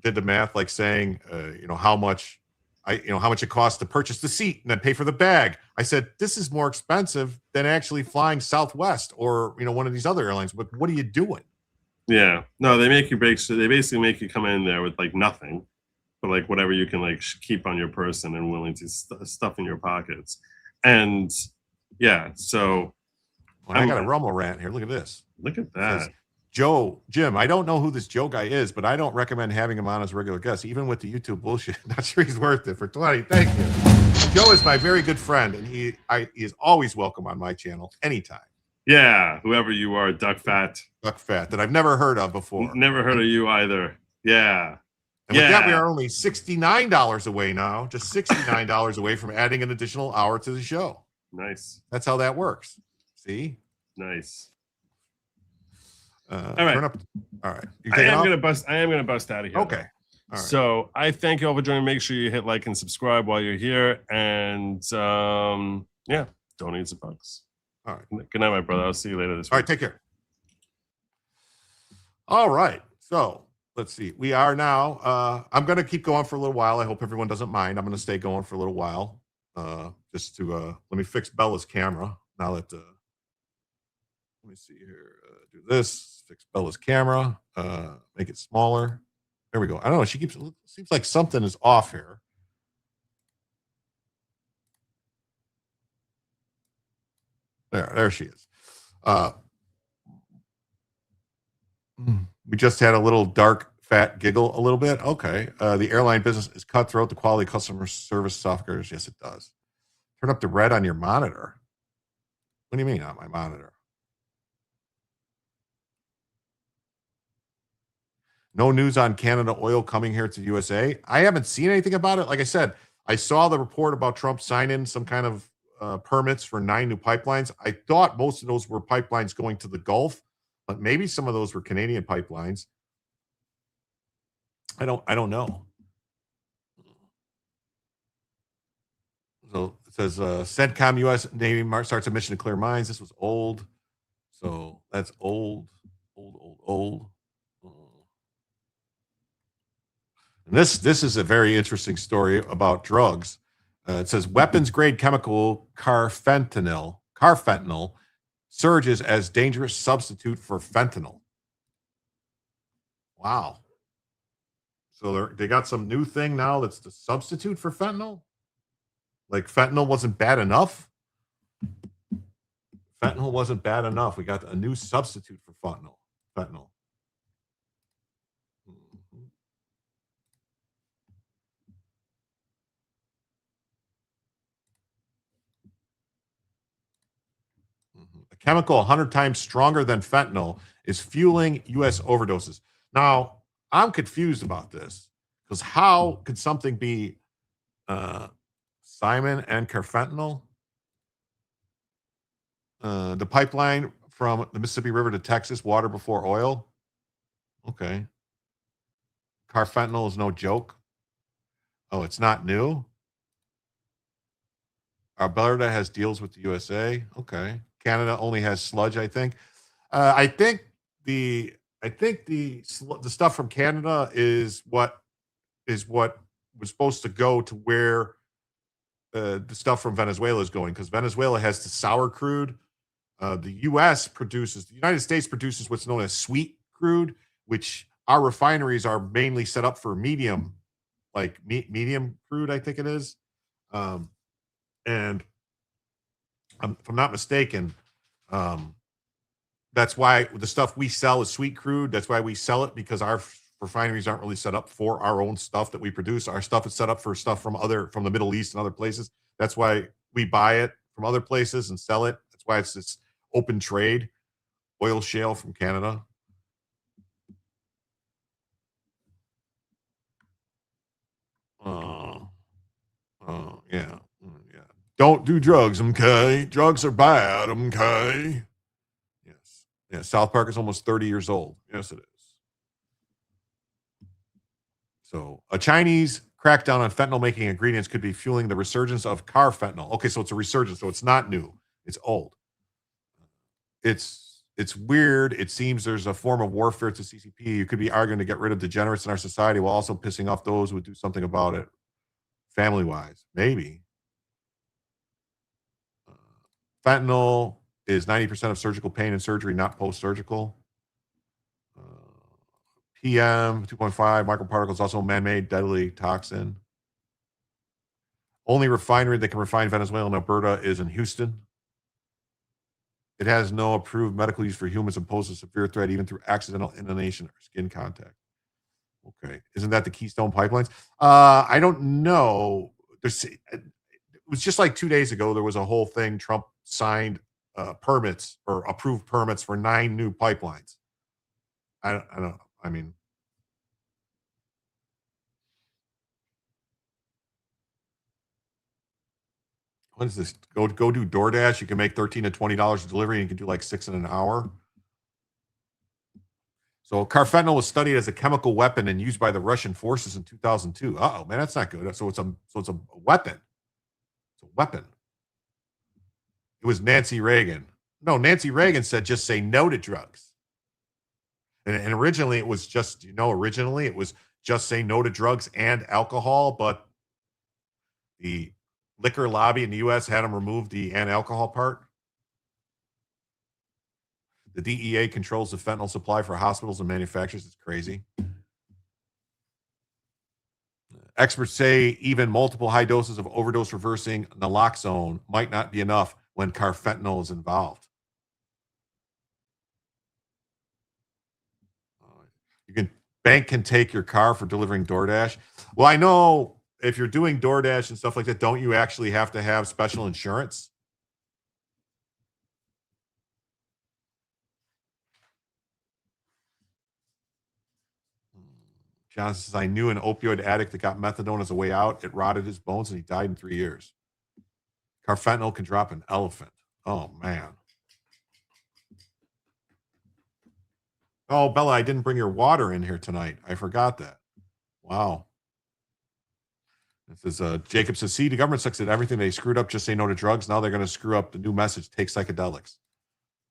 [SPEAKER 1] did the math, like saying, how much it costs to purchase the seat and then pay for the bag, I said, this is more expensive than actually flying Southwest or, one of these other airlines. But what are you doing?
[SPEAKER 4] Yeah, no, they make you break. So they basically make you come in there with like nothing, but like whatever you can like keep on your person and willing to stuff in your pockets. And yeah, so
[SPEAKER 1] I got a Rumble rant here. Look at this.
[SPEAKER 4] Look at that.
[SPEAKER 1] Jim, I don't know who this Joe guy is, but I don't recommend having him on as a regular guest, even with the YouTube bullshit. Not sure he's worth it for 20. Thank you. Joe is my very good friend, and he is always welcome on my channel anytime.
[SPEAKER 4] Yeah, whoever you are, Duck Fat,
[SPEAKER 1] that I've never heard of before.
[SPEAKER 4] Never heard of you either. Yeah.
[SPEAKER 1] And with that, we are only $69 away now, just $69 away from adding an additional hour to the show.
[SPEAKER 4] Nice.
[SPEAKER 1] That's how that works. See?
[SPEAKER 4] Nice.
[SPEAKER 1] All right. All right.
[SPEAKER 4] I am gonna bust out of here.
[SPEAKER 1] Okay. All right.
[SPEAKER 4] So I thank you all for joining. Make sure you hit like and subscribe while you're here. And yeah, donate some bucks.
[SPEAKER 1] All right.
[SPEAKER 4] Good night, my brother. I'll see you later this week.
[SPEAKER 1] All right, take care. All right. So let's see. We are now, I'm going to keep going for a little while. I hope everyone doesn't mind. I'm going to stay going for a little while. Just to, let me fix Bella's camera. Now that, let me see here. Do this, fix Bella's camera, make it smaller. There we go. I don't know. She keeps, seems like something is off here. There she is. We just had a little dark, fat giggle a little bit. Okay. The airline business is cutthroat. The quality of customer service software. Yes, it does. Turn up the red on your monitor. What do you mean on my monitor? No news on Canada oil coming here to the USA. I haven't seen anything about it. Like I said, I saw the report about Trump signing some kind of permits for 9 new pipelines. I thought most of those were pipelines going to the Gulf, but maybe some of those were Canadian pipelines. I don't know. So it says CENTCOM U.S. Navy starts a mission to clear mines. This was old. So that's old. And this is a very interesting story about drugs. It says weapons grade chemical carfentanil surges as dangerous substitute for fentanyl. Wow. So they got some new thing now that's the substitute for fentanyl? Like fentanyl wasn't bad enough? Fentanyl wasn't bad enough. We got a new substitute for fentanyl. A chemical 100 times stronger than fentanyl is fueling U.S. overdoses. Now, I'm confused about this because how could something be Simon and carfentanil? The pipeline from the Mississippi River to Texas, water before oil. Okay. Carfentanil is no joke. Oh, it's not new? Alberta has deals with the USA. Okay. Canada only has sludge, I think. I think the stuff from Canada is what was supposed to go to where the stuff from Venezuela is going, because Venezuela has the sour crude. The United States produces what's known as sweet crude, which our refineries are mainly set up for medium crude, I think it is. And if I'm not mistaken, that's why the stuff we sell is sweet crude. That's why we sell it, because our refineries aren't really set up for our own stuff that we produce. Our stuff is set up for stuff from the Middle East and other places. That's why we buy it from other places and sell it. That's why it's this open trade, oil shale from Canada. Yeah. Don't do drugs, okay? Drugs are bad, okay? Yes. Yeah, South Park is almost 30 years old. Yes, it is. So a Chinese crackdown on fentanyl-making ingredients could be fueling the resurgence of carfentanil. Okay, so it's a resurgence, so it's not new. It's old. It's weird. It seems there's a form of warfare to CCP. You could be arguing to get rid of degenerates in our society while also pissing off those who would do something about it, family-wise. Maybe. Fentanyl is 90% of surgical pain and surgery, not post-surgical. PM 2.5 microparticles, also man-made deadly toxin. Only refinery that can refine Venezuela and Alberta is in Houston. It has no approved medical use for humans and poses a severe threat even through accidental inhalation or skin contact. Okay. Isn't that the Keystone pipelines? I don't know. It was just like 2 days ago, there was a whole thing. Trump signed permits or approved permits for 9 new pipelines. I don't know. I mean, what is this? Go do DoorDash. You can make $13 to $20 a delivery, and you can do like 6 in an hour. So carfentanil was studied as a chemical weapon and used by the Russian forces in 2002. Uh-oh, man, that's not good. So it's a weapon. It's a weapon. It was Nancy Reagan. No, Nancy Reagan said just say no to drugs. And originally it was just, originally it was just say no to drugs and alcohol, but the liquor lobby in the U.S. had them remove the and alcohol part. The DEA controls the fentanyl supply for hospitals and manufacturers. It's crazy. Experts say even multiple high doses of overdose reversing naloxone might not be enough when carfentanil is involved. Bank can take your car for delivering DoorDash. Well, I know if you're doing DoorDash and stuff like that, don't you actually have to have special insurance? John says, I knew an opioid addict that got methadone as a way out. It rotted his bones and he died in 3 years. Carfentanil can drop an elephant. Oh, man. Oh, Bella, I didn't bring your water in here tonight. I forgot that. Wow. This is Jacob says, see, the government sucks at everything. They screwed up. Just say no to drugs. Now they're going to screw up the new message. Take psychedelics.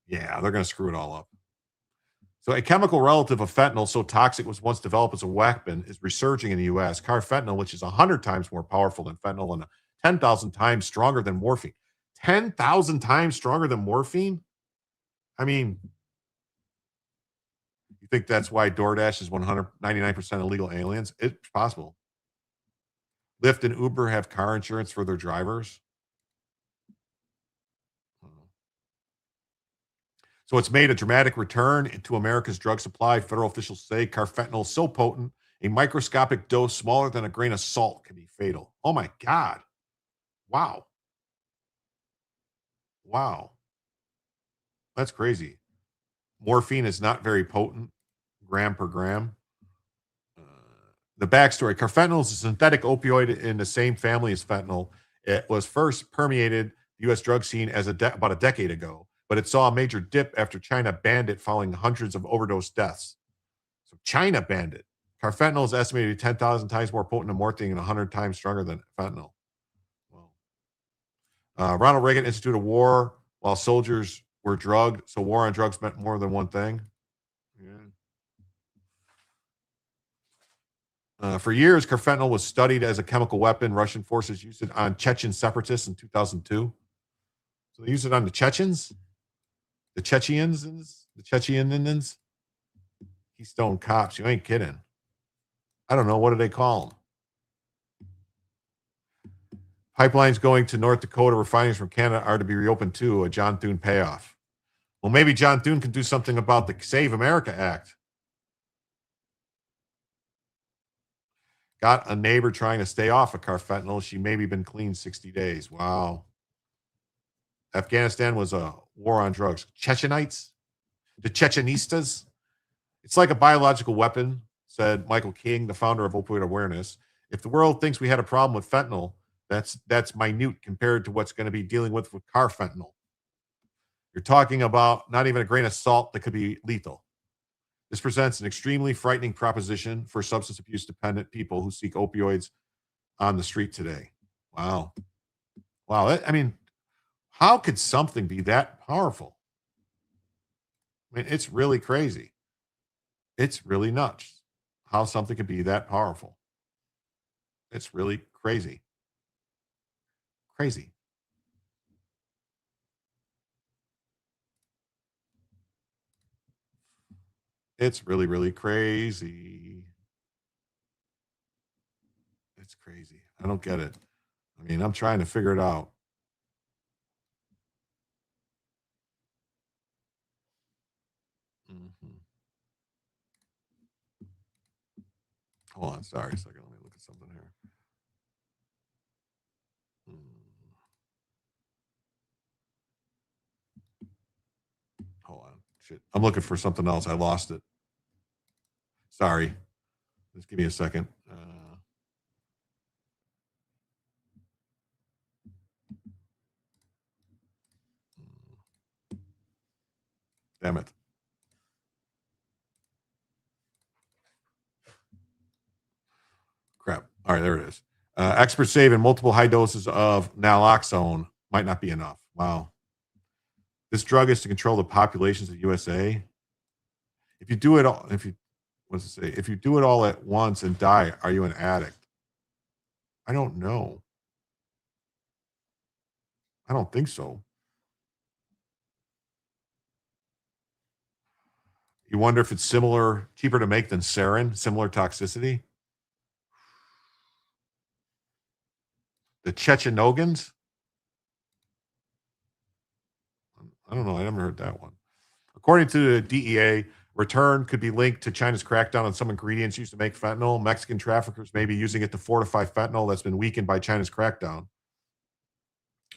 [SPEAKER 1] Yeah, they're going to screw it all up. So a chemical relative of fentanyl, so toxic was once developed as a weapon, is resurging in the U.S. Carfentanil, which is 100 times more powerful than fentanyl and 10,000 times stronger than morphine. 10,000 times stronger than morphine? I mean, you think that's why DoorDash is 99% illegal aliens? It's possible. Lyft and Uber have car insurance for their drivers. So it's made a dramatic return into America's drug supply. Federal officials say carfentanil is so potent, a microscopic dose smaller than a grain of salt can be fatal. Oh my God. Wow. Wow. That's crazy. Morphine is not very potent, gram per gram. The backstory, carfentanil is a synthetic opioid in the same family as fentanyl. It was first permeated the U.S. drug scene as about a decade ago, but it saw a major dip after China banned it following hundreds of overdose deaths. So China banned it. Carfentanil is estimated to be 10,000 times more potent than morphine and 100 times stronger than fentanyl. Ronald Reagan instituted a war while soldiers were drugged. So war on drugs meant more than one thing. For years, carfentanil was studied as a chemical weapon. Russian forces used it on Chechen separatists in 2002. So they used it on the Chechens, the Chechenians, Keystone cops. You ain't kidding. I don't know. What do they call them? Pipelines going to North Dakota, refineries from Canada are to be reopened too. A John Thune payoff. Well, maybe John Thune can do something about the Save America Act. Got a neighbor trying to stay off of carfentanil. She maybe been clean 60 days. Wow. Afghanistan was a war on drugs. Chechenites, the Chechenistas. It's like a biological weapon, said Michael King, the founder of Opioid Awareness. If the world thinks we had a problem with fentanyl, that's minute compared to what's going to be dealing with carfentanil. You're talking about not even a grain of salt that could be lethal. This presents an extremely frightening proposition for substance abuse dependent people who seek opioids on the street today. Wow. Wow. I mean, how could something be that powerful? I mean, it's really crazy. It's really nuts how something could be that powerful. It's really crazy. Crazy. It's really, really crazy. It's crazy. I don't get it. I mean, I'm trying to figure it out. Hold on. Sorry a second. Let me look at something here. Hold on. Shit. I'm looking for something else. I lost it. Sorry. Just give me a second. Damn it. All right, there it is. Experts say even multiple high doses of naloxone might not be enough. Wow. This drug is to control the populations of USA. If you do it all, what does it say? If you do it all at once and die, are you an addict? I don't know. I don't think so. You wonder if it's cheaper to make than sarin, similar toxicity. The Chechenogans? I don't know. I never heard that one. According to the DEA, return could be linked to China's crackdown on some ingredients used to make fentanyl. Mexican traffickers may be using it to fortify fentanyl that's been weakened by China's crackdown.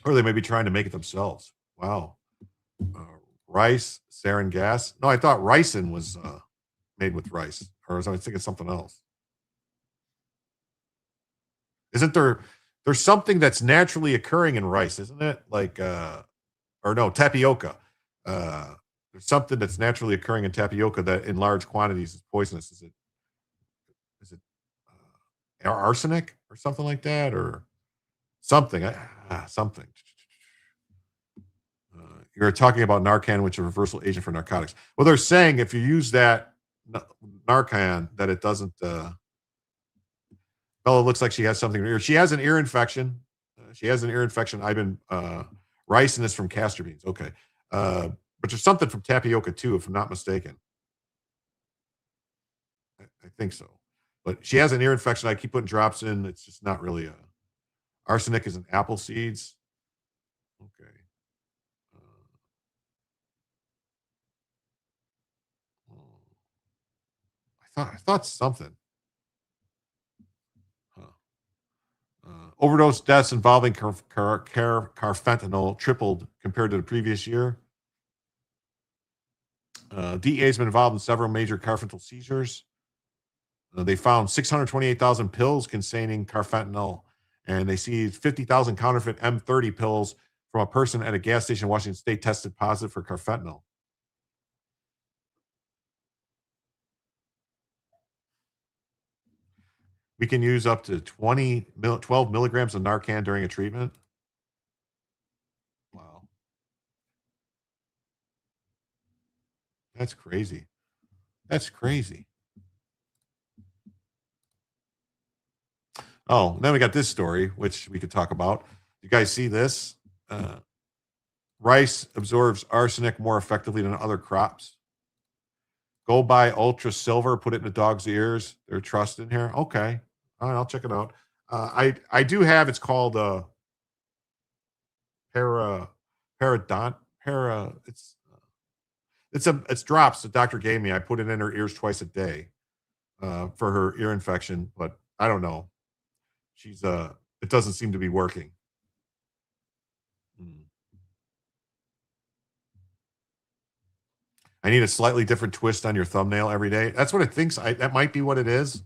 [SPEAKER 1] Or they may be trying to make it themselves. Wow. Rice, sarin gas. No, I thought ricin was made with rice. Or was I thinking something else? Isn't there's something that's naturally occurring in rice, isn't it? Like or no, tapioca. There's something that's naturally occurring in tapioca that in large quantities is poisonous. Is it arsenic or something like that, or something? Something. You're talking about Narcan, which is a reversal agent for narcotics. Well, they're saying if you use that Narcan, that it doesn't. Bella looks like she has something. She has an ear infection. I've been ricin is from castor beans. Okay. But there's something from tapioca too, if I'm not mistaken. I think so. But she has an ear infection. I keep putting drops in. It's just not really arsenic is in apple seeds. Okay. I thought something. Overdose deaths involving carfentanil tripled compared to the previous year. DEA has been involved in several major carfentanil seizures. They found 628,000 pills containing carfentanil, and they seized 50,000 counterfeit M30 pills from a person at a gas station in Washington State tested positive for carfentanil. We can use up to 12 milligrams of Narcan during a treatment. Wow. That's crazy. That's crazy. Oh, then we got this story, which we could talk about. You guys see this? Rice absorbs arsenic more effectively than other crops. Go buy Ultra Silver, put it in the dog's ears. They're trusted here. Okay. All right, I'll check it out. I do have, it's called it's drops the doctor gave me. I put it in her ears twice a day for her ear infection, but I don't know. She's it doesn't seem to be working. I need a slightly different twist on your thumbnail every day. That's what it thinks. That might be what it is.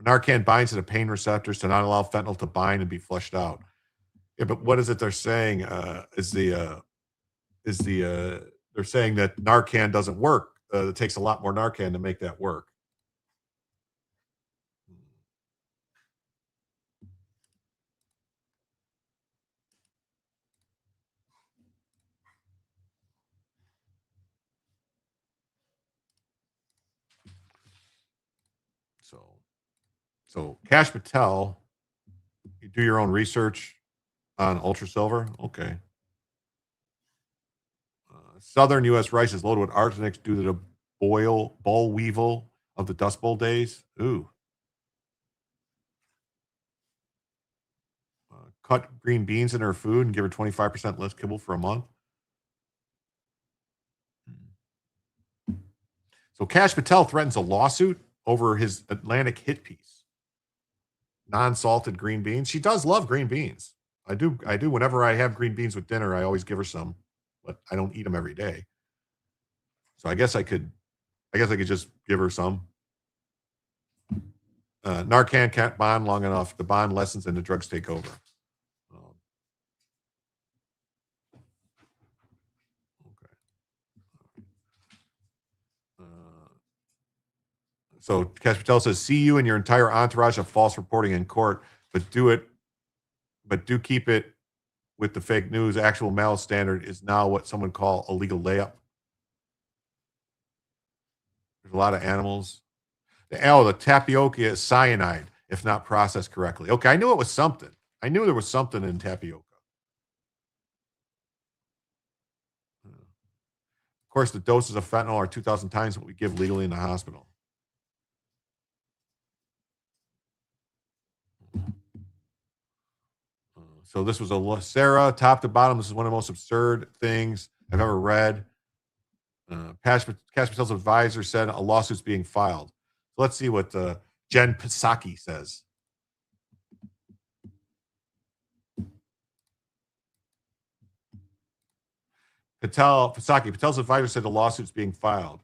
[SPEAKER 1] Narcan binds to the pain receptors to not allow fentanyl to bind and be flushed out. Yeah, but what is it they're saying? They're saying that Narcan doesn't work. It takes a lot more Narcan to make that work. So Cash Patel, you do your own research on Ultra Silver. Okay. Southern U.S. rice is loaded with arsenic due to the boll weevil of the Dust Bowl days. Ooh. Cut green beans in her food and give her 25% less kibble for a month. So Cash Patel threatens a lawsuit over his Atlantic hit piece. Non-salted green beans. She does love green beans. I do. Whenever I have green beans with dinner, I always give her some, but I don't eat them every day. So I guess I could just give her some. Narcan can't bond long enough. The bond lessens and the drugs take over. So Cash Patel says, see you and your entire entourage of false reporting in court, but do keep it with the fake news. Actual malice standard is now what someone call a legal layup. There's a lot of animals. The tapioca is cyanide if not processed correctly. Okay, I knew it was something. I knew there was something in tapioca. Of course, the doses of fentanyl are 2,000 times what we give legally in the hospital. So this was Sarah, top to bottom. This is one of the most absurd things I've ever read. Cash Patel's advisor said a lawsuit's being filed. So let's see what Jen Psaki says. Patel's advisor said the lawsuit's being filed.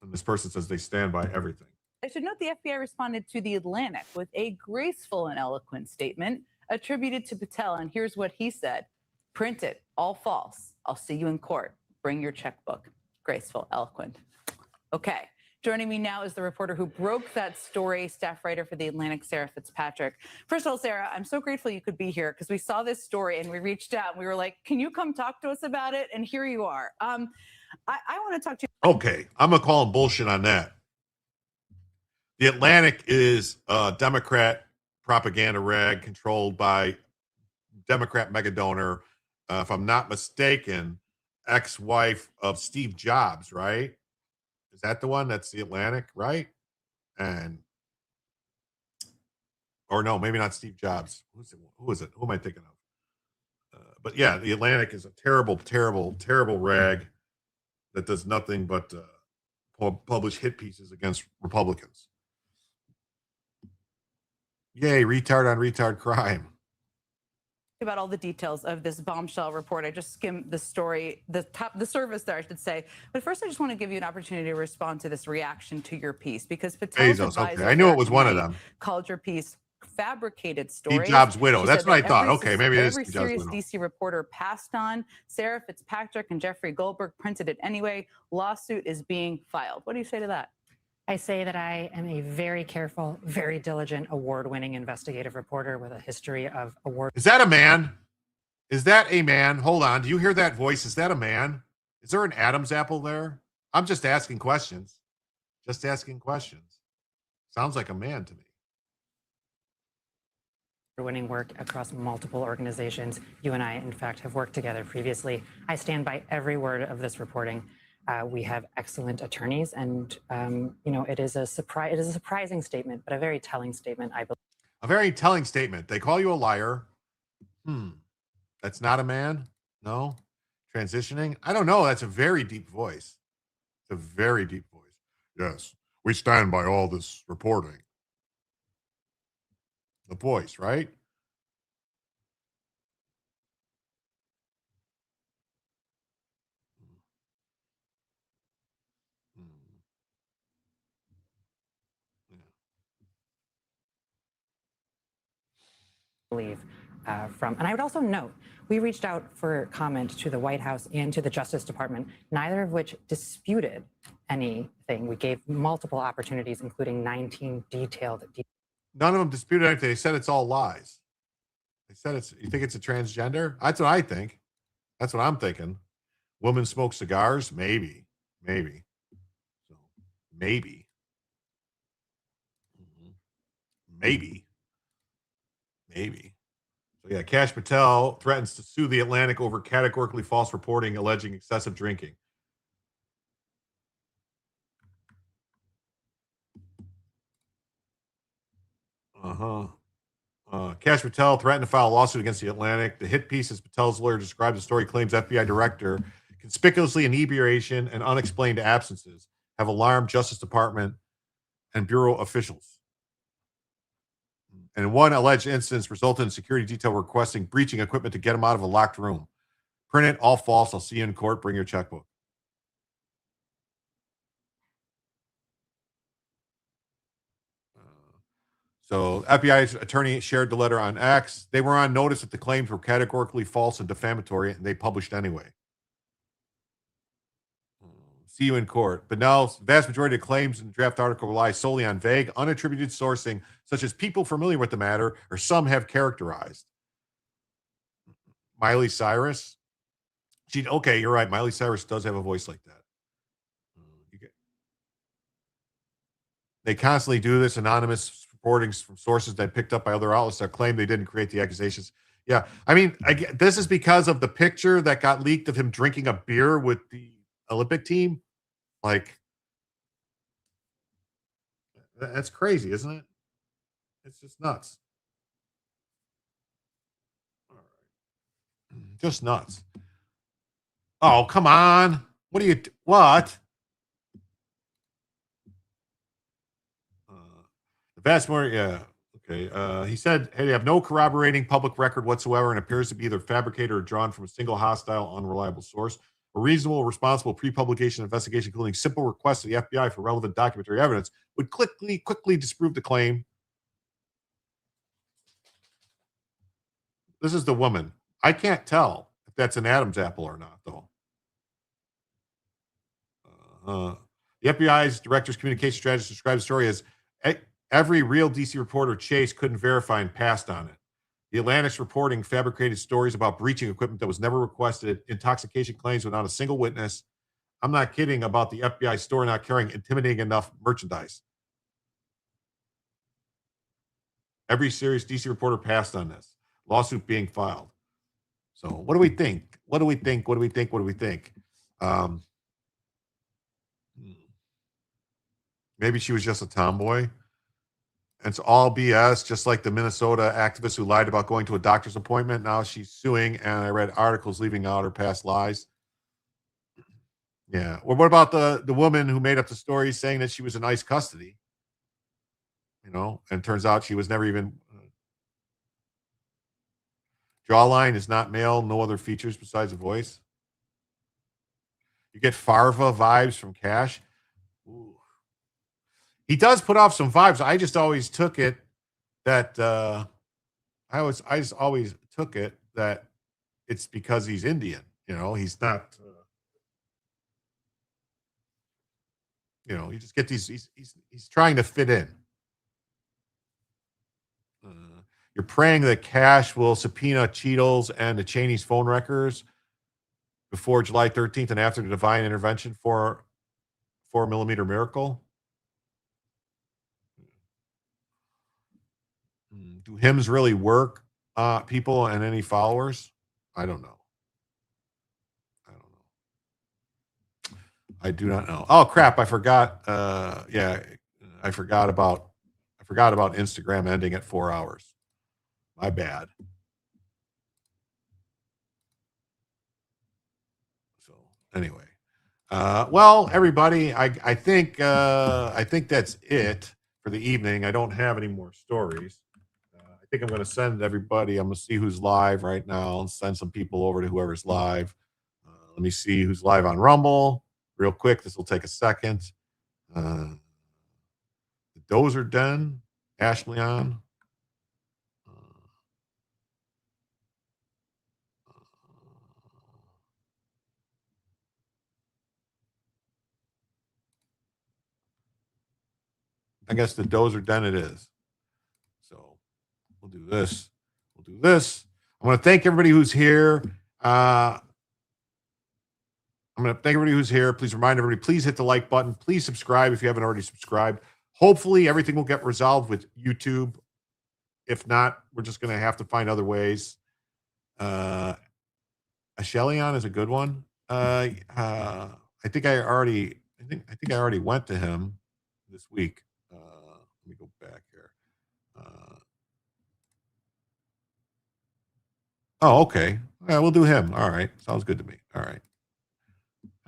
[SPEAKER 1] And this person says they stand by everything.
[SPEAKER 6] I should note the FBI responded to The Atlantic with a graceful and eloquent statement attributed to Patel. And here's what he said: print it, all false. I'll see you in court. Bring your checkbook. Graceful, eloquent. Okay. Joining me now is the reporter who broke that story, staff writer for The Atlantic, Sarah Fitzpatrick. First of all, Sarah, I'm so grateful you could be here because we saw this story and we reached out and we were like, can you come talk to us about it? And here you are. I want to talk to you.
[SPEAKER 1] Okay, I'm going to call him bullshit on that. The Atlantic is a Democrat propaganda rag controlled by Democrat mega donor, if I'm not mistaken, ex-wife of Steve Jobs, right? Is that the one? That's The Atlantic, right? Or no, maybe not Steve Jobs. Who is it? Who am I thinking of? But yeah, The Atlantic is a terrible, terrible, terrible rag that does nothing but publish hit pieces against Republicans. Yay, retard on retard crime.
[SPEAKER 6] About all the details of this bombshell report. I just skimmed the story, the service there, I should say. But first, I just want to give you an opportunity to respond to this reaction to your piece, because Patel's
[SPEAKER 1] Bezos,
[SPEAKER 6] advisor,
[SPEAKER 1] okay. I knew it was one of them.
[SPEAKER 6] called your piece fabricated stories.
[SPEAKER 1] Steve Jobs' widow.
[SPEAKER 6] She
[SPEAKER 1] That's
[SPEAKER 6] said
[SPEAKER 1] what I
[SPEAKER 6] that
[SPEAKER 1] thought.
[SPEAKER 6] every
[SPEAKER 1] Okay, maybe it is
[SPEAKER 6] every
[SPEAKER 1] Steve Jobs'
[SPEAKER 6] serious
[SPEAKER 1] widow.
[SPEAKER 6] DC reporter passed on. Sarah Fitzpatrick and Jeffrey Goldberg printed it anyway. Lawsuit is being filed. What do you say to that?
[SPEAKER 9] I say that I am a very careful, very diligent, award-winning investigative reporter with a history of award.
[SPEAKER 1] Is that a man? Is that a man? Hold on. Do you hear that voice? Is that a man? Is there an Adam's apple there? I'm just asking questions. Just asking questions. Sounds like a man to me.
[SPEAKER 9] Winning work across multiple organizations. You and I, in fact, have worked together previously. I stand by every word of this reporting. We have excellent attorneys, and it is a surprise. It is a surprising statement, but a very telling statement, I believe.
[SPEAKER 1] A very telling statement. They call you a liar. That's not a man? No? Transitioning? I don't know. That's a very deep voice. It's a very deep voice. Yes, we stand by all this reporting. The voice, right?
[SPEAKER 9] Believe and I would also note, we reached out for comment to the White House and to the Justice Department, neither of which disputed anything. We gave multiple opportunities, including 19 detailed.
[SPEAKER 1] None of them disputed anything. They said it's all lies. They said you think it's a transgender? That's what I think. That's what I'm thinking. Women smoke cigars? Maybe. So, maybe. Maybe. So yeah, Cash Patel threatens to sue The Atlantic over categorically false reporting alleging excessive drinking. Cash Patel threatened to file a lawsuit against The Atlantic. The hit piece, as Patel's lawyer described the story, claims FBI director conspicuously inebriation and unexplained absences have alarmed Justice Department and Bureau officials. And one alleged instance resulted in security detail requesting breaching equipment to get him out of a locked room. Print it, all false. I'll see you in court. Bring your checkbook. So FBI's attorney shared the letter on X. They were on notice that the claims were categorically false and defamatory, and they published anyway. See you in court. But no, the vast majority of claims in the draft article rely solely on vague, unattributed sourcing, such as people familiar with the matter or some have characterized. Miley Cyrus. Okay, you're right. Miley Cyrus does have a voice like that. They constantly do this, anonymous reportings from sources that picked up by other outlets that claim they didn't create the accusations. Yeah, I mean, this is because of the picture that got leaked of him drinking a beer with the Olympic team. Like, that's crazy, isn't it? It's just nuts. All right. Just nuts. Oh, come on. What? The vast majority, yeah. Okay. He said, hey, they have no corroborating public record whatsoever and appears to be either fabricated or drawn from a single hostile, unreliable source. A reasonable, responsible pre-publication investigation, including simple requests to the FBI for relevant documentary evidence, would quickly disprove the claim. This is the woman. I can't tell if that's an Adam's apple or not, though. The FBI's director's communication strategist describes the story as every real DC reporter chased couldn't verify and passed on it. The Atlantic's reporting fabricated stories about breaching equipment that was never requested, intoxication claims without a single witness. I'm not kidding about the FBI store not carrying intimidating enough merchandise. Every serious DC reporter passed on this. Lawsuit being filed. So what do we think? What do we think? What do we think? What do we think? Maybe she was just a tomboy. It's all BS, just like the Minnesota activist who lied about going to a doctor's appointment. Now she's suing, and I read articles leaving out her past lies. Yeah. Or what about the woman who made up the story saying that she was in ICE custody? You know, and turns out she was never even. Jawline is not male, no other features besides a voice. You get Farva vibes from Cash. Ooh. He does put off some vibes. I just always took it that I just always took it that it's because he's Indian. You know, he's not. You know, you just get these. He's trying to fit in. You're praying that Cash will subpoena Cheadle's and the Cheney's phone records before July 13th and after the divine intervention for 4mm miracle. Do hymns really work, people and any followers? I don't know. I do not know. Oh crap! I forgot. Yeah, I forgot about Instagram ending at 4 hours. My bad. So anyway, well, everybody, I think that's it for the evening. I don't have any more stories. I think I'm going to send everybody. I'm going to see who's live right now and send some people over to whoever's live. Let me see who's live on Rumble real quick. This will take a second. The Dozer Den, Ashley on. I guess the Dozer Den it is. So we'll do this. We'll do this. I want to thank everybody who's here. I'm going to thank everybody who's here. Please remind everybody, please hit the like button. Please subscribe if you haven't already subscribed. Hopefully everything will get resolved with YouTube. If not, we're just going to have to find other ways. A Shelley-on is a good one. I think I already went to him this week. Let me go back here. Oh, okay. Yeah, we'll do him. All right. Sounds good to me. All right.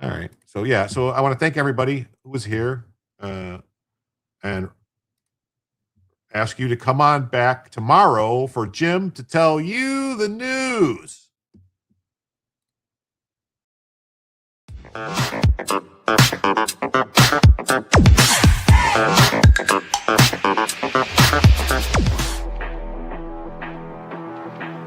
[SPEAKER 1] All right. So, yeah. So, I want to thank everybody who was here and ask you to come on back tomorrow for Jim to tell you the news.